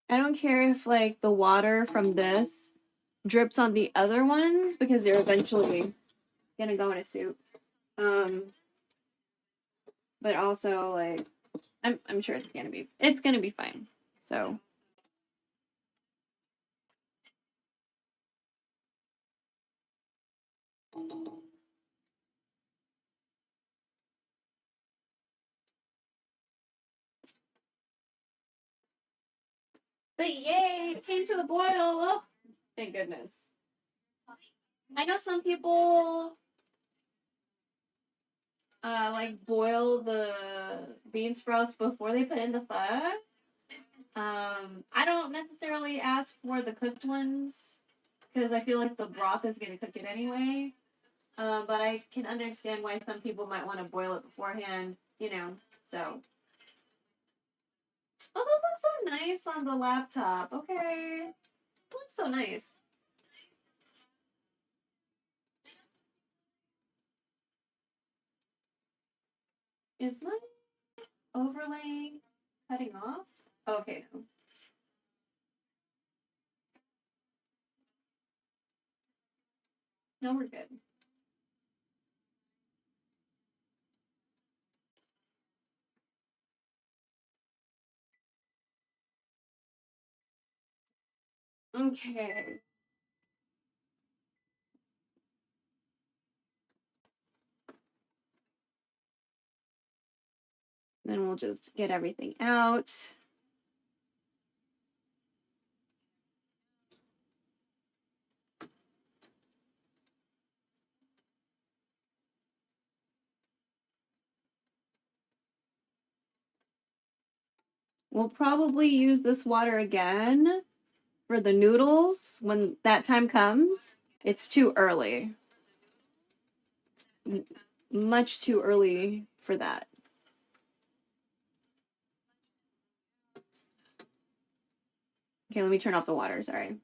I don't care if like the water from this drips on the other ones because they're eventually gonna go in a soup. But also like I'm sure it's gonna be fine. So but yay, it came to a boil. Oh, thank goodness. I know some people like boil the bean sprouts before they put in the pho. I don't necessarily ask for the cooked ones because I feel like the broth is gonna cook it anyway. But I can understand why some people might want to boil it beforehand, you know. So, oh, those look so nice on the laptop. Okay, looks so nice. Is my overlay cutting off? Okay, no. No, we're good. Okay. Then we'll just get everything out. We'll probably use this water again for the noodles when that time comes. It's too early. It's much too early for that. Okay, let me turn off the water, sorry.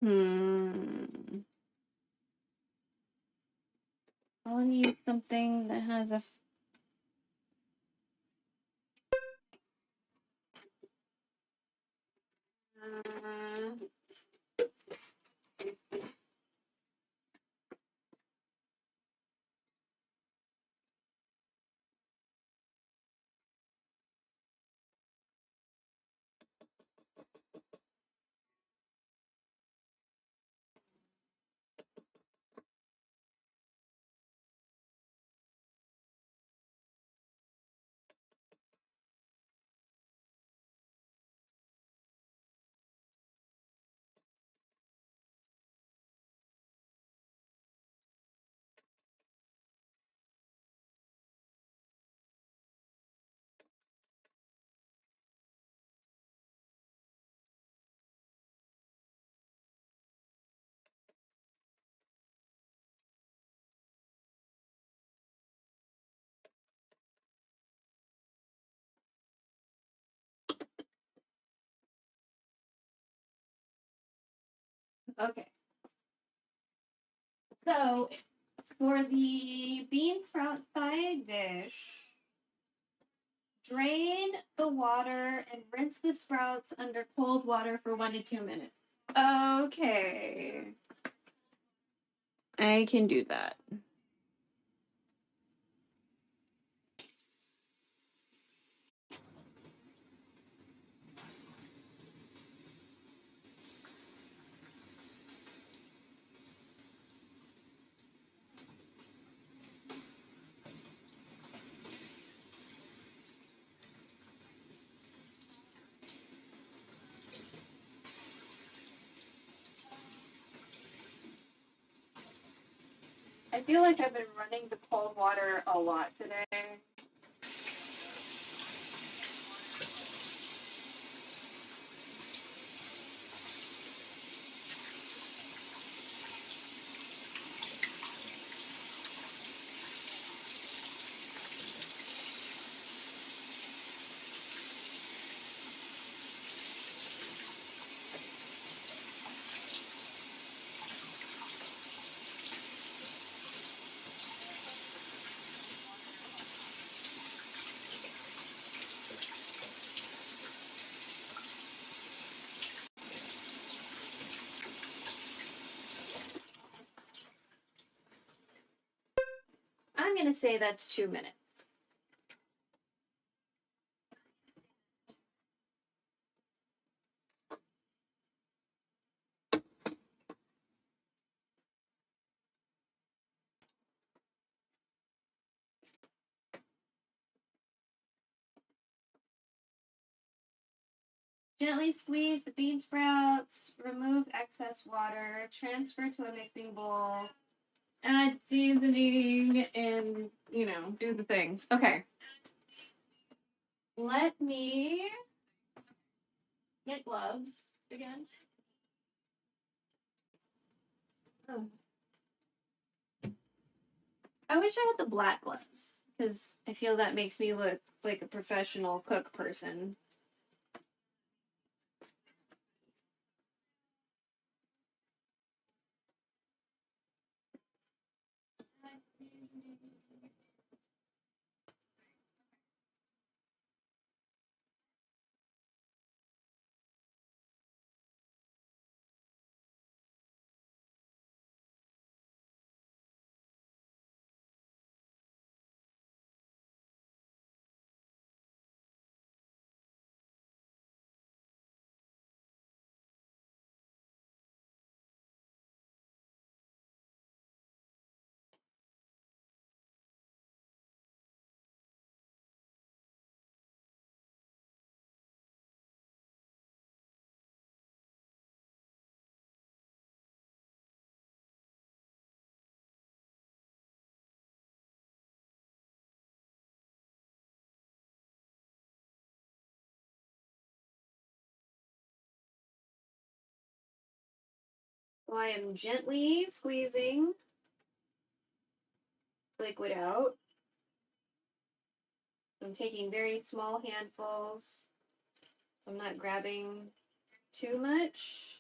Hmm. I want to use something that has a. Okay. So, for the bean sprout side dish, drain the water and rinse the sprouts under cold water for 1 to 2 minutes. Okay. I can do that. I feel like I've been running the cold water a lot today. I'm going to say that's 2 minutes. Gently squeeze the bean sprouts, remove excess water, transfer to a mixing bowl, add seasoning, and, do the thing. Okay. Let me get gloves again. Oh. I wish I had the black gloves, because I feel that makes me look like a professional cook person. So I am gently squeezing liquid out. I'm taking very small handfuls, so I'm not grabbing too much.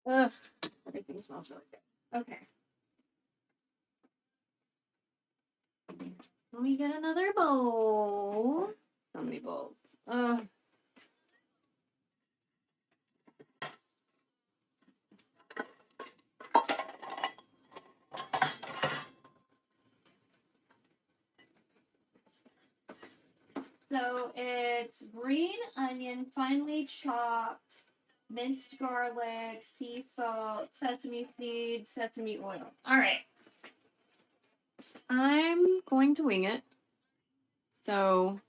Ugh, everything smells really good. Okay. Let me get another bowl. So many bowls. Ugh. So it's green onion, finely chopped, minced garlic, sea salt, sesame seeds, sesame oil. All right. I'm going to wing it. So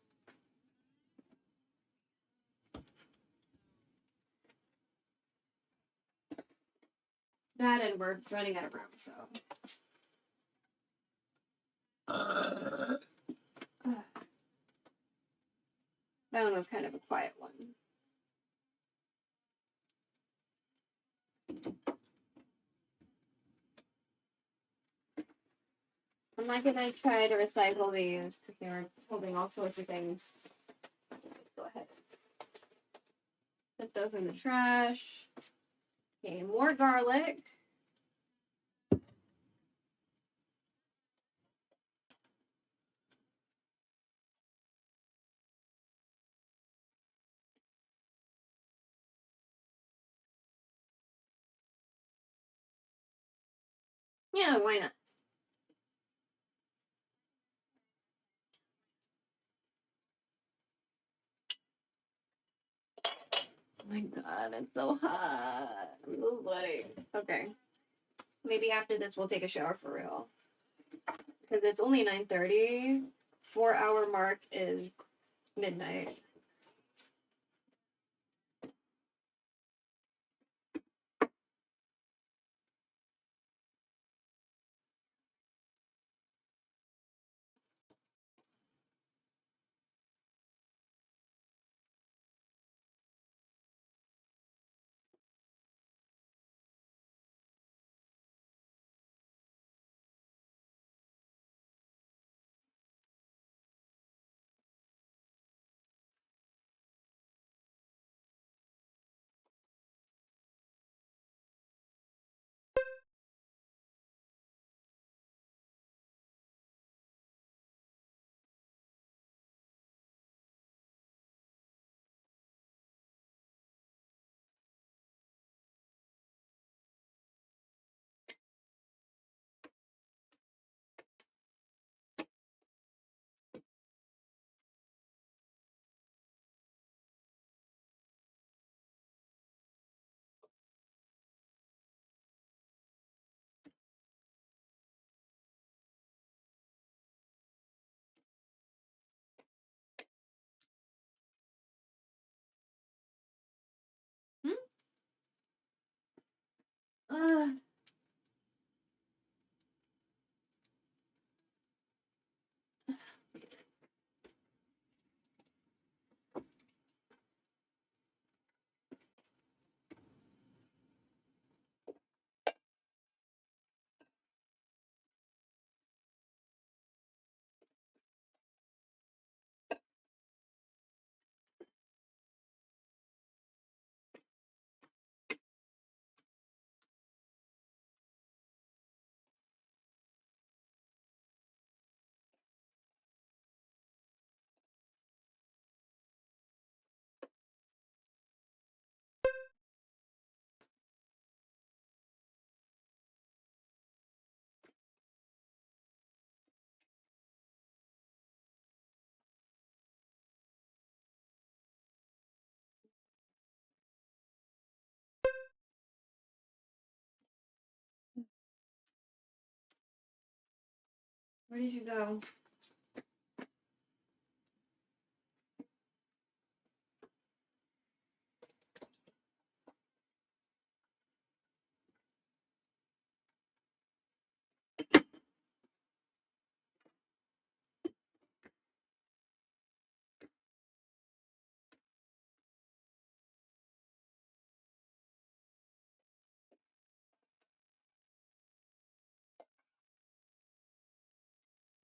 that, and we're running out of room, so. That one was kind of a quiet one. I'm not gonna try to recycle these because they were holding all sorts of things. Go ahead. Put those in the trash. Okay, more garlic. Yeah, why not? Oh my god, it's so hot. I'm so sweaty. Okay. Maybe after this we'll take a shower for real. Because it's only 9:30. 4-hour mark is midnight. Hmm? Where did you go?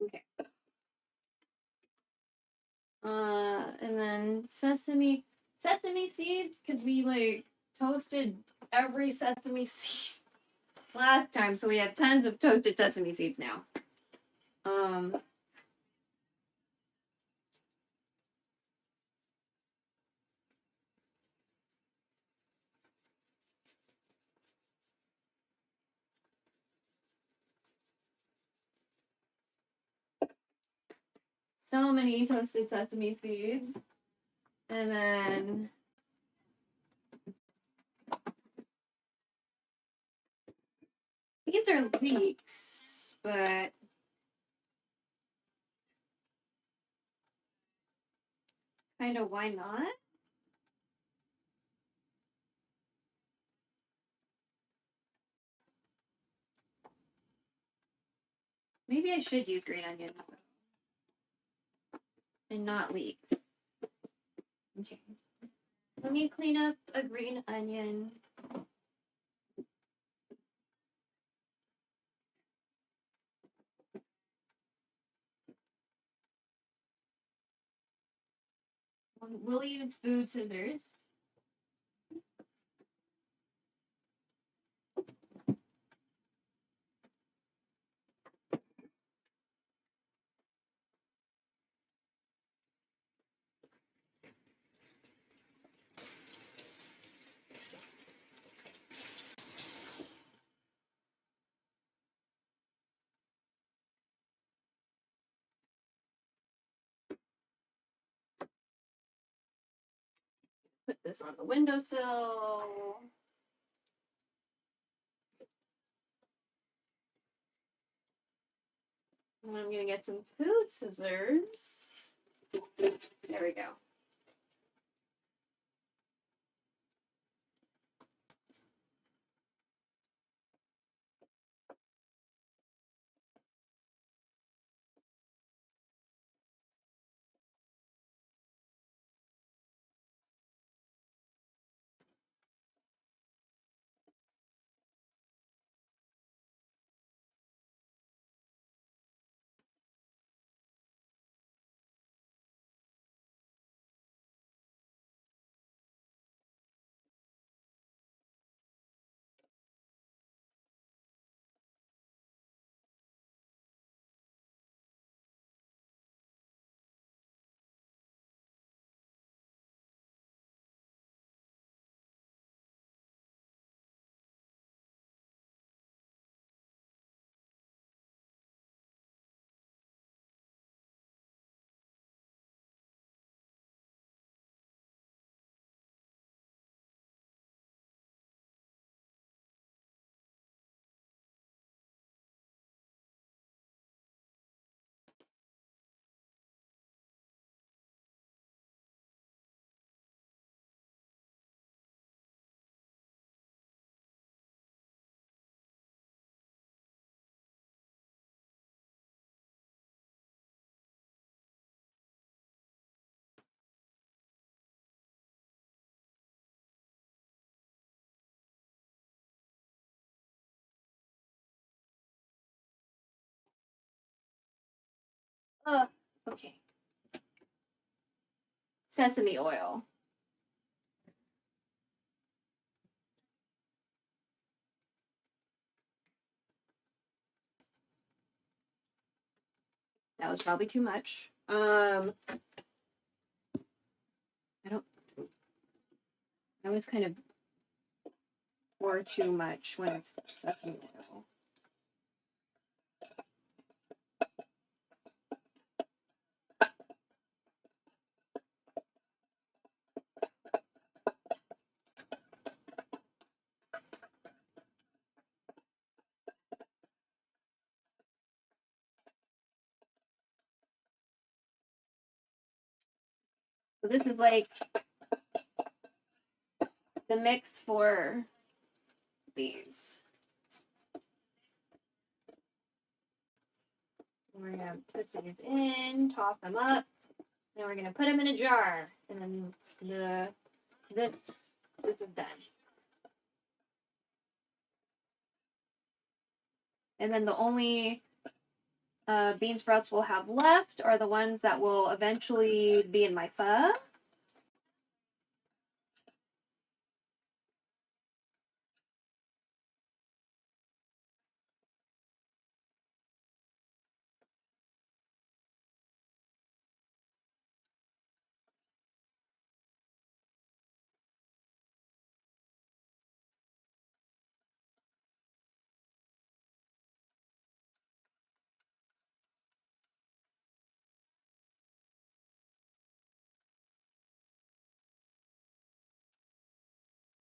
Okay. And then sesame seeds, because we like toasted every sesame seed last time, so we have tons of toasted sesame seeds now. So many toasted sesame seeds. And then these are leeks, but kind of why not? Maybe I should use green onion and not leeks. Okay. Let me clean up a green onion. We'll use food scissors. Put this on the windowsill. And I'm gonna get some food scissors. There we go. Okay. Sesame oil. That was probably too much. I always kind of pour too much when it's sesame oil. So this is like the mix for these. We're gonna put these in, toss them up, then we're gonna put them in a jar, and then this is done. And then the only bean sprouts we'll have left are the ones that will eventually be in my pho.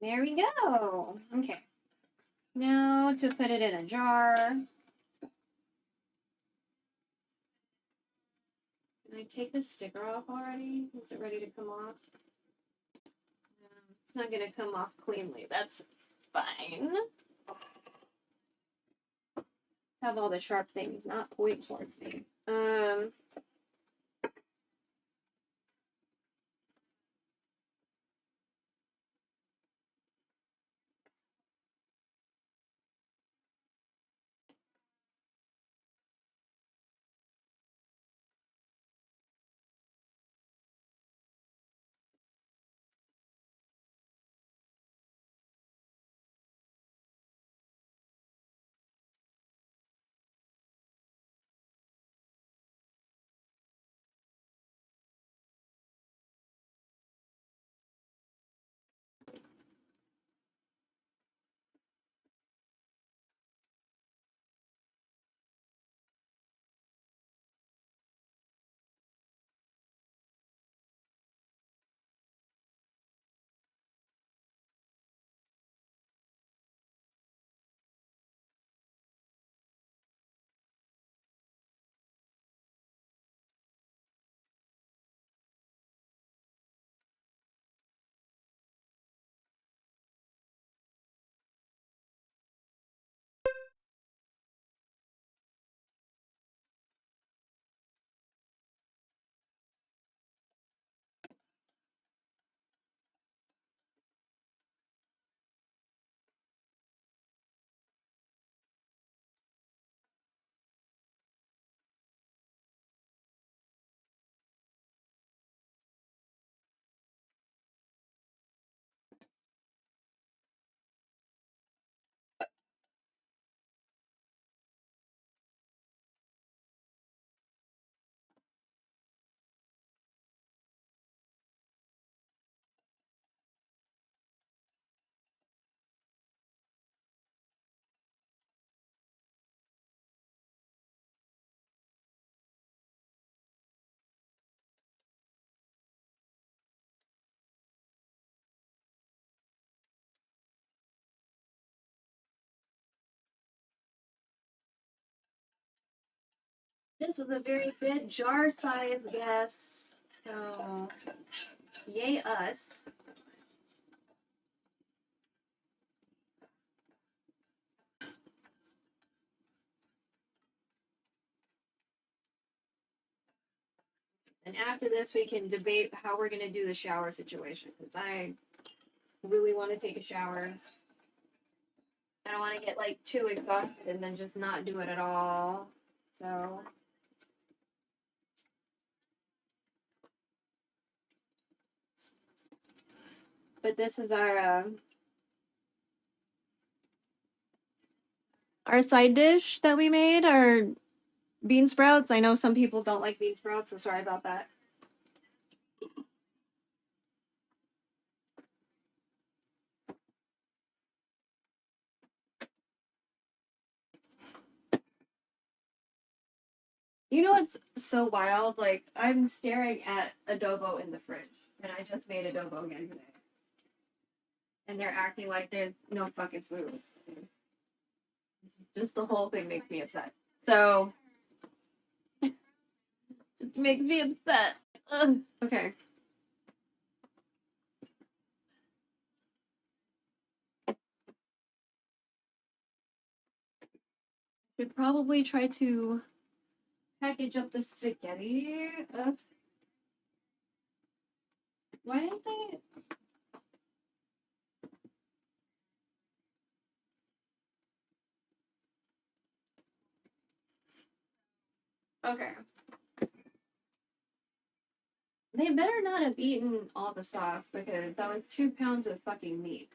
There we go. Okay. Now to put it in a jar. Can I take the sticker off already? Is it ready to come off? It's not gonna come off cleanly. That's fine. Have all the sharp things not point towards me. This was a very good jar size guess. So, yay us. And after this, we can debate how we're going to do the shower situation. Because I really want to take a shower. I don't want to get like too exhausted and then just not do it at all. So. But this is our side dish that we made, our bean sprouts. I know some people don't like bean sprouts, so sorry about that. You know what's so wild? Like, I'm staring at adobo in the fridge, and I just made adobo again today. And they're acting like there's no fucking food. Just the whole thing makes me upset. So, just makes me upset. Ugh. Okay. Should probably try to package up the spaghetti. Why didn't they? Okay. They better not have eaten all the sauce because that was 2 pounds of fucking meat.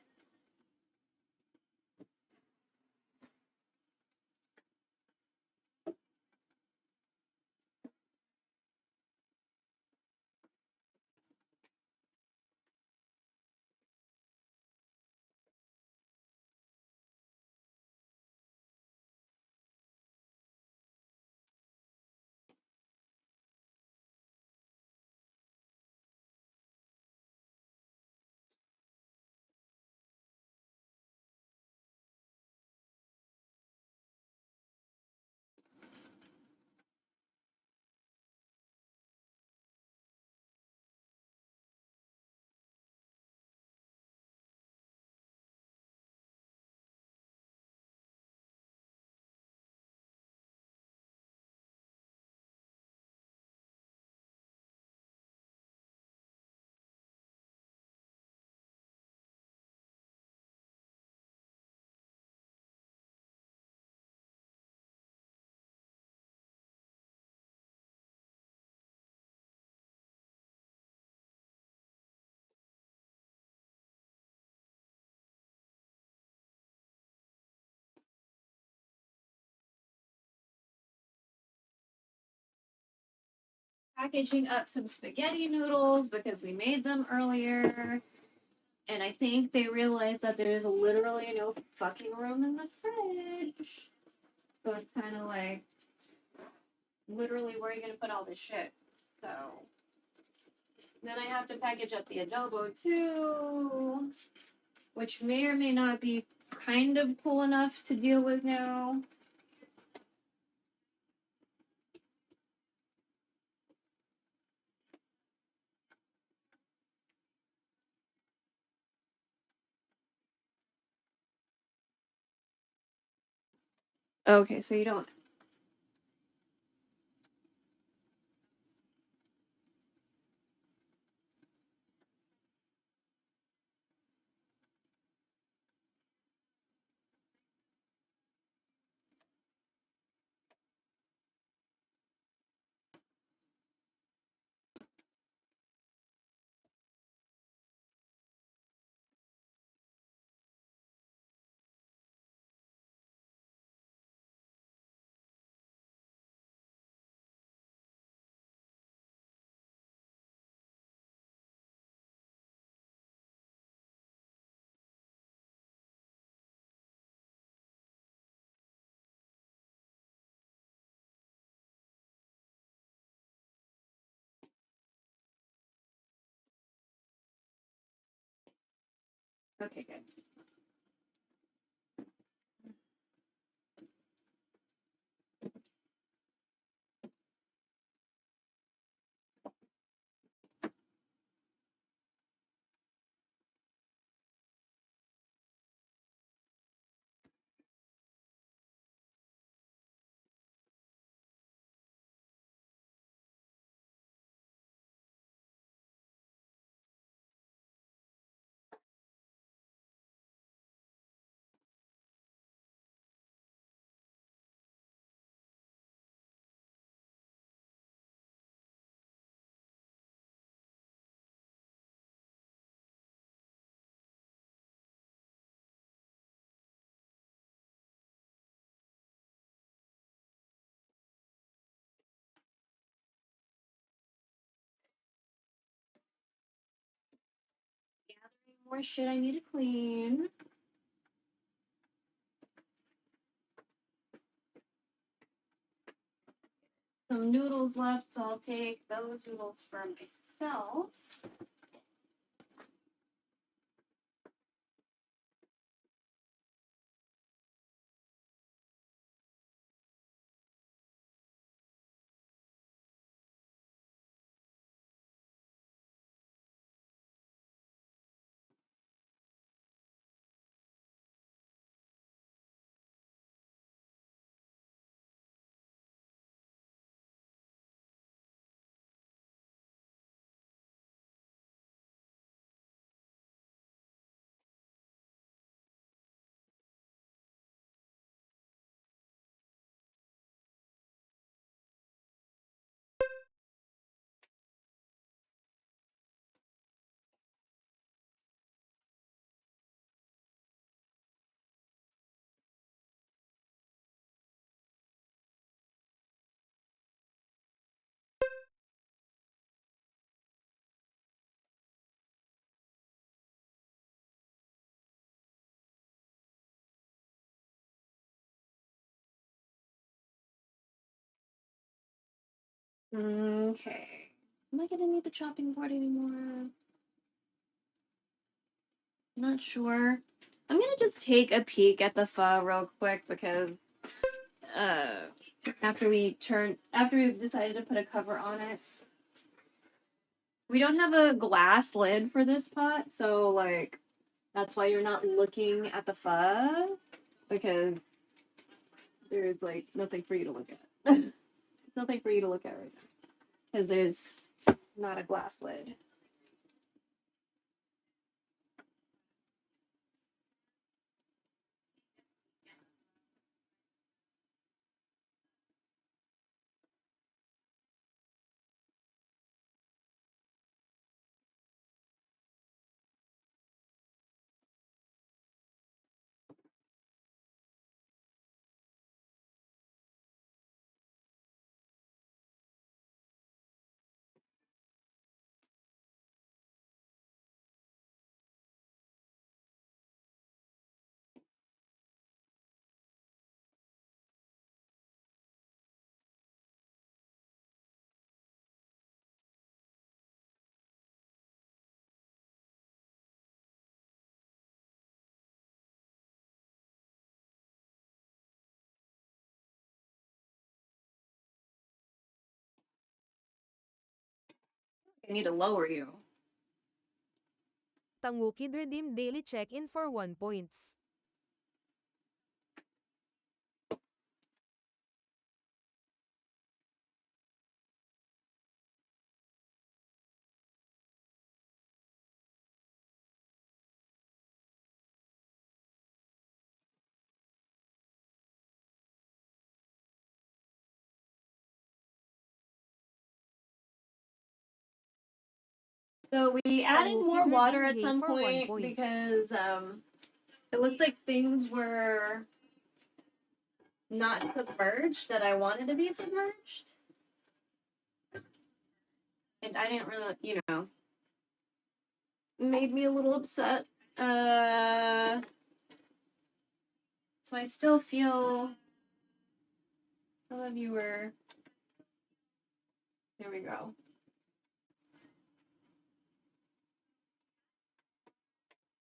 packaging up some spaghetti noodles because we made them earlier. And I think they realized that there's literally no fucking room in the fridge. So it's kind of like, literally, where are you going to put all this shit? So then I have to package up the adobo too, which may or may not be kind of cool enough to deal with now. Okay, so you don't. Okay, good. Gathering more shit I need to clean. Some noodles left, so I'll take those noodles for myself. Okay. Am I gonna need the chopping board anymore? Not sure. I'm gonna just take a peek at the pho real quick because after we've decided to put a cover on it. We don't have a glass lid for this pot, so like that's why you're not looking at the pho because there's like nothing for you to look at. There's nothing for you to look at right now because there's not a glass lid. I need to lower you. Tangukid redeem daily check-in for 1 points. So we added Tangukid more water redeem at yay some for 1 point point. because it looked like things were not submerged that I wanted to be submerged. And I didn't really, you know, made me a little upset. So I still feel some of you were, there we go.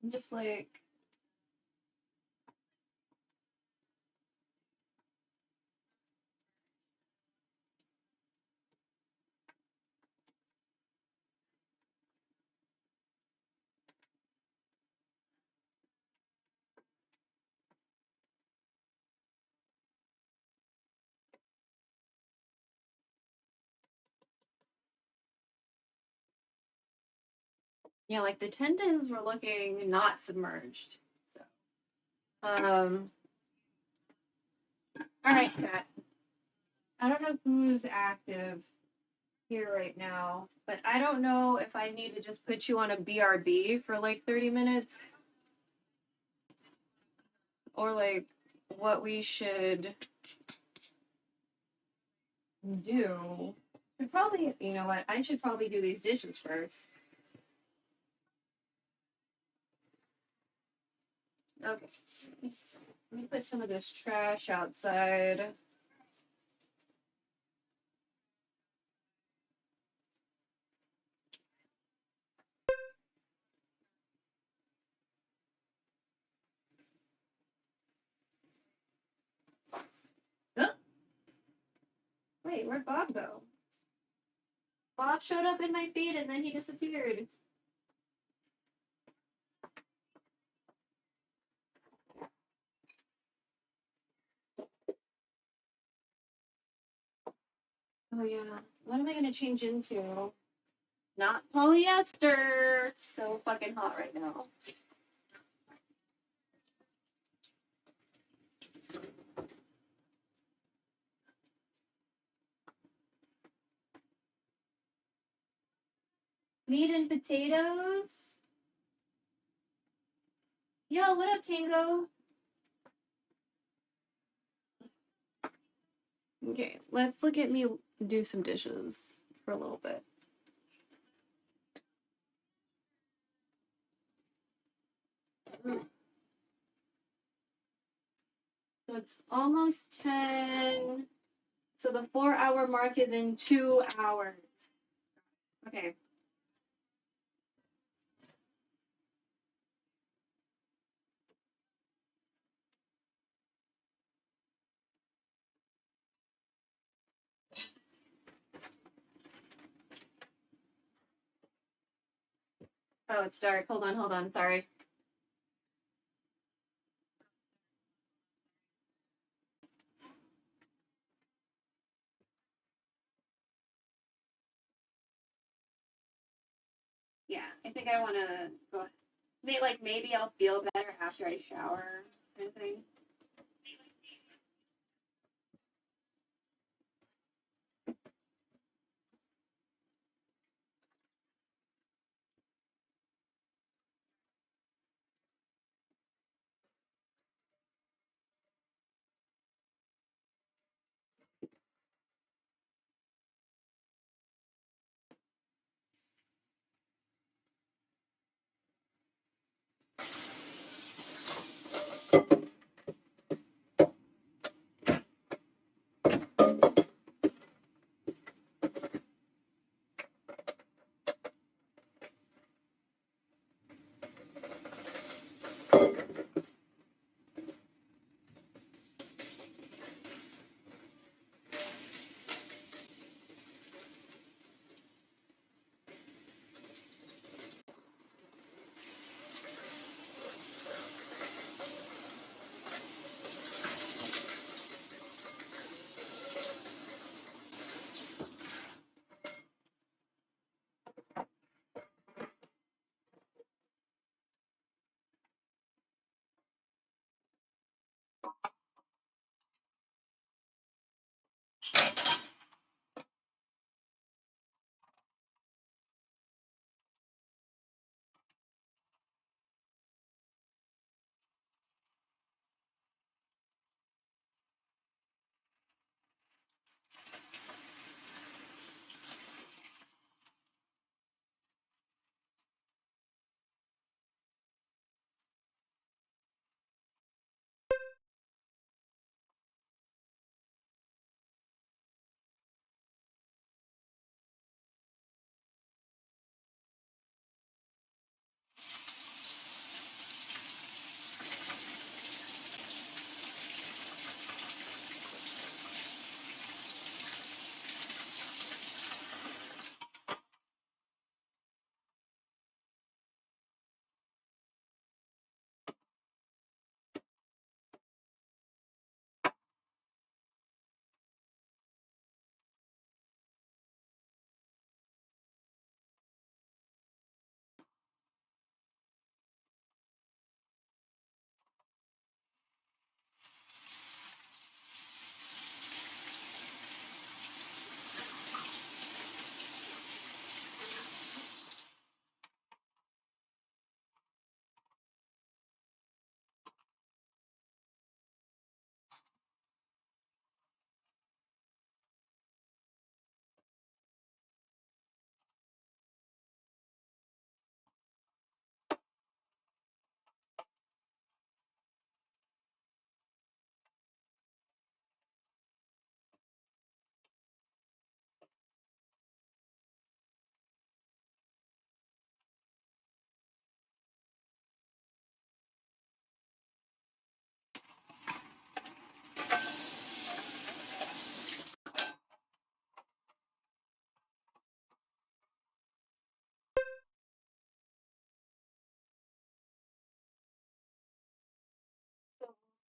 I'm just like, yeah, like the tendons were looking not submerged. So, all right, Kat. I don't know who's active here right now, but I don't know if I need to just put you on a BRB for like 30 minutes or like what we should do. Should probably, you know what? I should probably do these dishes first. Okay. Let me put some of this trash outside. Huh? Wait, where'd Bob go? Bob showed up in my feed and then he disappeared. Oh yeah. What am I gonna change into? Not polyester. It's so fucking hot right now. Meat and potatoes. Yo, what up, Tango? Okay, let's look at me do some dishes for a little bit. So it's almost 10. So the 4-hour mark is in 2 hours. Okay. Oh, it's dark. Hold on. Sorry. Yeah, I think I want to go. Maybe I'll feel better after I shower, kind of thing.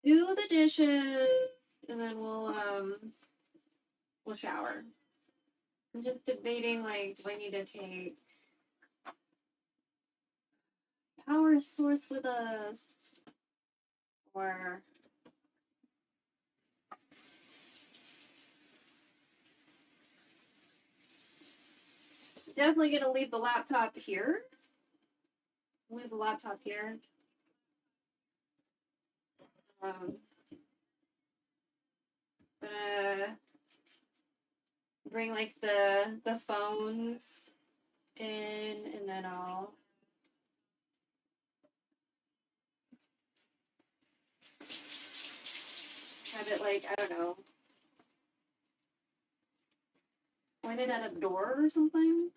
do the dishes, and then we'll shower. I'm just debating, like, do I need to take power source with us, or definitely gonna leave the laptop here. Leave the laptop here. Gonna bring like the phones in, and then I'll have it, like, I don't know, pointed at a door or something.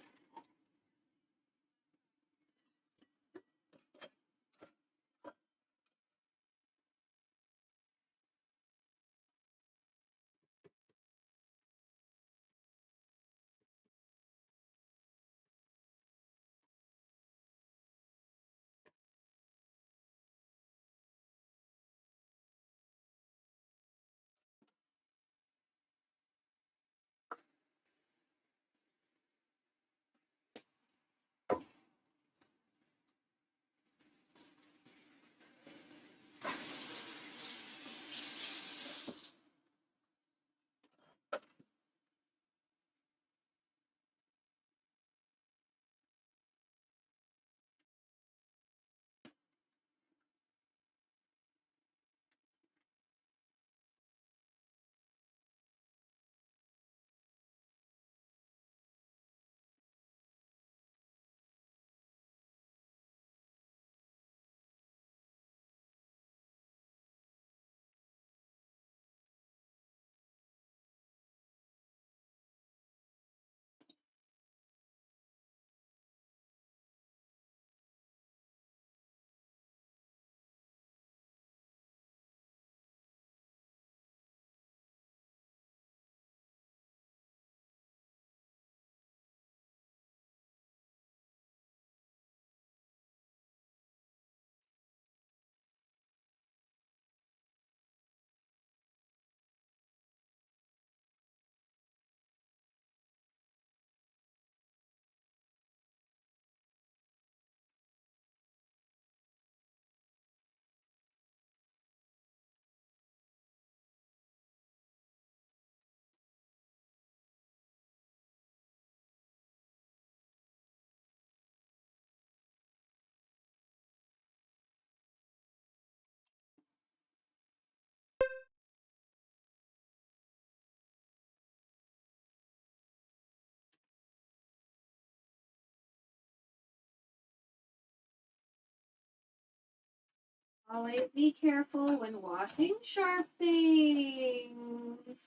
Always be careful when washing sharp things.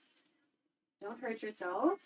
Don't hurt yourself.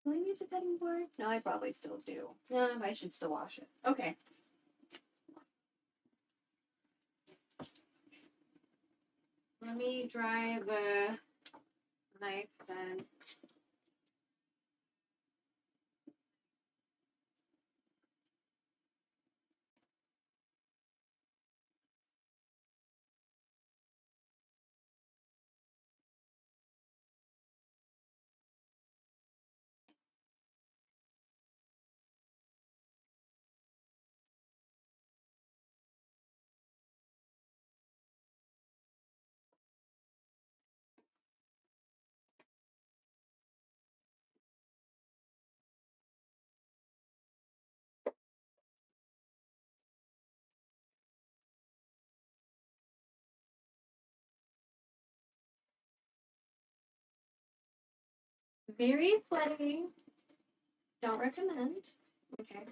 Do I need the cutting board? No, I probably still do. No, I should still wash it. Okay. Let me dry the knife then. Very flattering. Don't recommend. Okay.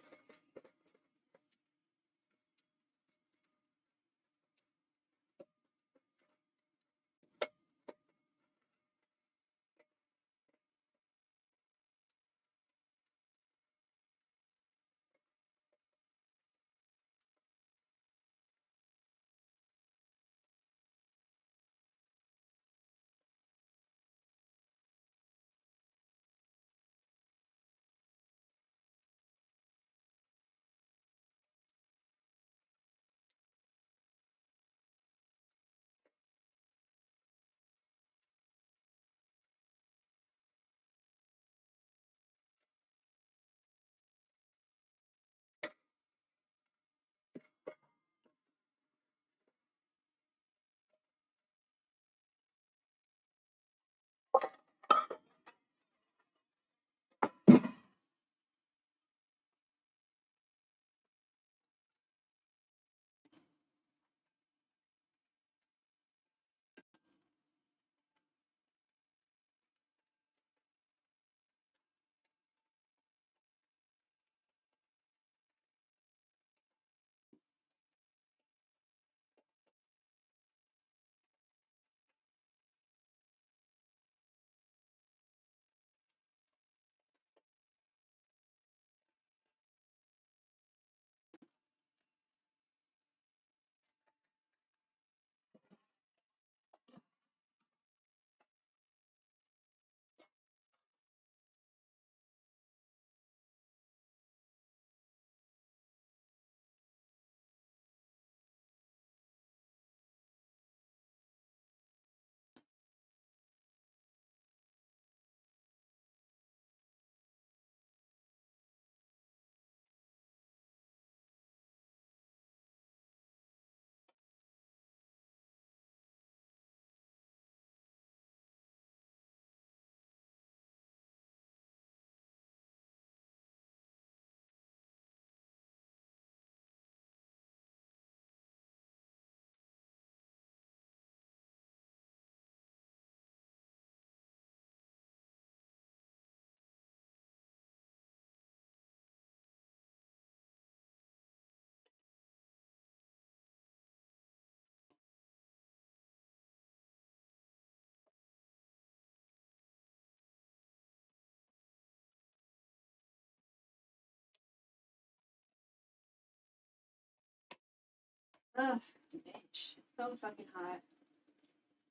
Ugh, bitch. So fucking hot.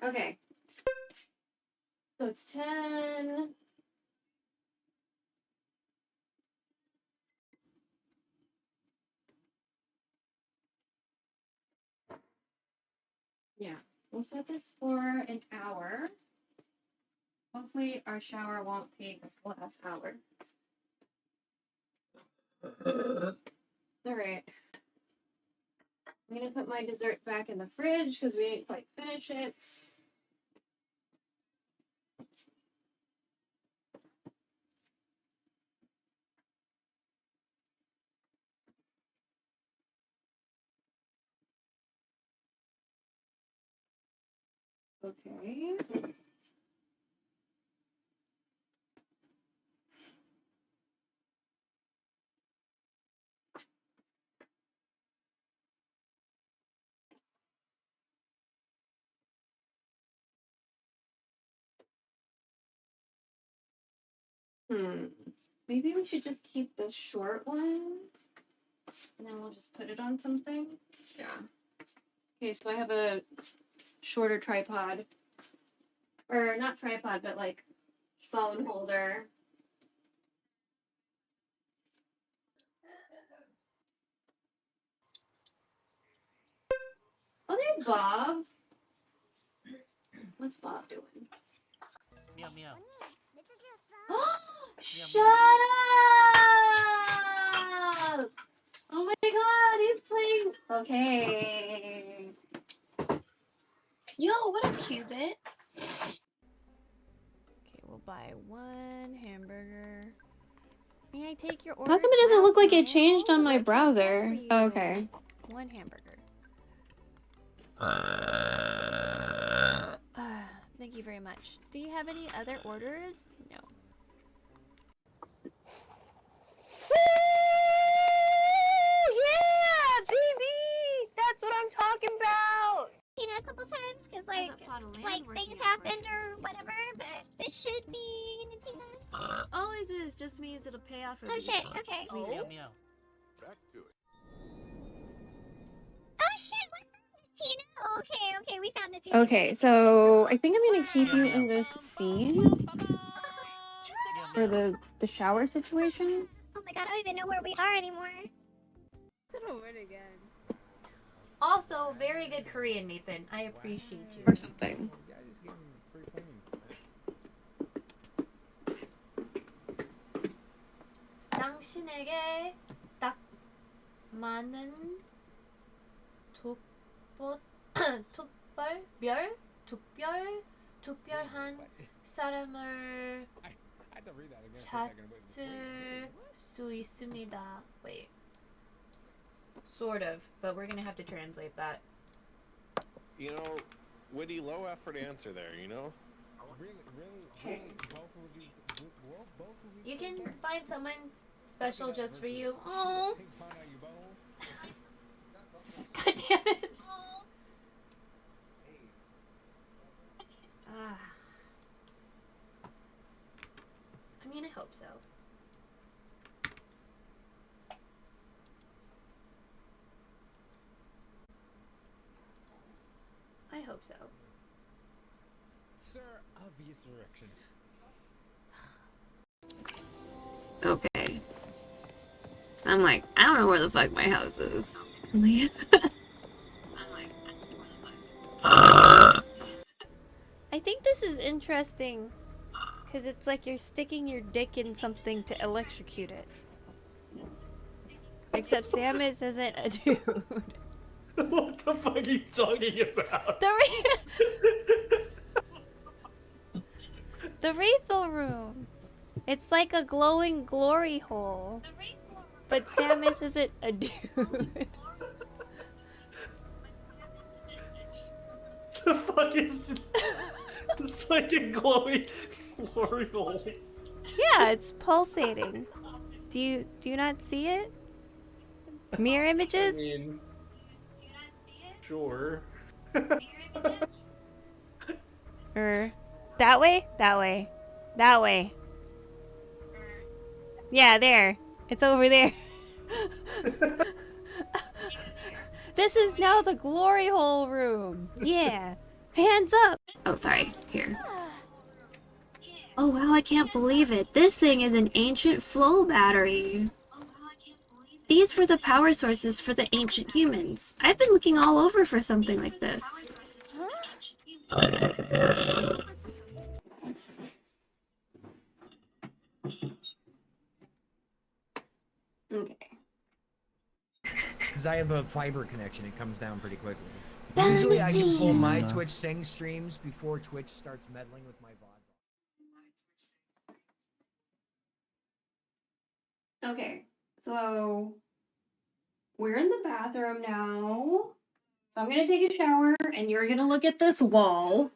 Okay. So it's 10. Yeah. We'll set this for an hour. Hopefully our shower won't take a full ass hour. Alright. I'm gonna put my dessert back in the fridge because we didn't quite finish it. Okay. Maybe we should just keep the short one, and then we'll just put it on something. Yeah. Okay, so I have a shorter tripod, or not tripod, but like phone holder. Oh, there's Bob. What's Bob doing? Meow meow. Shut up! Oh my god, he's playing. Okay. Yo, what up, Cubit? Okay, we'll buy 1 hamburger. May I take your order? How come it doesn't look like it now? changed on my What can I get browser? for you? Oh, okay. 1 hamburger. Thank you very much. Do you have any other orders? No. Yeah, baby! That's what I'm talking about! You know, a couple times, because, How's like, that plot of land working things out for happened you? or whatever, but this should be Natina. Always is. Just means it'll pay off. Oh, shit, okay. Sweet. Meow meow. Oh, shit, what's up, Natina? Oh, okay, we found Natina. Okay, so I think I'm gonna keep you in this scene for the shower situation. Oh my god, I don't even know where we are anymore. Also, very good Korean, Nathan. I appreciate you. Or something. 당신에게 딱 많은 특별한 사람을 찾을 수 있습니다. Wait. Sort of, but we're gonna have to translate that. You know, witty, low effort answer there, you know? You can find someone special just for you. Oh. God damn it. Ah. I mean, I hope so. I hope so. Sir, obvious erection. Okay. So I'm like, I don't know where the fuck my house is. I think this is interesting because it's like you're sticking your dick in something to electrocute it. Except Samus isn't a dude. What the fuck are you talking about? The refill room. It's like a glowing glory hole. But Samus isn't a dude. The fuck is... It's like a glowing glory hole. Yeah, it's pulsating. Do you not see it? Mirror images? I mean... Sure. That way? That way. That way. Yeah, there. It's over there. This is now the glory hole room. Yeah. Hands up. Oh, sorry. Here. Oh, wow, I can't believe it. This thing is an ancient flow battery. These were the power sources for the ancient humans. I've been looking all over for something like this. Okay. Because I have a fiber connection, it comes down pretty quickly. Bellinissima. Usually I can pull my Twitch Sing streams before Twitch starts meddling with my VODs. Okay, so we're in the bathroom now. So I'm gonna take a shower and you're gonna look at this wall.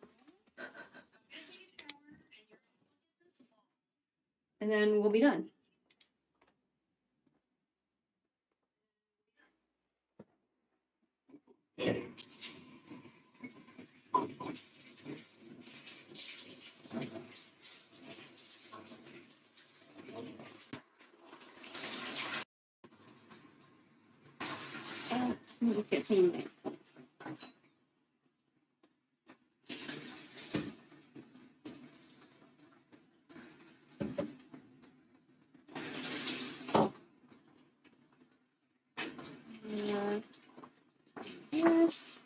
And then we'll be done. Just get team. Yes.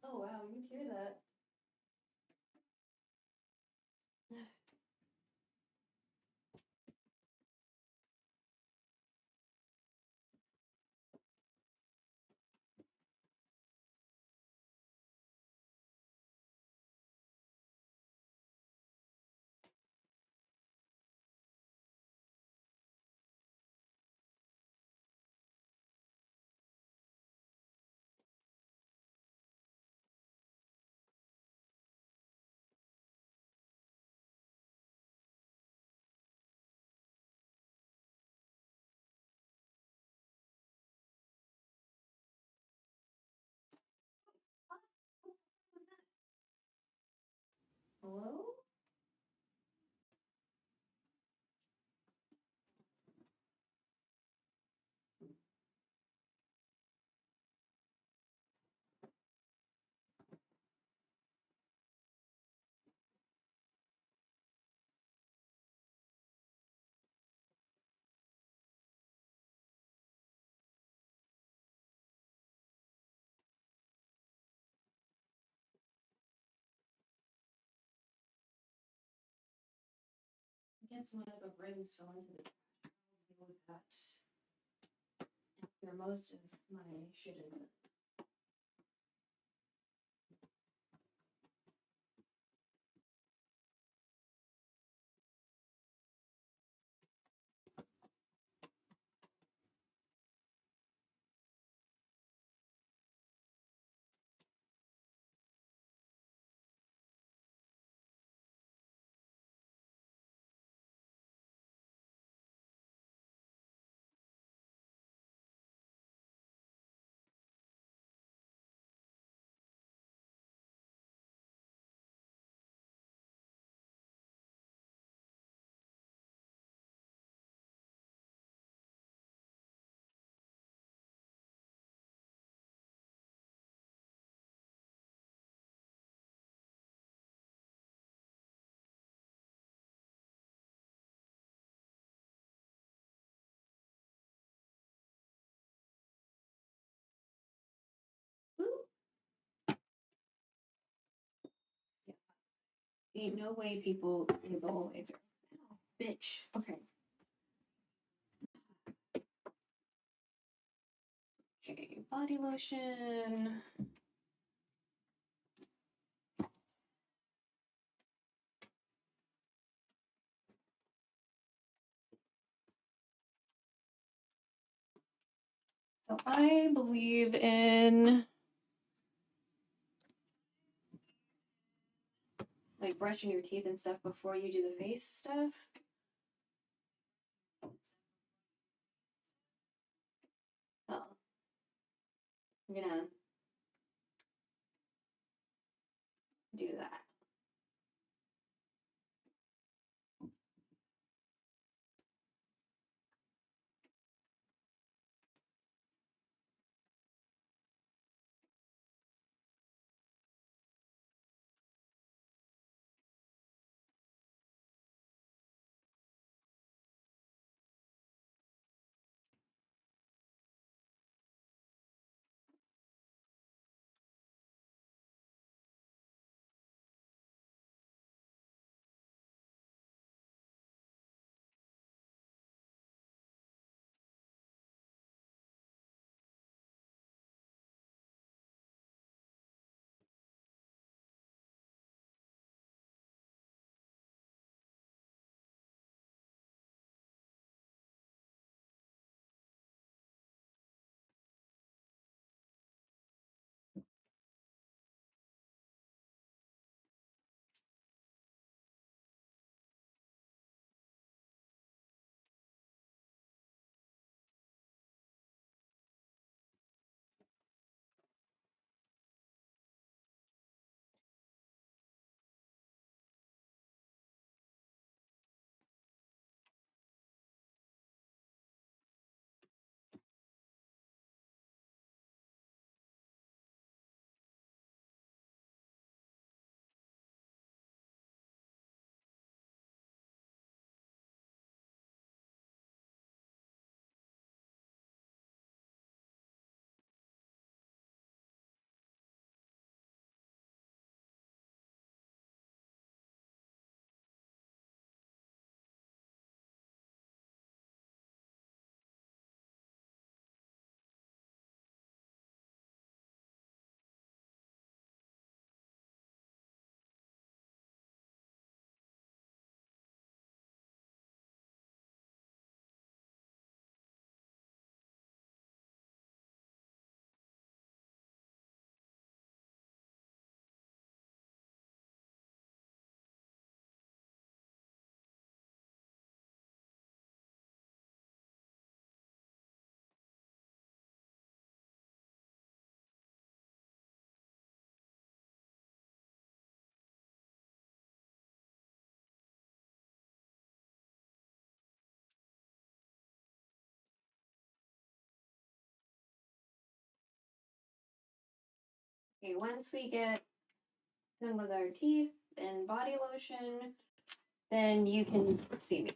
Oh wow, you hear that? Hello? I guess one of the rings fell into the trash. I'll deal with that after most of my shit is done. Yeah. Ain't no way people stay the whole way through. Oh, bitch. Okay. Okay, body lotion. So I believe in like brushing your teeth and stuff before you do the face stuff. Oh. I'm gonna do that. Okay, once we get done with our teeth and body lotion, then you can see me.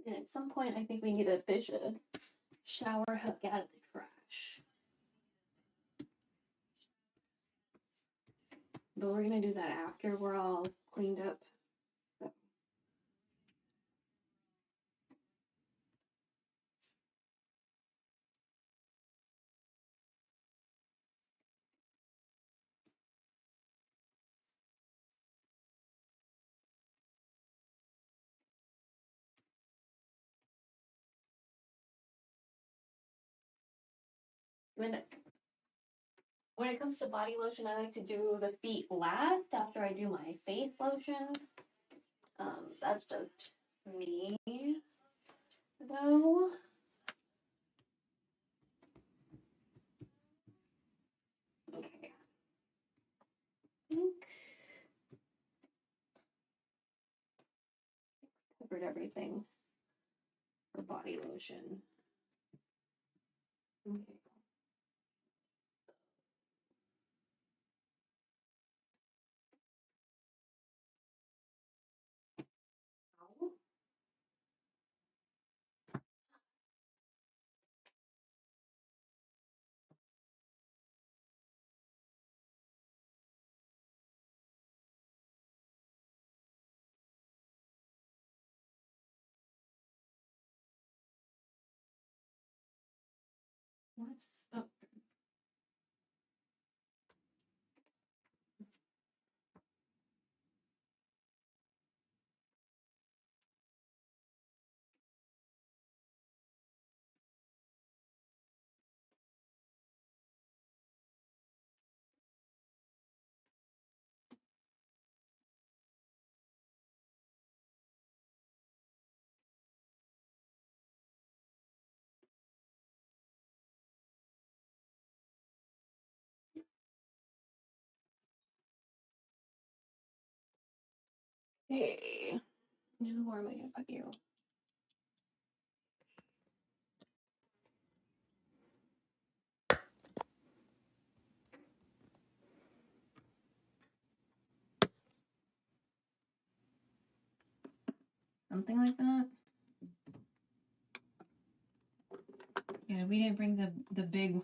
And at some point, I think we need to fish a shower hook out of the trash. But we're gonna do that after we're all cleaned up. So. When it comes to body lotion, I like to do the feet last after I do my face lotion. That's just me, though. covered everything for body lotion. Okay. What's up? Hey, now where am I gonna put you? Something like that. Yeah, we didn't bring the big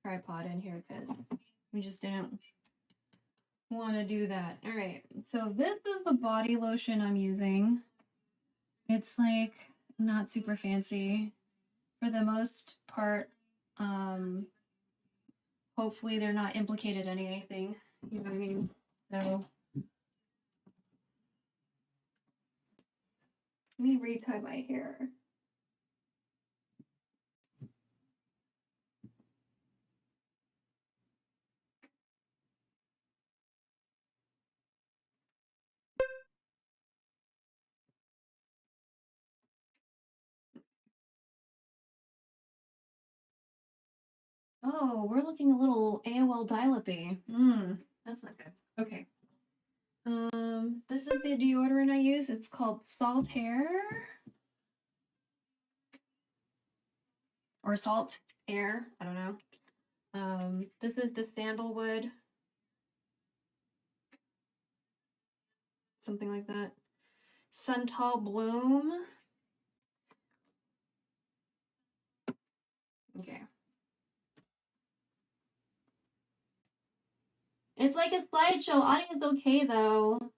tripod in here because we just didn't want to do that. All right, so this is the body lotion I'm using. It's like not super fancy for the most part. Hopefully they're not implicated in anything. You know what I mean? So let me retie my hair. Oh, we're looking a little AOL dial-up-y. That's not good. Okay. This is the deodorant I use. It's called Salt Hair. Or Salt Air. I don't know. This is the sandalwood. Something like that. Suntal Bloom. Okay. It's like a slideshow. Audio's okay though.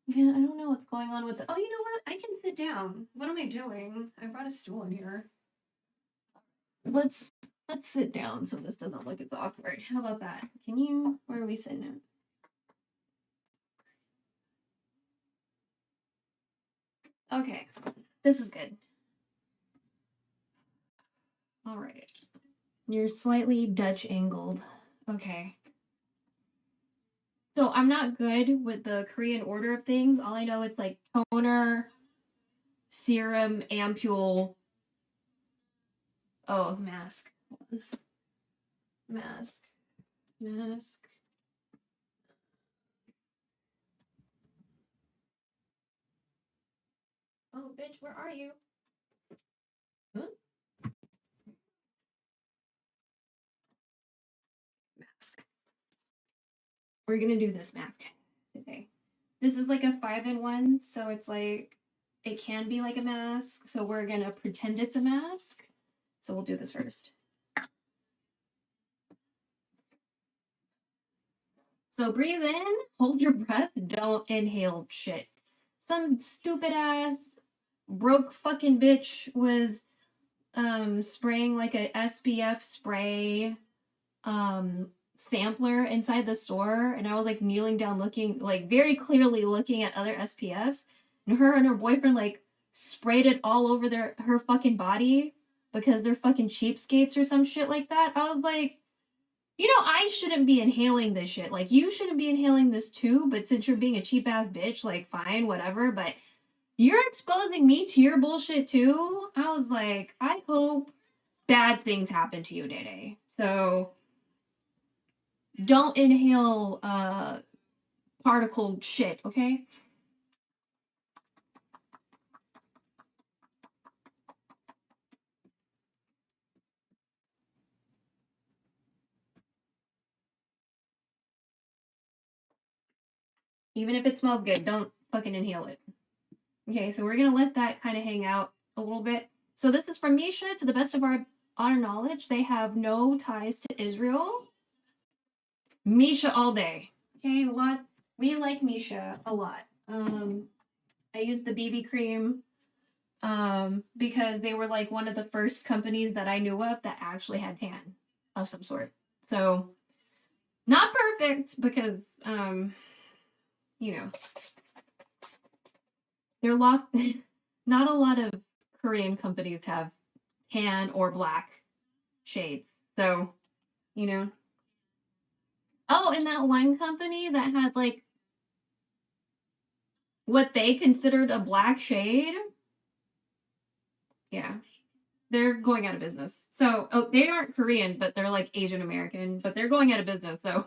Yeah, I don't know what's going on with the. Oh, you know what? I can sit down. What am I doing? I brought a stool in here. Let's sit down so this doesn't look as awkward. How about that? Can you? Where are we sitting at? Okay, this is good. All right. You're slightly Dutch angled. Okay. So I'm not good with the Korean order of things. All I know it's like toner, serum, ampule. Oh, mask. Mask. Oh, bitch, where are you? Huh? Mask. We're gonna do this mask today. This is like a 5-in-1, so it's like, it can be like a mask. So we're gonna pretend it's a mask. So we'll do this first. So breathe in, hold your breath, don't inhale shit. Some stupid ass broke fucking bitch was spraying like a SPF spray sampler inside the store, and I was like kneeling down looking, like very clearly looking at other SPFs, and her boyfriend like sprayed it all over her fucking body because they're fucking cheapskates or some shit like that. I was like, you know, I shouldn't be inhaling this shit. Like, you shouldn't be inhaling this too, but since you're being a cheap ass bitch, like, fine, whatever, but you're exposing me to your bullshit too. I was like, I hope bad things happen to you, Day. So don't inhale particle shit, okay? Even if it smells good, don't fucking inhale it. Okay, so we're gonna let that kind of hang out a little bit. So this is from Misha. To the best of our knowledge, they have no ties to Israel. Misha all day. Okay, a lot. We like Misha a lot. I used the BB cream because they were like one of the first companies that I knew of that actually had tan of some sort. So not perfect because you know, there are not a lot of Korean companies have tan or black shades. So, you know. Oh, and that one company that had like what they considered a black shade. Yeah. They're going out of business. So, oh, they aren't Korean, but they're like Asian American, but they're going out of business. So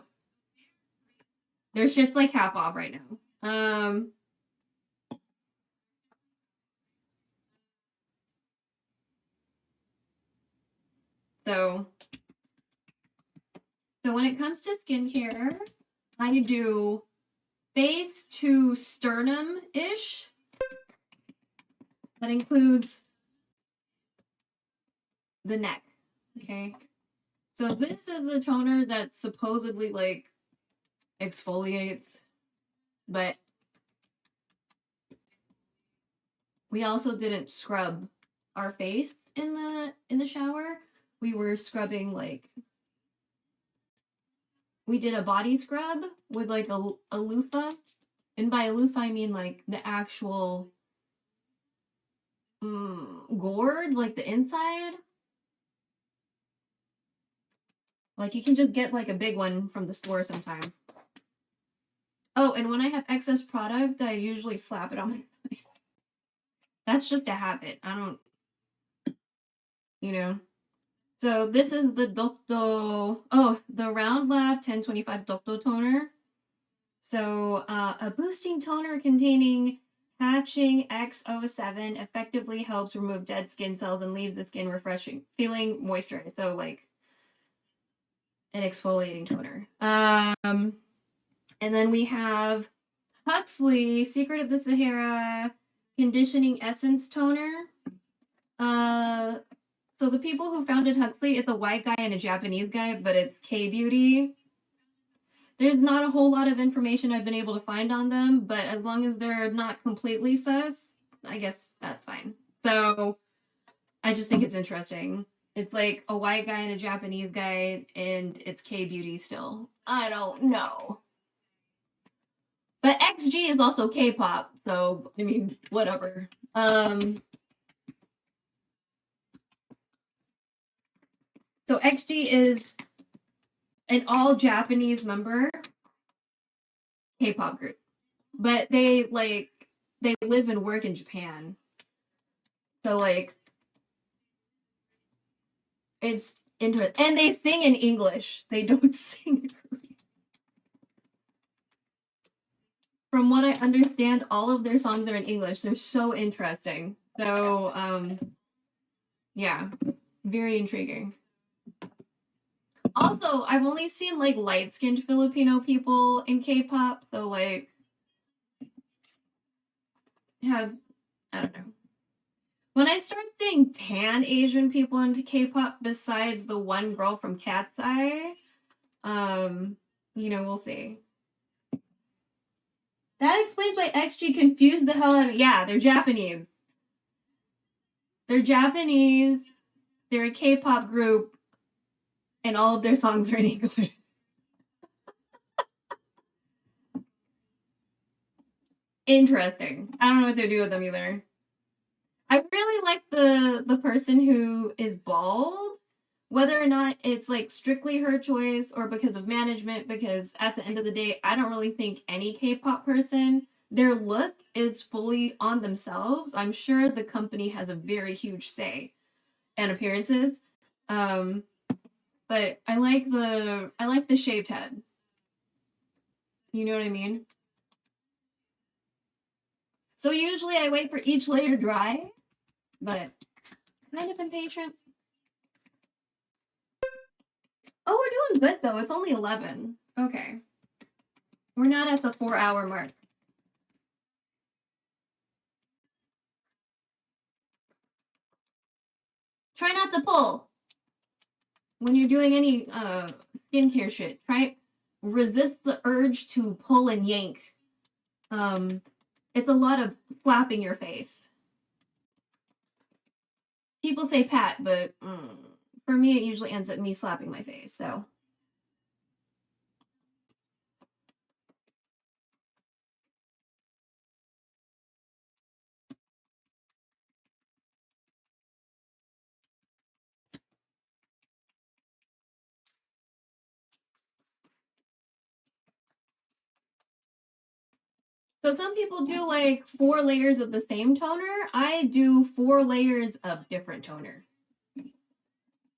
their shit's like half off right now. So when it comes to skincare, I do face to sternum-ish. That includes the neck, okay? So this is a toner that supposedly like exfoliates, but we also didn't scrub our face in the shower. We were scrubbing like, we did a body scrub with like a loofah. And by a loofah, I mean like the actual gourd, like the inside. Like you can just get like a big one from the store sometimes. Oh, and when I have excess product, I usually slap it on my face. That's just a habit. I don't, you know. So this is the the Round Lab 1025 Dokdo toner. So a boosting toner containing Hatching X07 effectively helps remove dead skin cells and leaves the skin refreshing, feeling moisturized. So like an exfoliating toner. And then we have Huxley Secret of the Sahara Conditioning Essence Toner. So the people who founded Huxley, it's a white guy and a Japanese guy, but it's K-Beauty. There's not a whole lot of information I've been able to find on them, but as long as they're not completely sus, I guess that's fine. So I just think it's interesting. It's like a white guy and a Japanese guy, and it's K-Beauty still. I don't know. But XG is also K-pop, so, I mean, whatever. So XG is an all Japanese member K-pop group. But they live and work in Japan. So like it's interesting. And they sing in English. They don't sing in Korean. From what I understand, all of their songs are in English. They're so interesting. So yeah, very intriguing. Also, I've only seen like light-skinned Filipino people in K-pop, so like I don't know. When I start seeing tan Asian people into K-pop besides the one girl from Cat's Eye, you know, we'll see. That explains why XG confused the hell out of me. Yeah, they're Japanese. They're Japanese. They're a K-pop group, and all of their songs are in English. Interesting. I don't know what to do with them either. I really like the person who is bald, whether or not it's like strictly her choice or because of management, because at the end of the day, I don't really think any K-pop person, their look is fully on themselves. I'm sure the company has a very huge say and appearances. But I like the shaved head. You know what I mean? So usually I wait for each layer to dry, but kind of impatient. Oh, we're doing good though. It's only 11. Okay. We're not at the 4-hour mark. Try not to pull. When you're doing any skincare shit, resist the urge to pull and yank. It's a lot of slapping your face. People say pat, but for me, it usually ends up me slapping my face, so. So some people do like 4 layers of the same toner. I do 4 layers of different toner.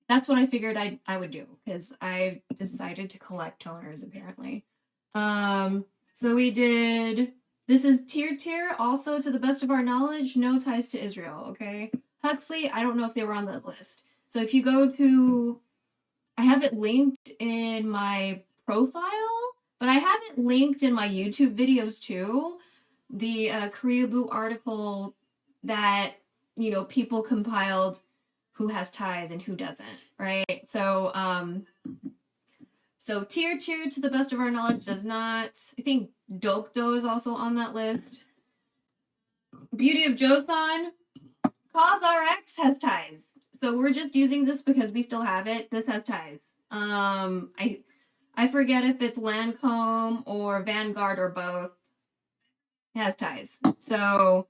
That's what I figured I would do because I decided to collect toners apparently. So we did, this is tier, also to the best of our knowledge, no ties to Israel, okay? Huxley, I don't know if they were on that list. So if you go to, I have it linked in my profile, but I have it linked in my YouTube videos too. The Koreaboo article that, you know, people compiled who has ties and who doesn't, right? So, so tier to the best of our knowledge does not. I think Dokdo is also on that list. Beauty of Joseon, COSRX has ties. So we're just using this because we still have it. This has ties. I forget if it's Lancome or Vanguard or both. It has ties. So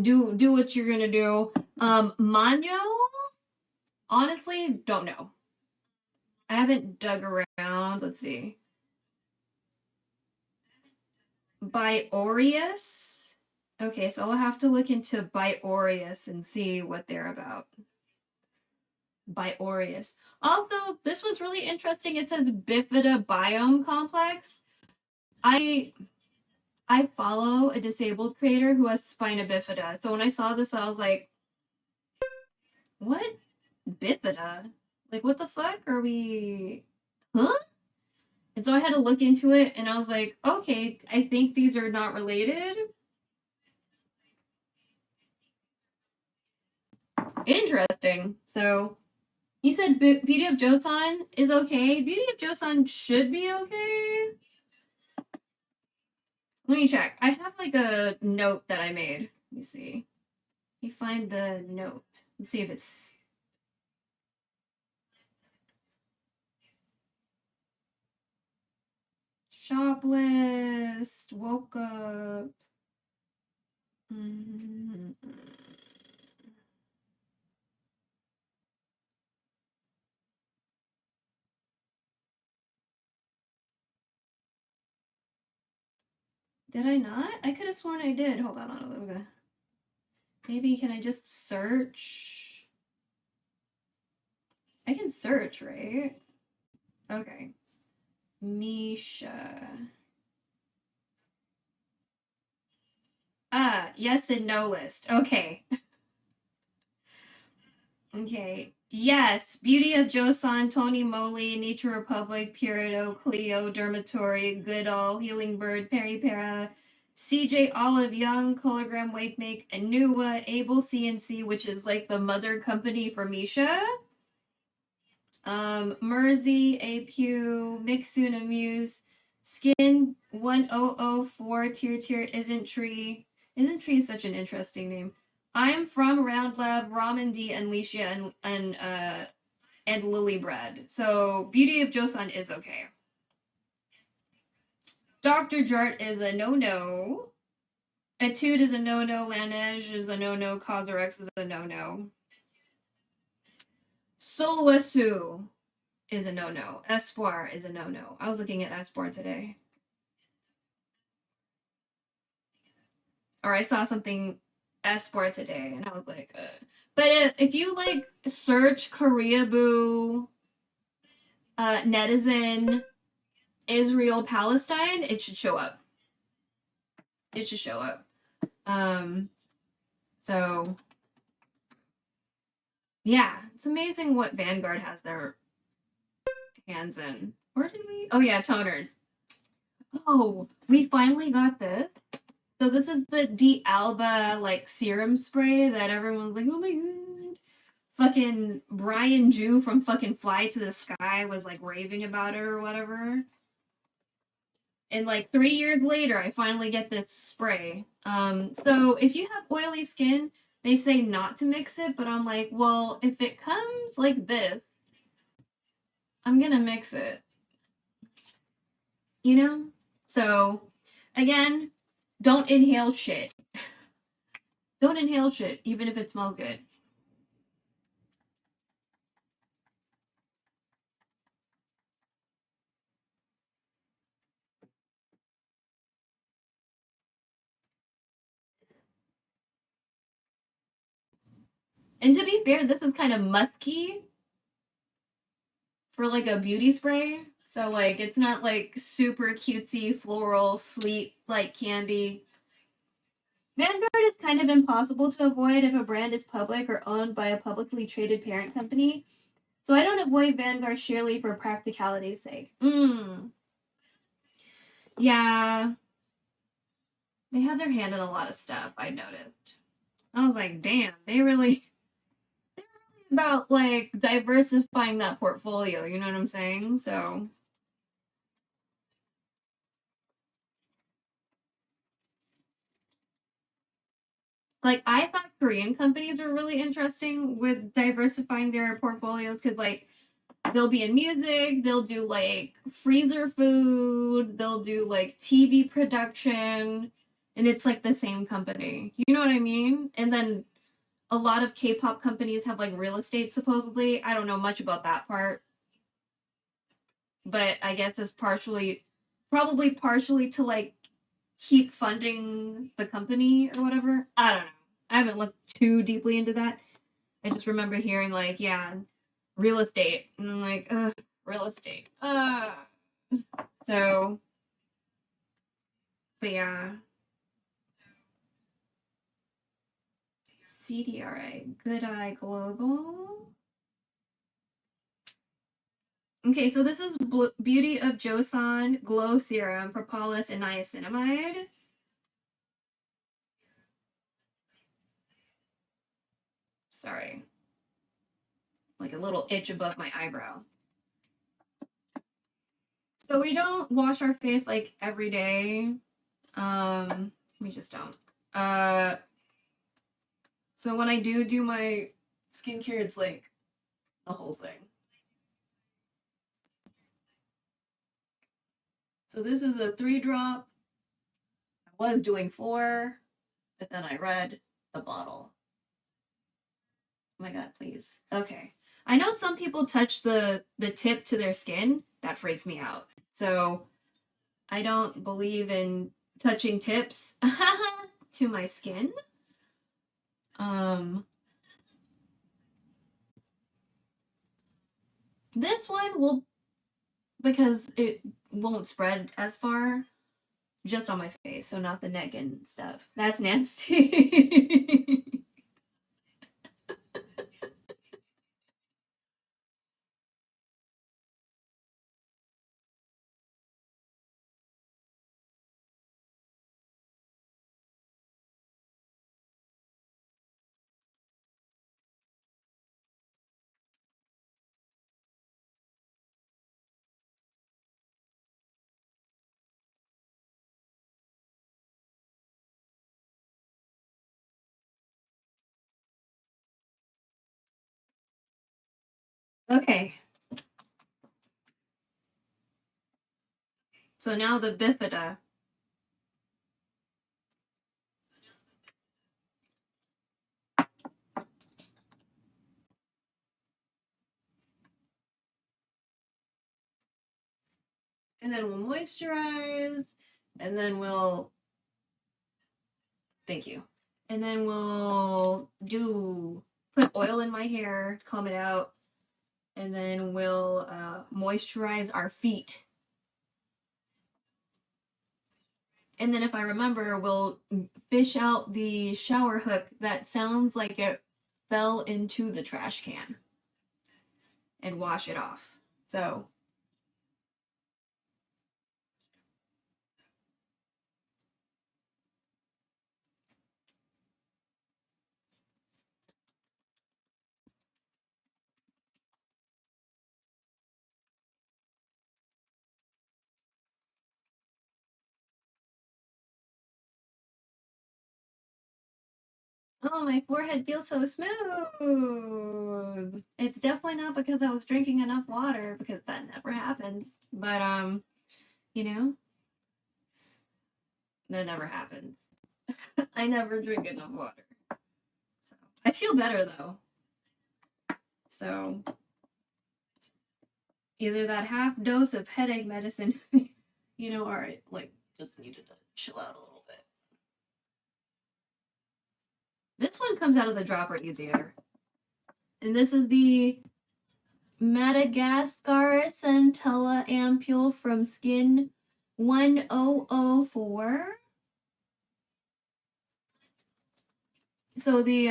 do what you're gonna do. Manyo, honestly, don't know. I haven't dug around. Let's see. Biorius. Okay, so I'll have to look into Biorius and see what they're about. Biorius. Also, this was really interesting. It says Bifida Biome Complex. I follow a disabled creator who has spina bifida. So when I saw this, I was like, what? Bifida? Like, what the fuck are we? Huh? And so I had to look into it and I was like, okay, I think these are not related. Interesting. So you said Beauty of Joseon is okay. Beauty of Joseon should be okay. Let me check. I have like a note that I made. Let me see. Let me find the note. Let's see if it's. Shop list. Woke up. Did I not? I could have sworn I did. Hold on a little bit. Maybe can I just search? I can search, right? Okay. Misha. Ah, yes and no list. Okay. Okay. Yes. Beauty of Joseon, Tony Moly, Nature Republic, Purido, Cleo, Dermatory, Goodall, Healing Bird, Peri Para, CJ Olive Young, Cologram Wake Make, Anua, Able CNC, which is like the mother company for Misha. Mersey, Apu, Mixuna Muse, Skin 1004, Tier, Isn't Tree. Isn't Tree is such an interesting name. I'm from Round Love, Ramen D, and Licia, and Lily Bread. So Beauty of Joseon is okay. Dr. Jart is a no-no. Etude is a no-no. Laneige is a no-no. COSRX is a no-no. Soloasu is a no-no. Espoir is a no-no. I was looking at Espoir today. Or I saw something Espoir today, and I was like, But if you, like, search Koreaboo, Netizen, Israel, Palestine, it should show up. It should show up. So, yeah. It's amazing what Vanguard has their hands in. Where did we? Oh, yeah, toners. Oh, we finally got this. So this is the D'Alba like serum spray that everyone's like, oh my god. fucking Brian Jew from fucking Fly to the Sky was like raving about it or whatever. And like 3 years later, I finally get this spray. So if you have oily skin, they say not to mix it, but I'm like, well, if it comes like this, I'm gonna mix it. You know? So again, don't inhale shit. Don't inhale shit, even if it smells good. And to be fair, this is kind of musky for like a beauty spray. So like it's not like super cutesy, floral, sweet, like candy. Vanguard is kind of impossible to avoid if a brand is public or owned by a publicly traded parent company. So I don't avoid Vanguard sheerly for practicality's sake. Yeah. They have their hand in a lot of stuff, I noticed. I was like, damn, they're really about like diversifying that portfolio, you know what I'm saying? So like I thought Korean companies were really interesting with diversifying their portfolios because like they'll be in music, they'll do like freezer food, they'll do like TV production, and it's like the same company. You know what I mean? And then a lot of K-pop companies have like real estate supposedly. I don't know much about that part. But I guess it's probably partially to like keep funding the company or whatever. I don't know. I haven't looked too deeply into that. I just remember hearing like, yeah, real estate. And I'm like, ugh, real estate. So, but yeah. CDRA, Good Eye Global. Okay, so this is Beauty of Joseon Glow Serum, Propolis, and Niacinamide. Sorry. Like a little itch above my eyebrow. So we don't wash our face like every day. We just don't. So when I do my skincare, it's like the whole thing. So this is a 3-drop. I was doing 4, but then I read the bottle. Oh my god, please. Okay. I know some people touch the tip to their skin. That freaks me out. So I don't believe in touching tips to my skin. This one will, because it won't spread as far, just on my face, so not the neck and stuff. That's nasty. Okay. So now the bifida. And then we'll moisturize, and then we'll, thank you. And then we'll put oil in my hair, comb it out, and then we'll moisturize our feet. And then if I remember, we'll fish out the shower hook that sounds like it fell into the trash can and wash it off. So Oh, my forehead feels so smooth. It's definitely not because I was drinking enough water, because that never happens. But you know, that never happens. I never drink enough water. So I feel better though. So either that half dose of headache medicine, you know, or I like just needed to chill out a little bit. This one comes out of the dropper easier. And this is the Madagascar Centella Ampule from Skin 1004. So the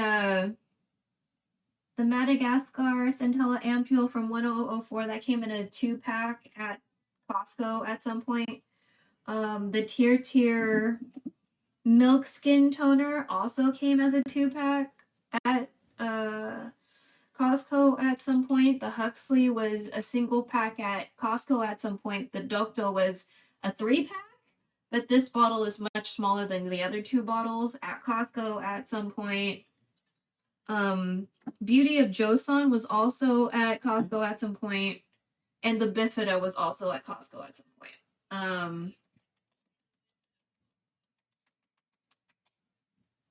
Madagascar Centella Ampule from 1004 that came in a 2-pack at Costco at some point. The Tier Milk Skin Toner also came as a 2-pack at Costco at some point. The Huxley was a single pack at Costco at some point. The Dokdo was a 3-pack, but this bottle is much smaller than the other 2 bottles at Costco at some point. Beauty of Joseon was also at Costco at some point, and the Bifida was also at Costco at some point.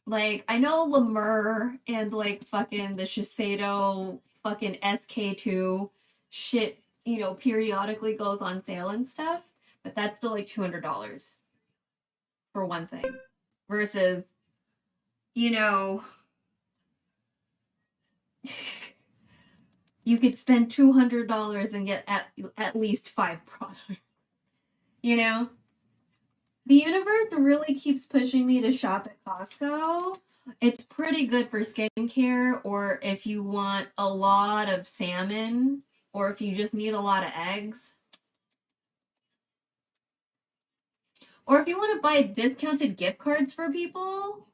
Like, I know Lemur and, like, fucking the Shiseido fucking SK2 shit, you know, periodically goes on sale and stuff, but that's still, like, $200 for one thing. Versus, you know, you could spend $200 and get at least 5 products, you know? The universe really keeps pushing me to shop at Costco. It's pretty good for skincare, or if you want a lot of salmon, or if you just need a lot of eggs. Or if you want to buy discounted gift cards for people,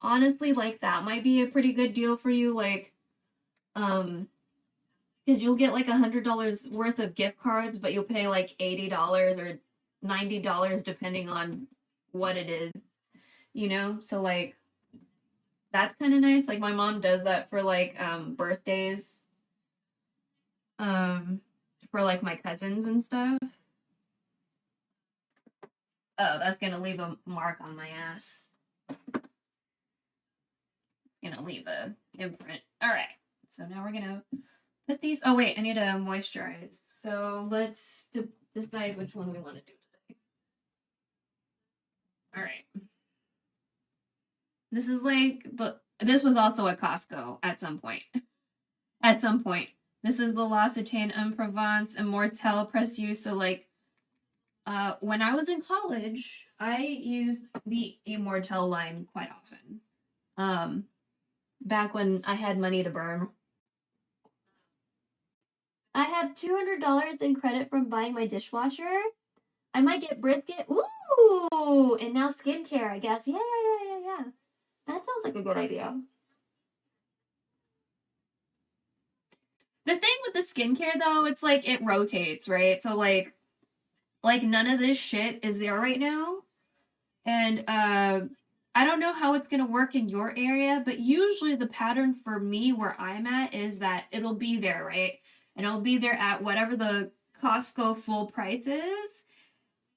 honestly, like, that might be a pretty good deal for you. Like, because you'll get like $100 worth of gift cards, but you'll pay like $80 or $90 depending on what it is, you know? So like, that's kind of nice. Like, my mom does that for like birthdays, for like my cousins and stuff. Oh, that's gonna leave a mark on my ass. It's gonna leave a imprint. All right, so now we're gonna put these. Oh wait, I need to moisturize. So let's decide which one we want to do today. All right. This is like this was also at Costco at some point. At some point. This is the L'Occitane en Provence Immortelle Précieux. So like, when I was in college, I used the Immortelle line quite often. Back when I had money to burn. I have $200 in credit from buying my dishwasher. I might get brisket. Ooh, and now skincare, I guess. Yeah. That sounds like a good idea. The thing with the skincare, though, it's like it rotates, right? So like none of this shit is there right now. And I don't know how it's gonna work in your area, but usually the pattern for me where I'm at is that it'll be there, right? And it'll be there at whatever the Costco full price is.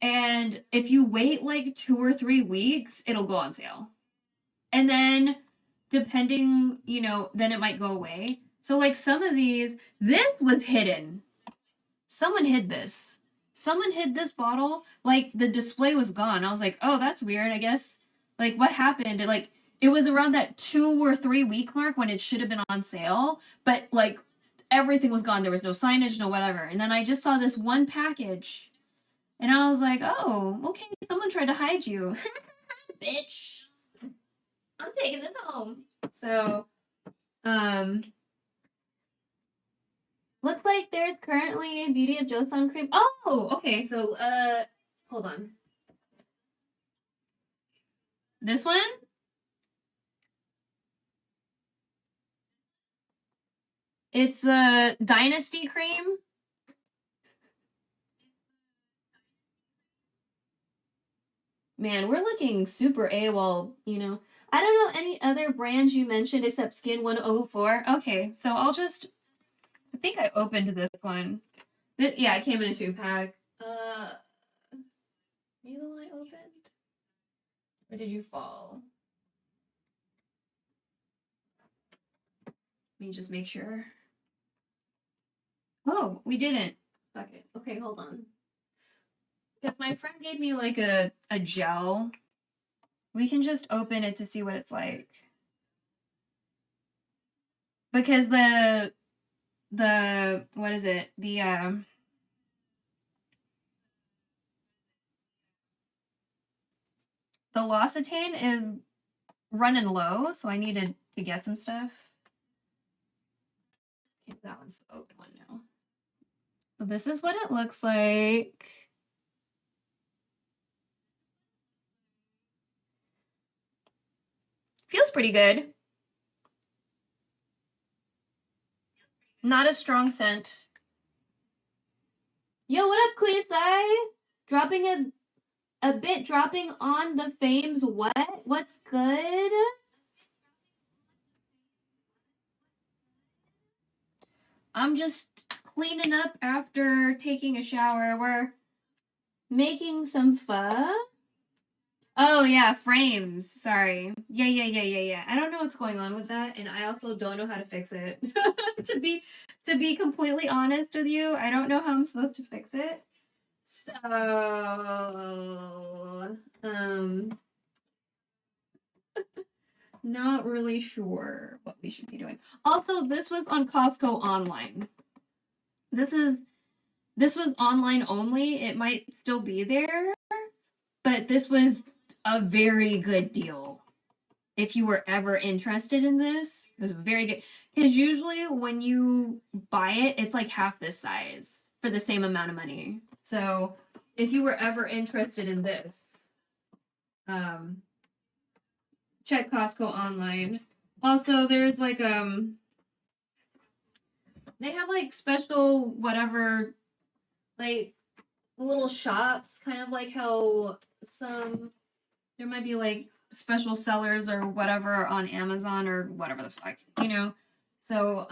And if you wait like 2 or 3 weeks, it'll go on sale. And then depending, you know, then it might go away. So like some of these, this was hidden. Someone hid this. Someone hid this bottle. Like the display was gone. I was like, oh, that's weird, I guess. Like, what happened? It was around that 2 or 3 week mark when it should have been on sale, but like everything was gone. There was no signage, no whatever. And then I just saw this one package and I was like, oh, okay, someone tried to hide you. Bitch. I'm taking this home. So, looks like there's currently a Beauty of Joseon cream. Oh, okay. So, hold on. This one? It's a Dynasty cream. Man, we're looking super AWOL, you know. I don't know any other brands you mentioned except Skin 104. Okay, so I'll just... I think I opened this one. Yeah, it came in a 2-pack. Are you the one I opened? Or did you fall? Let me just make sure. Oh, we didn't. Fuck it. Okay, hold on. Because my friend gave me like a gel. We can just open it to see what it's like. Because the what is it? The L'Occitane is running low, so I needed to get some stuff. Okay, that one's the open one now. So this is what it looks like. Feels pretty good. Not a strong scent. Yo, what up, Cleasai? Dropping a bit dropping on the fames. What? What's good? I'm just cleaning up after taking a shower. We're making some pho. Oh yeah, frames. Sorry. Yeah. I don't know what's going on with that, and I also don't know how to fix it. to be completely honest with you, I don't know how I'm supposed to fix it. So, not really sure what we should be doing. Also, this was on Costco online. This was online only. It might still be there, but this was a very good deal. If you were ever interested in this, it was very good. Because usually when you buy it, it's like half this size for the same amount of money. So if you were ever interested in this, check Costco online. Also, there's like they have like special whatever, like little shops, kind of like how there might be like special sellers or whatever on Amazon or whatever the fuck, you know. So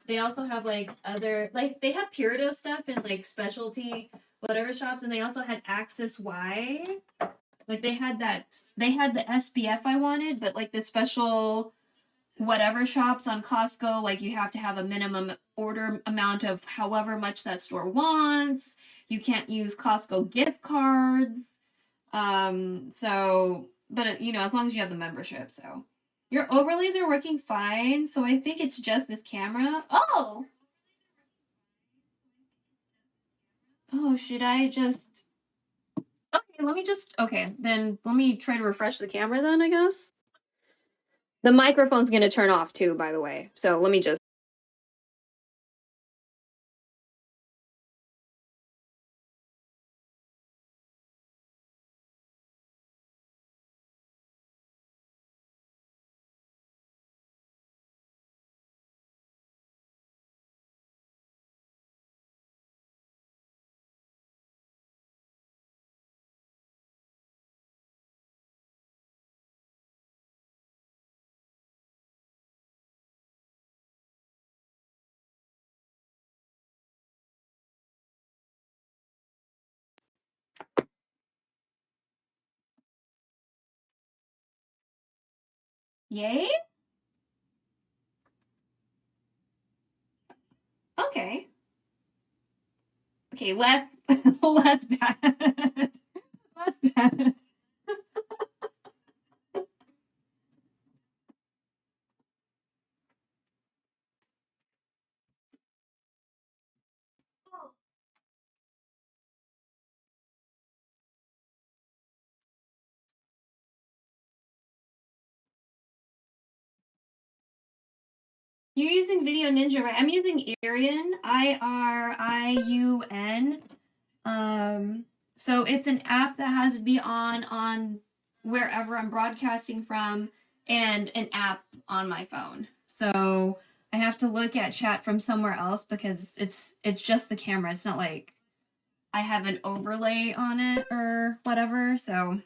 they also have like other, like they have Purito stuff in like specialty whatever shops, and they also had Axis Y. Like they had the SPF I wanted, but like the special whatever shops on Costco, like you have to have a minimum order amount of however much that store wants. You can't use Costco gift cards. So, but you know, as long as you have the membership, so your overlays are working fine. So I think it's just this camera. Oh, should I just? Okay, then let me try to refresh the camera then, I guess. The microphone's gonna turn off too, by the way. So let me just. Yay? Okay. Okay, less bad. Less bad. You're using Video Ninja, right? I'm using Iriun, IRIUN. So it's an app that has to be on wherever I'm broadcasting from, and an app on my phone. So I have to look at chat from somewhere else because it's just the camera. It's not like I have an overlay on it or whatever. So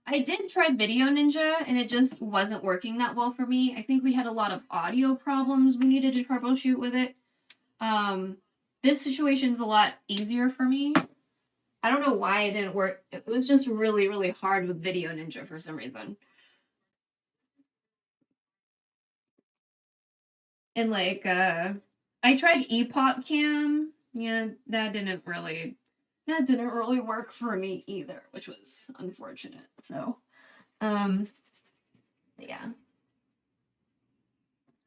I did try Video Ninja and it just wasn't working that well for me. I think we had a lot of audio problems we needed to troubleshoot with it. This situation's a lot easier for me. I don't know why it didn't work. It was just really, really hard with Video Ninja for some reason. And like, I tried Epop Cam. Yeah, that didn't really work for me either, which was unfortunate. So, yeah.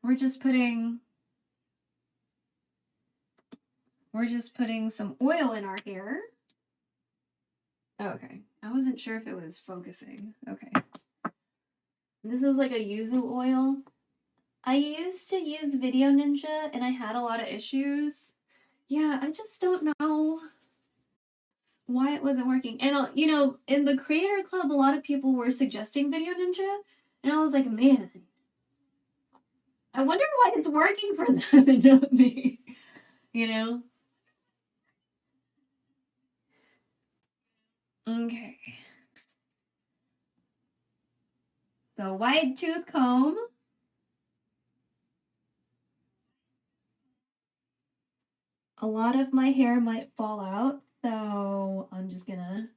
We're just putting some oil in our hair. Okay. I wasn't sure if it was focusing. Okay. This is like a yuzu oil. I used to use Video Ninja and I had a lot of issues. Yeah, I just don't know why it wasn't working. And, you know, in the Creator Club, a lot of people were suggesting Video Ninja. And I was like, man, I wonder why it's working for them and not me. You know? Okay. So, wide tooth comb. A lot of my hair might fall out, so I'm just gonna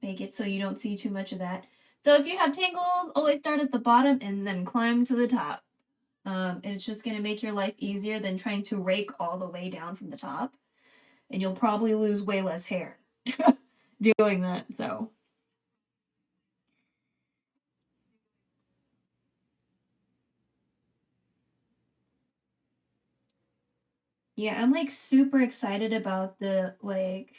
make it so you don't see too much of that. So if you have tangles, always start at the bottom and then climb to the top. It's just gonna make your life easier than trying to rake all the way down from the top. And you'll probably lose way less hair doing that, so. Yeah, I'm like super excited about the like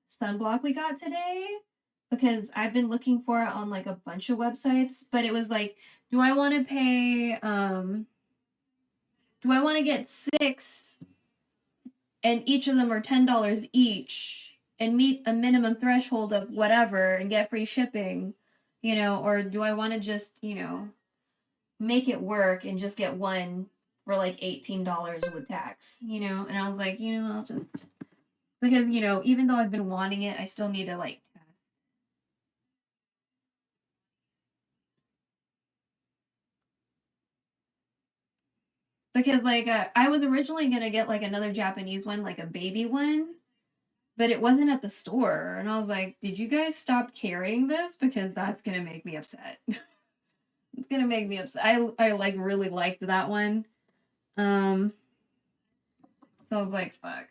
sunblock we got today because I've been looking for it on like a bunch of websites, but it was like, do I want to pay do I want to get 6 and each of them are $10 each and meet a minimum threshold of whatever and get free shipping, you know, or do I want to just, you know, make it work and just get one for like $18 with tax, you know? And I was like, you know, I'll just, because, you know, even though I've been wanting it, I still need to like test. Because like I was originally gonna get like another Japanese one, like a baby one, but it wasn't at the store, and I was like, did you guys stop carrying this? Because that's gonna make me upset. It's gonna make me upset. I like really liked that one. So I was like, fuck.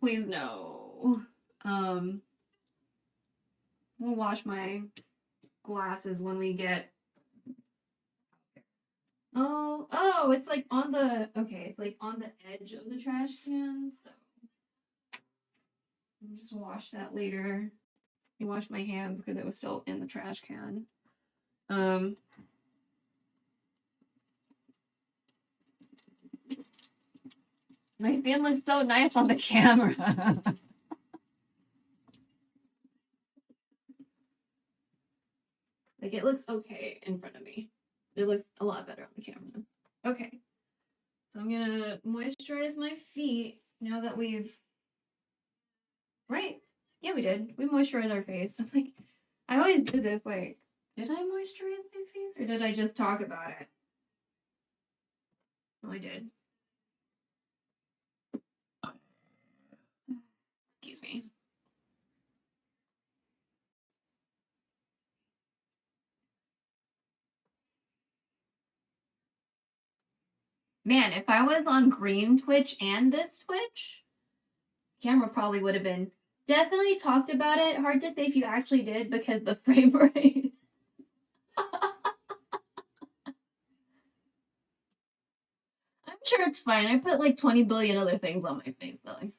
Please no. We'll wash my glasses when we get. Oh, it's like on the, okay, it's like on the edge of the trash can, so. I'll just wash that later. I washed my hands because it was still in the trash can. My fan looks so nice on the camera. Like, it looks okay in front of me. It looks a lot better on the camera. Okay. So I'm gonna moisturize my feet now that we've... Right. Yeah, we did. We moisturized our face. I'm like, I always do this, like, did I moisturize my face or did I just talk about it? Oh, I did. Excuse me. Man, if I was on green Twitch and this Twitch, camera probably would have been definitely talked about it. Hard to say if you actually did because the frame rate. I'm sure it's fine. I put like 20 billion other things on my face, though.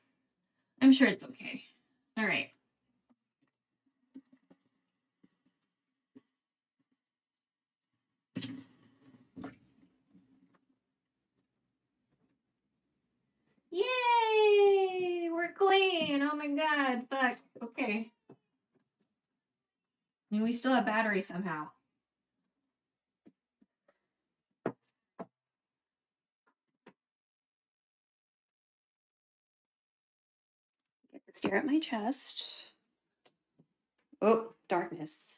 I'm sure it's okay. All right. Yay! We're clean. Oh my god. Fuck. Okay. And we still have battery somehow. Stare at my chest. Oh, darkness.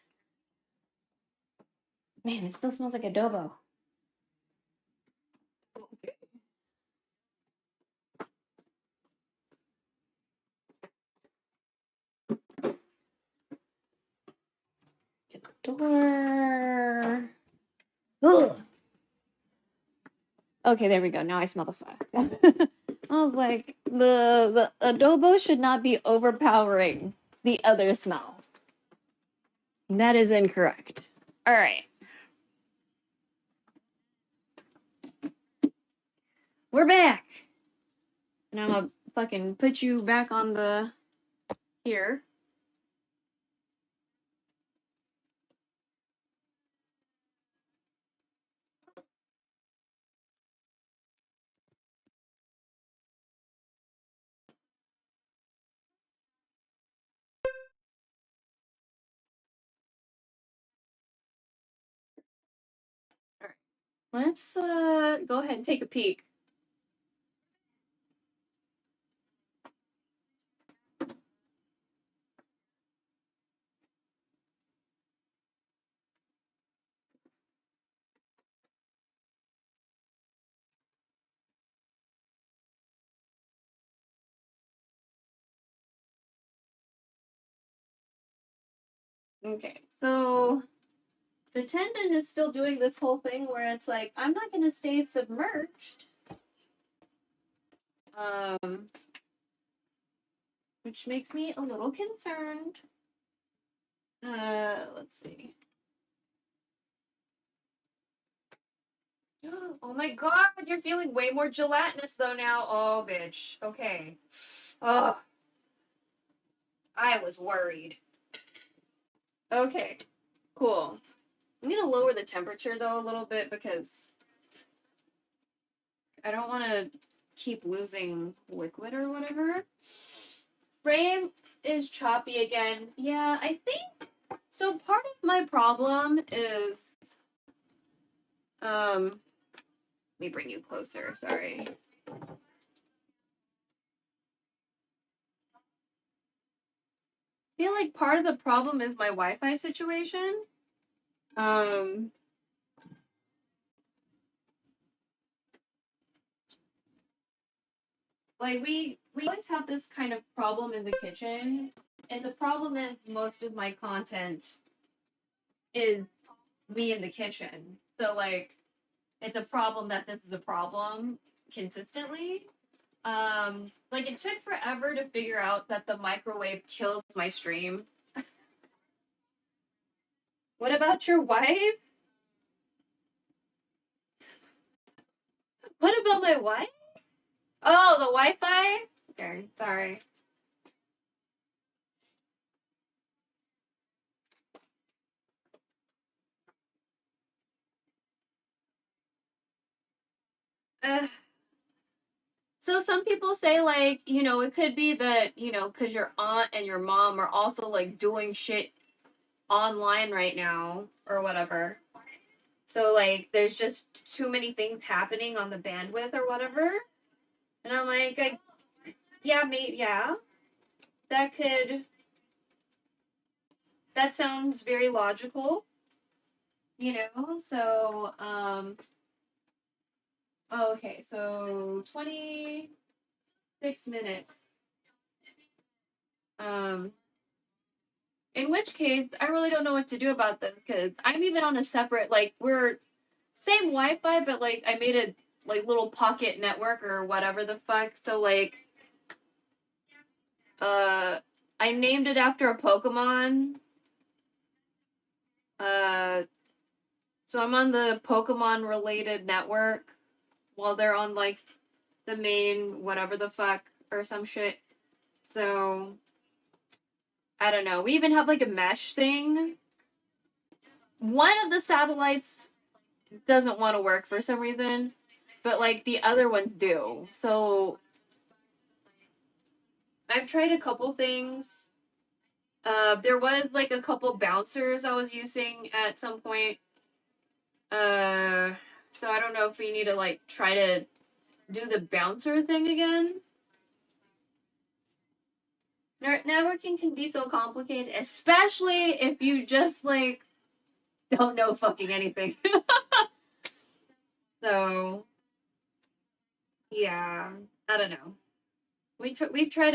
Man, it still smells like adobo. Get the door. Ugh. Okay, there we go. Now I smell the fire. I was like, the adobo should not be overpowering the other smell. That is incorrect. All right. We're back. And I'm gonna fucking put you back on the here. All right. Let's go ahead and take a peek. Okay, so the tendon is still doing this whole thing where it's like, I'm not gonna stay submerged. Which makes me a little concerned. Let's see. Oh my god, you're feeling way more gelatinous though now. Oh, bitch. Okay. Oh. I was worried. Okay, cool. I'm gonna lower the temperature though a little bit because I don't want to keep losing liquid or whatever. Frame is choppy again. Yeah, I think so. Part of my problem is let me bring you closer. Sorry. I feel like part of the problem is my Wi-Fi situation. Like we always have this kind of problem in the kitchen, and the problem is most of my content is me in the kitchen. So like it's a problem that this is a problem consistently. Like it took forever to figure out that the microwave kills my stream. What about your wife? What about my wife? Oh, the Wi-Fi? Okay, sorry. So some people say like, you know, it could be that, you know, because your aunt and your mom are also like doing shit online right now or whatever. So like there's just too many things happening on the bandwidth or whatever. And I'm like, yeah, that sounds very logical, you know? So, okay, so 26 minutes. In which case, I really don't know what to do about this because I'm even on a separate, like, we're same Wi-Fi, but like I made a like little pocket network or whatever the fuck. So like, I named it after a Pokemon. So I'm on the Pokemon related network while they're on like the main whatever the fuck or some shit. So I don't know. We even have like a mesh thing. One of the satellites doesn't want to work for some reason, but like the other ones do. So I've tried a couple things. There was like a couple bouncers I was using at some point. So I don't know if we need to like try to do the bouncer thing again. Networking can be so complicated, especially if you just like don't know fucking anything. So, yeah, I don't know. We've tried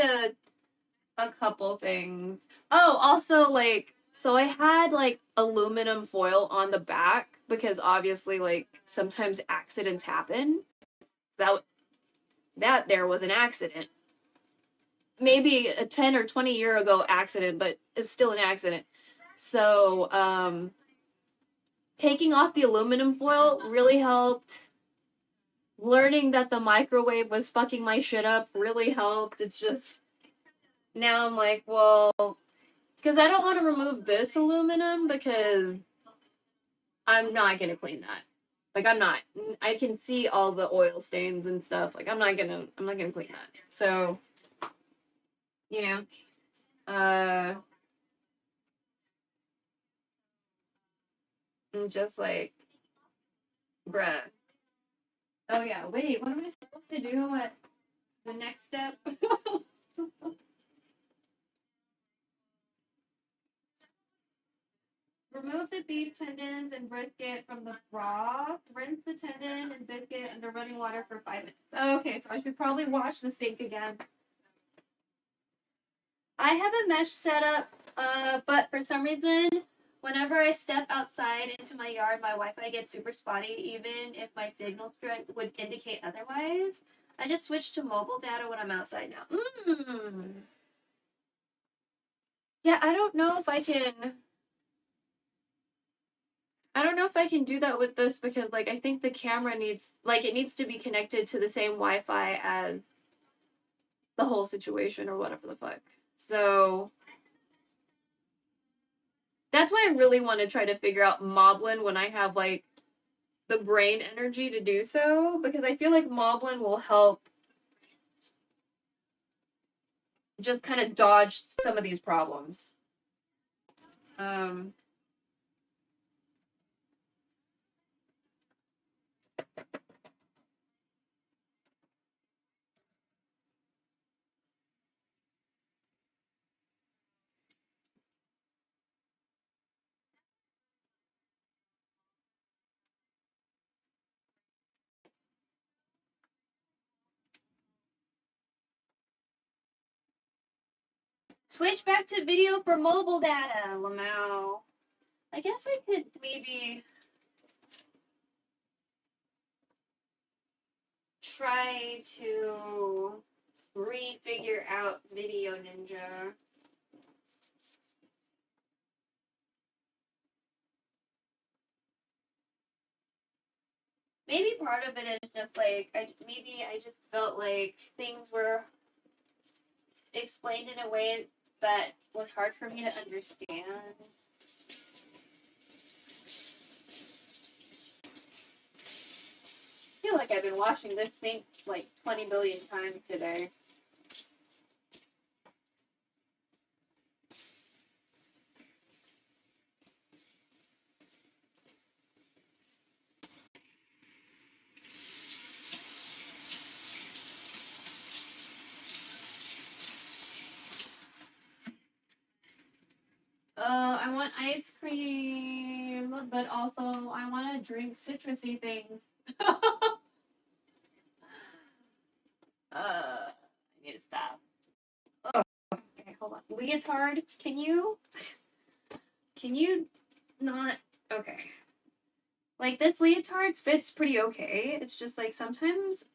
a couple things. Oh, also like so I had like aluminum foil on the back because obviously like sometimes accidents happen. That there was an accident. Maybe a 10 or 20 year ago accident, but it's still an accident. So, taking off the aluminum foil really helped. Learning that the microwave was fucking my shit up really helped. It's just now I'm like, well, because I don't want to remove this aluminum because I'm not gonna clean that. Like I'm not. I can see all the oil stains and stuff. Like I'm not gonna clean that. So, you know, I'm just like, bruh. Oh yeah, wait, what am I supposed to do at the next step? Remove the beef tendons and brisket from the broth. Rinse the tendon and biscuit under running water for 5 minutes. Okay, so I should probably wash the sink again. I have a mesh setup, but for some reason, whenever I step outside into my yard, my Wi-Fi gets super spotty, even if my signal strength would indicate otherwise. I just switched to mobile data when I'm outside now. Yeah, I don't know if I can do that with this because like I think the camera needs it needs to be connected to the same Wi-Fi as the whole situation or whatever the fuck. So that's why I really want to try to figure out Moblin when I have like the brain energy to do so because I feel like Moblin will help just kind of dodge some of these problems. Switch back to video for mobile data, Lamau. I guess I could maybe try to refigure out Video Ninja. Maybe part of it is just like I just felt like things were explained in a way that was hard for me to understand. I feel like I've been washing this sink like 20 billion times today. I want ice cream, but also I want to drink citrusy things. I need to stop. Okay, hold on. Leotard, can you not? Okay. Like this leotard fits pretty okay. It's just like sometimes,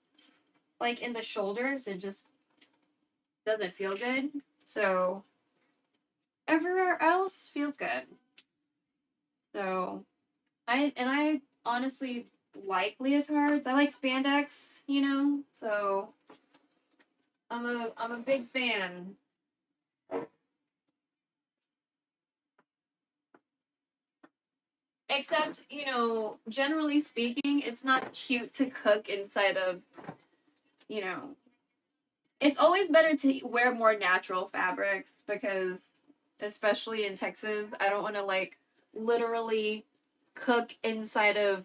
like in the shoulders, it just doesn't feel good. So everywhere else feels good. So I honestly like leotards. I like spandex, you know. So I'm a big fan. Except, you know, generally speaking, it's not cute to cook inside of, you know, it's always better to wear more natural fabrics because, especially in Texas, I don't want to like literally cook inside of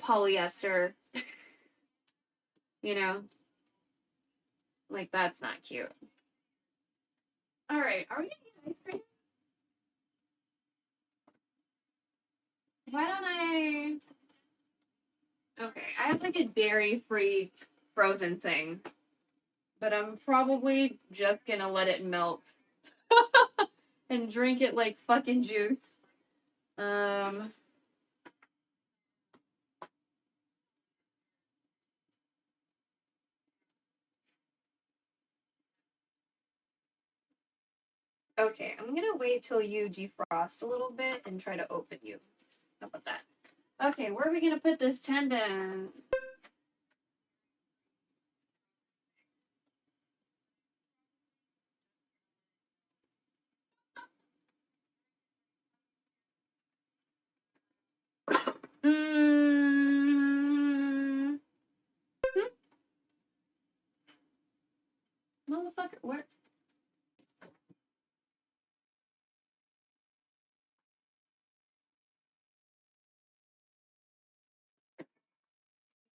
polyester. You know? Like, that's not cute. Alright, are we gonna get ice cream? Why don't I... Okay, I have like a dairy-free frozen thing. But I'm probably just gonna let it melt. And drink it like fucking juice. Okay, I'm gonna wait till you defrost a little bit and try to open you. How about that? Okay, where are we gonna put this tendon? Motherfucker, where?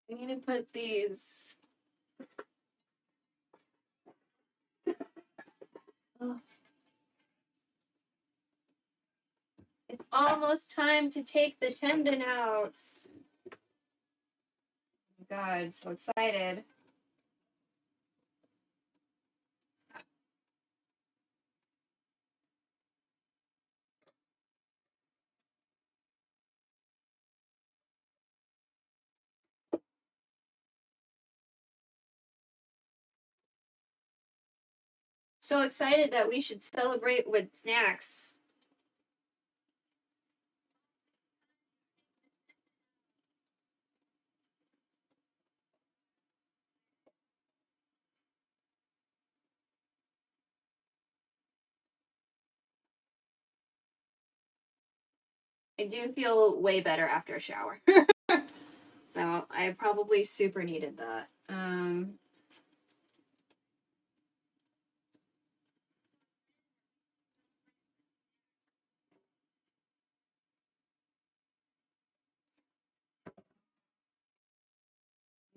I need to put these. Oh. It's almost time to take the tendon out. God, so excited. So excited that we should celebrate with snacks. I do feel way better after a shower. So I probably super needed that.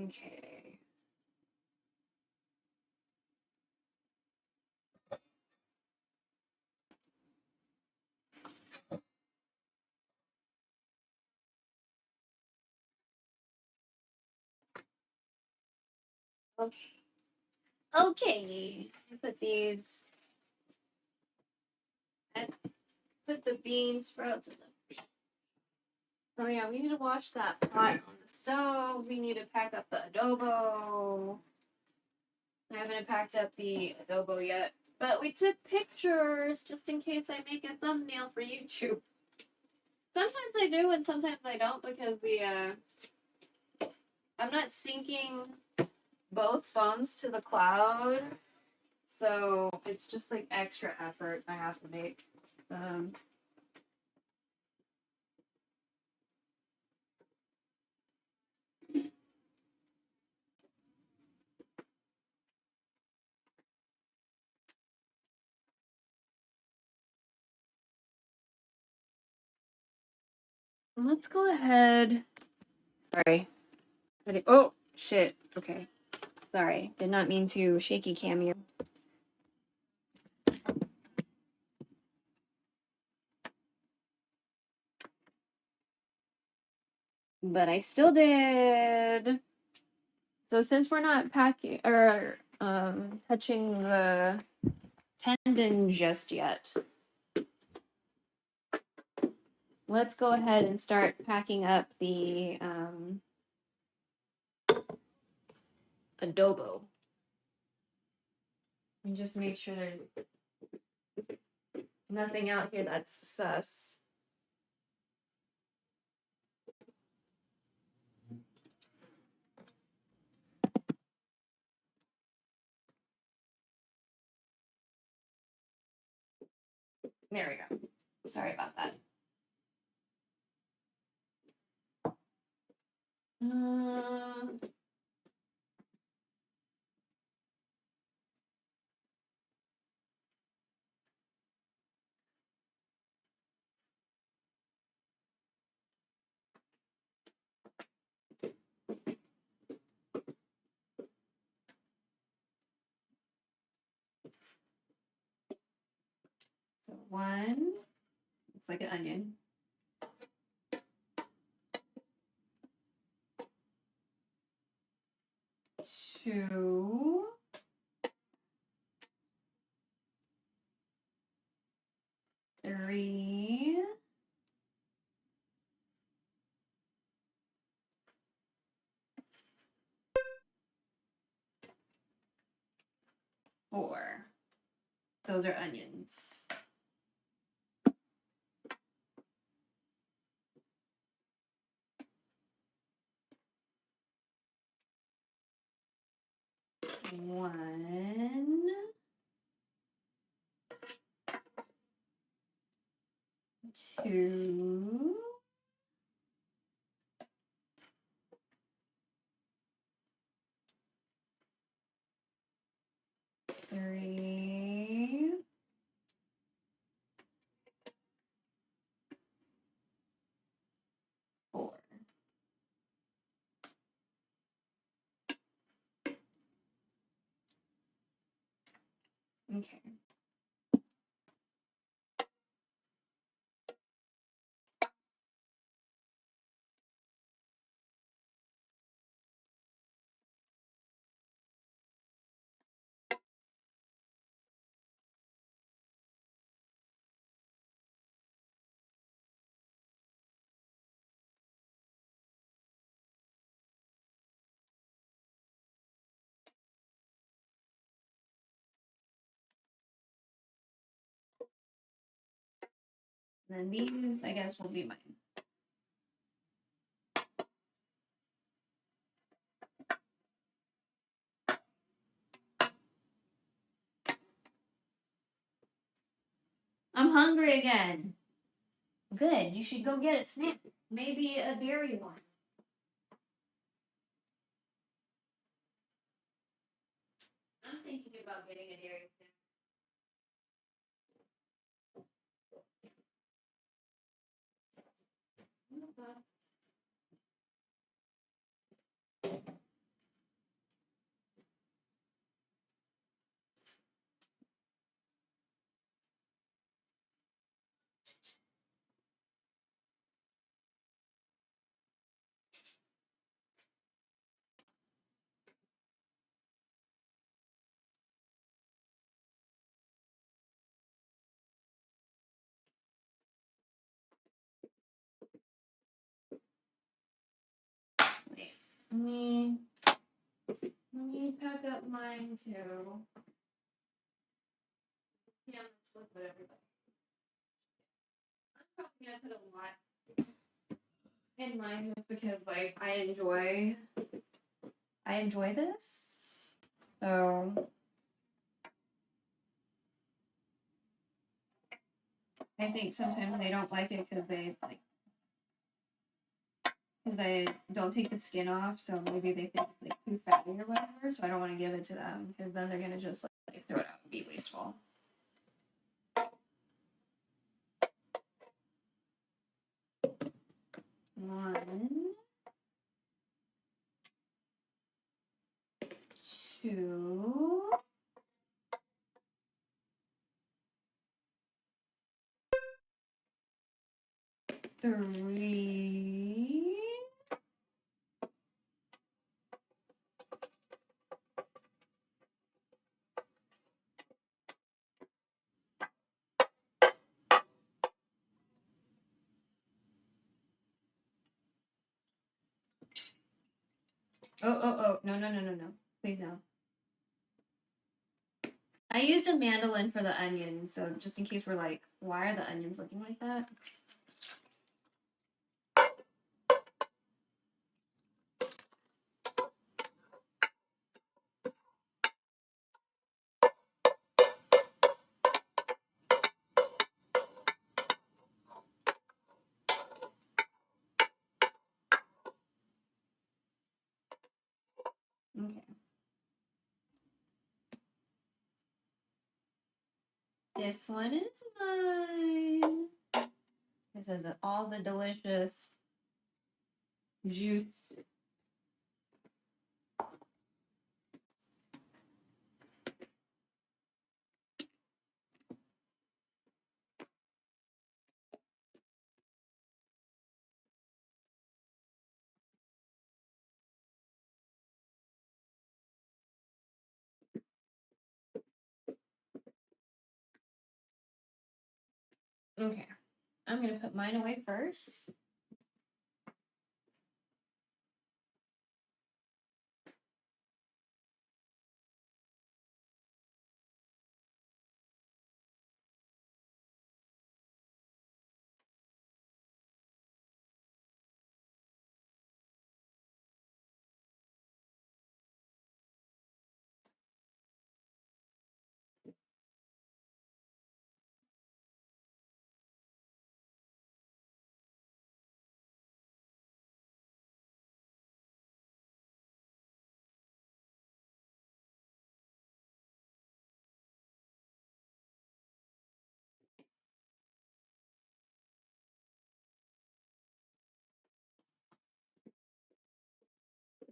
Okay. Okay. Okay. Put these. I put the bean sprouts in the. Oh yeah, we need to wash that pot on the stove. We need to pack up the adobo. I haven't packed up the adobo yet, but we took pictures just in case I make a thumbnail for YouTube. Sometimes I do and sometimes I don't because I'm not syncing both phones to the cloud, so it's just like extra effort I have to make. Let's go ahead. Sorry. Oh, shit. Okay. Sorry. Did not mean to shaky cam you. But I still did. So since we're not packing or touching the tendon just yet, let's go ahead and start packing up the adobo. And just make sure there's nothing out here that's sus. There we go. Sorry about that. 1. Looks like an onion. 2. 3. 4. Those are onions. One, 2, 3, 4. Okay. And then these, I guess, will be mine. I'm hungry again. Good. You should go get a snack. Maybe a dairy one. I'm thinking about getting a dairy snack. Wait, let me pack up mine too. Yeah, let's look at everybody. I'm probably gonna put a lot in mine just because like I enjoy this. So I think sometimes they don't like it because I don't take the skin off, so maybe they think it's like too fatty or whatever. So I don't want to give it to them because then they're gonna just like throw it out and be wasteful. One, 2, 3. Oh, no. Please no. I used a mandolin for the onions, so just in case we're like, why are the onions looking like that? Okay. This one is mine. This has all the delicious juice. Okay. I'm gonna put mine away first.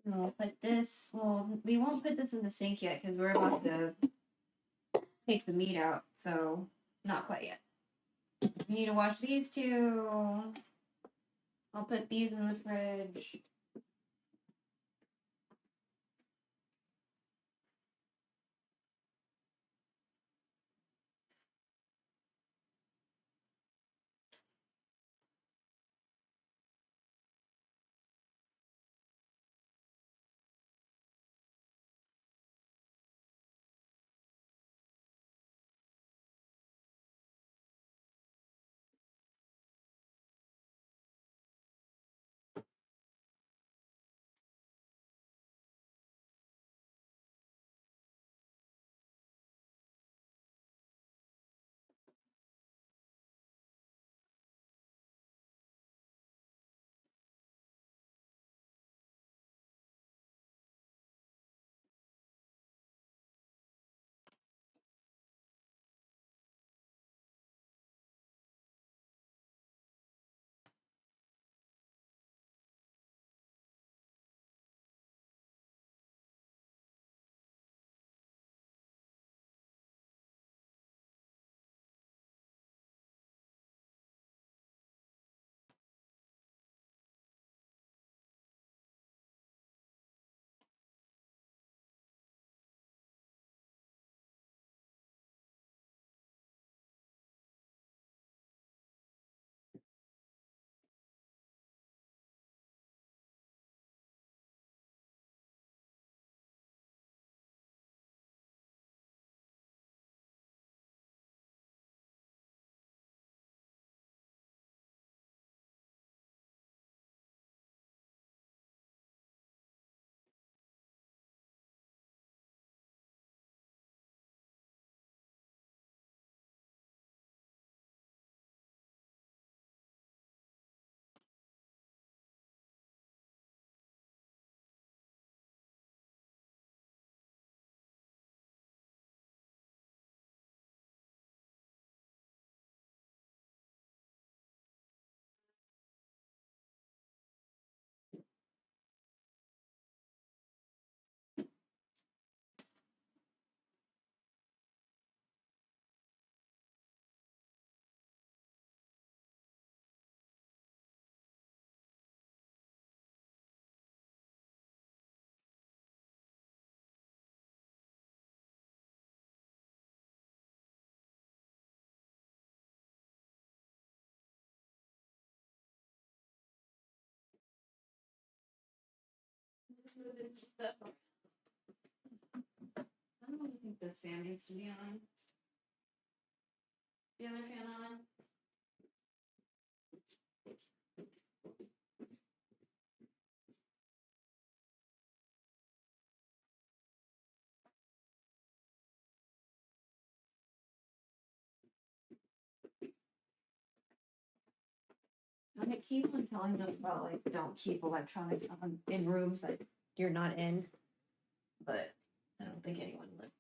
And we'll put this, well, we won't put this in the sink yet because we're about to take the meat out, so not quite yet. We need to wash these two. I'll put these in the fridge. I don't really think this fan needs to be on. The other fan on? I keep on telling them about like don't keep electronics on in rooms that you're not in, but I don't think anyone lives.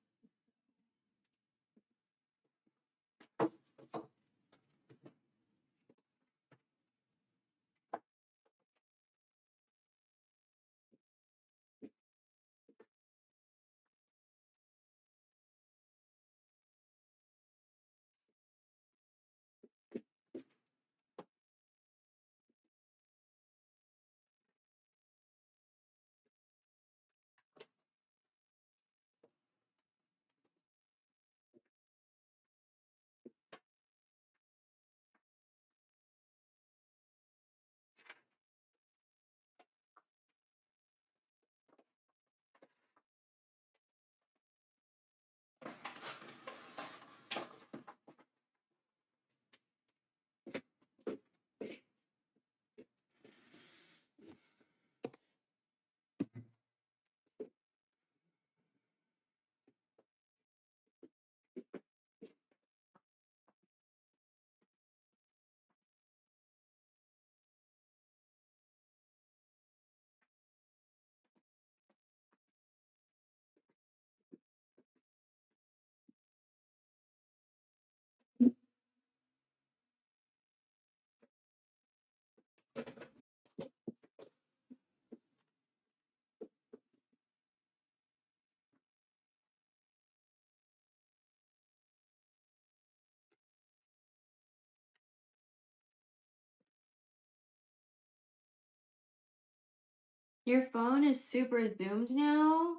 Your phone is super zoomed now?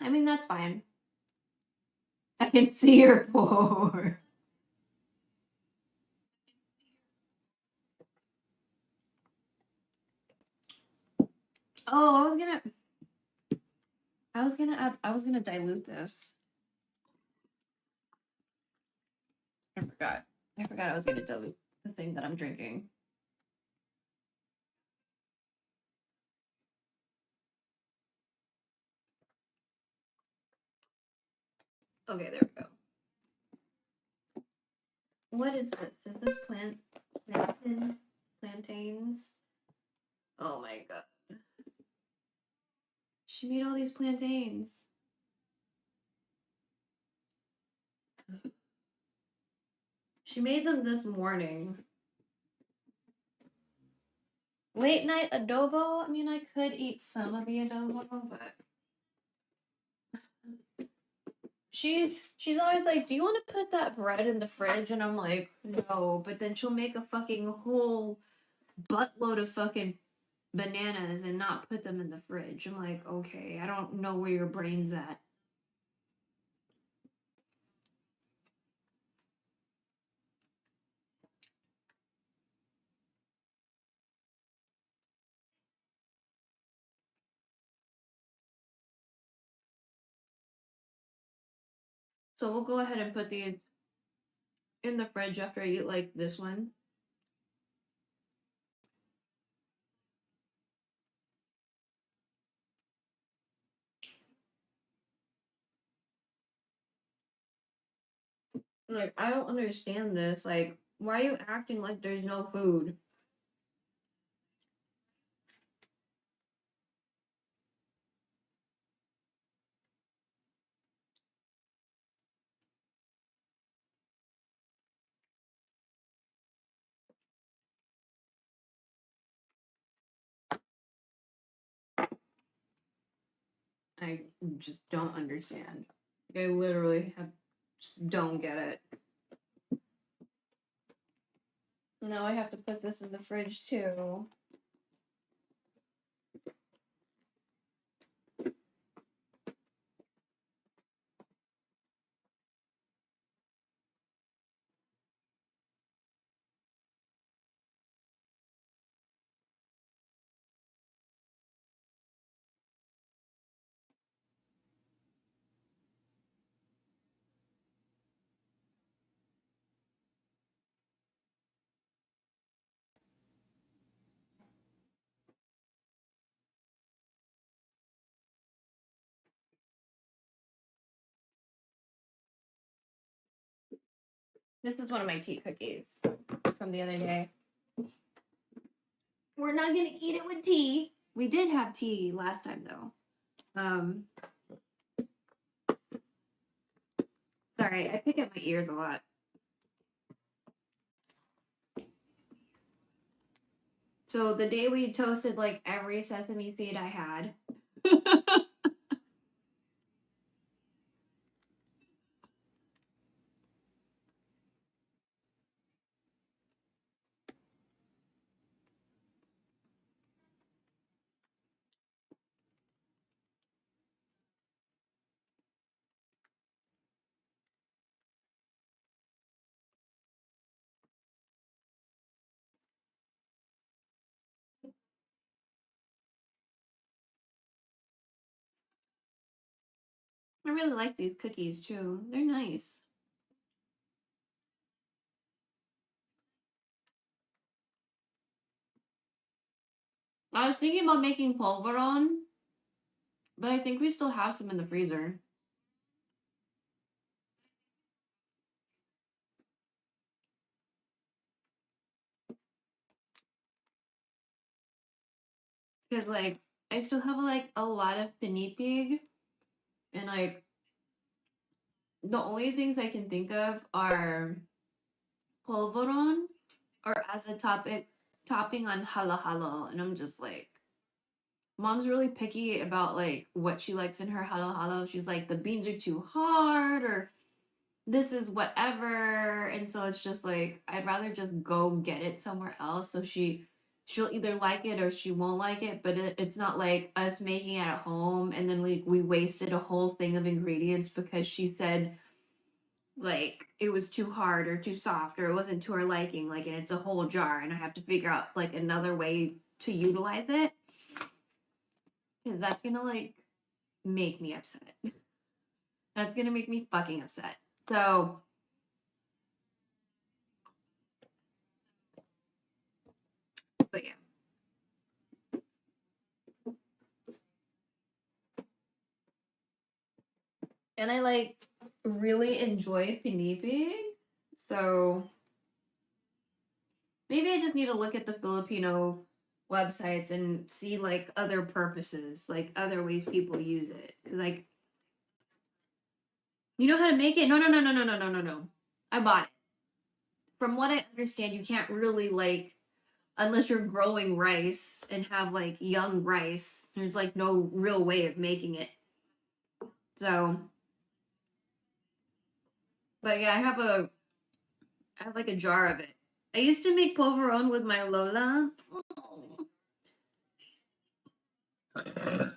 I mean, that's fine. I can see your pore. Oh, I was gonna dilute this. I forgot. I was gonna dilute the thing that I'm drinking. Okay, there we go. What is this? Is this plantains? Oh my god. She made all these plantains. She made them this morning. Late night adobo? I mean, I could eat some of the adobo, but she's always like, do you want to put that bread in the fridge? And I'm like, no. But then she'll make a fucking whole buttload of fucking bananas and not put them in the fridge. I'm like, okay, I don't know where your brain's at. So we'll go ahead and put these in the fridge after I eat like this one. Like, I don't understand this. Like, why are you acting like there's no food? I just don't understand. I literally just don't get it. Now I have to put this in the fridge too. This is one of my tea cookies from the other day. We're not gonna eat it with tea. We did have tea last time though. Sorry, I pick up my ears a lot. So the day we toasted like every sesame seed I had. I really like these cookies too. They're nice. I was thinking about making polvoron, but I think we still have some in the freezer. Because like I still have like a lot of pinipig, and like the only things I can think of are polvoron or as a topping on halo halo, and I'm just like, mom's really picky about like what she likes in her halo halo. She's like, the beans are too hard, or this is whatever, and so it's just like I'd rather just go get it somewhere else. So she'll either like it or she won't like it, but it's not like us making it at home and then like we wasted a whole thing of ingredients because she said like it was too hard or too soft or it wasn't to her liking, like, and it's a whole jar and I have to figure out like another way to utilize it, because that's gonna like make me upset. That's gonna make me fucking upset. So but yeah. And I like really enjoy pinipig, so maybe I just need to look at the Filipino websites and see like other purposes, like other ways people use it. Cause like, you know how to make it? No. I bought it. From what I understand, you can't really like, unless you're growing rice and have like young rice, there's like no real way of making it. So, but yeah, I have like a jar of it. I used to make polvoron with my Lola.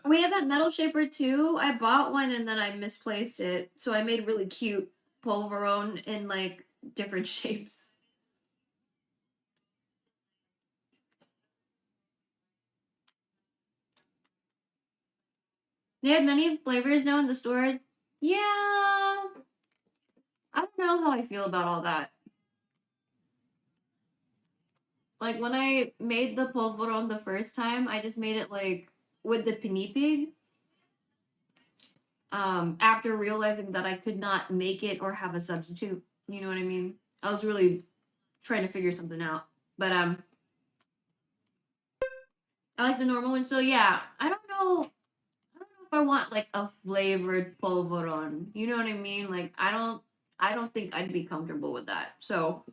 We have that metal shaper too. I bought one and then I misplaced it. So I made really cute polvoron in like different shapes. They have many flavors now in the stores. Yeah. I don't know how I feel about all that. Like when I made the polvoron the first time, I just made it like with the pinipig. After realizing that I could not make it or have a substitute. You know what I mean? I was really trying to figure something out. But I like the normal one. So yeah, I don't know if I want like a flavored polvoron. You know what I mean? Like I don't think I'd be comfortable with that. So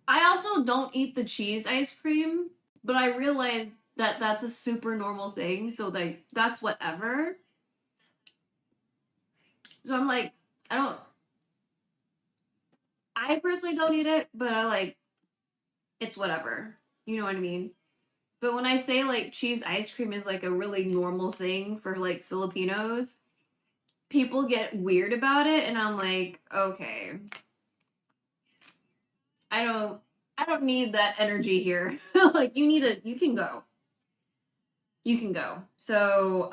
I also don't eat the cheese ice cream, but I realize that that's a super normal thing. So like that's whatever. So I'm like, I personally don't eat it, but I like, it's whatever. You know what I mean? But when I say like cheese ice cream is like a really normal thing for like Filipinos, people get weird about it and I'm like, okay. I don't need that energy here. Like you can go. You can go. So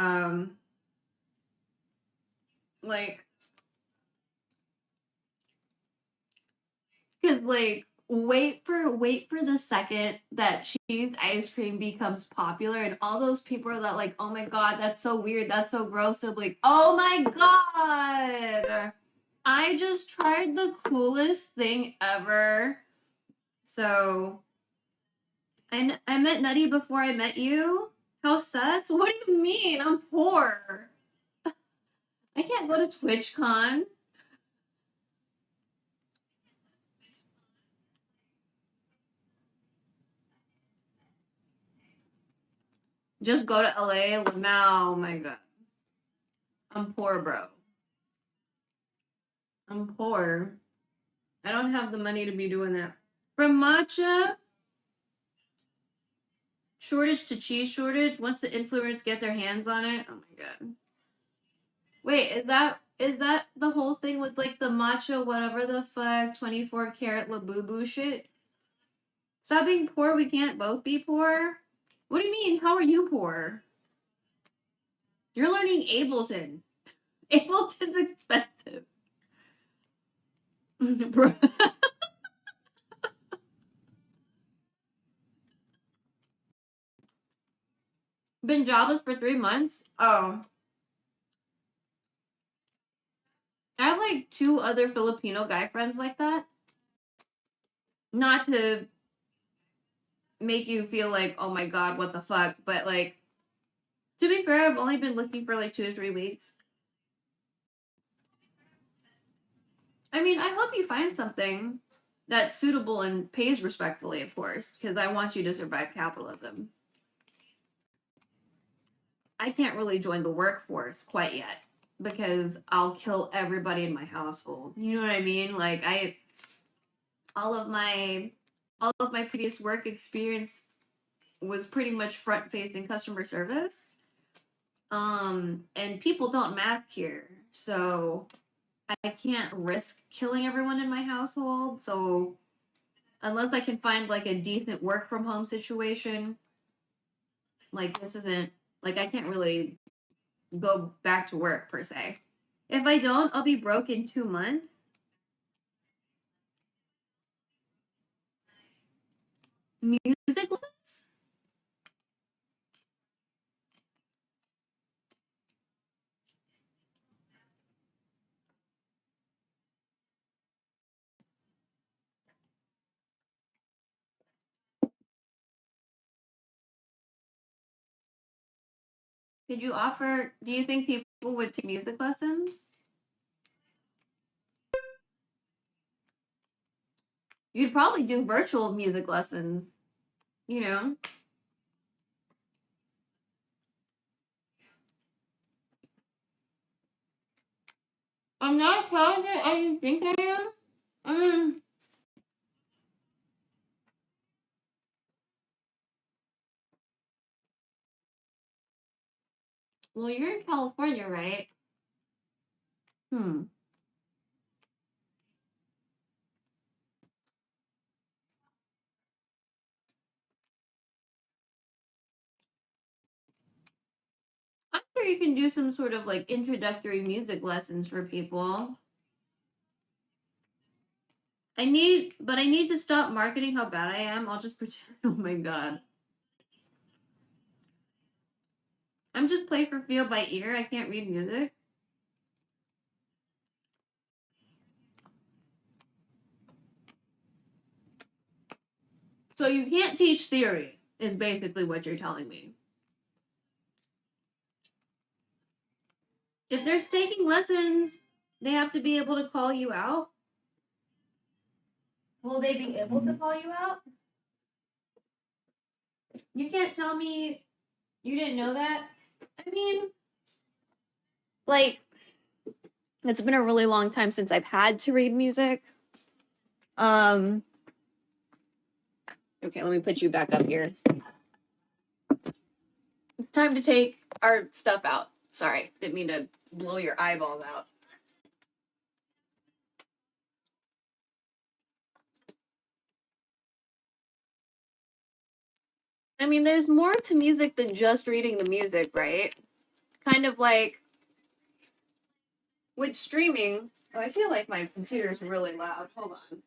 like, cuz like wait for the second that cheese ice cream becomes popular and all those people are that like, oh my god, that's so weird, that's so gross. They're like, oh my god, I just tried the coolest thing ever. So I met Nutty before I met you. How sus? What do you mean? I'm poor. I can't go to TwitchCon. Just go to LA. Oh my god. I'm poor, bro. I'm poor. I don't have the money to be doing that. From matcha shortage to cheese shortage, once the influencers get their hands on it. Oh my god. Wait, is that the whole thing with like the matcha whatever the fuck 24 karat labubu shit? Stop being poor, we can't both be poor? What do you mean? How are you poor? You're learning Ableton. Ableton's expensive. Bro. Been jobless for 3 months? Oh. I have like 2 other Filipino guy friends like that. Not to make you feel like, oh my god, what the fuck, but like, to be fair, I've only been looking for like 2 or 3 weeks. I mean, I hope you find something that's suitable and pays respectfully, of course, because I want you to survive capitalism. I can't really join the workforce quite yet because I'll kill everybody in my household. You know what I mean? Like all of my previous work experience was pretty much front-facing customer service. And people don't mask here, so I can't risk killing everyone in my household. So unless I can find like a decent work from home situation, like this isn't like I can't really go back to work per se. If I don't, I'll be broke in 2 months. Music lessons? Could you offer, do you think people would take music lessons? You'd probably do virtual music lessons, you know? I'm not talented. I didn't think I am. I mean, well, you're in California, right? I'm sure you can do some sort of like introductory music lessons for people. I need to stop marketing how bad I am. I'll just pretend. Oh my god. I'm just play for feel by ear. I can't read music. So you can't teach theory, is basically what you're telling me. If they're taking lessons, they have to be able to call you out. Will they be able to call you out? You can't tell me you didn't know that. I mean, like, it's been a really long time since I've had to read music. Okay, let me put you back up here. It's time to take our stuff out. Sorry, didn't mean to blow your eyeballs out. I mean, there's more to music than just reading the music, right? Kind of like with streaming. Oh, I feel like my computer's really loud. Hold on.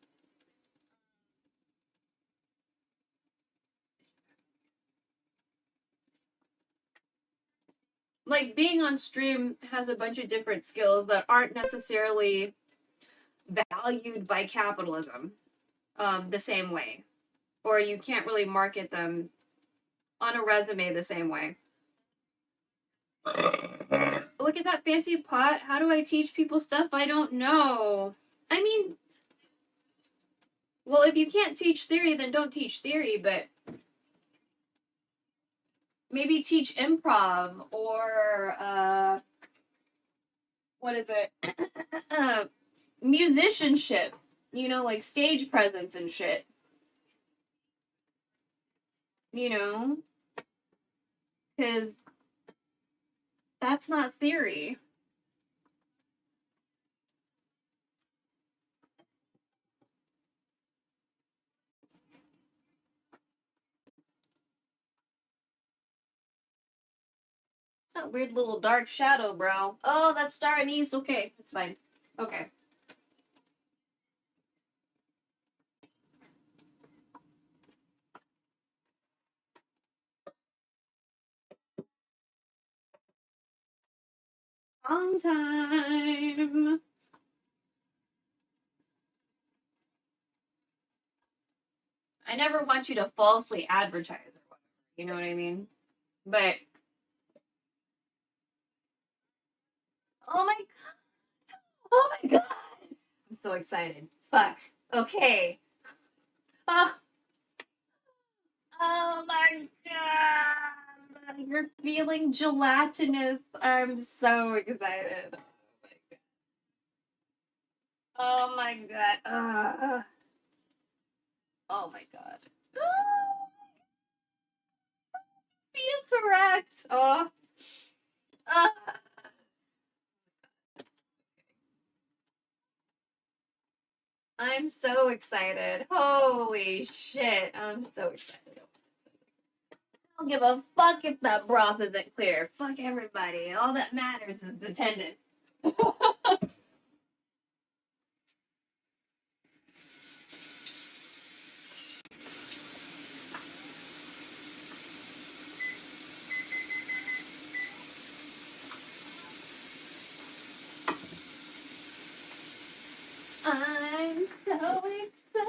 Like being on stream has a bunch of different skills that aren't necessarily valued by capitalism the same way. Or you can't really market them on a resume the same way. Look at that fancy pot. How do I teach people stuff I don't know? I mean, well, if you can't teach theory, then don't teach theory, but maybe teach improv or, what is it? Musicianship. You know, like stage presence and shit. You know? Because that's not theory. It's that weird little dark shadow, bro. Oh, that's Star Anise. Okay, it's fine. Okay. On time. I never want you to falsely advertise or whatever. You know what I mean? But oh my god. Oh my god. I'm so excited. Fuck. Okay. Oh. Oh my god. You're feeling gelatinous. I'm so excited. Oh my god. Oh my god. Feel correct. Oh. I'm so excited. Holy shit. I'm so excited. I don't give a fuck if that broth isn't clear. Fuck everybody. All that matters is the tendon. I'm so excited.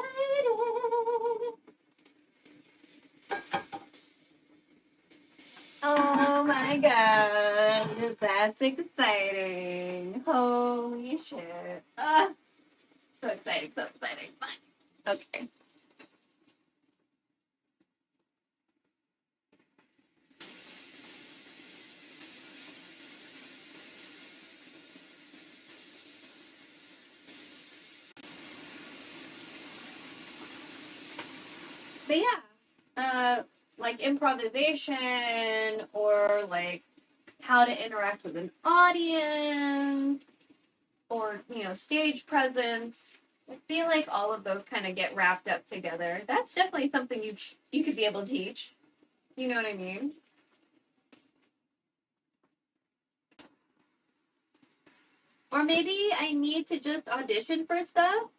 Oh my god, that's exciting. Holy shit. So exciting, so exciting. Fun. Okay. But yeah, like improvisation or like how to interact with an audience or, you know, stage presence. I feel like all of those kind of get wrapped up together. That's definitely something you could be able to teach. You know what I mean? Or maybe I need to just audition for stuff.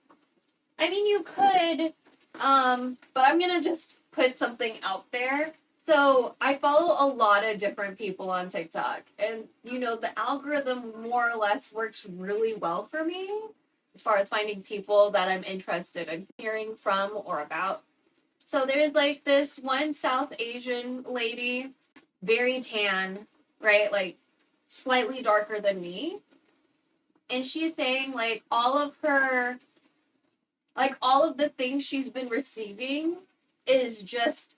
I mean, you could, but I'm gonna just put something out there. So I follow a lot of different people on TikTok, and you know, the algorithm more or less works really well for me as far as finding people that I'm interested in hearing from or about. So there's like this one South Asian lady, very tan, right? Like slightly darker than me. And she's saying like all of the things she's been receiving is just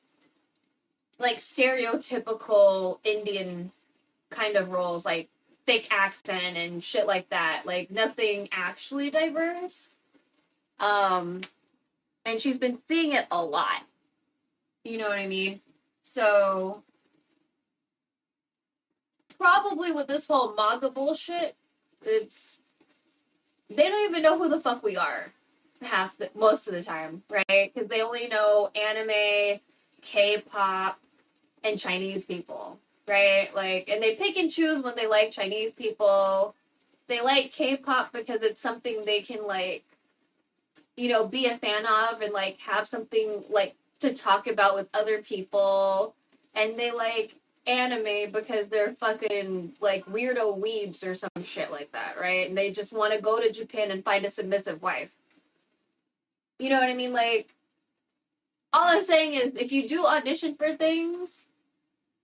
like stereotypical Indian kind of roles, like thick accent and shit like that. Like nothing actually diverse. And she's been seeing it a lot. You know what I mean? So probably with this whole MAGA bullshit, they don't even know who the fuck we are most of the time, right? Because they only know anime, K-pop, and Chinese people, right? Like, and they pick and choose when they like Chinese people. They like K-pop because it's something they can like, you know, be a fan of and like have something like to talk about with other people. And they like anime because they're fucking like weirdo weebs or some shit like that, right? And they just want to go to Japan and find a submissive wife. You know what I mean? Like, all I'm saying is if you do audition for things,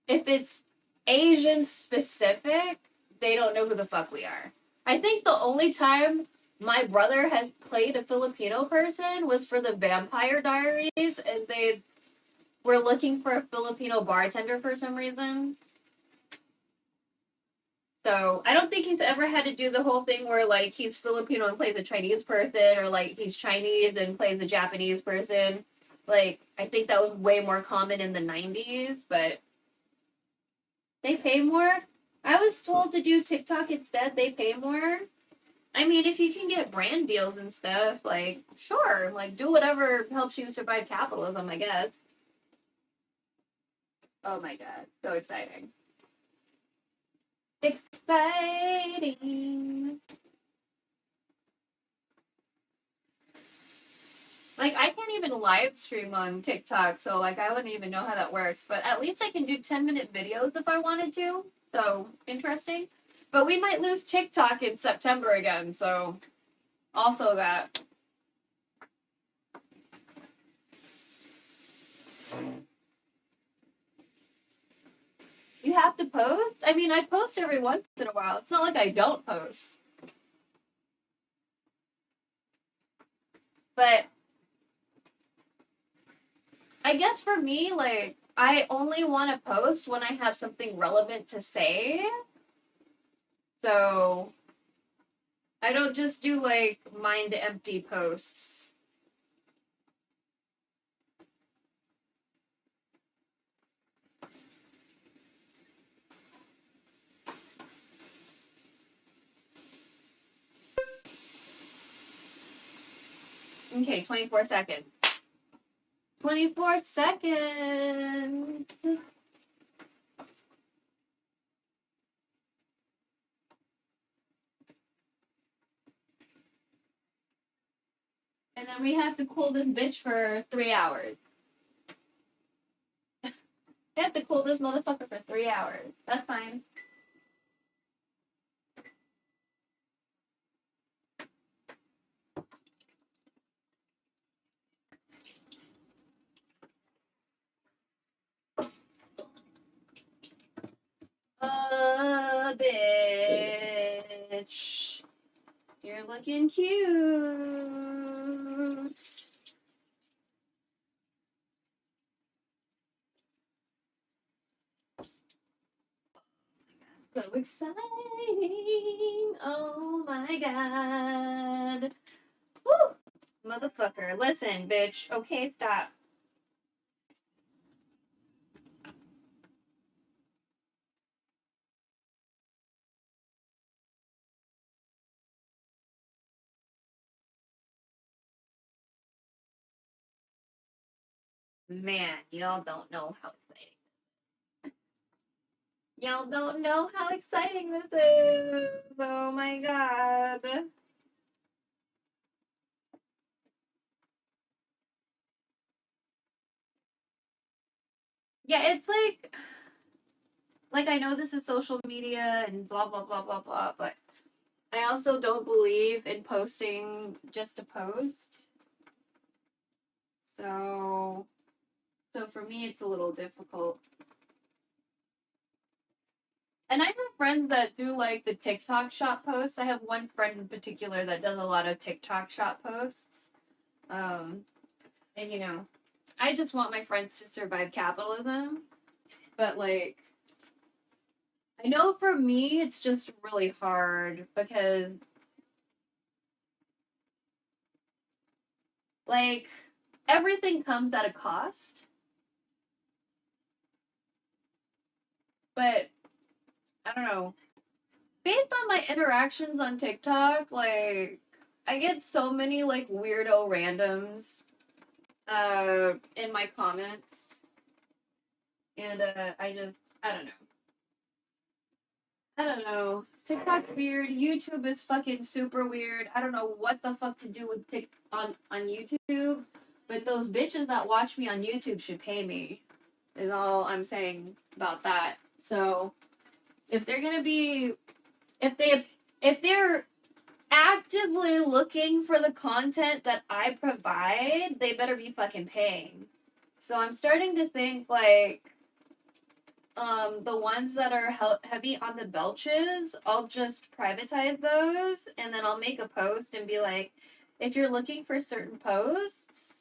if it's Asian specific, they don't know who the fuck we are. I think the only time my brother has played a Filipino person was for the Vampire Diaries, and they were looking for a Filipino bartender for some reason. So I don't think he's ever had to do the whole thing where like he's Filipino and plays a Chinese person, or like he's Chinese and plays a Japanese person. Like I think that was way more common in the 90s, but they pay more. I was told to do TikTok instead. They pay more. I mean, if you can get brand deals and stuff, like sure, like do whatever helps you survive capitalism, I guess. Oh my god, so exciting. Exciting. Like, I can't even live stream on TikTok, so, like, I wouldn't even know how that works. But at least I can do 10-minute videos if I wanted to. So, interesting. But we might lose TikTok in September again, so also that. You have to post? I mean, I post every once in a while. It's not like I don't post. But I guess for me, like, I only want to post when I have something relevant to say. So I don't just do like mind empty posts. Okay, 24 seconds. 24 seconds. And then we have to cool this bitch for 3 hours. We have to cool this motherfucker for 3 hours. That's fine. Bitch. You're looking cute. So exciting. Oh my god. Woo! Motherfucker. Listen, bitch. Okay, stop. Man, y'all don't know how exciting. Y'all don't know how exciting this is. Oh my god. Yeah, it's like I know this is social media and blah blah blah blah blah, but I also don't believe in posting just to post. So for me it's a little difficult. And I have friends that do like the TikTok shop posts. I have one friend in particular that does a lot of TikTok shop posts. And you know, I just want my friends to survive capitalism. But like, I know for me it's just really hard because like everything comes at a cost. But I don't know. Based on my interactions on TikTok, like I get so many like weirdo randoms in my comments. And I don't know. TikTok's weird. YouTube is fucking super weird. I don't know what the fuck to do with on YouTube. But those bitches that watch me on YouTube should pay me. Is all I'm saying about that. So if they're gonna be if they're actively looking for the content that I provide, they better be fucking paying. So I'm starting to think like the ones that are heavy on the belches, I'll just privatize those and then I'll make a post and be like, if you're looking for certain posts,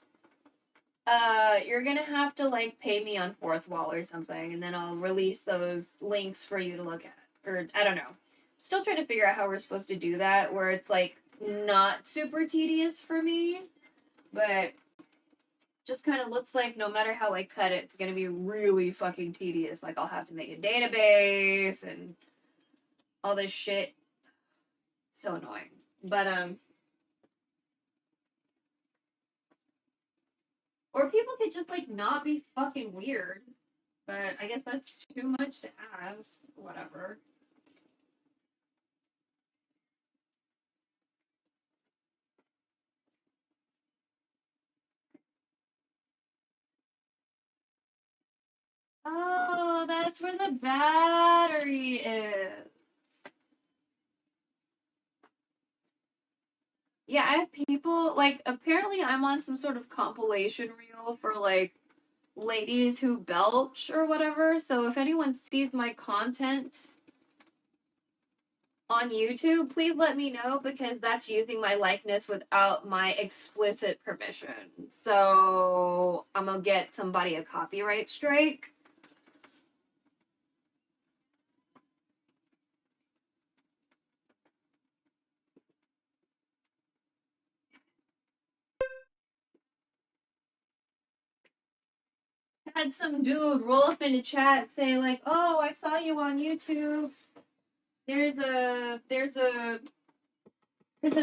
you're gonna have to like pay me on fourthwall or something, and then I'll release those links for you to look at. Or I don't know. Still trying to figure out how we're supposed to do that where it's like not super tedious for me, but just kind of looks like no matter how I cut it, it's gonna be really fucking tedious. Like I'll have to make a database and all this shit. So annoying. But or people could just like not be fucking weird. But I guess that's too much to ask. Whatever. Oh, that's where the battery is. Yeah, I have people, like, apparently I'm on some sort of compilation reel for, like, ladies who belch or whatever. So if anyone sees my content on YouTube, please let me know because that's using my likeness without my explicit permission. So I'm gonna get somebody a copyright strike. Had some dude roll up in the chat say like, "Oh, I saw you on YouTube. There's a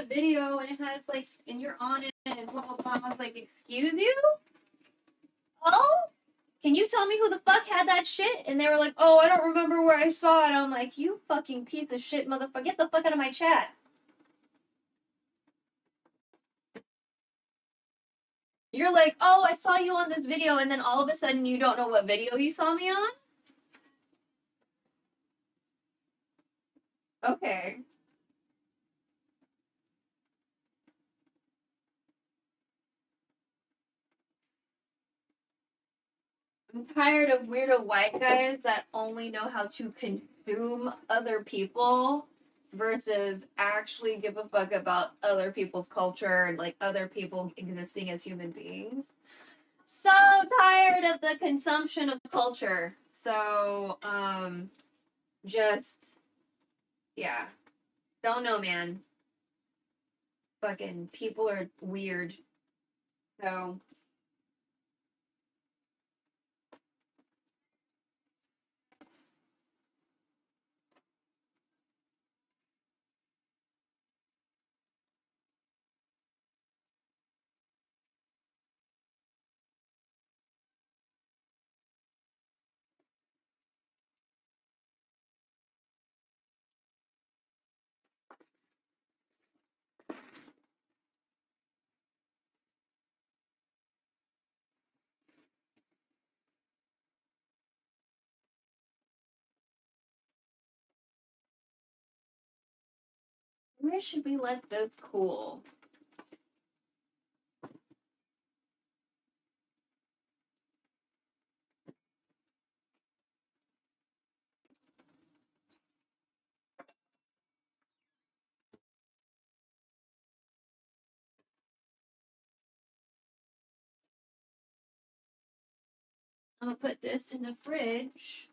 video and it has like, and you're on it and blah blah blah." I was like, "Excuse you? Oh, can you tell me who the fuck had that shit?" And they were like, "Oh, I don't remember where I saw it." I'm like, "You fucking piece of shit, motherfucker! Get the fuck out of my chat." You're like, "Oh, I saw you on this video," and then all of a sudden you don't know what video you saw me on? Okay. I'm tired of weirdo white guys that only know how to consume other people versus actually give a fuck about other people's culture and like other people existing as human beings. So tired of the consumption of culture. So, just, yeah. Don't know, man. Fucking people are weird. So, where should we let this cool? I'm gonna put this in the fridge.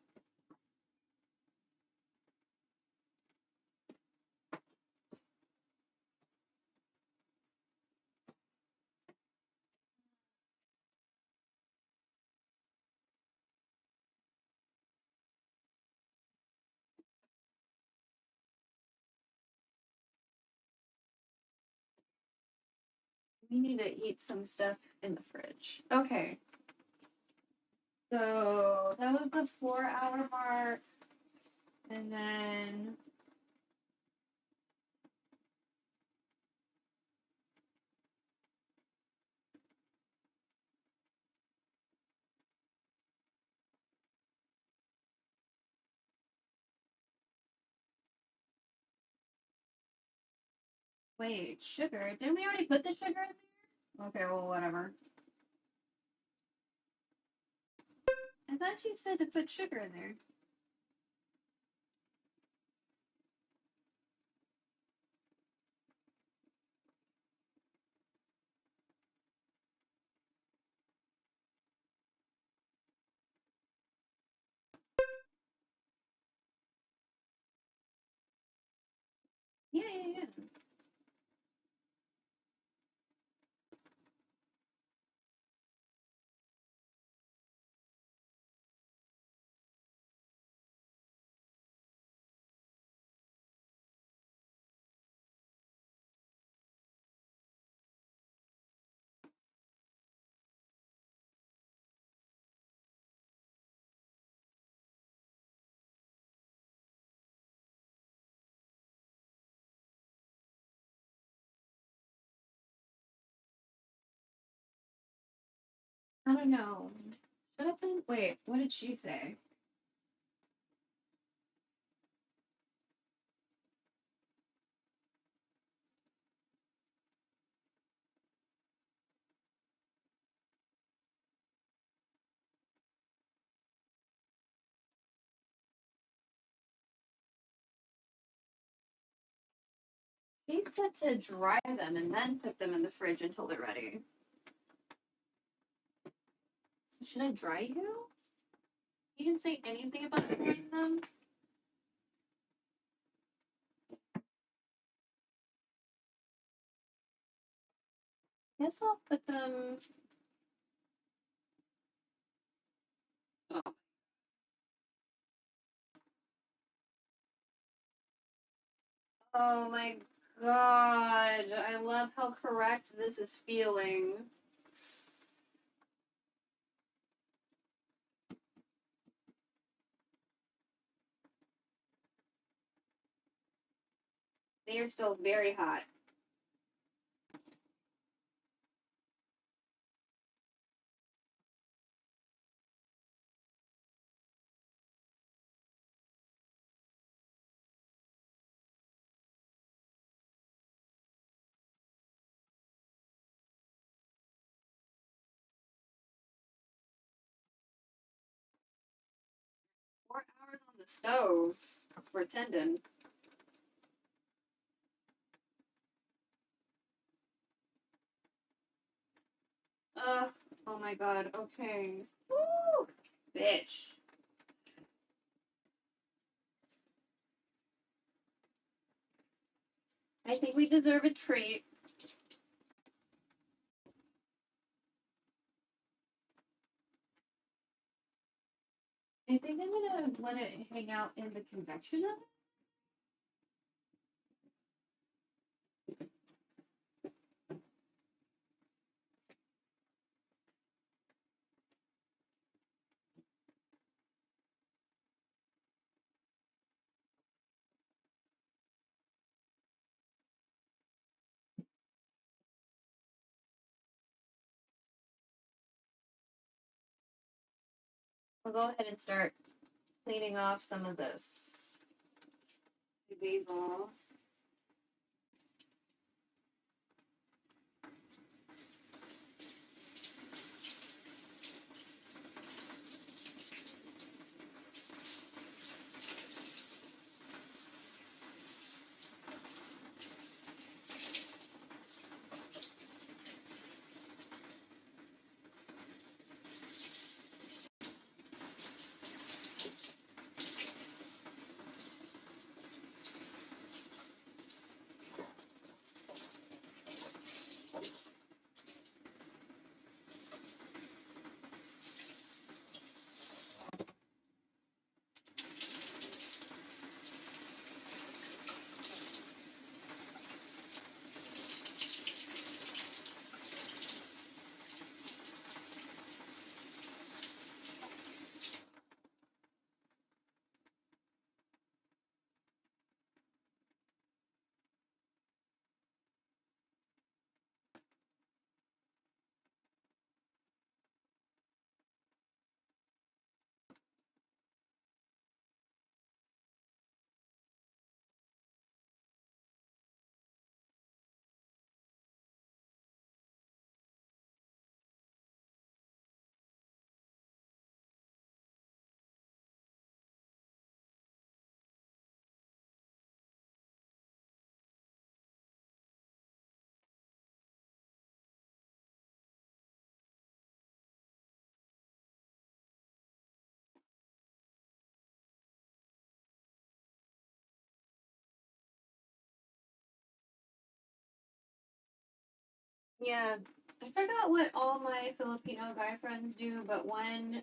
We need to eat some stuff in the fridge. Okay. So that was the 4-hour mark. And then wait, sugar. Didn't we already put the sugar in there? Okay, well, whatever. I thought you said to put sugar in there. Yeah, yeah, yeah. I don't know. Should I put in? Wait, what did she say? He said to dry them and then put them in the fridge until they're ready. So should I dry you? He didn't say anything about drying them. Guess I'll put them. Oh. Oh my god. I love how correct this is feeling. They are still very hot. .4 hours on the stove for tendon. Ugh. Oh my god. Okay. Woo! Bitch. I think we deserve a treat. I think I'm gonna let it hang out in the convection oven. I'll go ahead and start cleaning off some of this basil. Yeah, I forgot what all my Filipino guy friends do, but one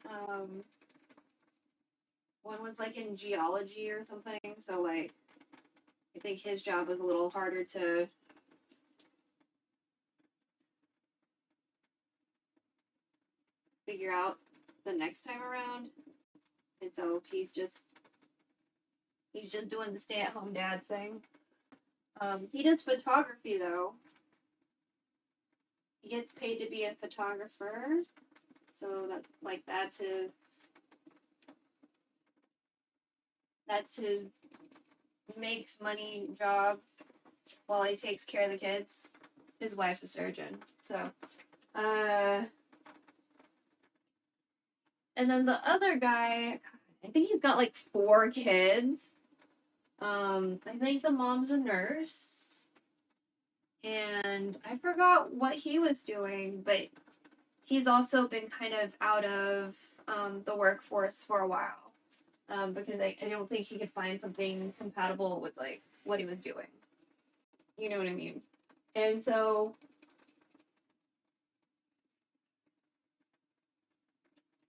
was like in geology or something, so like I think his job was a little harder to figure out the next time around. And so he's just doing the stay-at-home dad thing. He does photography though. He gets paid to be a photographer. So that's his makes money job while he takes care of the kids. His wife's a surgeon. So and then the other guy, I think he's got like 4 kids. I think the mom's a nurse. and I forgot what he was doing, but he's also been kind of out of the workforce for a while because I don't think he could find something compatible with like what he was doing. You know what I mean? And so,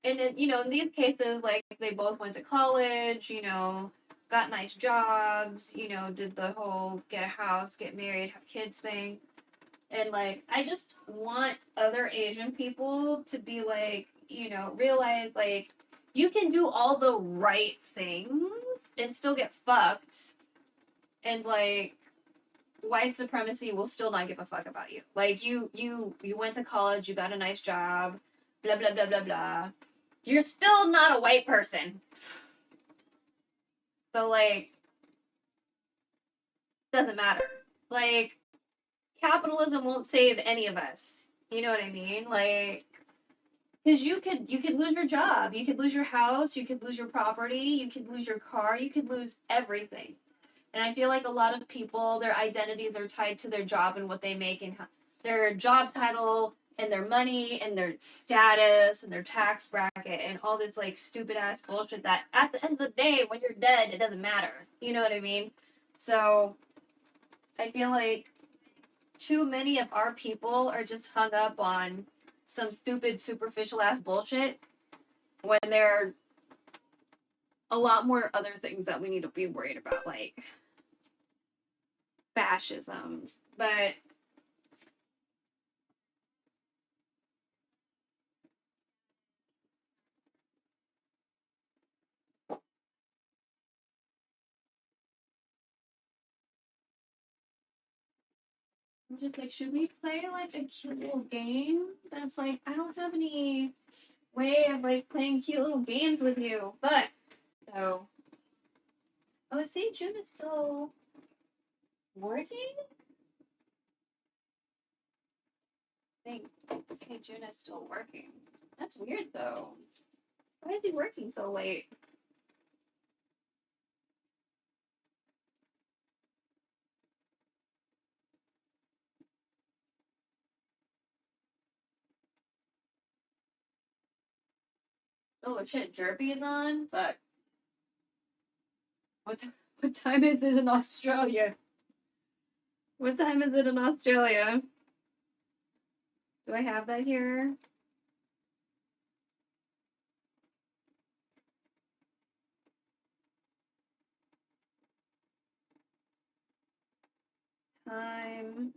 and then, you know, in these cases, like they both went to college, you know, got nice jobs, you know, did the whole get a house, get married, have kids thing. And like, I just want other Asian people to be like, you know, realize like you can do all the right things and still get fucked. And like, white supremacy will still not give a fuck about you. Like you went to college, you got a nice job, blah blah blah blah blah. You're still not a white person. So like, doesn't matter. Like, capitalism won't save any of us. You know what I mean? Like, because you could lose your job, you could lose your house, you could lose your property, you could lose your car, you could lose everything. And I feel like a lot of people, their identities are tied to their job and what they make and their job title and their money and their status and their tax bracket and all this like stupid ass bullshit that at the end of the day, when you're dead, it doesn't matter. You know what I mean? So I feel like too many of our people are just hung up on some stupid superficial ass bullshit when there are a lot more other things that we need to be worried about, like fascism. But I'm just like, should we play like a cute little game? That's like, I don't have any way of like playing cute little games with you. But so, oh, St. June is still working? I think St. June is still working. That's weird though. Why is he working so late? Oh shit, Jerby is on? Fuck. What time is it in Australia? What time is it in Australia? Do I have that here? Time.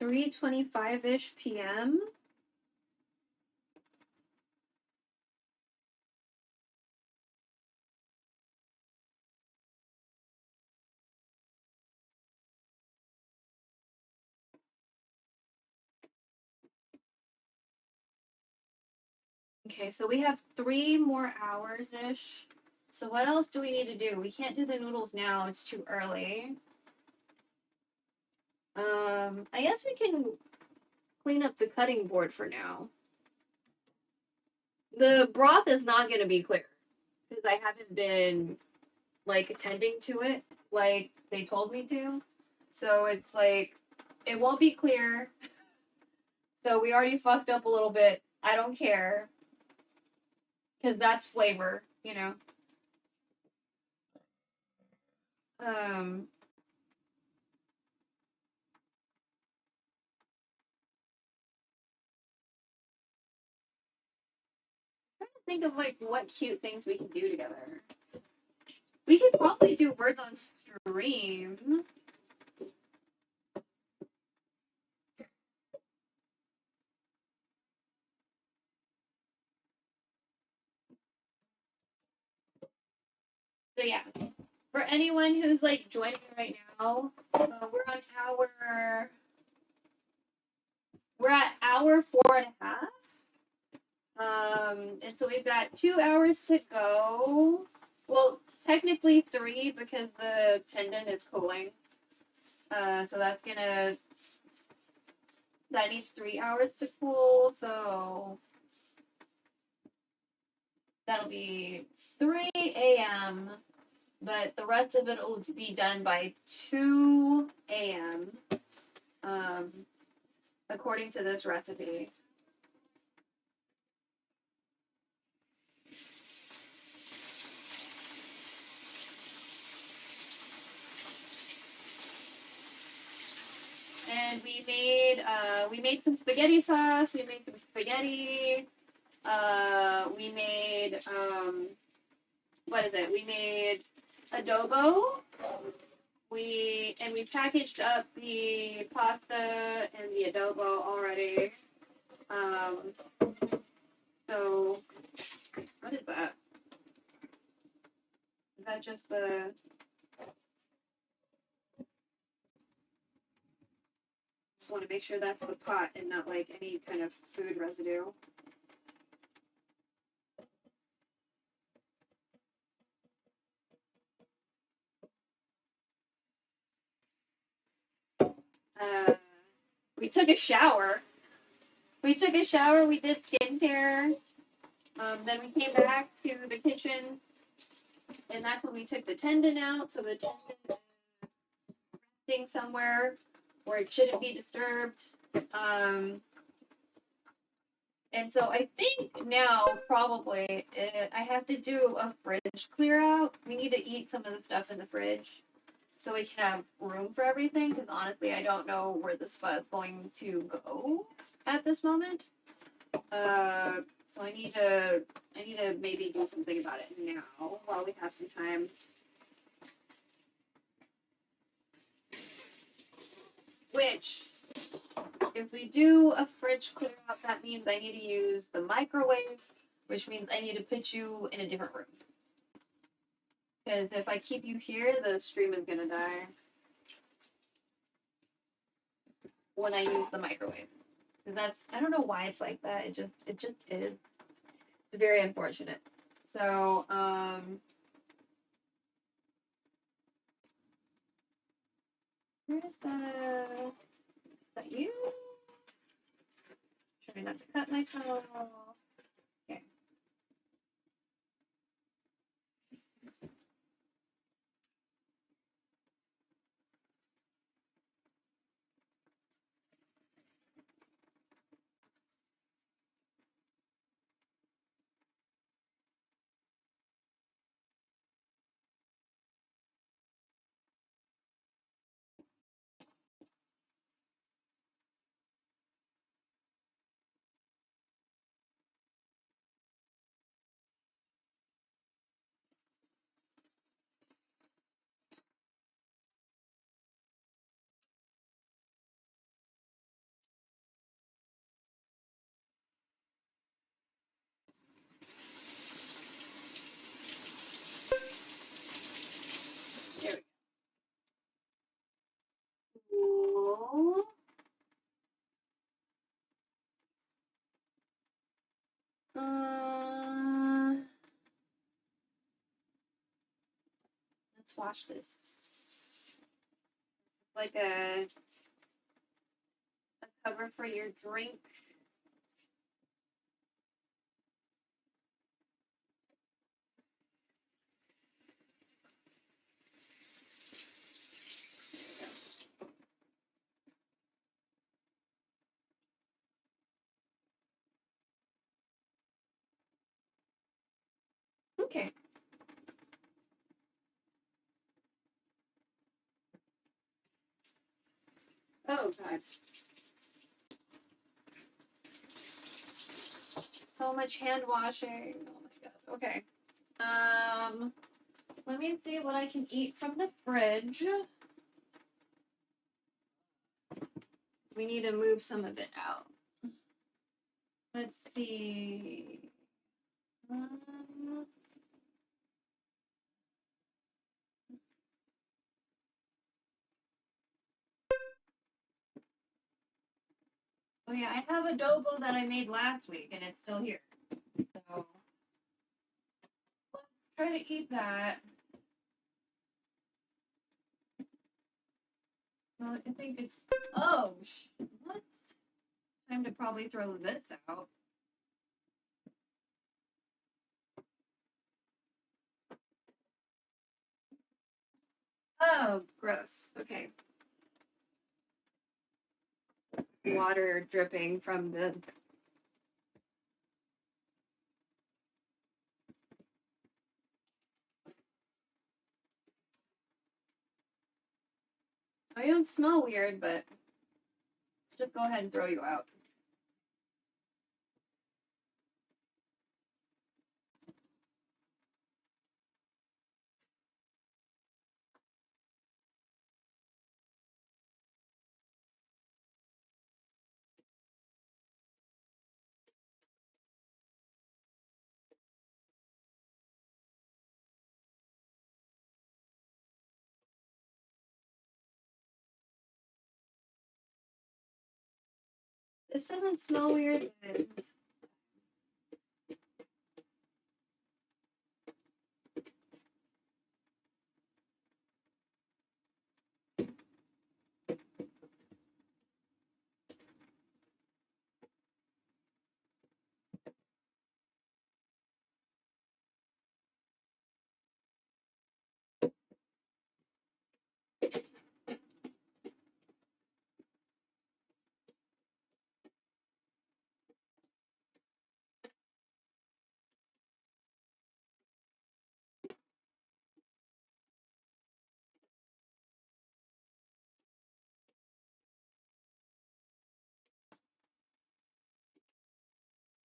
$3:25-ish p.m. Okay, so we have 3 more hours-ish. So what else do we need to do? We can't do the noodles now, it's too early. I guess we can clean up the cutting board for now. The broth is not going to be clear because I haven't been like attending to it like they told me to. So it's like, it won't be clear. So we already fucked up a little bit. I don't care. Because that's flavor, you know. Trying to think of like what cute things we can do together. We could probably do words on stream. So yeah, for anyone who's like joining right now, we're at hour 4.5. And so we've got 2 hours to go. Well, technically 3 because the tendon is cooling. So that needs 3 hours to cool. So that'll be 3 a.m., but the rest of it will be done by 2 a.m., according to this recipe. And we made some spaghetti sauce. We made some spaghetti. We made what is it? We made adobo. We packaged up the pasta and the adobo already. So what is that? Is that just the? Just want to make sure that's the pot and not like any kind of food residue. We took a shower. We did skincare. Then we came back to the kitchen, and that's when we took the tendon out. So the tendon is resting somewhere where it shouldn't be disturbed. And so I think now probably I have to do a fridge clear out. We need to eat some of the stuff in the fridge so we can have room for everything, because honestly I don't know where this pho is going to go at this moment. So I need to maybe do something about it now while we have some time. Which, if we do a fridge clear out, that means I need to use the microwave, which means I need to put you in a different room. Because if I keep you here, the stream is gonna die when I use the microwave. Because I don't know why it's like that. It just is. It's very unfortunate. So, where's the? Is that you? Trying not to cut myself. Okay. There we go. Let's watch this. Like a cover for your drink. Okay. Oh god. So much hand washing. Oh my god. Okay. Let me see what I can eat from the fridge. So we need to move some of it out. Let's see. Oh yeah, I have adobo that I made last week, and it's still here. So let's try to eat that. Well, I think it's. Oh, what? Time to probably throw this out. Oh, gross. Okay. Water dripping from the... I don't smell weird, but let's just go ahead and throw you out. This doesn't smell weird, but...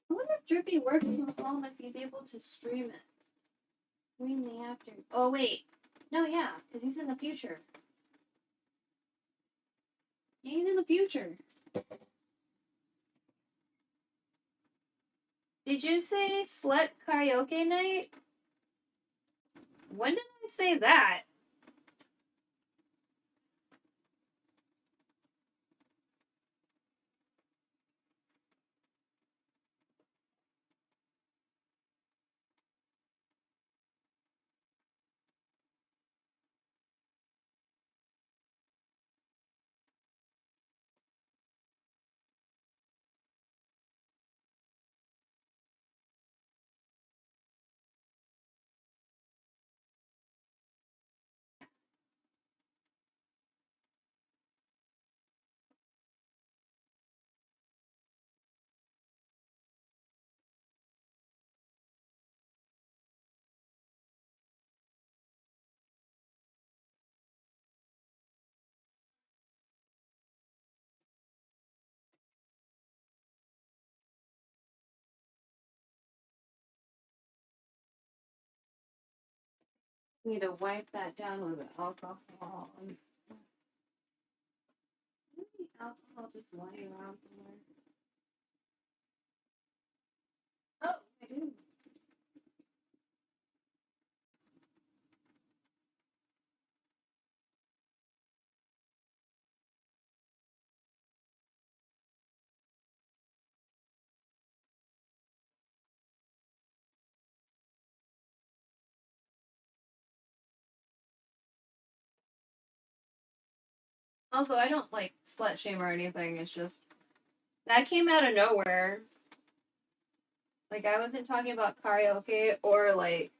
I wonder if Drippy works from home if he's able to stream it. In the afternoon. Oh, wait. No, yeah, because he's in the future. Yeah, he's in the future. Did you say slut karaoke night? When did I say that? Need to wipe that down with alcohol. Maybe alcohol just lying around somewhere. Oh, I do. Also, I don't like slut shame or anything. It's just that came out of nowhere. Like, I wasn't talking about karaoke or like.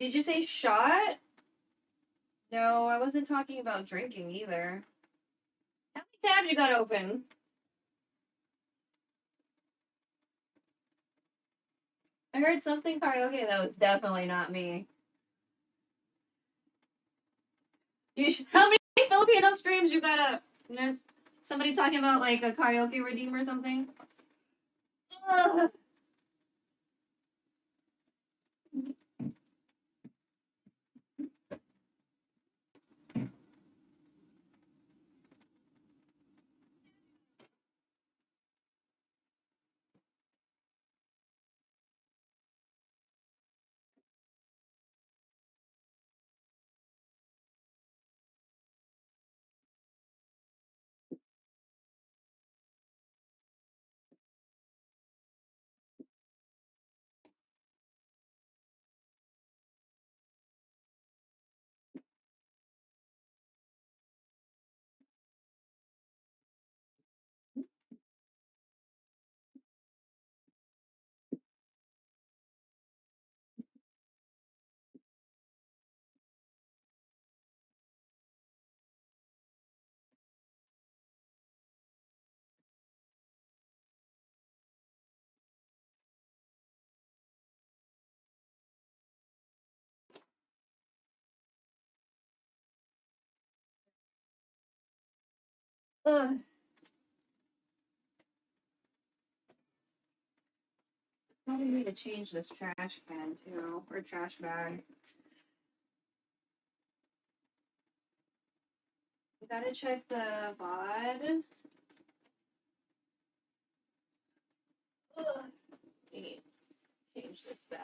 Did you say shot? No, I wasn't talking about drinking either. How many tabs you got open? I heard something karaoke that was definitely not me. How many Filipino streams you got up? There's somebody talking about like a karaoke redeem or something. Ugh. Ugh. Probably need to change this trash can too, or trash bag. We gotta check the VOD. Ugh. We need to change this bag.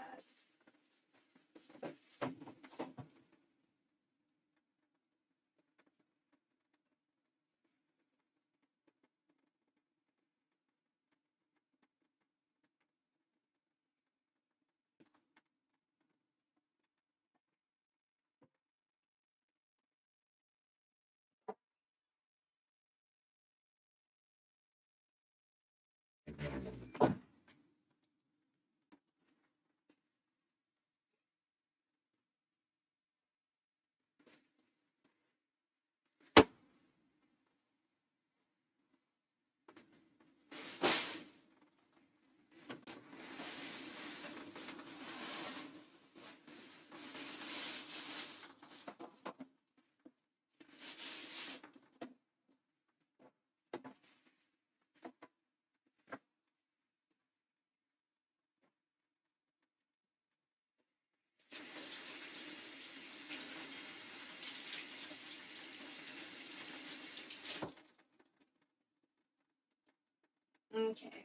Okay.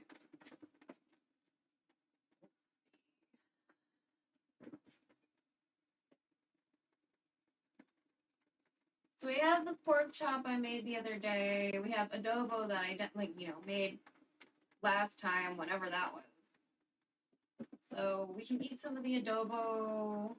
So we have the pork chop I made the other day. We have adobo that I made last time, whenever that was. So we can eat some of the adobo.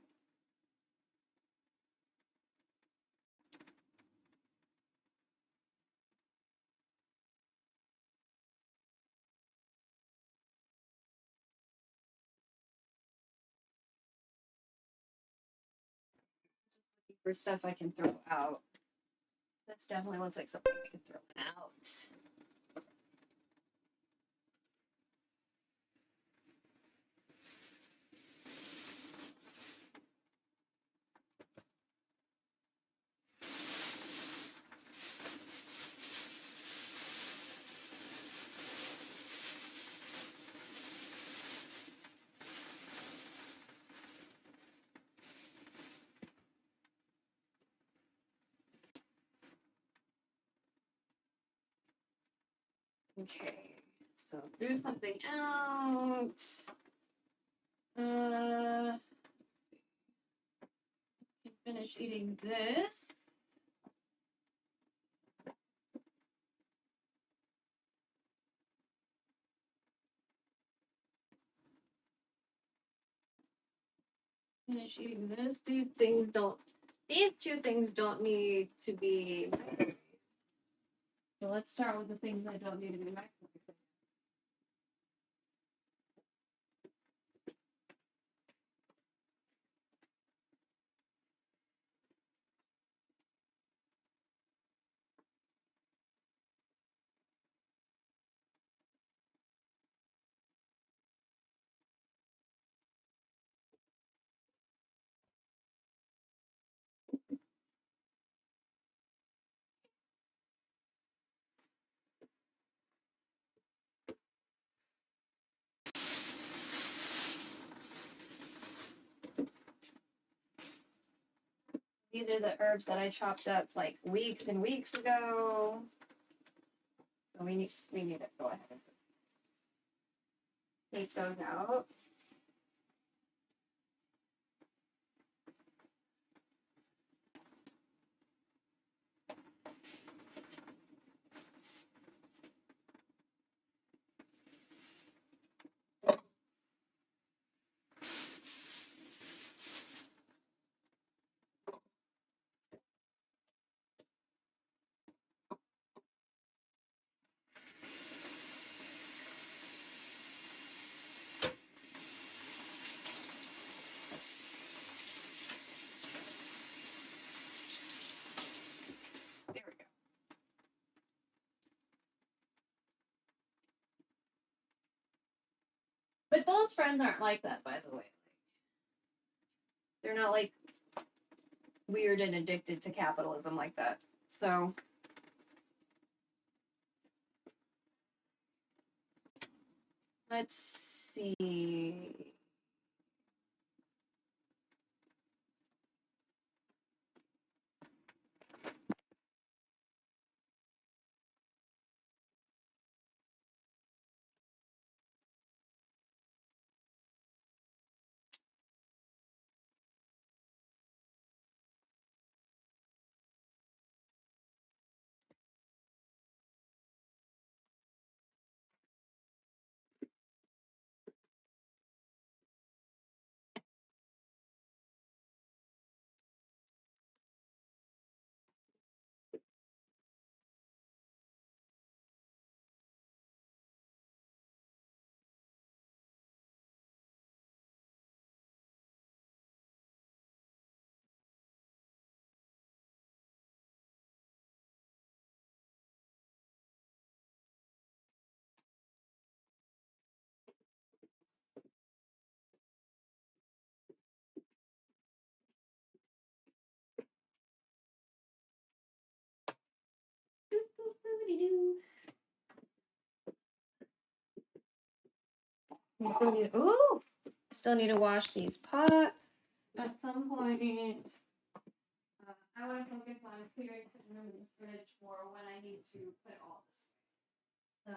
For stuff I can throw out. This definitely looks like something I can throw out. Okay, so threw something out. Can finish eating this. Finish eating this. These two things don't need to be microwaved. So let's start with the things that don't need to be microwaved. These are the herbs that I chopped up like weeks and weeks ago. So we need to go ahead and take those out. There we go. But those friends aren't like that, by the way. They're not like weird and addicted to capitalism like that. So Let's see. Still need to wash these pots at some point. I want to focus on clearing some room in the fridge for when I need to put all this.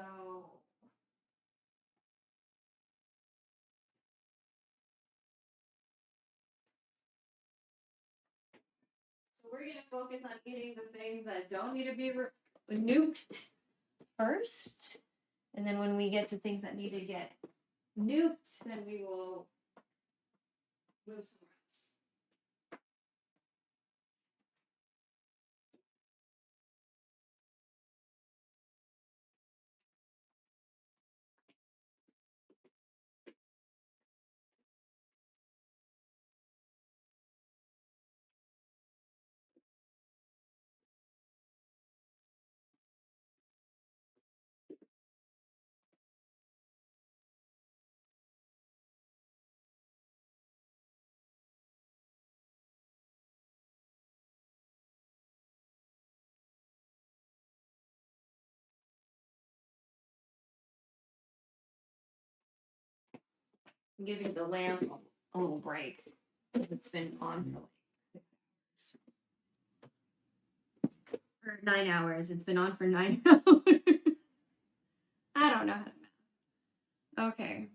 So we're gonna focus on eating the things that don't need to be nuked first, and then when we get to things that need to get nuked, then we will move somewhere else. I'm giving the lamp a little break. It's been on for like 6 hours. Or 9 hours. It's been on for 9 hours. I don't know how to math. Okay.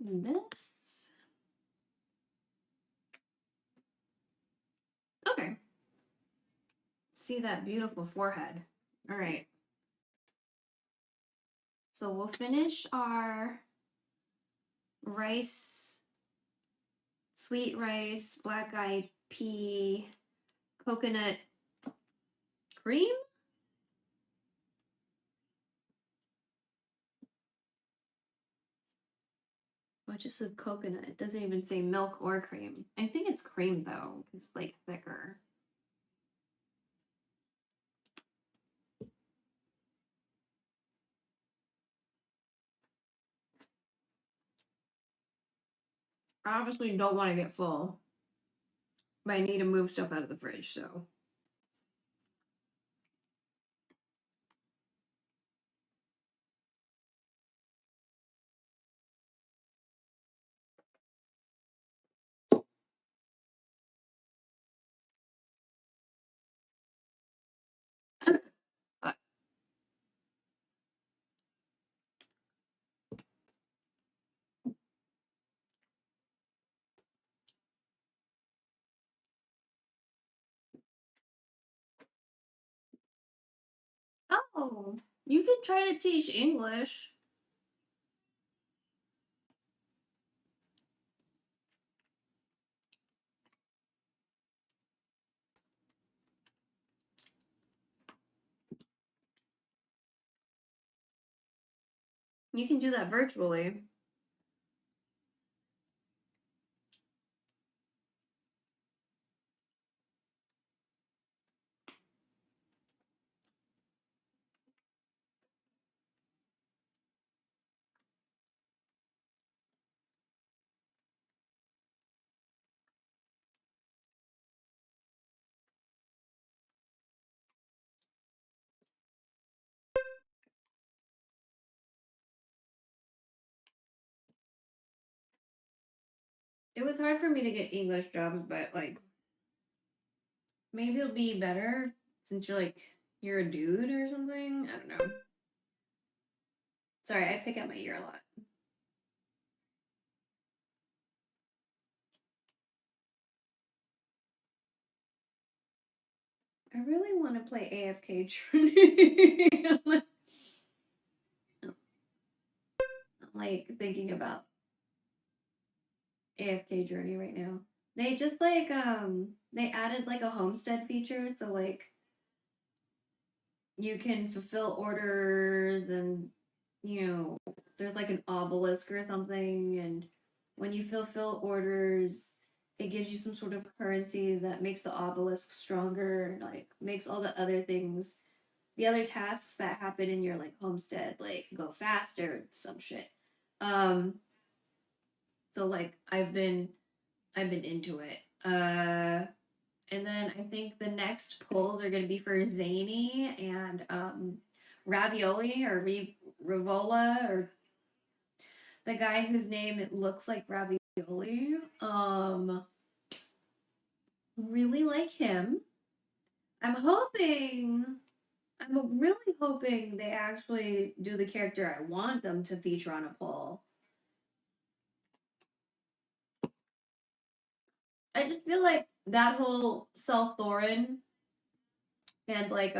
And this. Okay. See that beautiful forehead. All right. So we'll finish our rice, sweet rice, black eyed pea, coconut cream. Oh, it just says coconut. It doesn't even say milk or cream. I think it's cream though, because it's like thicker. I obviously don't want to get full, but I need to move stuff out of the fridge, so. Oh, you could try to teach English. You can do that virtually. It was hard for me to get English jobs, but like maybe it'll be better since you're a dude or something. I don't know. Sorry, I pick out my ear a lot. I really want to play AFK Journey. I'm like thinking about AFK Journey right now. They just they added like a homestead feature, so like you can fulfill orders and there's like an obelisk or something, and when you fulfill orders it gives you some sort of currency that makes the obelisk stronger, like makes all the other things, the other tasks that happen in your like homestead like go faster, some shit. So like I've been into it. And then I think the next polls are going to be for Zany and Ravioli or Rivola, or the guy whose name it looks like Ravioli. Really like him. I'm really hoping they actually do the character I want them to feature on a poll. I just feel like that whole South Thorin and like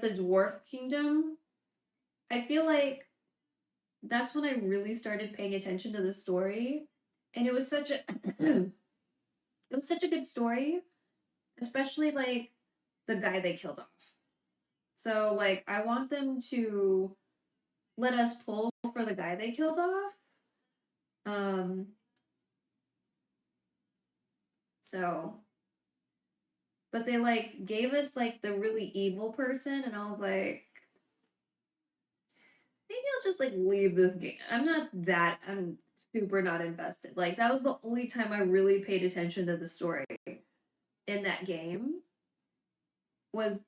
the Dwarf Kingdom, I feel like that's when I really started paying attention to the story, and it was such a good story, especially like the guy they killed off. So like I want them to let us pull for the guy they killed off. So but they like gave us like the really evil person, and I was like, maybe I'll just like leave this game. I'm super not invested. Like that was the only time I really paid attention to the story in that game was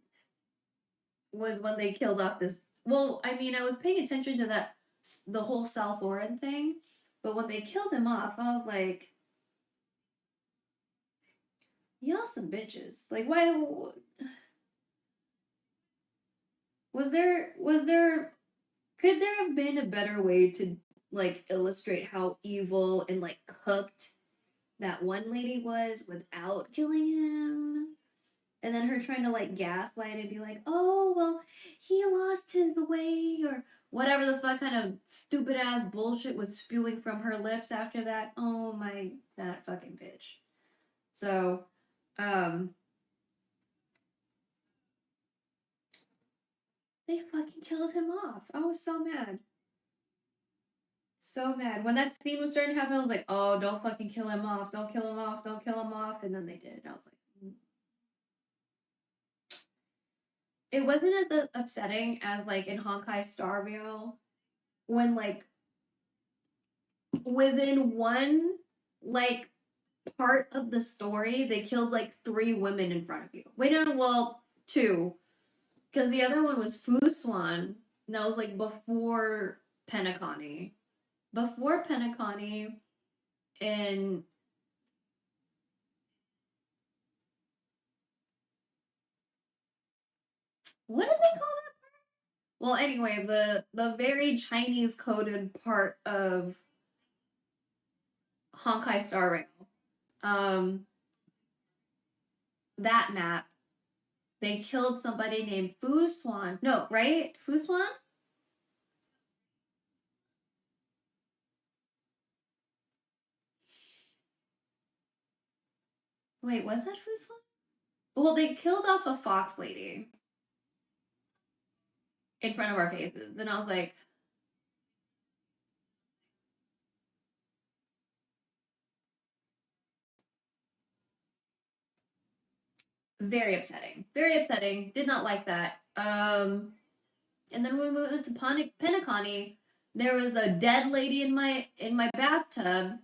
when they killed off this. Well, I mean, I was paying attention to the whole South Thorin thing, but when they killed him off, I was like, y'all some bitches. Like, why? Was there? Could there have been a better way to like illustrate how evil and like cooked that one lady was without killing him? And then her trying to like gaslight and be like, oh, well, he lost his way, or whatever the fuck kind of stupid ass bullshit was spewing from her lips after that. Oh my, that fucking bitch. So, they fucking killed him off. I was so mad. So mad. When that scene was starting to happen, I was like, oh, don't fucking kill him off. Don't kill him off. Don't kill him off. And then they did. And I was like, It wasn't as upsetting as like in Honkai Star Rail when like within one like part of the story they killed like 3 women in front of you. Wait, no, well, 2. Because the other one was Fuswan. And that was like before Penacony. Before Penacony, and what did they call that part? Well, anyway, the very Chinese coded part of Honkai Star Rail. That map, they killed somebody named Fuswan. No, right? Fuswan? Wait, was that Fuswan? Well, they killed off a fox lady in front of our faces. And I was like, very upsetting. Very upsetting. Did not like that. And then when we went to Penacony, there was a dead lady in my bathtub.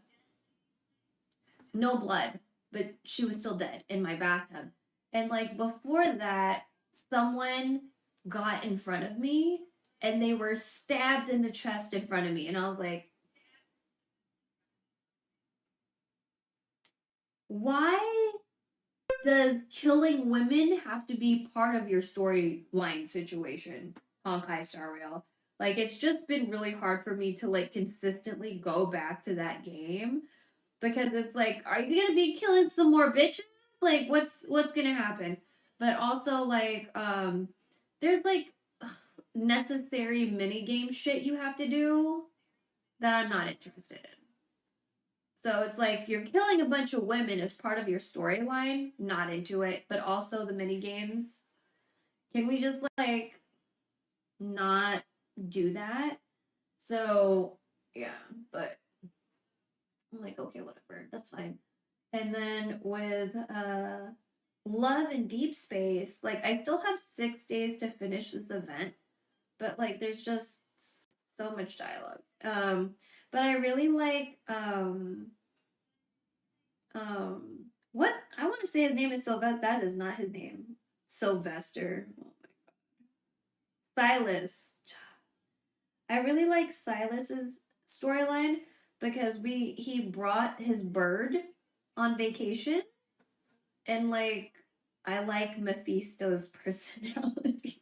No blood, but she was still dead in my bathtub. And like before that, someone got in front of me and they were stabbed in the chest in front of me, and I was like, why does killing women have to be part of your storyline situation, Honkai Star Rail? Like, it's just been really hard for me to like consistently go back to that game because it's like, are you gonna be killing some more bitches? Like, what's gonna happen? But also like, there's like necessary mini game shit you have to do that I'm not interested in. So it's like you're killing a bunch of women as part of your storyline, not into it, but also the mini games. Can we just like not do that? So yeah, but I'm like, okay, whatever, that's fine. And then with Love and Deep Space, like I still have 6 days to finish this event, but like there's just so much dialogue. But I really like what I want to say his name is Sylvester. That is not his name. Sylvester. Oh my god. Silas. I really like Silas's storyline because he brought his bird on vacation, and like I like Mephisto's personality.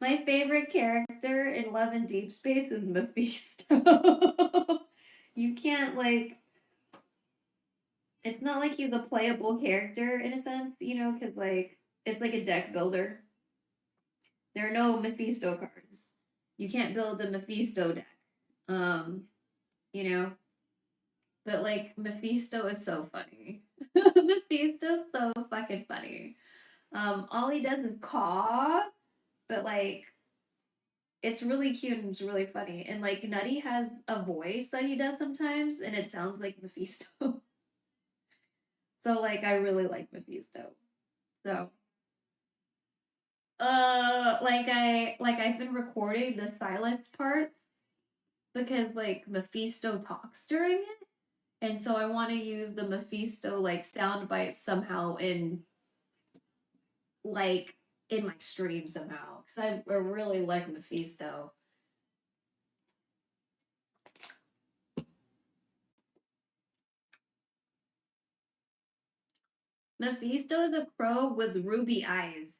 My favorite character in Love and Deep Space is Mephisto. You can't like, it's not like he's a playable character in a sense, you know, because like it's like a deck builder. There are no Mephisto cards. You can't build a Mephisto deck. You know. But like Mephisto is so funny. Mephisto's so fucking funny. All he does is caw, but like it's really cute and it's really funny. And like Nutty has a voice that he does sometimes, and it sounds like Mephisto. So like I really like Mephisto. So I've been recording the Silas parts because like Mephisto talks during it. And so I want to use the Mephisto like sound bites somehow in my stream somehow, because I really like Mephisto. Mephisto is a crow with ruby eyes.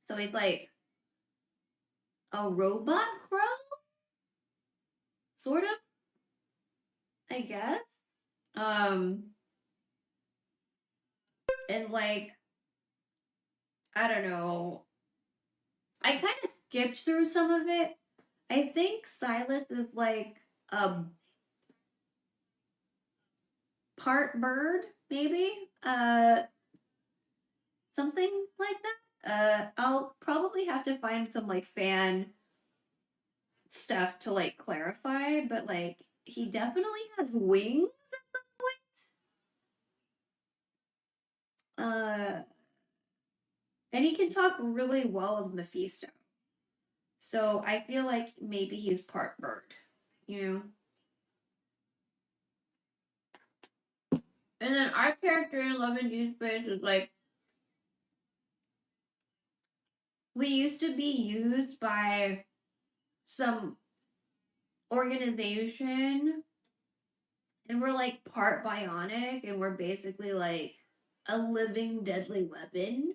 So he's like a robot crow? Sort of, I guess. And like, I don't know. I kind of skipped through some of it. I think Silas is like a part bird, maybe. Something like that. I'll probably have to find some like fan stuff to like clarify, but like he definitely has wings at some point. And he can talk really well with Mephisto. So I feel like maybe he's part bird, you know? And then our character in Love and Deep Space is like, we used to be used by some organization, and we're like part bionic, and we're basically like a living deadly weapon,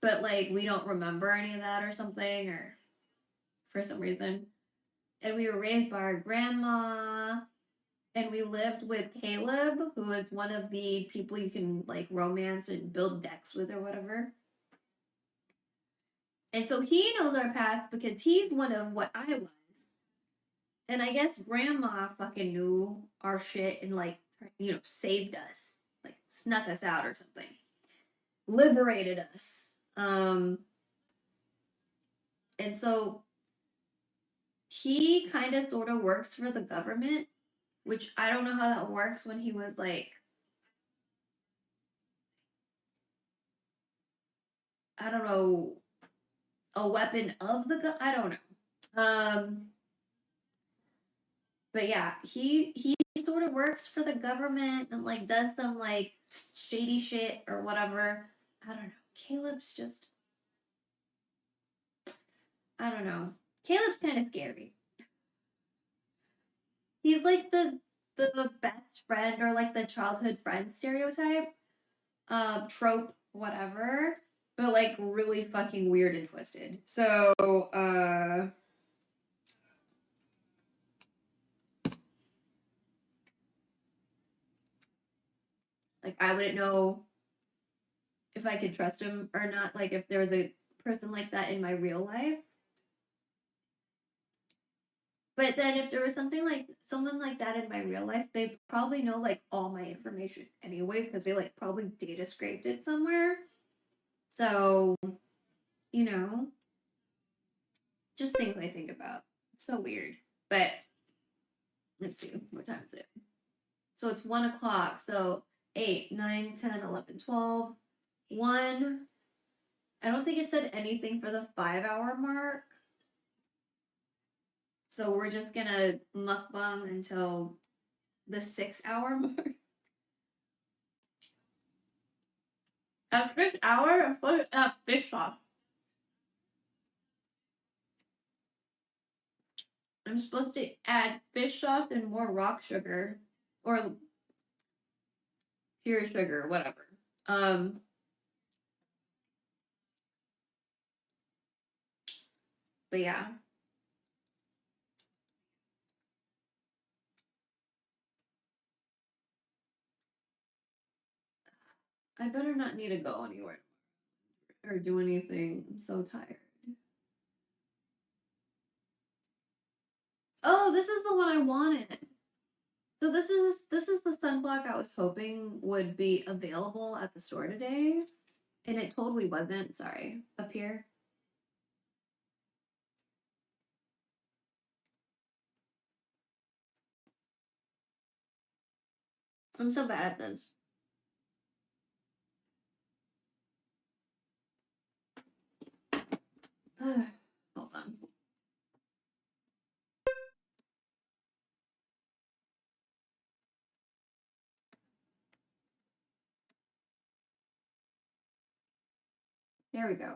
but like we don't remember any of that or something, or for some reason. And we were raised by our grandma, and we lived with Caleb, who is one of the people you can like romance and build decks with or whatever. And so he knows our past because he's one of what I was. And I guess grandma fucking knew our shit and like, you know, saved us, like snuck us out or something. Liberated us. And so he kind of sort of works for the government, which I don't know how that works when he was like, I don't know, a weapon of the I don't know. But yeah, he sort of works for the government and like does some like shady shit or whatever. I don't know. Caleb's just I don't know. Caleb's kind of scary. He's like the best friend or like the childhood friend stereotype, trope, whatever, but like really fucking weird and twisted. So, like I wouldn't know if I could trust him or not, like if there was a person like that in my real life. But then if there was someone like that in my real life, they probably know like all my information anyway, because they like probably data scraped it somewhere. So, you know, just things I think about. It's so weird. But let's see, what time is it? So it's 1 o'clock. So 8, 9, 10, 11, 12, 1. I don't think it said anything for the 5-hour mark. So we're just gonna mukbang until the 6-hour mark. At 6 hour, put fish sauce. I'm supposed to add fish sauce and more rock sugar or pure sugar, whatever. But yeah. I better not need to go anywhere or do anything. I'm so tired. Oh, this is the one I wanted. So this is the sunblock I was hoping would be available at the store today, and it totally wasn't. Sorry. Up here. I'm so bad at this. Hold on. There we go.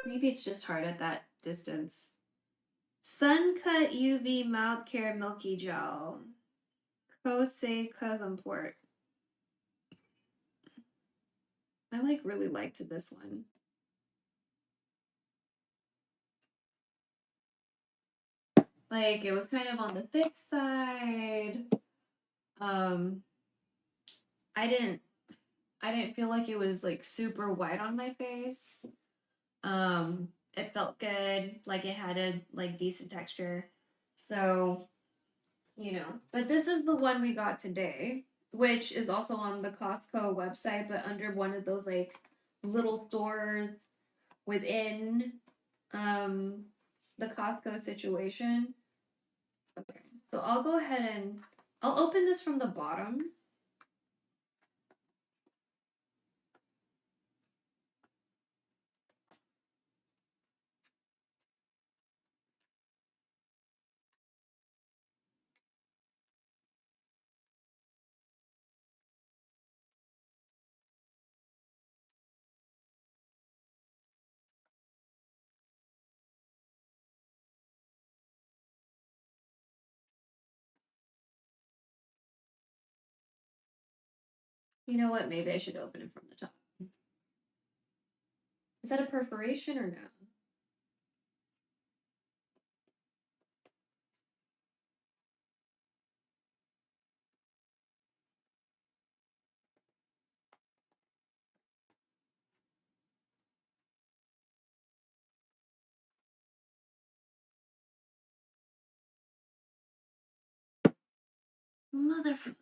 Maybe it's just hard at that distance. Sun-cut UV mild care milky gel. Kosei Kazamport. I like really liked this one. Like it was kind of on the thick side. I didn't feel like it was like super white on my face. It felt good, like it had a like decent texture. So, you know, but this is the one we got today, which is also on the Costco website, but under one of those like little stores within the Costco situation. Okay, so I'll go ahead and I'll open this from the bottom. You know what? Maybe I should open it from the top. Is that a perforation or no? Motherfucker.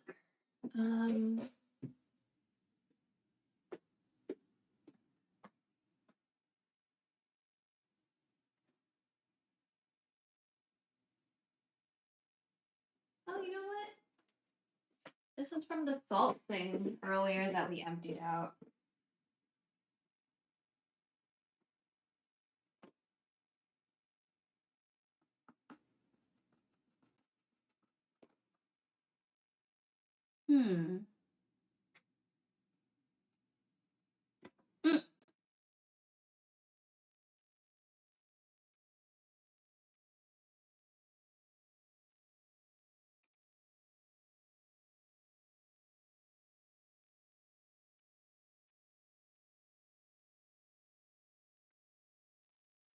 Oh, you know what? This was from the salt thing earlier that we emptied out. Hmm.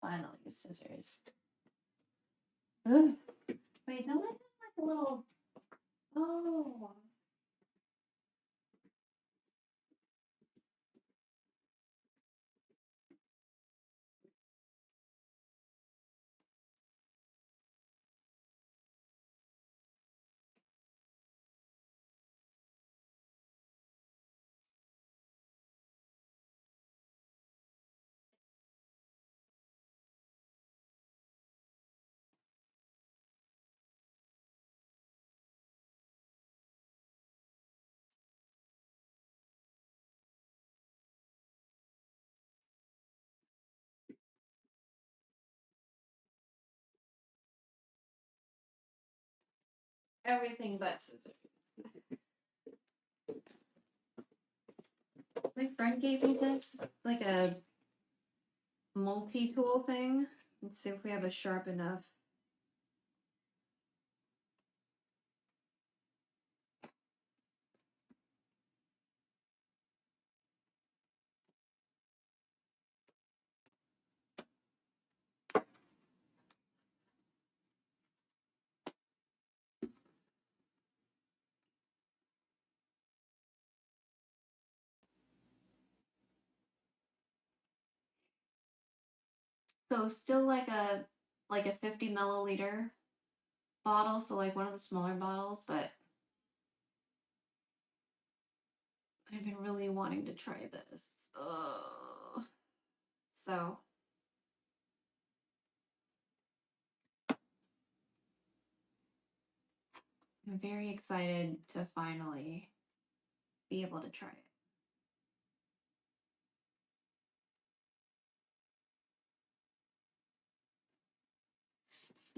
finally use scissors. Ugh. Wait, don't I have like a little... Oh. Everything but scissors. My friend gave me this. It's like a multi-tool thing. Let's see if we have a sharp enough. So still like a 50 milliliter bottle, so like one of the smaller bottles, but I've been really wanting to try this. Ugh. So I'm very excited to finally be able to try it.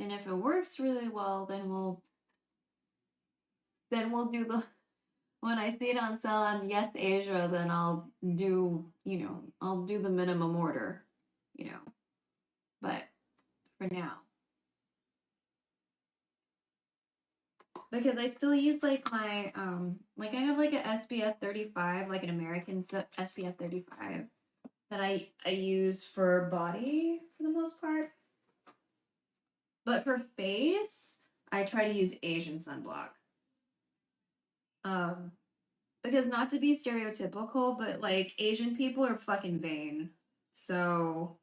And if it works really well, then we'll do the, when I see it on sale on Yes Asia, then I'll do, I'll do the minimum order, but for now. Because I still use like my, like I have like an SPF 35, like an American SPF 35 that I use for body for the most part. But for face, I try to use Asian sunblock. Because not to be stereotypical, but like Asian people are fucking vain. So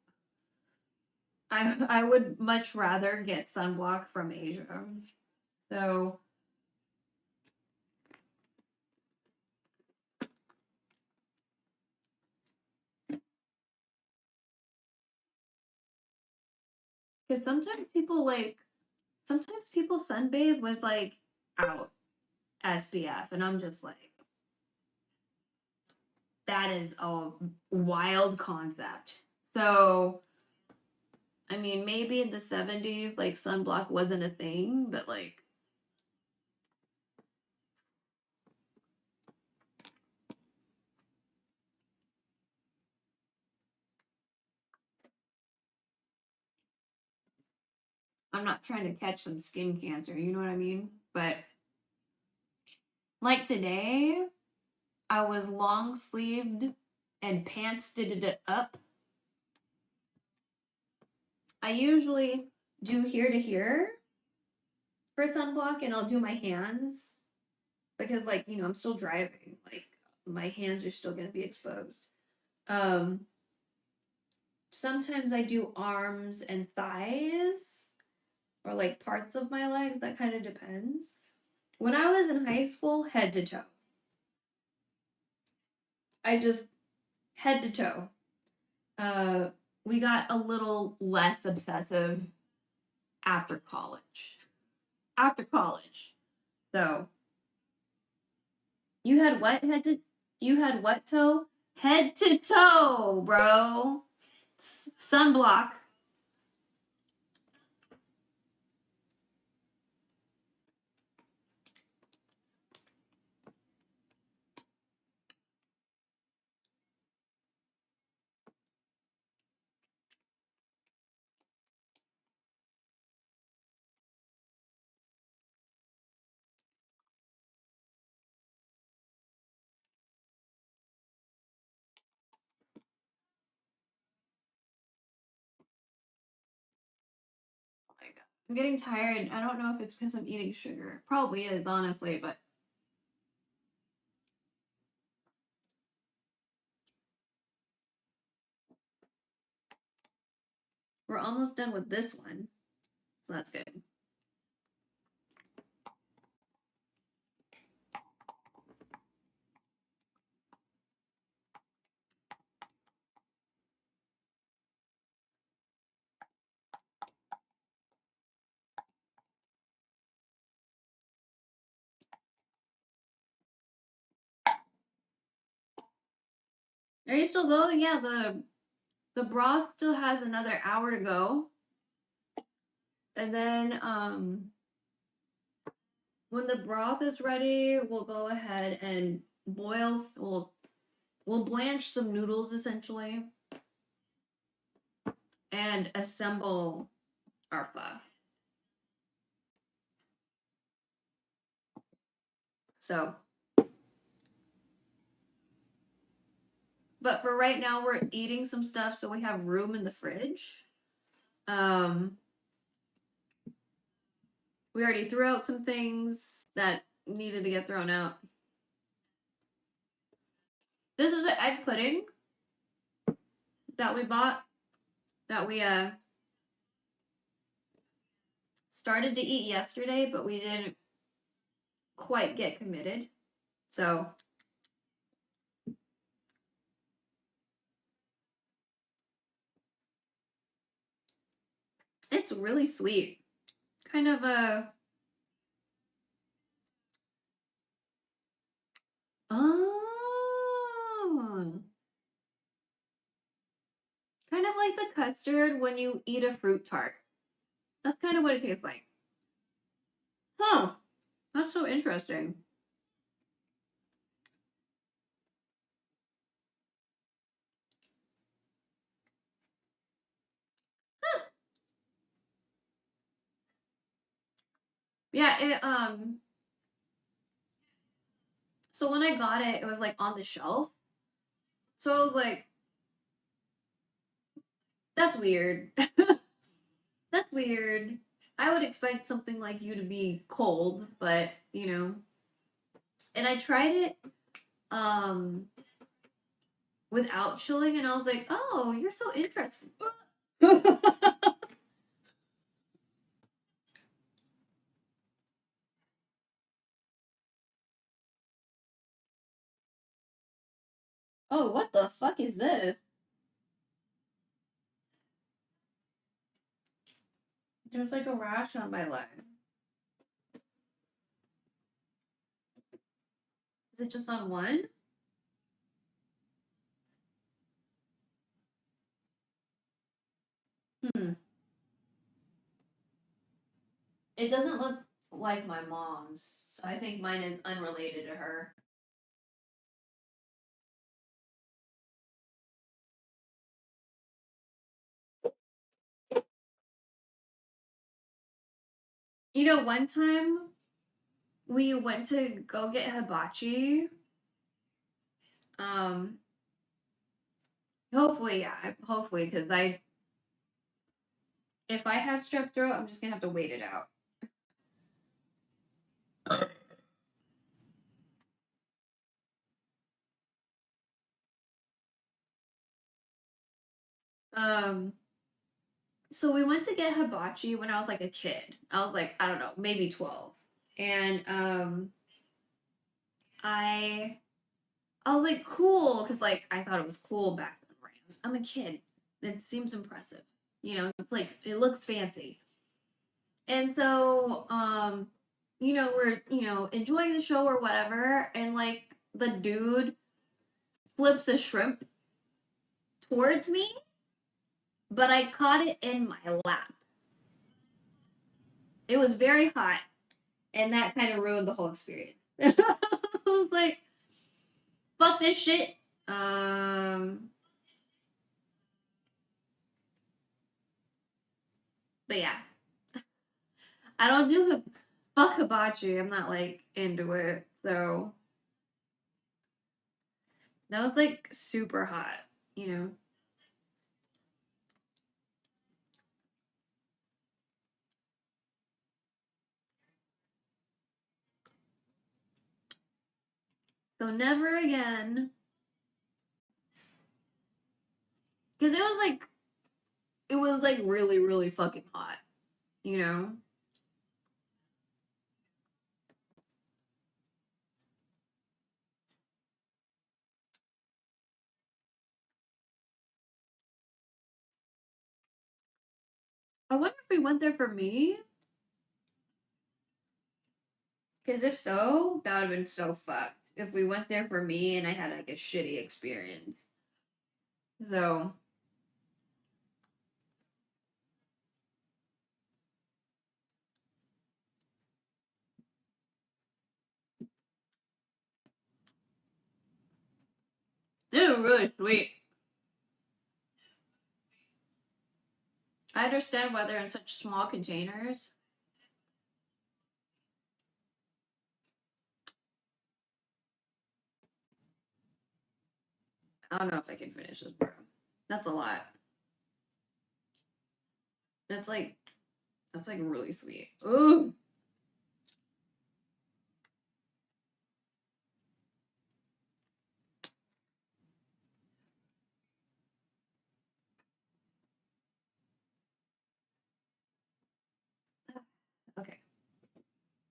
I would much rather get sunblock from Asia. So because sometimes people sunbathe with like out SPF, and I'm just like, that is a wild concept. So, I mean, maybe in the 70s, like sunblock wasn't a thing, but like, I'm not trying to catch some skin cancer, you know what I mean? But like today, I was long sleeved and pants did it up. I usually do here to here for sunblock, and I'll do my hands because, like, I'm still driving. Like, my hands are still going to be exposed. Sometimes I do arms and thighs or like parts of my legs. That kind of depends. When I was in high school, head to toe. I just head to toe. We got a little less obsessive after college. So you had what toe? Head to toe, bro. Sunblock. I'm getting tired. I don't know if it's because I'm eating sugar. Probably is, honestly, but we're almost done with this one. So that's good. Are you still going? Yeah, the broth still has another hour to go. And then when the broth is ready, we'll go ahead and we'll blanch some noodles essentially and assemble our pho. So, but for right now, we're eating some stuff so we have room in the fridge. We already threw out some things that needed to get thrown out. This is an egg pudding that we bought, that we started to eat yesterday, but we didn't quite get committed. So it's really sweet. Kind of a kind of like the custard when you eat a fruit tart. That's kind of what it tastes like. Huh. That's so interesting. Huh. Yeah, it so when I got it, it was like on the shelf. So I was like, that's weird. That's weird. I would expect something like you to be cold, but you know. And I tried it without chilling, and I was like, oh, you're so interesting. Oh, what the fuck is this? There's like a rash on my leg. Is it just on one? It doesn't look like my mom's, so I think mine is unrelated to her. You know, one time we went to go get hibachi. Hopefully, yeah, hopefully, because if I have strep throat, I'm just gonna have to wait it out. So we went to get hibachi when I was like a kid. I was like, I don't know, maybe 12. And I was like, cool, because like I thought it was cool back then, right? I'm a kid. It seems impressive. You know, it's like it looks fancy. And so you know, we're, you know, enjoying the show or whatever, and like the dude flips a shrimp towards me, but I caught it in my lap. It was very hot, and that kind of ruined the whole experience. I was like, fuck this shit. But yeah. I don't do fuck hibachi. I'm not like into it. So that was like super hot, you know. So never again. Because it was like really, really fucking hot, you know? I wonder if we went there for me? Because if so, that would have been so fucked. If we went there for me and I had like a shitty experience. So. This is really sweet. I understand why they're in such small containers. I don't know if I can finish this, bro. That's a lot. That's like really sweet. Ooh. Okay.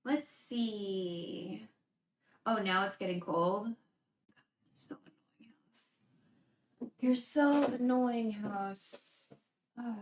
Let's see. Oh, now it's getting cold. So annoying, house. You're so annoying, house. Ugh.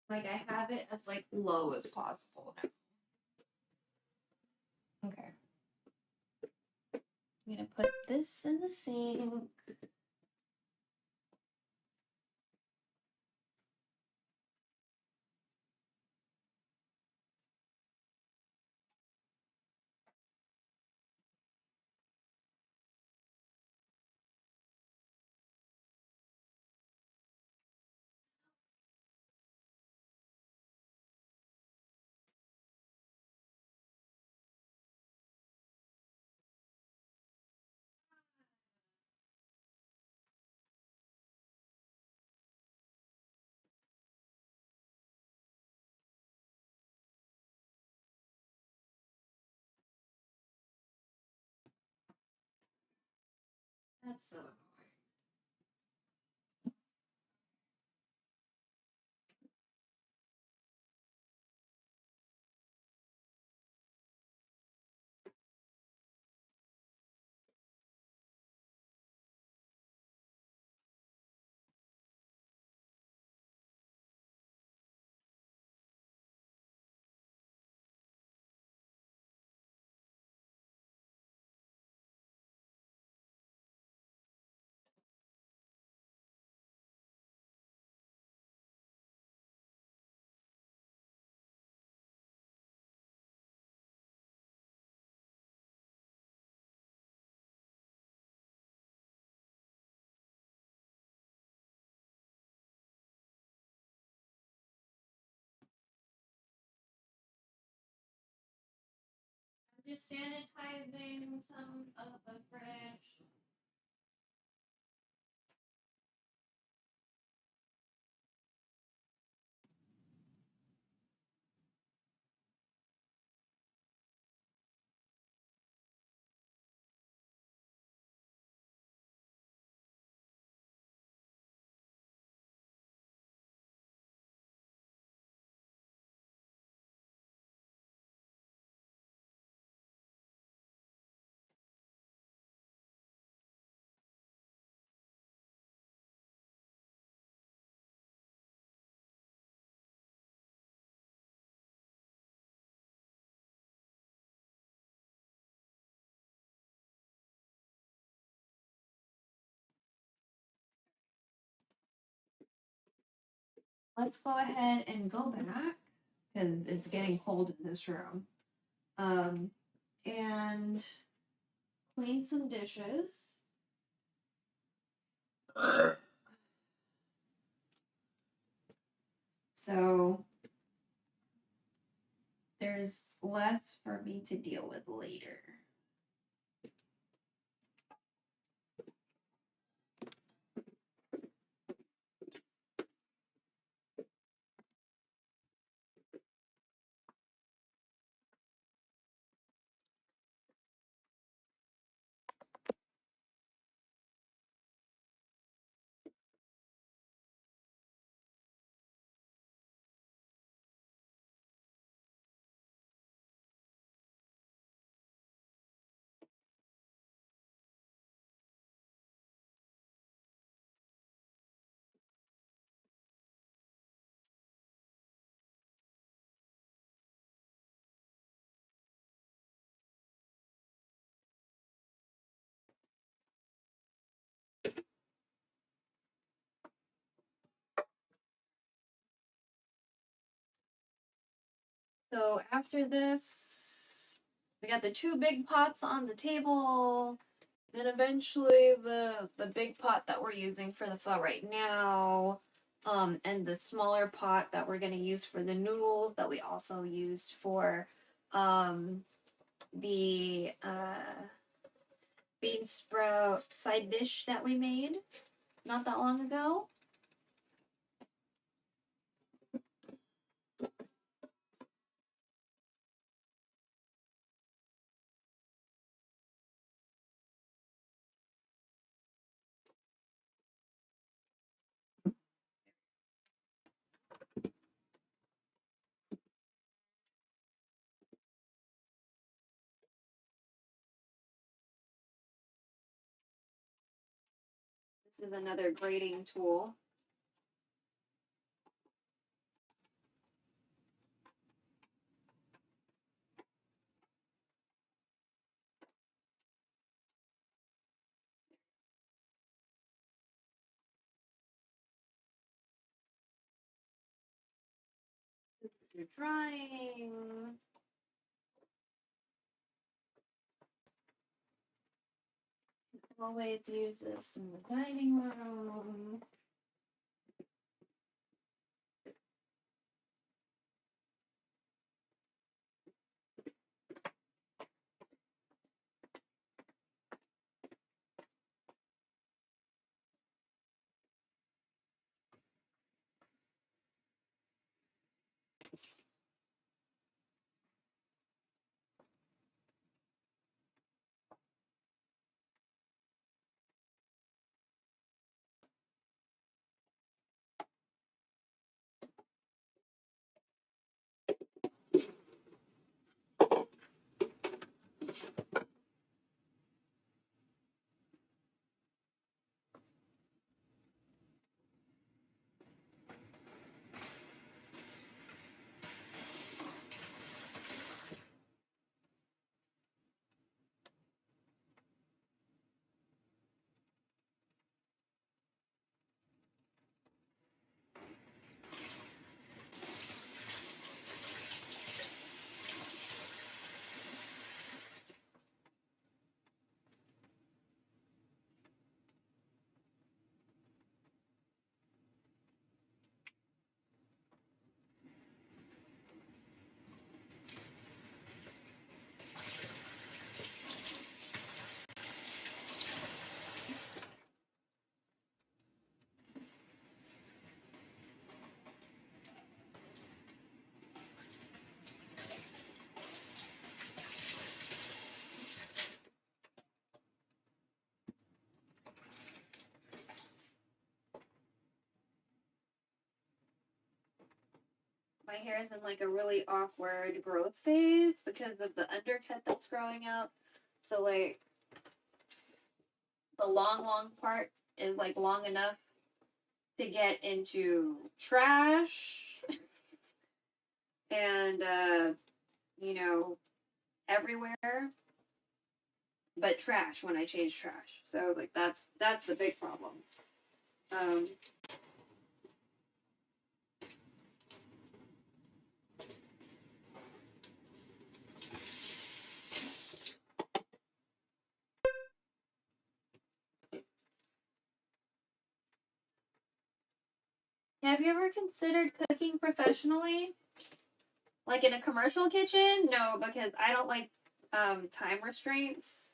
Like I have it as like low as possible now. Okay. I'm gonna put this in the sink. That's so annoying. I'm just sanitizing some of the fridge. let's go ahead and go back because it's getting cold in this room. And clean some dishes. So there's less for me to deal with later. So after this, we got the 2 big pots on the table. Then eventually the big pot that we're using for the pho right now, and the smaller pot that we're gonna use for the noodles that we also used for the bean sprout side dish that we made not that long ago. This is another grating tool. This is for drying. Always use this in the dining room. My hair is in like a really awkward growth phase because of the undercut that's growing out. So like the long part is like long enough to get into trash and you know, everywhere but trash when I change trash. So like that's the big problem. Have you ever considered cooking professionally? Like in a commercial kitchen? No, because I don't like time restraints.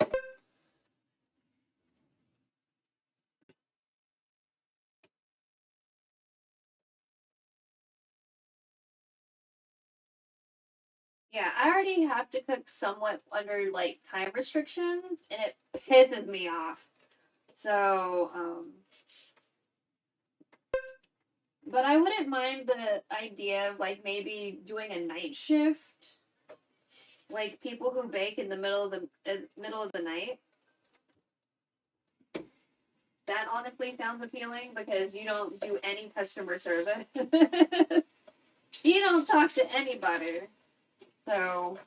Yeah, I already have to cook somewhat under like time restrictions, and it pisses me off. So, but I wouldn't mind the idea of like maybe doing a night shift, like people who bake in the middle of the night. That honestly sounds appealing because you don't do any customer service. You don't talk to anybody. So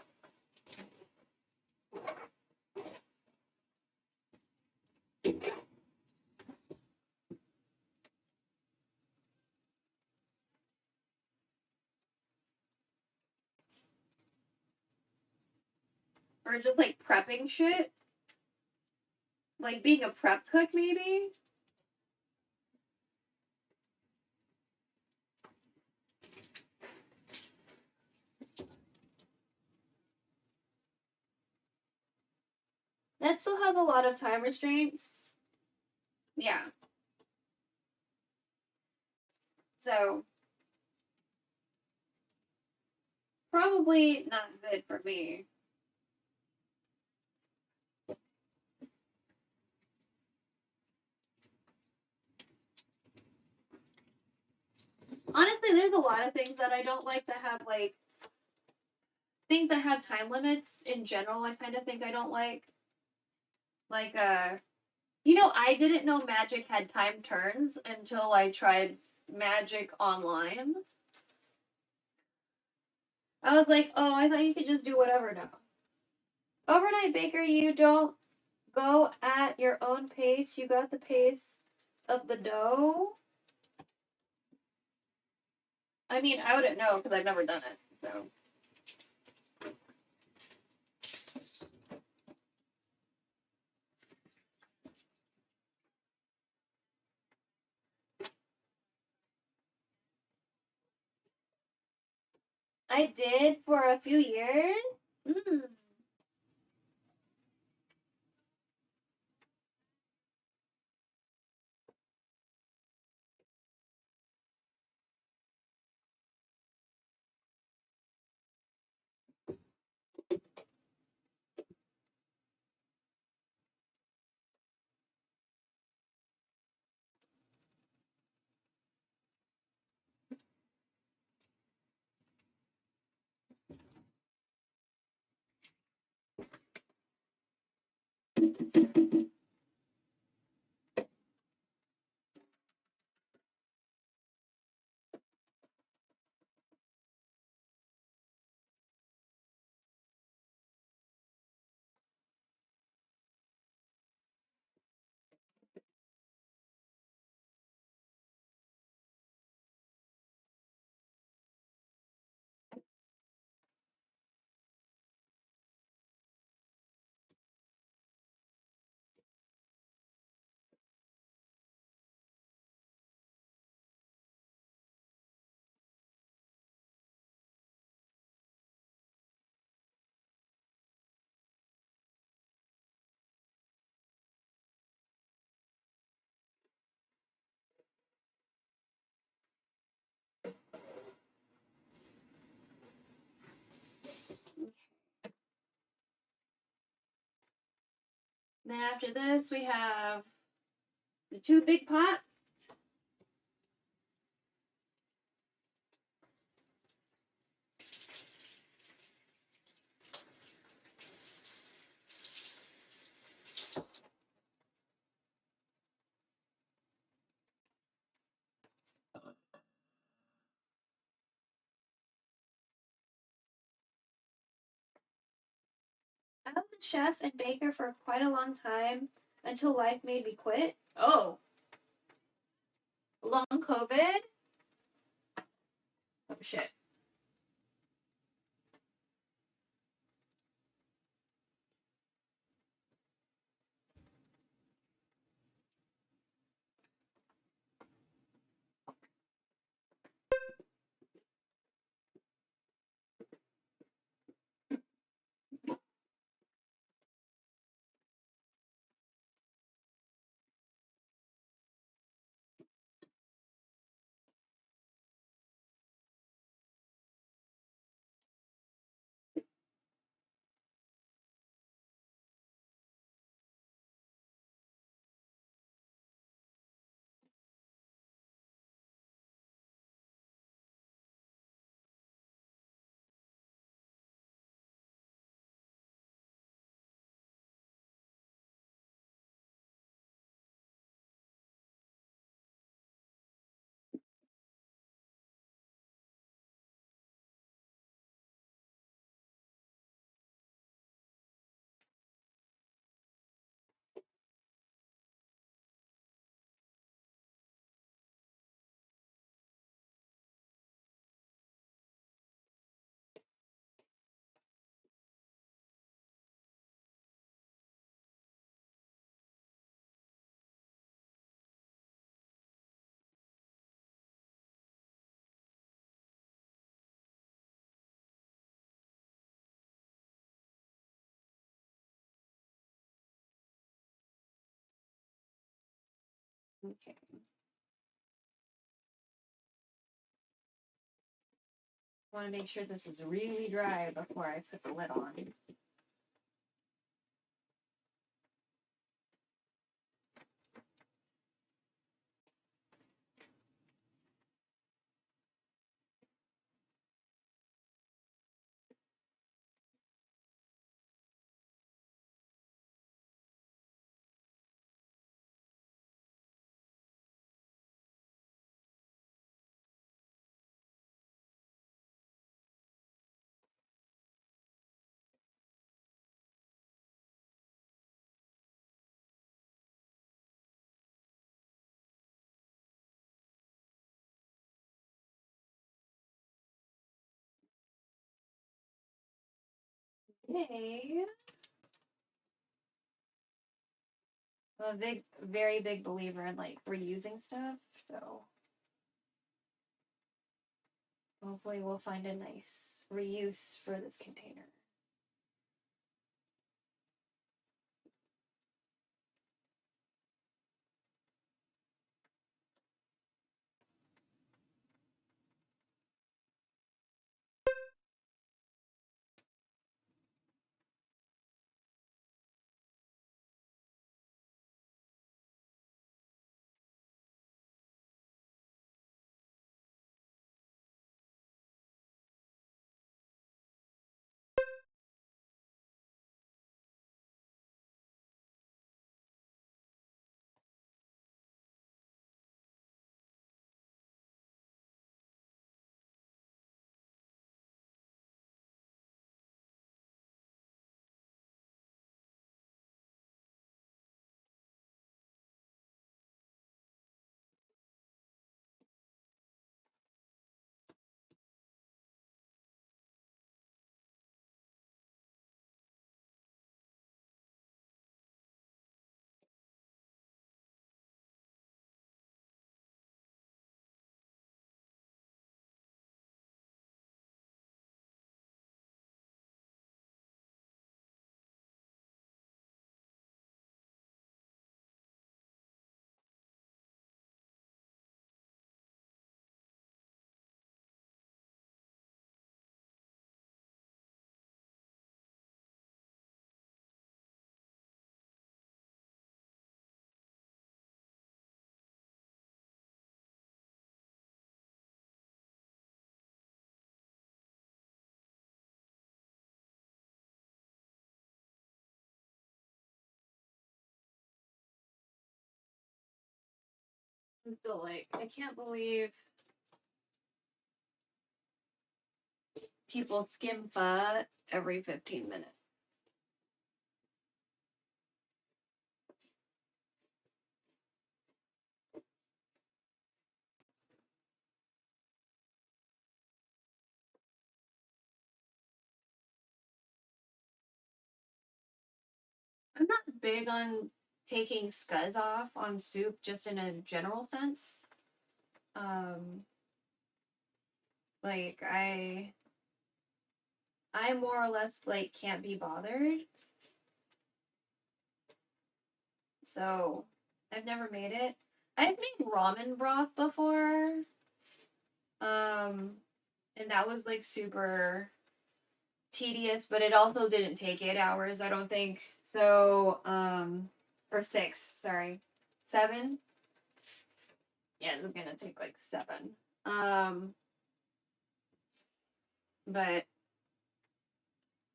or just like prepping shit. Like being a prep cook maybe? That still has a lot of time restraints. Yeah. So probably not good for me. Honestly, there's a lot of things that I don't like that have like things that have time limits in general. I kind of think I don't like. Like you know, I didn't know Magic had time turns until I tried Magic online. I was like, oh, I thought you could just do whatever now. Overnight baker, you don't go at your own pace. You got the pace of the dough. I mean, I wouldn't know because I've never done it. So. I did for a few years. Mm. Then after this, we have the 2 big pots. I was a chef and baker for quite a long time until life made me quit. Oh. Long COVID. Oh, shit. Okay. Want to make sure this is really dry before I put the lid on. Okay. I'm a very big believer in like reusing stuff, so hopefully we'll find a nice reuse for this container. I'm still like, I can't believe people skim pho every 15 minutes. I'm not big on taking scuzz off on soup just in a general sense. Like I more or less like can't be bothered. So I've never made it. I've made ramen broth before. And that was like super tedious, but it also didn't take 8 hours, I don't think. So, or 6, sorry. 7? Yeah, it's gonna take like 7. But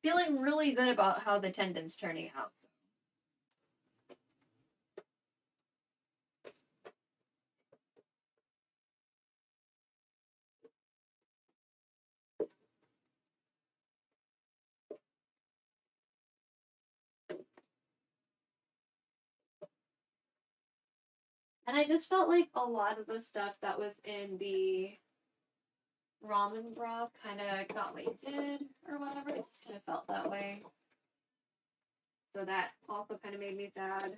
feeling really good about how the tendon's turning out. So. And I just felt like a lot of the stuff that was in the ramen broth kind of got wasted or whatever. It just kind of felt that way. So that also kind of made me sad.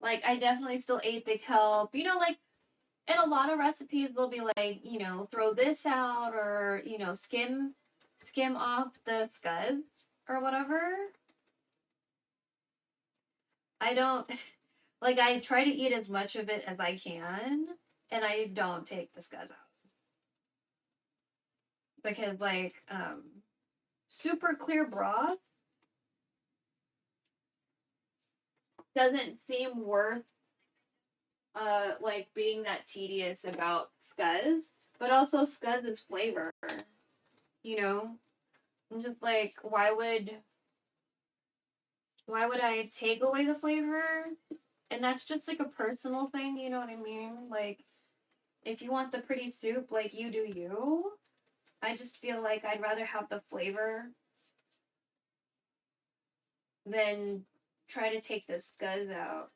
Like, I definitely still ate the kelp. You know, like, And a lot of recipes, they'll be like, throw this out, or, skim off the scuds or whatever. I don't, like, I try to eat as much of it as I can, and I don't take the scuds out. Because, like, super clear broth doesn't seem worth, like, being that tedious about scuzz. But also, scuzz is flavor. I'm just like, why would I take away the flavor? And that's just like a personal thing, you know what I mean? Like, if you want the pretty soup, like, you do you. I just feel like I'd rather have the flavor than try to take the scuzz out.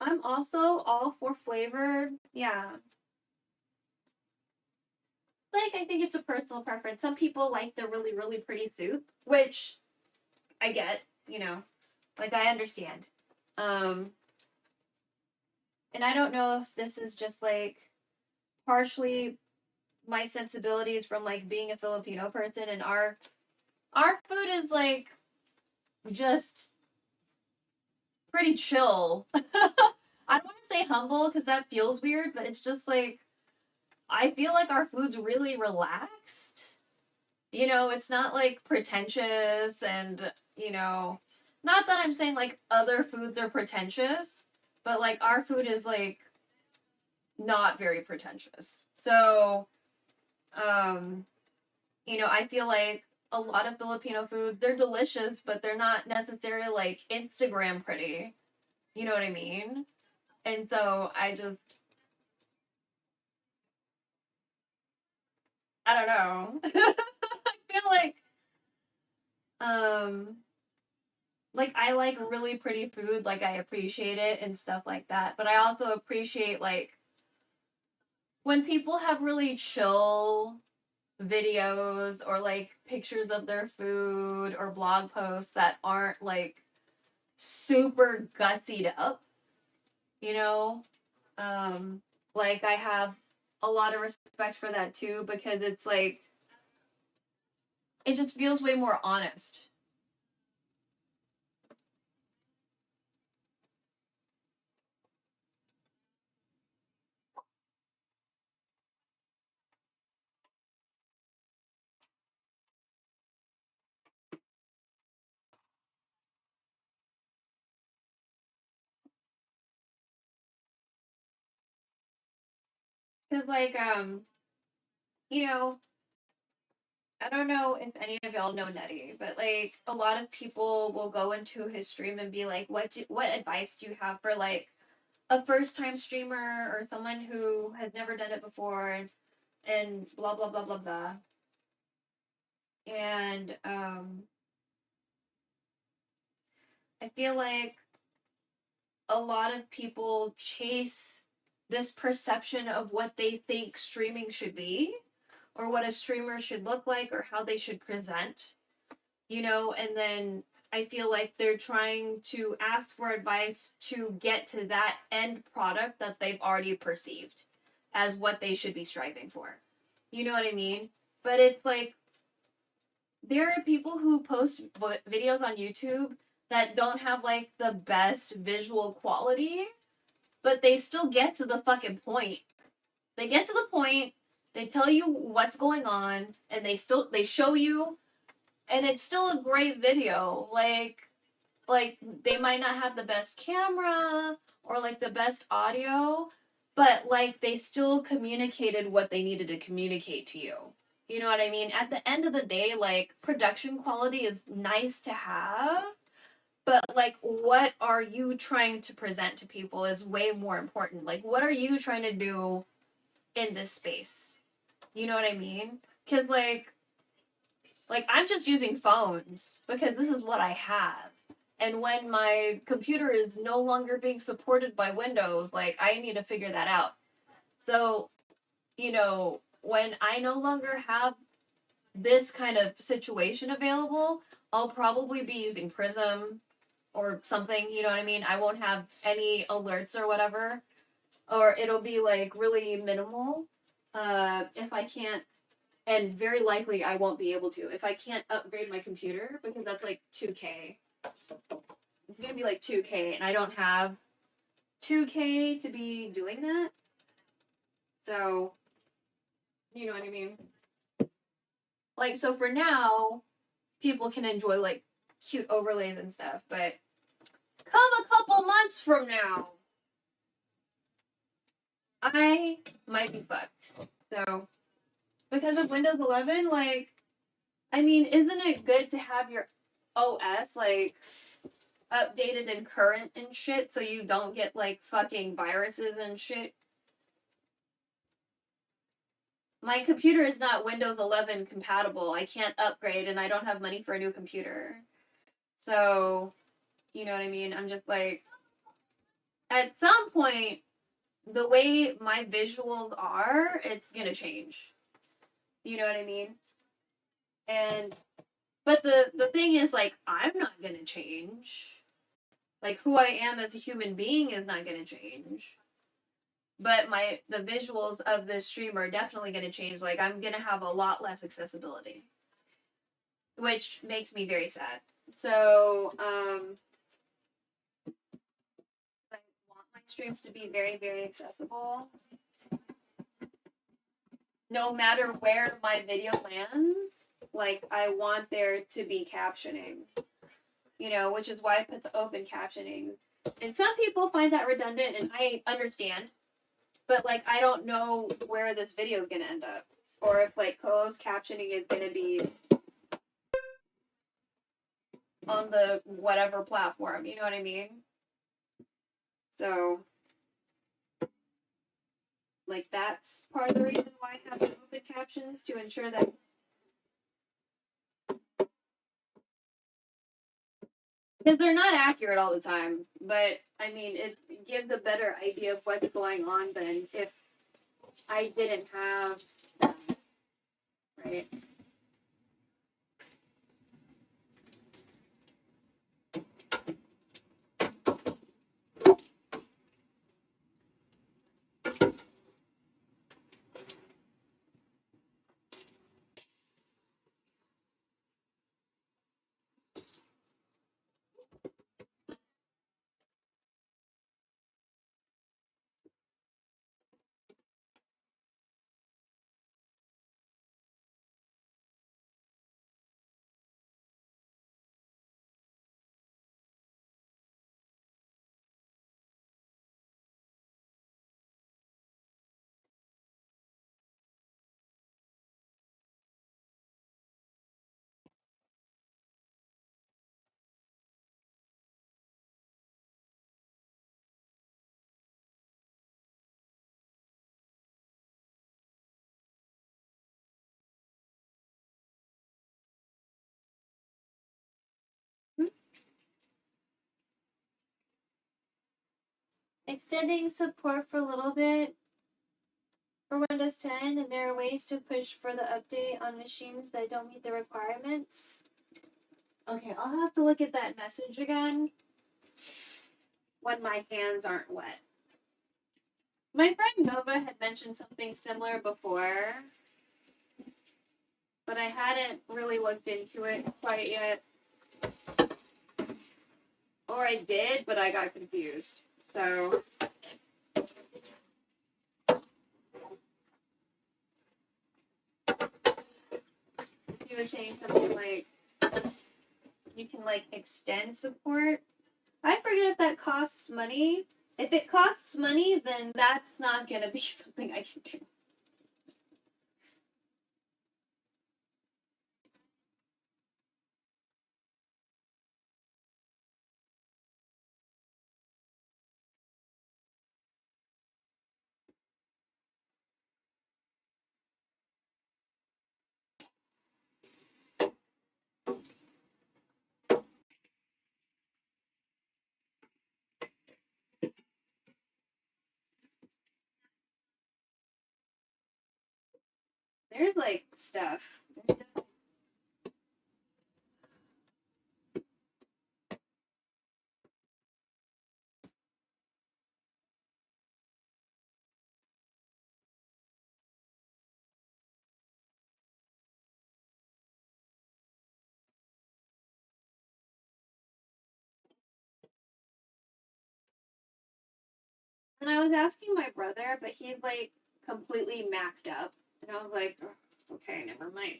I'm also all for flavor. Yeah. Like, I think it's a personal preference. Some people like the really, really pretty soup, which I get, like, I understand. And I don't know if this is just, like, partially my sensibilities from, like, being a Filipino person, and our food is, like, just pretty chill. I don't want to say humble because that feels weird, but it's just, like, I feel like our food's really relaxed. It's not, like, pretentious, and, not that I'm saying, like, other foods are pretentious, but, like, our food is, like, not very pretentious. So, I feel like a lot of Filipino foods, they're delicious, but they're not necessarily, like, Instagram pretty. You know what I mean? And so I don't know. I feel like I like really pretty food, like, I appreciate it and stuff like that. But I also appreciate, like, when people have really chill videos or, like, pictures of their food or blog posts that aren't, like, super gussied up, like, I have a lot of respect for that too, because it's like, it just feels way more honest. Because, like, I don't know if any of y'all know Nettie, but, like, a lot of people will go into his stream and be like, what advice do you have for, like, a first time streamer or someone who has never done it before, and blah blah blah blah blah. And I feel like a lot of people chase this perception of what they think streaming should be, or what a streamer should look like, or how they should present, and then I feel like they're trying to ask for advice to get to that end product that they've already perceived as what they should be striving for. You know what I mean? But it's like, there are people who post videos on YouTube that don't have, like, the best visual quality, but they still get to the fucking point. They get to the point, they tell you what's going on, and they show you, and it's still a great video. Like, they might not have the best camera or, like, the best audio, but, like, they still communicated what they needed to communicate to you. You know what I mean? At the end of the day, like, production quality is nice to have, but, like, what are you trying to present to people is way more important. Like, what are you trying to do in this space? You know what I mean? Because, like, I'm just using phones because this is what I have. And when my computer is no longer being supported by Windows, like I need to figure that out. So, you know, when I no longer have this kind of situation available, I'll probably be using Prism or something, you know what I mean? I won't have any alerts or whatever. Or it'll be like really minimal. If I can't, and very likely I won't be able to if I can't upgrade my computer, because that's like 2K. It's gonna be like 2K, and I don't have 2K to be doing that. So, you know what I mean? Like, so for now, people can enjoy like cute overlays and stuff, but come a couple months from now, I might be fucked. So, because of Windows 11, like, I mean, isn't it good to have your OS, like, updated and current and shit so you don't get, like, fucking viruses and shit? My computer is not Windows 11 compatible. I can't upgrade, and I don't have money for a new computer. So, you know what I mean? I'm just like, at some point, the way my visuals are, it's gonna change. You know what I mean? And but the thing is, like, I'm not gonna change. Like, who I am as a human being is not gonna change. But the visuals of this stream are definitely gonna change. Like, I'm gonna have a lot less accessibility, which makes me very sad. So, I want my streams to be very, very accessible. No matter where my video lands, like, I want there to be captioning. You know, which is why I put the open captioning. And some people find that redundant, and I understand. But, like, I don't know where this video is going to end up. Or if, like, closed captioning is going to be on the whatever platform. You know what I mean? So, like, that's part of the reason why I have the open captions, to ensure that because they're not accurate all the time, but I mean, it gives a better idea of what's going on than if I didn't have that, right? Extending support for a little bit for Windows 10, and there are ways to push for the update on machines that don't meet the requirements. Okay, I'll have to look at that message again when my hands aren't wet. My friend Nova had mentioned something similar before, but I hadn't really looked into it quite yet. Or I did, but I got confused. So he was saying something like you can like extend support. I forget if that costs money. If it costs money, then that's not gonna be something I can do. There's like stuff. There's definitely... And I was asking my brother, but he's like completely macked up. And I was like, oh, okay, never mind.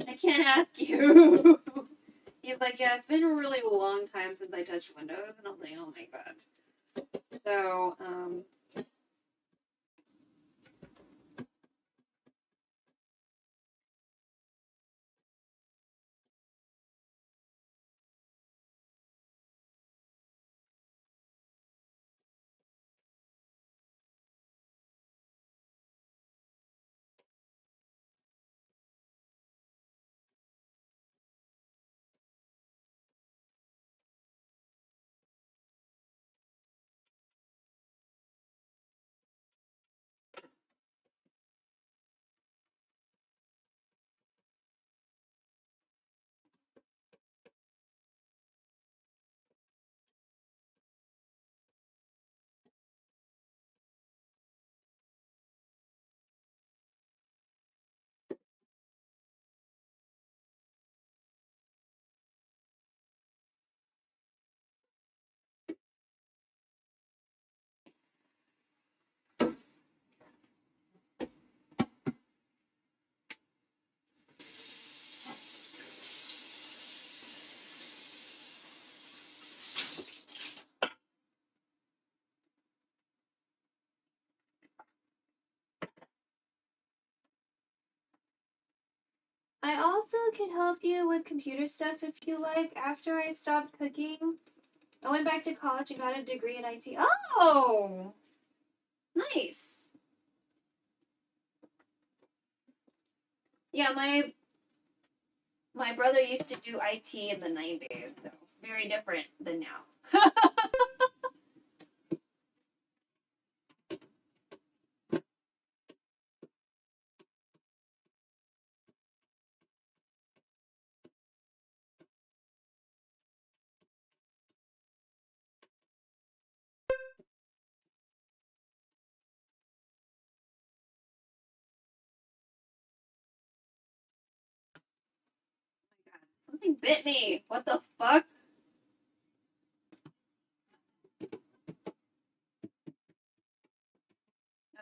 I can't ask you. He's like, yeah, it's been a really long time since I touched Windows. And I was like, oh my god. So, I also can help you with computer stuff if you like. After I stopped cooking, I went back to college and got a degree in IT. Oh! Nice. Yeah, my brother used to do IT in the 90s, so very different than now. Something bit me. What the fuck?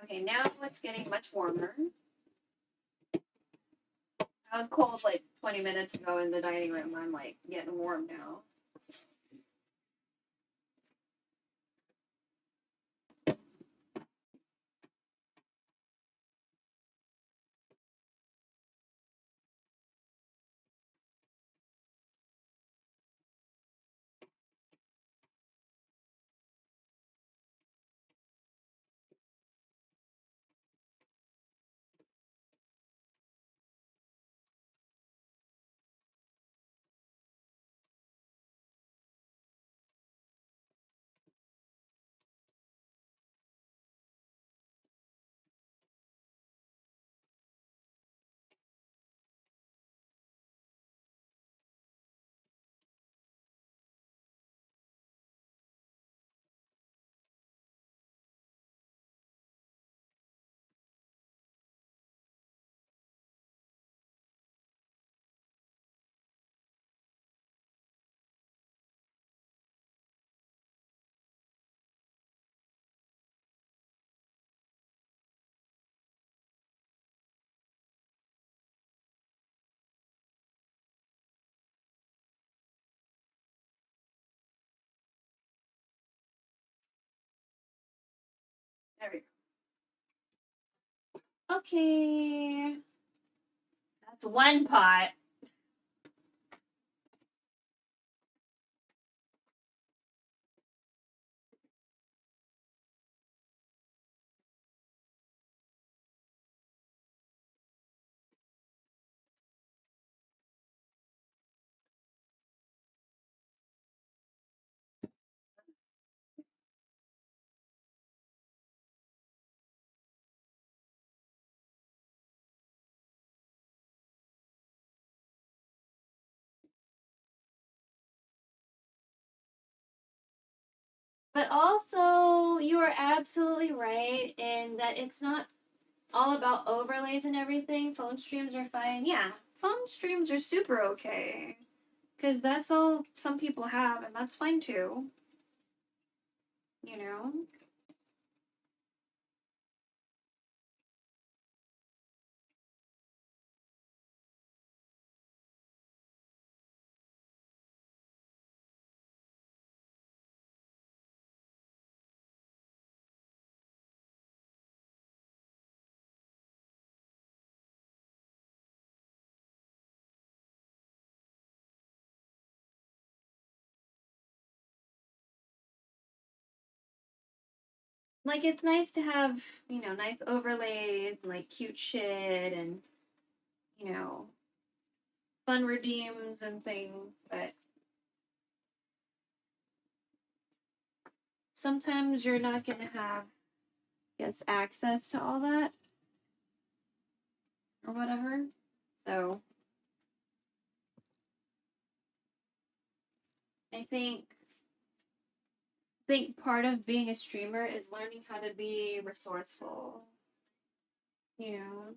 Okay, now it's getting much warmer. I was cold like 20 minutes ago in the dining room. I'm like getting warm now. There we go. Okay. That's one pot. But also, you are absolutely right in that it's not all about overlays and everything. Phone streams are fine. Yeah, phone streams are super okay. Because that's all some people have, and that's fine too. You know? Like, it's nice to have, you know, nice overlays, and, like, cute shit, and, you know, fun redeems and things, but sometimes you're not gonna have, yes, access to all that, or whatever, so I think part of being a streamer is learning how to be resourceful, you know?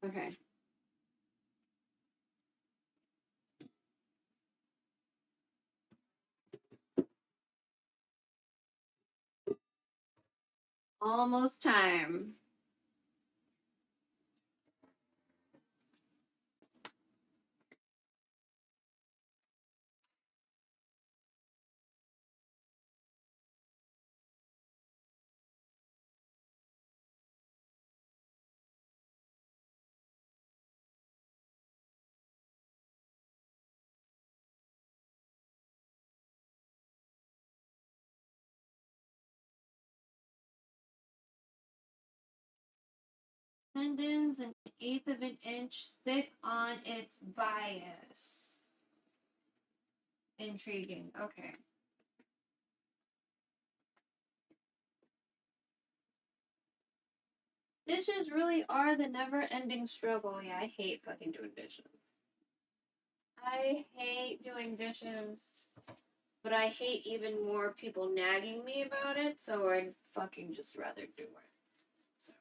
Okay. Almost time. Tendons an eighth of an inch thick on its bias. Intriguing. Okay. Dishes really are the never-ending struggle. Yeah, I hate fucking doing dishes. I hate doing dishes, but I hate even more people nagging me about it, so I'd fucking just rather do it. So.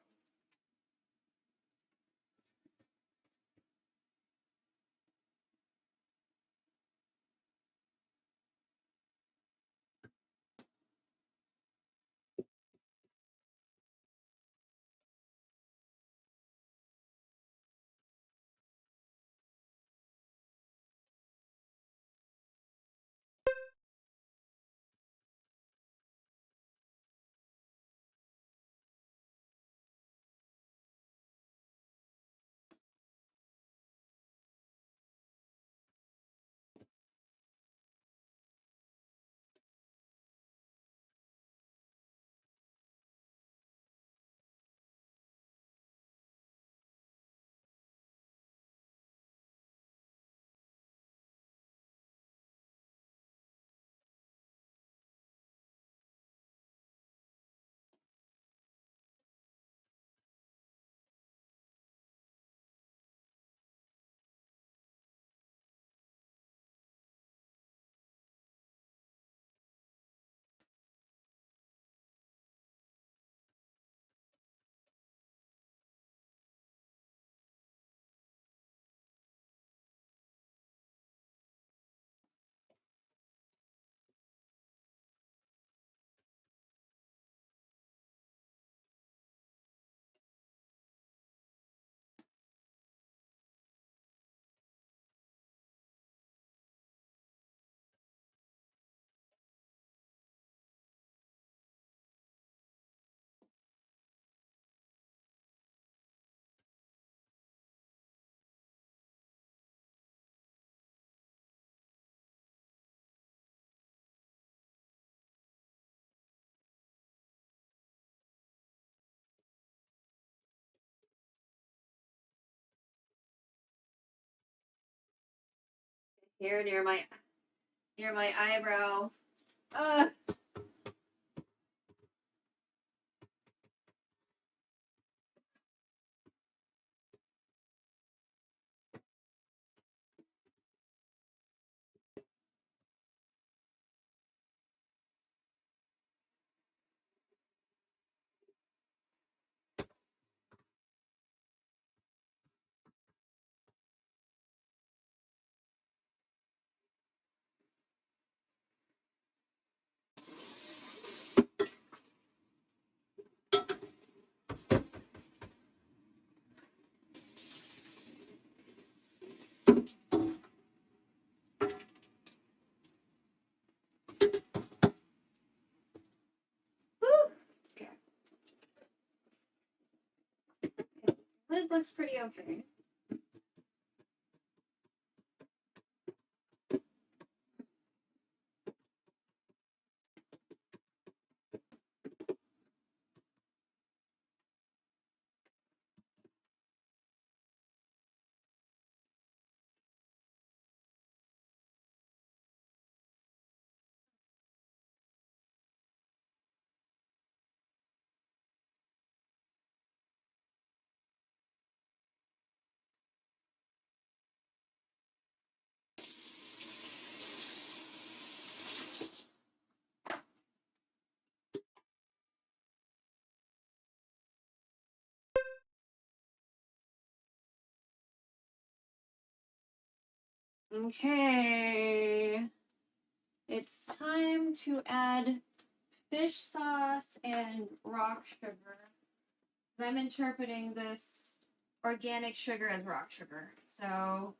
Here near my eyebrow. Ugh. Okay. Lid looks pretty okay. Okay. It's time to add fish sauce and rock sugar. I'm interpreting this organic sugar as rock sugar. So,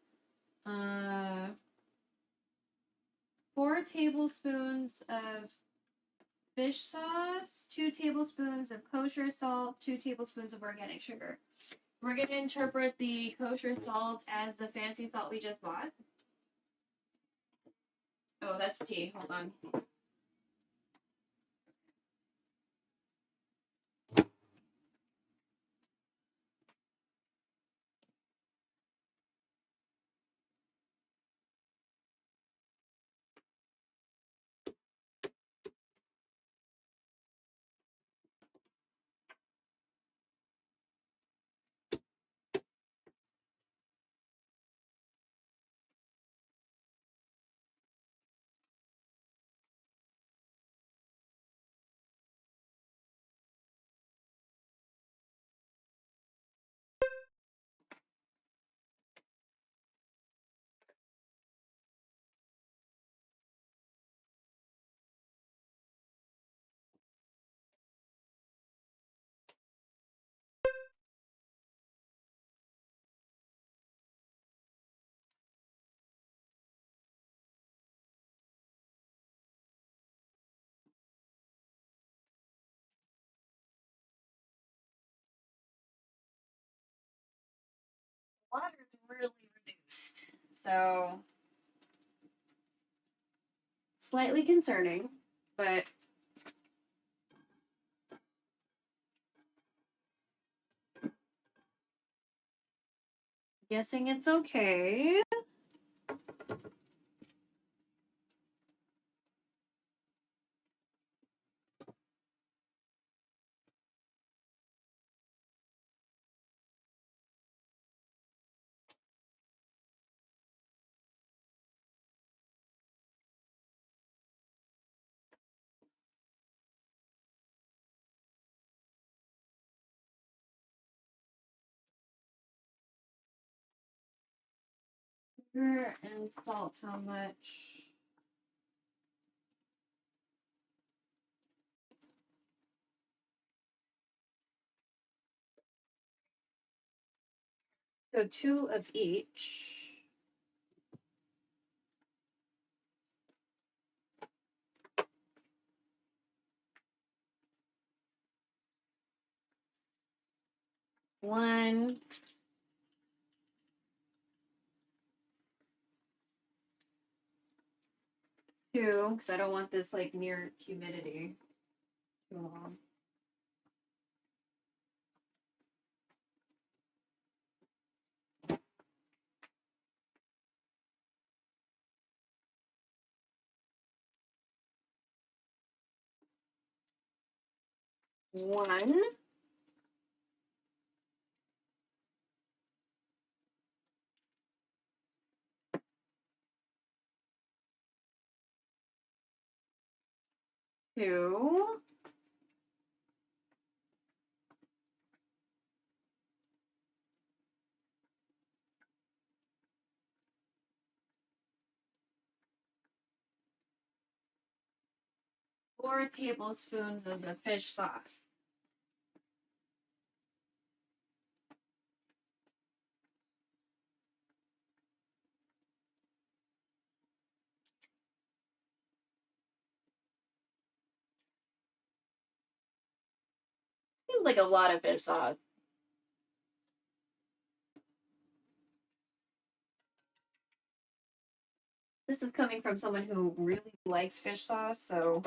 4 tablespoons of fish sauce, 2 tablespoons of kosher salt, 2 tablespoons of organic sugar. We're going to interpret the kosher salt as the fancy salt we just bought. Oh, that's tea. Hold on. Water's really reduced. So, slightly concerning, but guessing it's okay. Sugar and salt, how much? So 2 of each. One. Two, because I don't want this like near humidity too long. 1. Two. Four tablespoons of the fish sauce. Seems like a lot of fish sauce. This is coming from someone who really likes fish sauce, so.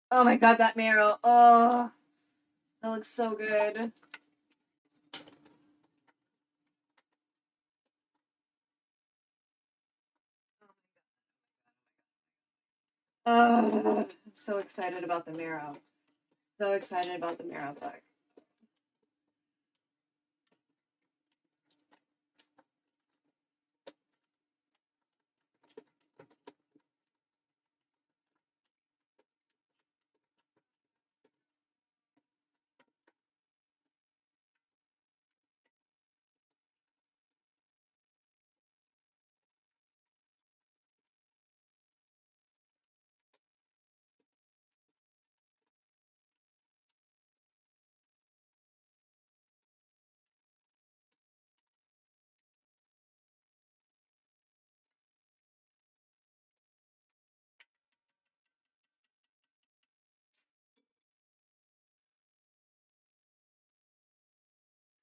Oh my god, that marrow. Oh, that looks so good. Oh, I'm so excited about the marrow. So excited about the marrow bug.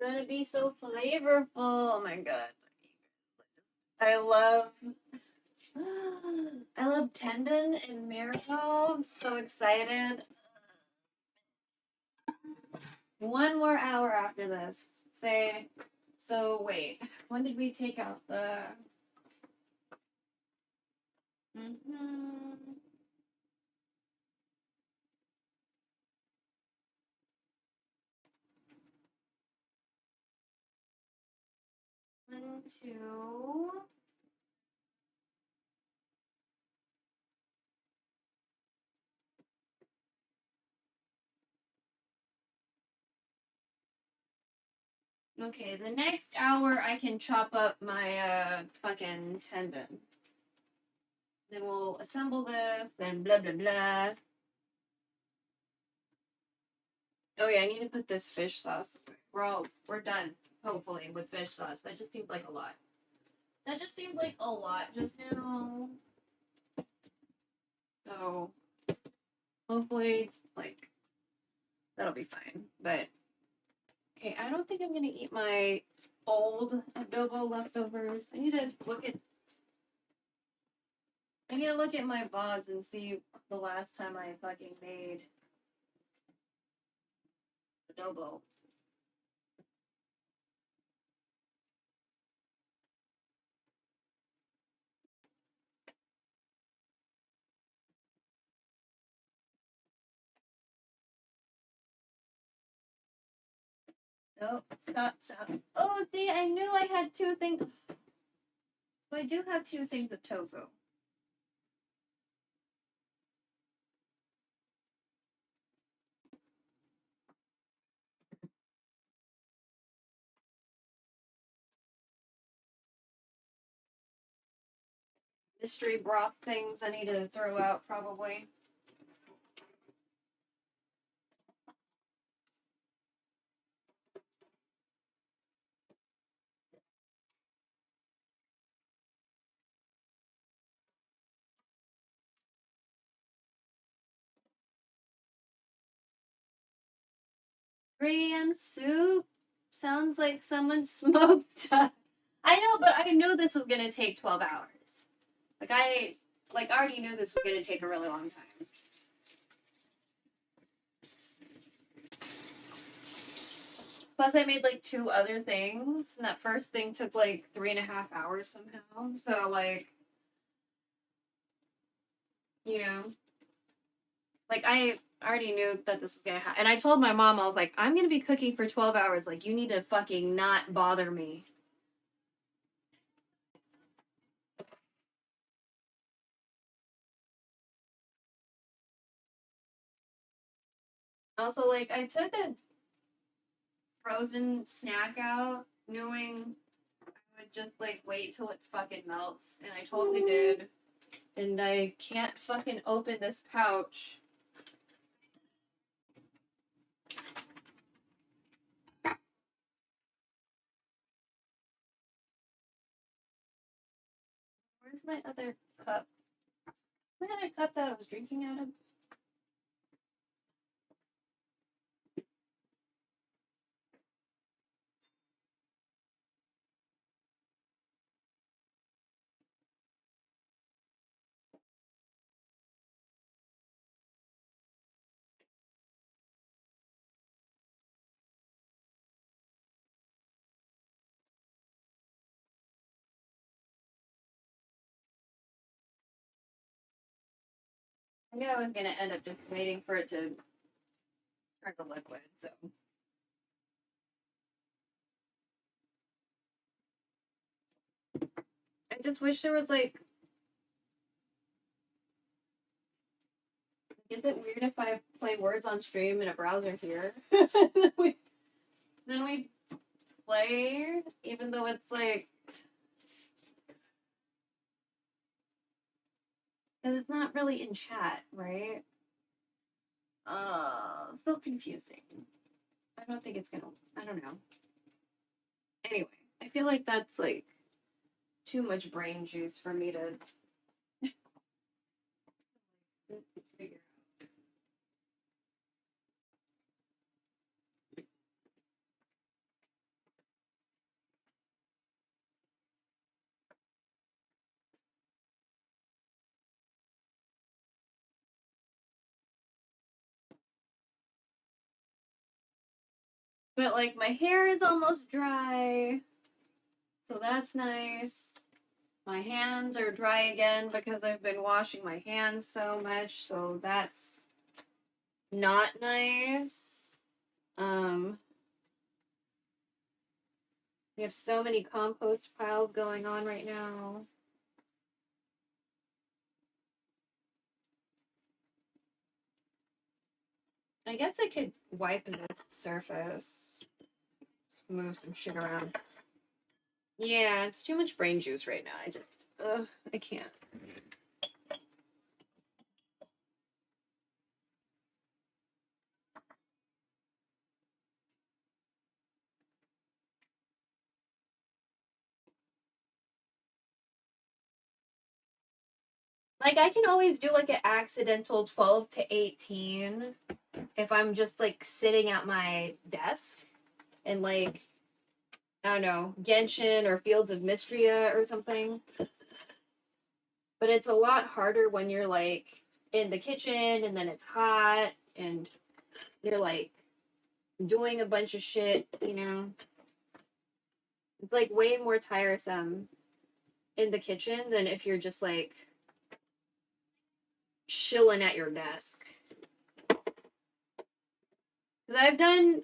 It's gonna be so flavorful. Oh my god. I love tendon and marrow. I'm so excited. 1 more hour after this. So wait, when did we take out the One, two. Okay, the next hour I can chop up my fucking tendon. Then we'll assemble this and blah blah blah. Oh yeah, I need to put this fish sauce. We're done, hopefully, with fish sauce. That just seemed like a lot. That just seemed like a lot just now. So hopefully, like, that'll be fine. But okay, I don't think I'm gonna eat my old adobo leftovers. I need to look at my VODs and see the last time I fucking made adobo. No, stop. Oh, see, I knew I had 2 things. So I do have 2 things of tofu. Mystery broth things I need to throw out probably. 3 a.m. soup sounds like someone smoked. I know, but I knew this was gonna take 12 hours. I already knew this was gonna take a really long time. Plus, I made like 2 other things, and that first thing took like 3.5 hours somehow. So I already knew that this was gonna happen. And I told my mom, I was like, I'm gonna be cooking for 12 hours. Like, you need to fucking not bother me. Also, I took a frozen snack out, knowing I would just, wait till it fucking melts. And I totally did. And I can't fucking open this pouch. Where's my other cup? My other cup that I was drinking out of? I knew I was gonna end up just waiting for it to turn to liquid, so. I just wish there was is it weird if I play words on stream in a browser here? then we play, even though it's because it's not really in chat, right? So confusing. I don't think it's gonna, I don't know. Anyway, I feel like that's too much brain juice for me to figure out. But my hair is almost dry, so that's nice. My hands are dry again because I've been washing my hands so much, so that's not nice. We have so many compost piles going on right now. I guess I could wipe this surface. Just move some shit around. Yeah, it's too much brain juice right now. I can't. I can always do an accidental 12 to 18 if I'm just sitting at my desk and I don't know, Genshin or Fields of Mystria or something. But it's a lot harder when you're in the kitchen and then it's hot and you're doing a bunch of shit, It's way more tiresome in the kitchen than if you're just chilling at your desk. Because I've done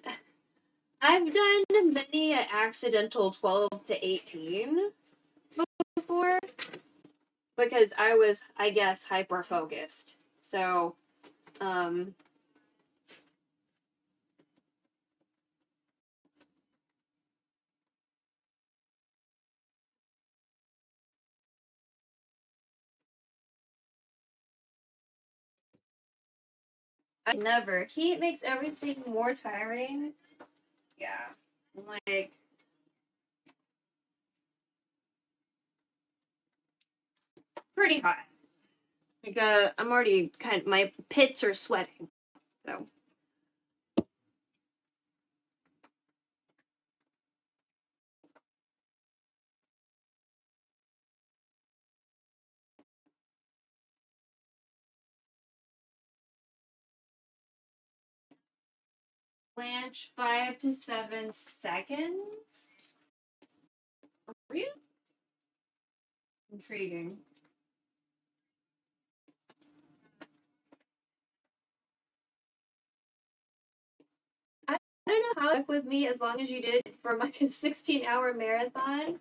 many an accidental 12 to 18 before because I was, I guess, hyper focused. So, I never. Heat makes everything more tiring. Yeah. Pretty hot. I'm already my pits are sweating. So. blanch 5 to 7 seconds. Really intriguing. I don't know how it with me as long as you did for my 16-hour marathon.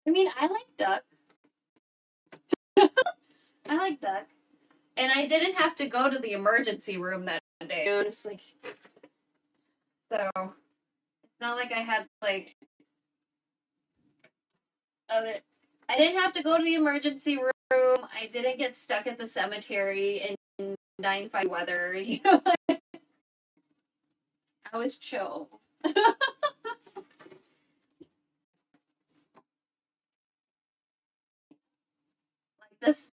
I mean, I like duck. I like duck. And I didn't have to go to the emergency room that day. You know, it's like, so it's not like I had like other. I didn't have to go to the emergency room. I didn't get stuck at the cemetery in 95 weather. You know, I was chill. Like this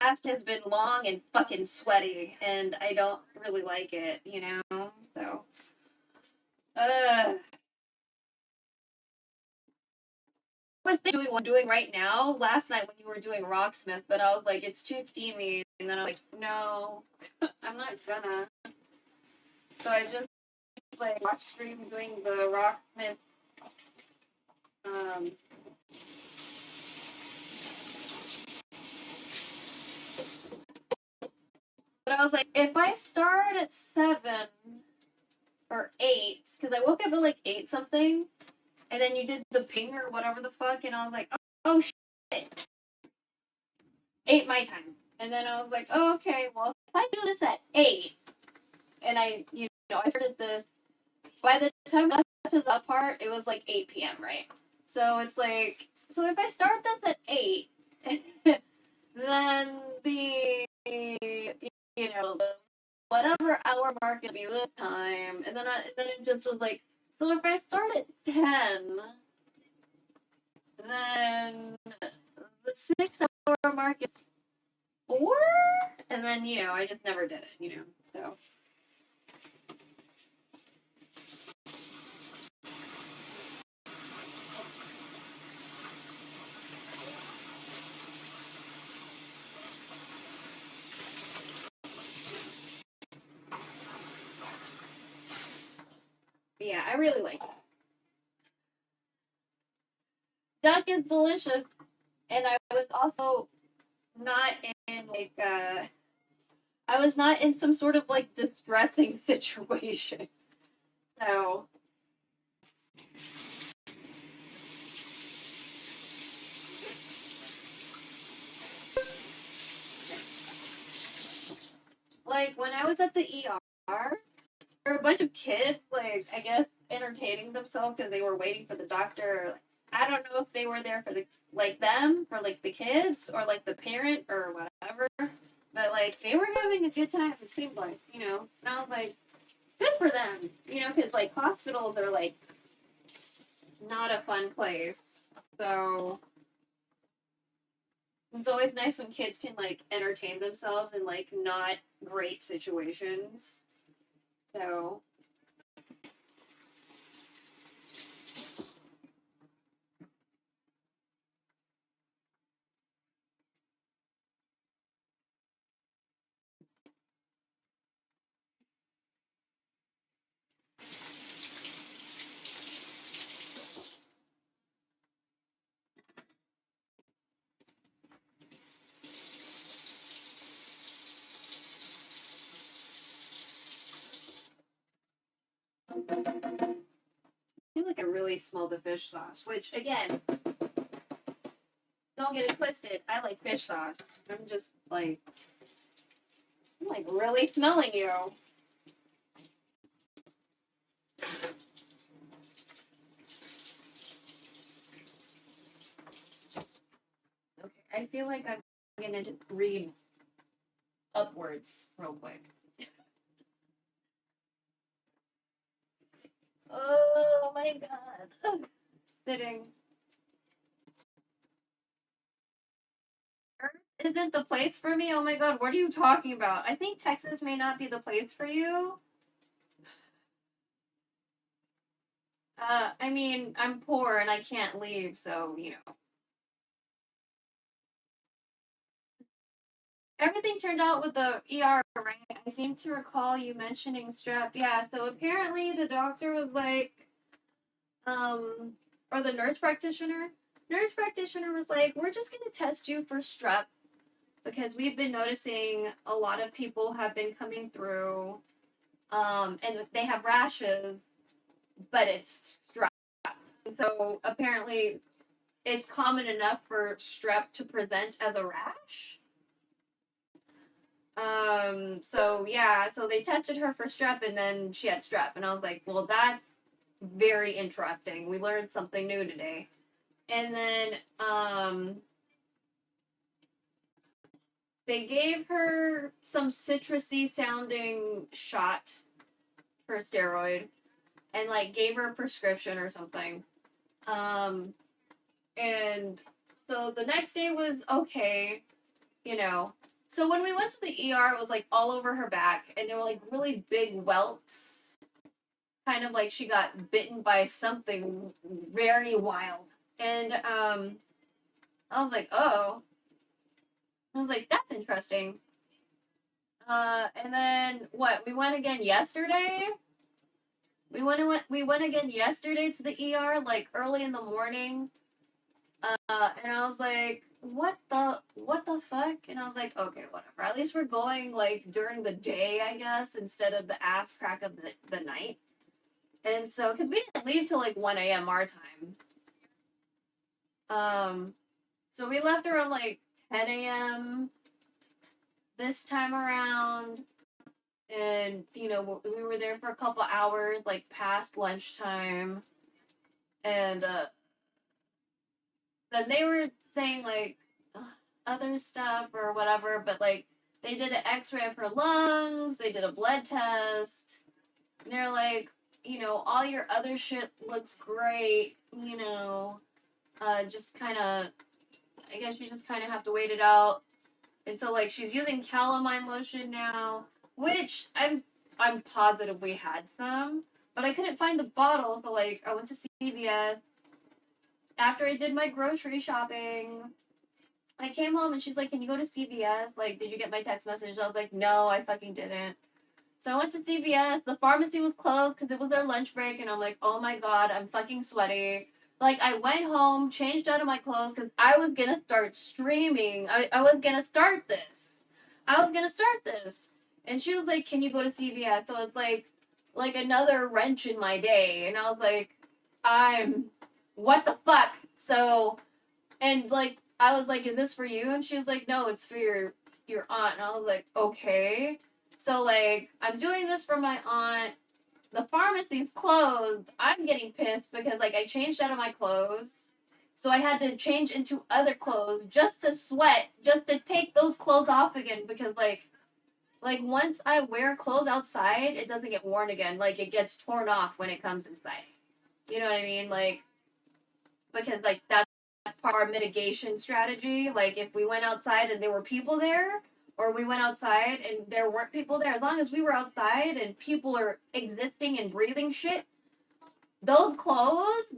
past has been long and fucking sweaty, and I don't really like it. You know, so. I was doing what I'm doing right now last night when you were doing Rocksmith, but I was like, it's too steamy, and then I'm like, no, I'm not gonna. So I just like watch stream doing the Rocksmith. But I was like, if I start at 7 or 8, because I woke up at like 8 something, and then you did the ping or whatever the fuck, and I was like, oh shit. 8 my time. And then I was like, oh, okay, well, if I do this at 8, and I started this, by the time I got to the part, it was like 8 p.m., right? So it's like, so if I start this at 8, then the, whatever hour mark will be this time, and then it just was like, so if I start at 10, then the 6-hour mark is 4, and then, I just never did it, so. Yeah, I really like it. Duck is delicious, and I was also not in I was not in some sort of like distressing situation. So like when I was at the ER, there were a bunch of kids, like, I guess, entertaining themselves because they were waiting for the doctor. I don't know if they were there for the the kids, or like the parent or whatever. But like they were having a good time. It seemed like, and I was like, good for them, because like hospitals are like not a fun place. So it's always nice when kids can like entertain themselves in like not great situations. So I feel like I really smell the fish sauce, which again, don't get it twisted. I like fish sauce. I'm just like, I'm like really smelling you. Okay, I feel like I'm gonna read upwards real quick. Oh my god. Ugh. Sitting. Earth isn't the place for me? Oh my god, what are you talking about? I think Texas may not be the place for you. I mean, I'm poor and I can't leave, so, everything turned out with the ER, right? I seem to recall you mentioning strep. Yeah, so apparently the doctor was like, or the nurse practitioner was like, we're just gonna test you for strep because we've been noticing a lot of people have been coming through, and they have rashes, but it's strep. And so apparently it's common enough for strep to present as a rash. So yeah, so they tested her for strep and then she had strep. And I was like, well, that's very interesting. We learned something new today. And then, they gave her some citrusy sounding shot for steroid and like gave her a prescription or something. And so the next day was okay, you know. So when we went to the ER, it was like all over her back and there were like really big welts. Kind of like she got bitten by something very wild. And I was like, oh. I was like, that's interesting. And then what? We went again yesterday. We went again yesterday to the ER, like early in the morning. And I was like, what the fuck? And I was like, okay, whatever. At least we're going like during the day, I guess, instead of the ass crack of the night. And so, because we didn't leave till like 1 a.m. our time. So we left around like 10 a.m. this time around. And, you know, we were there for a couple hours, like past lunchtime. And then they were saying like other stuff or whatever, but like they did an x-ray of her lungs, they did a blood test. And they're like, you know, all your other shit looks great, you know. Just kind of, I guess you just kind of have to wait it out. And so like she's using calamine lotion now, which I'm positive we had some, but I couldn't find the bottle, so like I went to CVS. After I did my grocery shopping, I came home and she's like, can you go to CVS? Like, did you get my text message? I was like, no, I fucking didn't. So I went to CVS. The pharmacy was closed because it was their lunch break. And I'm like, oh my God, I'm fucking sweaty. Like, I went home, changed out of my clothes because I was going to start streaming. I was going to start this. And she was like, can you go to CVS? So it's like another wrench in my day. And I was like, what the fuck? So, and like, I was like, is this for you? And she was like, no, it's for your aunt. And I was like, okay. So like, I'm doing this for my aunt. The pharmacy's closed. I'm getting pissed because like I changed out of my clothes. So I had to change into other clothes just to sweat, just to take those clothes off again because like once I wear clothes outside, it doesn't get worn again. Like it gets torn off when it comes inside. You know what I mean? Like, because like that's part of our mitigation strategy. Like if we went outside and there were people there, or we went outside and there weren't people there, as long as we were outside and people are existing and breathing shit, those clothes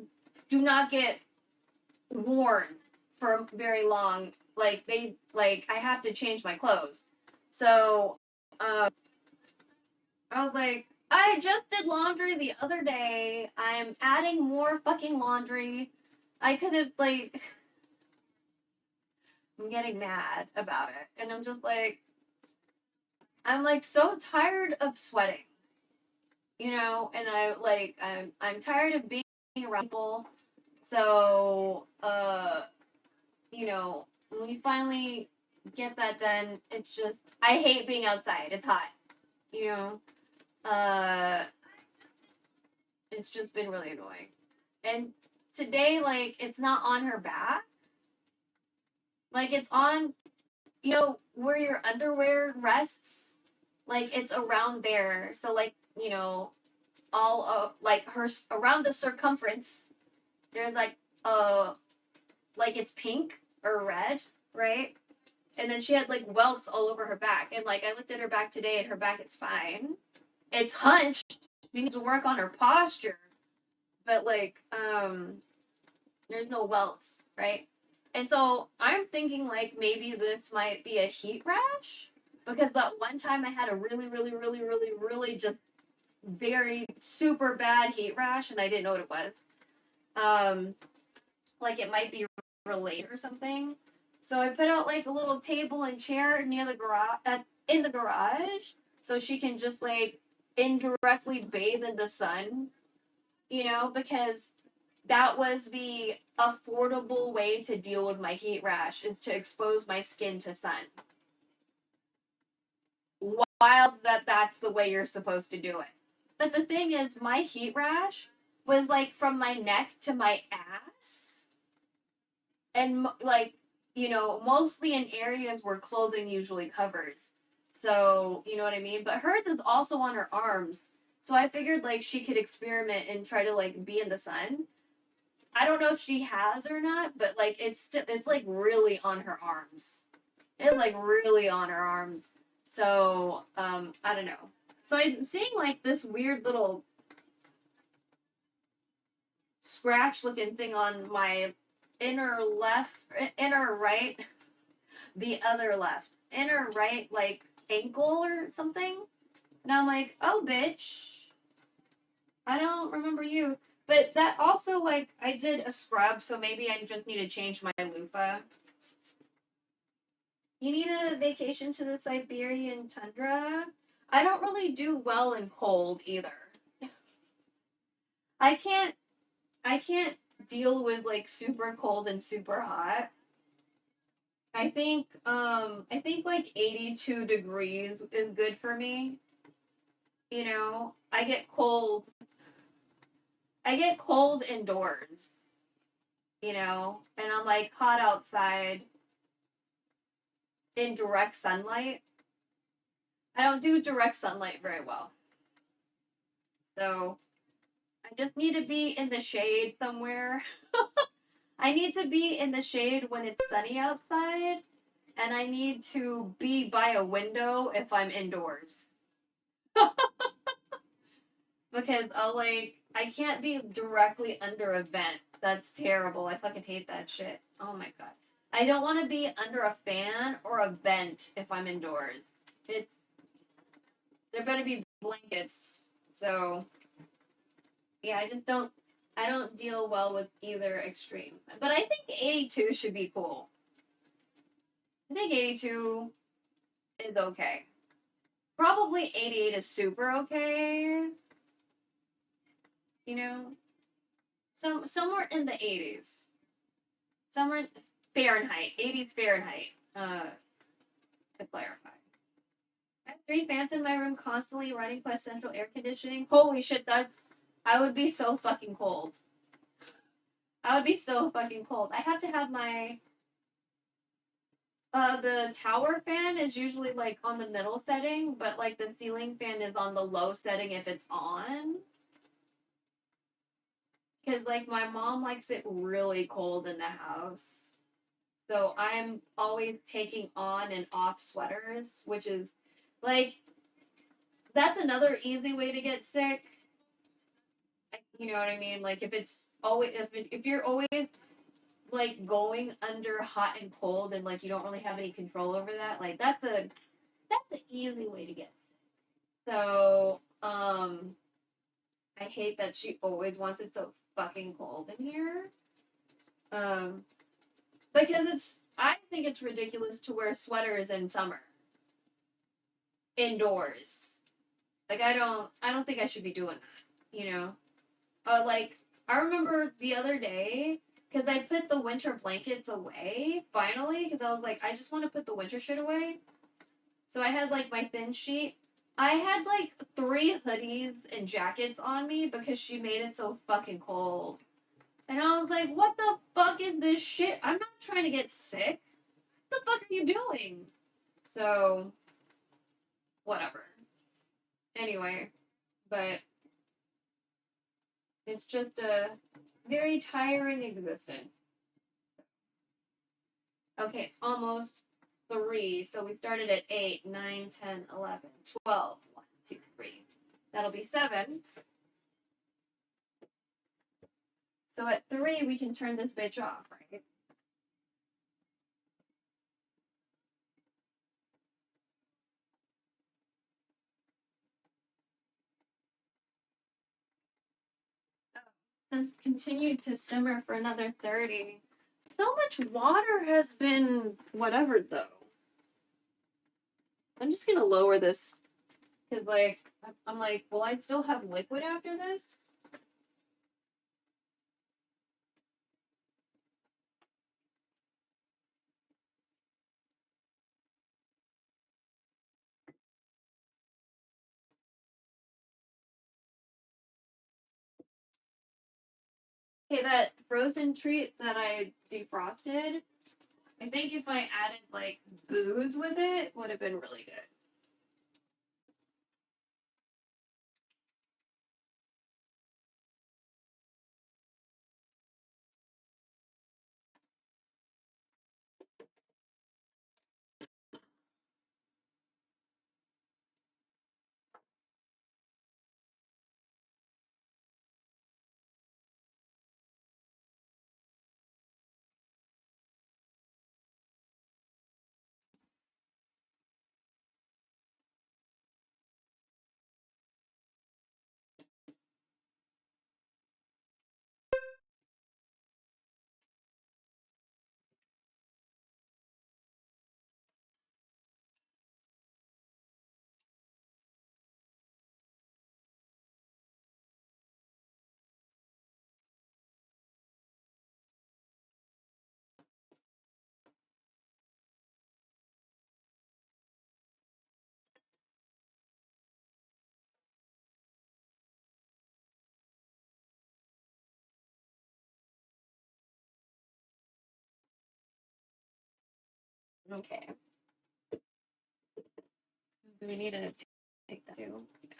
do not get worn for very long. Like I have to change my clothes. So, I was like, I just did laundry the other day. I'm adding more fucking laundry. I could have like, I'm getting mad about it. And I'm just like, I'm like so tired of sweating, you know, and I'm tired of being around people. So, you know, when we finally get that done, it's just, I hate being outside. It's hot, you know. It's just been really annoying. And today, like, it's not on her back. Like, it's on, you know, where your underwear rests. Like, it's around there. So, like, you know, all, like, her, around the circumference, there's, like it's pink or red, right? And then she had, like, welts all over her back. And, like, I looked at her back today, and her back is fine. It's hunched. She needs to work on her posture. But, like, there's no welts, right? And so I'm thinking like maybe this might be a heat rash because that one time I had a really just very super bad heat rash and I didn't know what it was. Like it might be related or something. So I put out like a little table and chair near the garage, in the garage, so she can just like indirectly bathe in the sun, you know, because that was the affordable way to deal with my heat rash is to expose my skin to sun. Wild that's the way you're supposed to do it. But the thing is, my heat rash was like from my neck to my ass. And like, you know, mostly in areas where clothing usually covers. So, you know what I mean? But hers is also on her arms. So I figured like she could experiment and try to like be in the sun. I don't know if she has or not, but like it's like really on her arms. It's like really on her arms. So, I don't know. So I'm seeing like this weird little scratch looking thing on my inner right, the other left, inner right, like ankle or something. And I'm like, oh, bitch. I don't remember you. But that also, like, I did a scrub, so maybe I just need to change my loofah. You need a vacation to the Siberian tundra? I don't really do well in cold either. I can't deal with like super cold and super hot. I think like 82 degrees is good for me. You know, I get cold indoors. You know, and I'm like hot outside in direct sunlight. I don't do direct sunlight very well. So I just need to be in the shade somewhere. I need to be in the shade when it's sunny outside, and I need to be by a window if I'm indoors. Because I can't be directly under a vent. That's terrible. I fucking hate that shit. Oh my god. I don't want to be under a fan or a vent if I'm indoors. There better be blankets. So yeah, I don't deal well with either extreme. But I think 82 should be cool. I think 82 is okay. Probably 88 is super okay. You know? Somewhere in the 80s. Somewhere in Fahrenheit. 80s Fahrenheit. To clarify. I have 3 fans in my room constantly running plus central air conditioning. Holy shit, I would be so fucking cold. I would be so fucking cold. I have to have my the tower fan is usually like on the middle setting, but like the ceiling fan is on the low setting if it's on. Because like my mom likes it really cold in the house. So I'm always taking on and off sweaters, which is like that's another easy way to get sick. You know what I mean? Like if you're always like going under hot and cold and like you don't really have any control over that, like that's an easy way to get sick. So I hate that she always wants it so fucking cold in here. Because I think it's ridiculous to wear sweaters in summer. Indoors. Like I don't think I should be doing that, you know? Like I remember the other day because I put the winter blankets away, finally, because I was like, I just want to put the winter shit away. So I had, like, my thin sheet. I had, like, 3 hoodies and jackets on me because she made it so fucking cold. And I was like, what the fuck is this shit? I'm not trying to get sick. What the fuck are you doing? So, whatever. Anyway, but it's just a very tiring existence. Okay, it's almost 3, so we started at 8, 9, 10, 11, 12. 1, 2, 3. That'll be 7. So at 3, we can turn this bitch off, right? has continued to simmer for another 30. So much water has been whatever though. I'm just gonna lower this because like I'm like, will I still have liquid after this? Okay, that frozen treat that I defrosted, I think if I added like booze with it, would have been really good. Okay. Do we need to take that too? Yeah.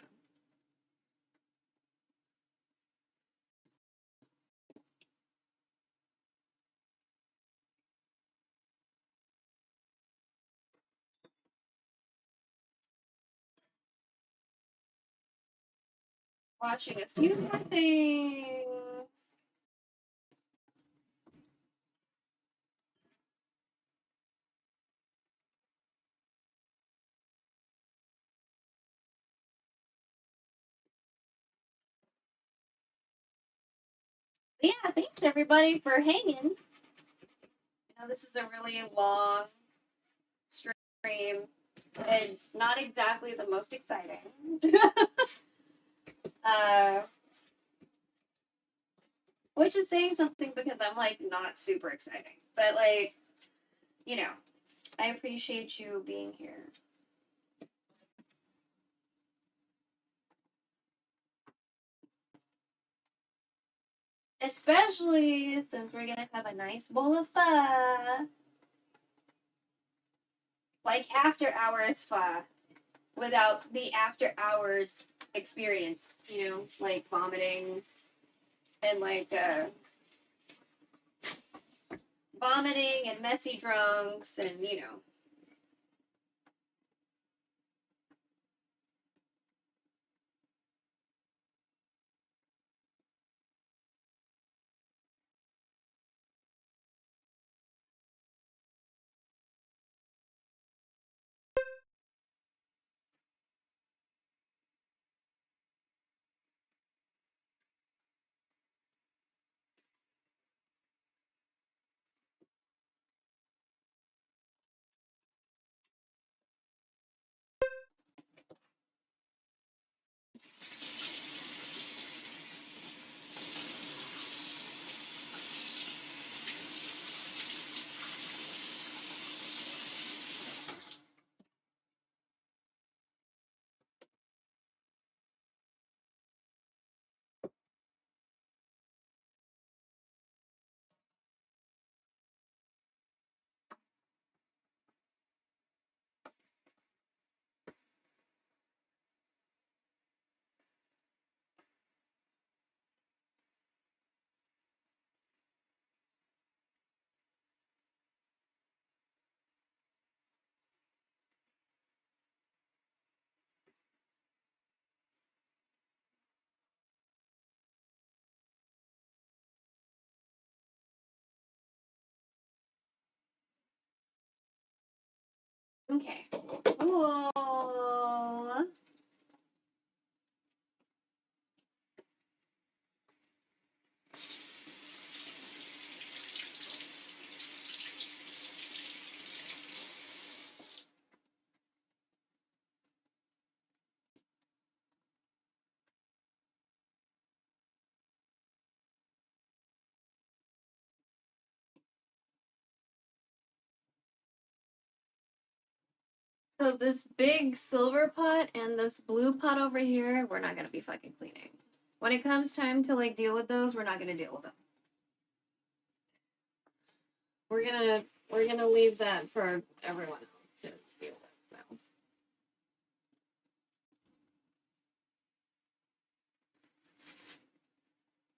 Watching a few more things. Yeah, thanks everybody for hanging. You know, this is a really long stream and not exactly the most exciting. uh, which is saying something because I'm like not super exciting. But like, you know, I appreciate you being here. Especially since we're gonna have a nice bowl of pho. Like after hours pho. Without the after hours experience, you know, like vomiting and like vomiting and messy drunks and you know. Okay. Cool. So this big silver pot and this blue pot over here, we're not gonna be fucking cleaning. When it comes time to like deal with those, we're not gonna deal with them. We're gonna leave that for everyone else to deal with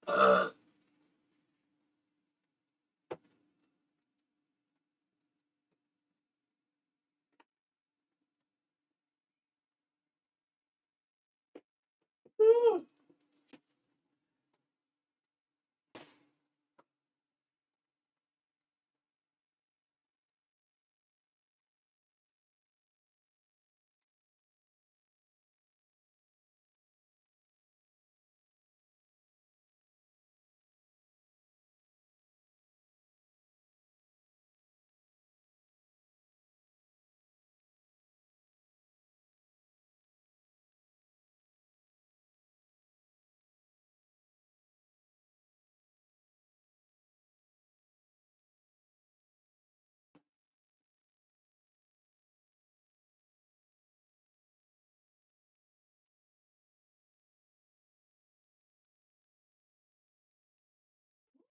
now.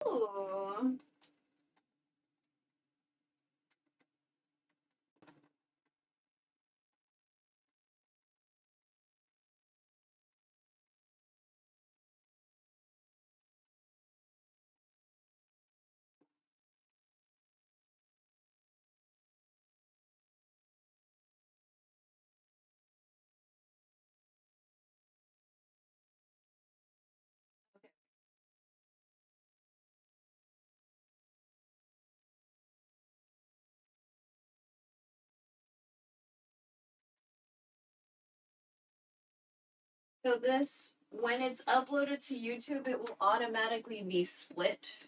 Ooh. So this, when it's uploaded to YouTube, it will automatically be split.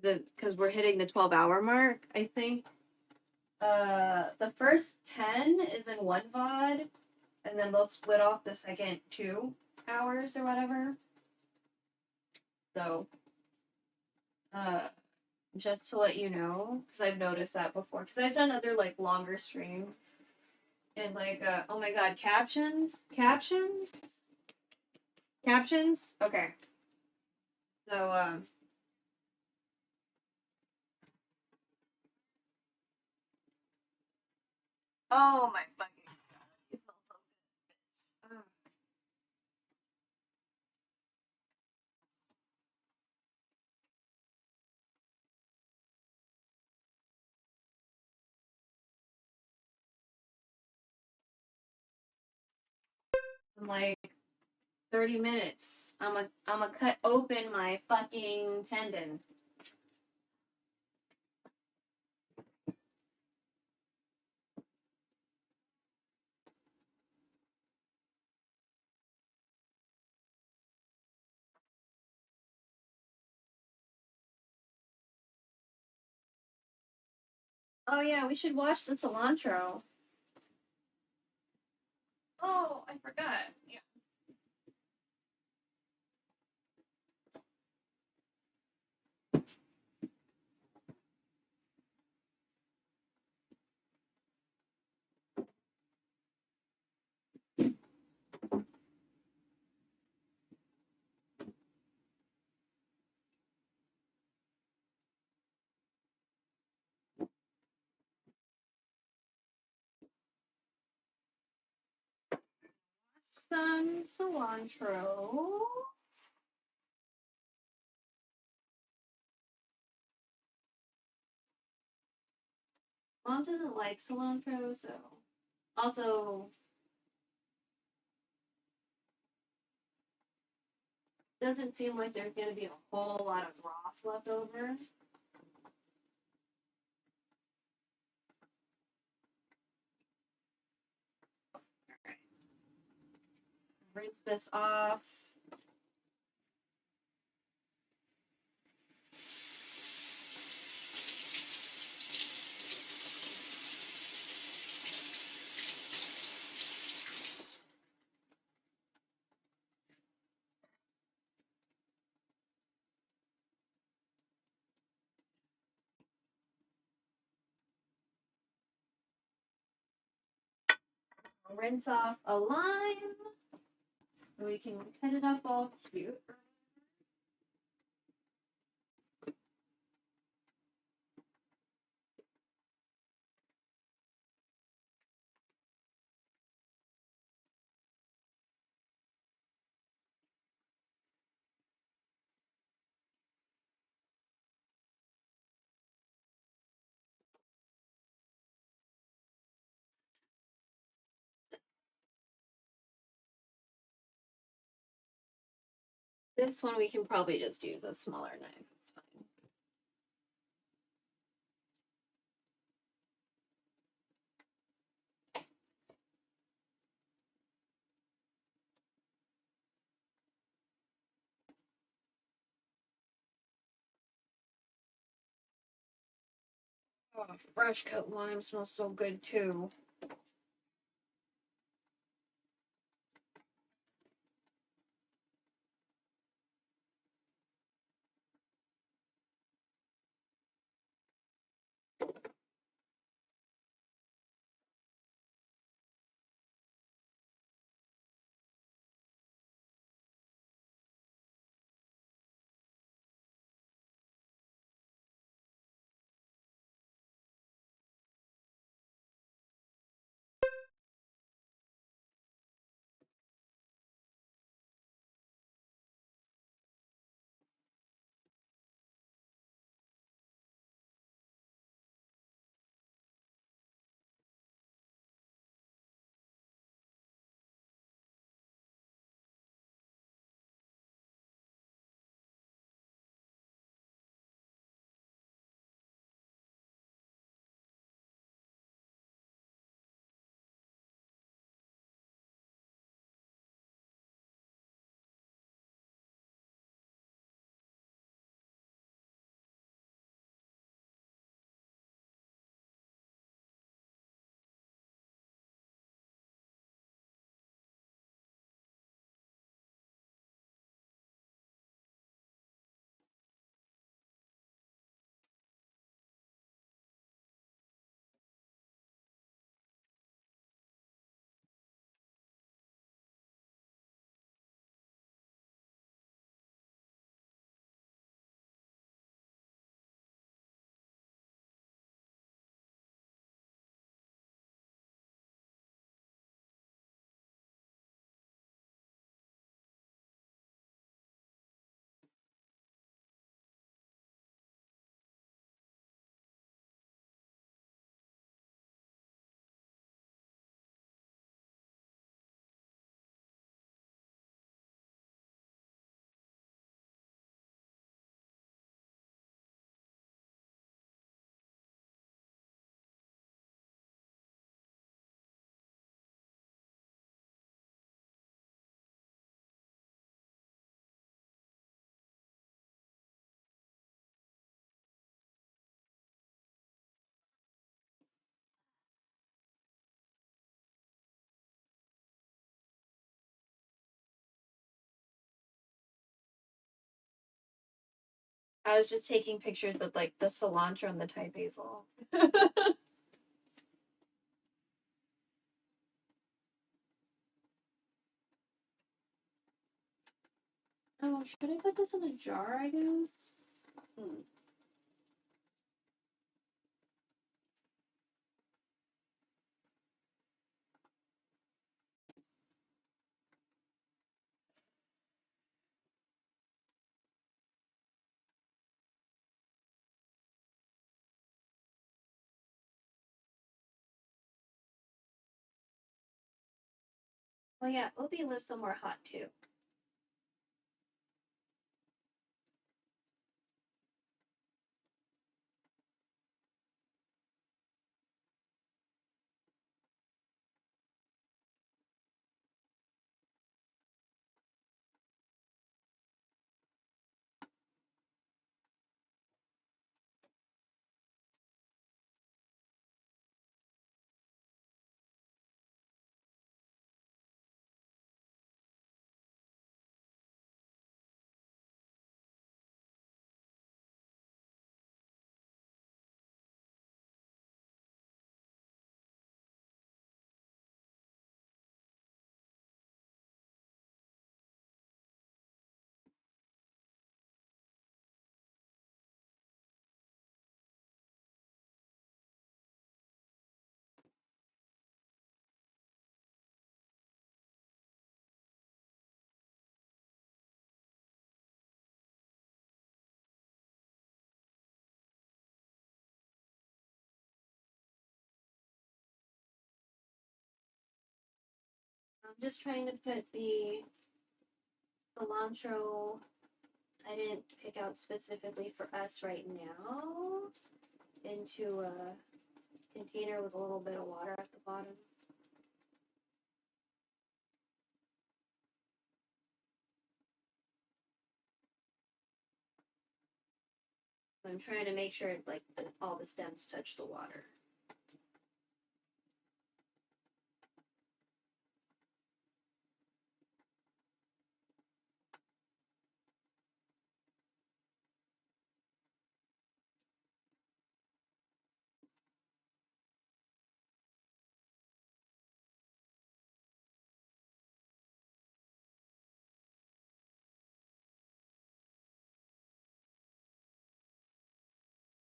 Because we're hitting the 12-hour mark, I think. The first 10 is in one VOD, and then they'll split off the second 2 hours or whatever. So, just to let you know, because I've noticed that before, because I've done other like longer streams, and like, oh my god, captions. Okay. So, oh my fucking god, you smell so good. Ugh. I'm like 30 minutes. I'm a cut open my fucking tendon. Oh yeah, we should watch the cilantro. Oh, I forgot. Yeah. Some cilantro. Mom doesn't like cilantro, so also doesn't seem like there's gonna be a whole lot of broth left over. Alright. Rinse this off. Rinse off a lime. So we can cut it up all cute. This one we can probably just use a smaller knife. It's fine. Oh, fresh cut lime smells so good too. I was just taking pictures of like the cilantro and the Thai basil. Oh, should I put this in a jar, I guess? Well, yeah, Obi lives somewhere hot too. I'm just trying to put the cilantro I didn't pick out specifically for us right now into a container with a little bit of water at the bottom. I'm trying to make sure like that all the stems touch the water.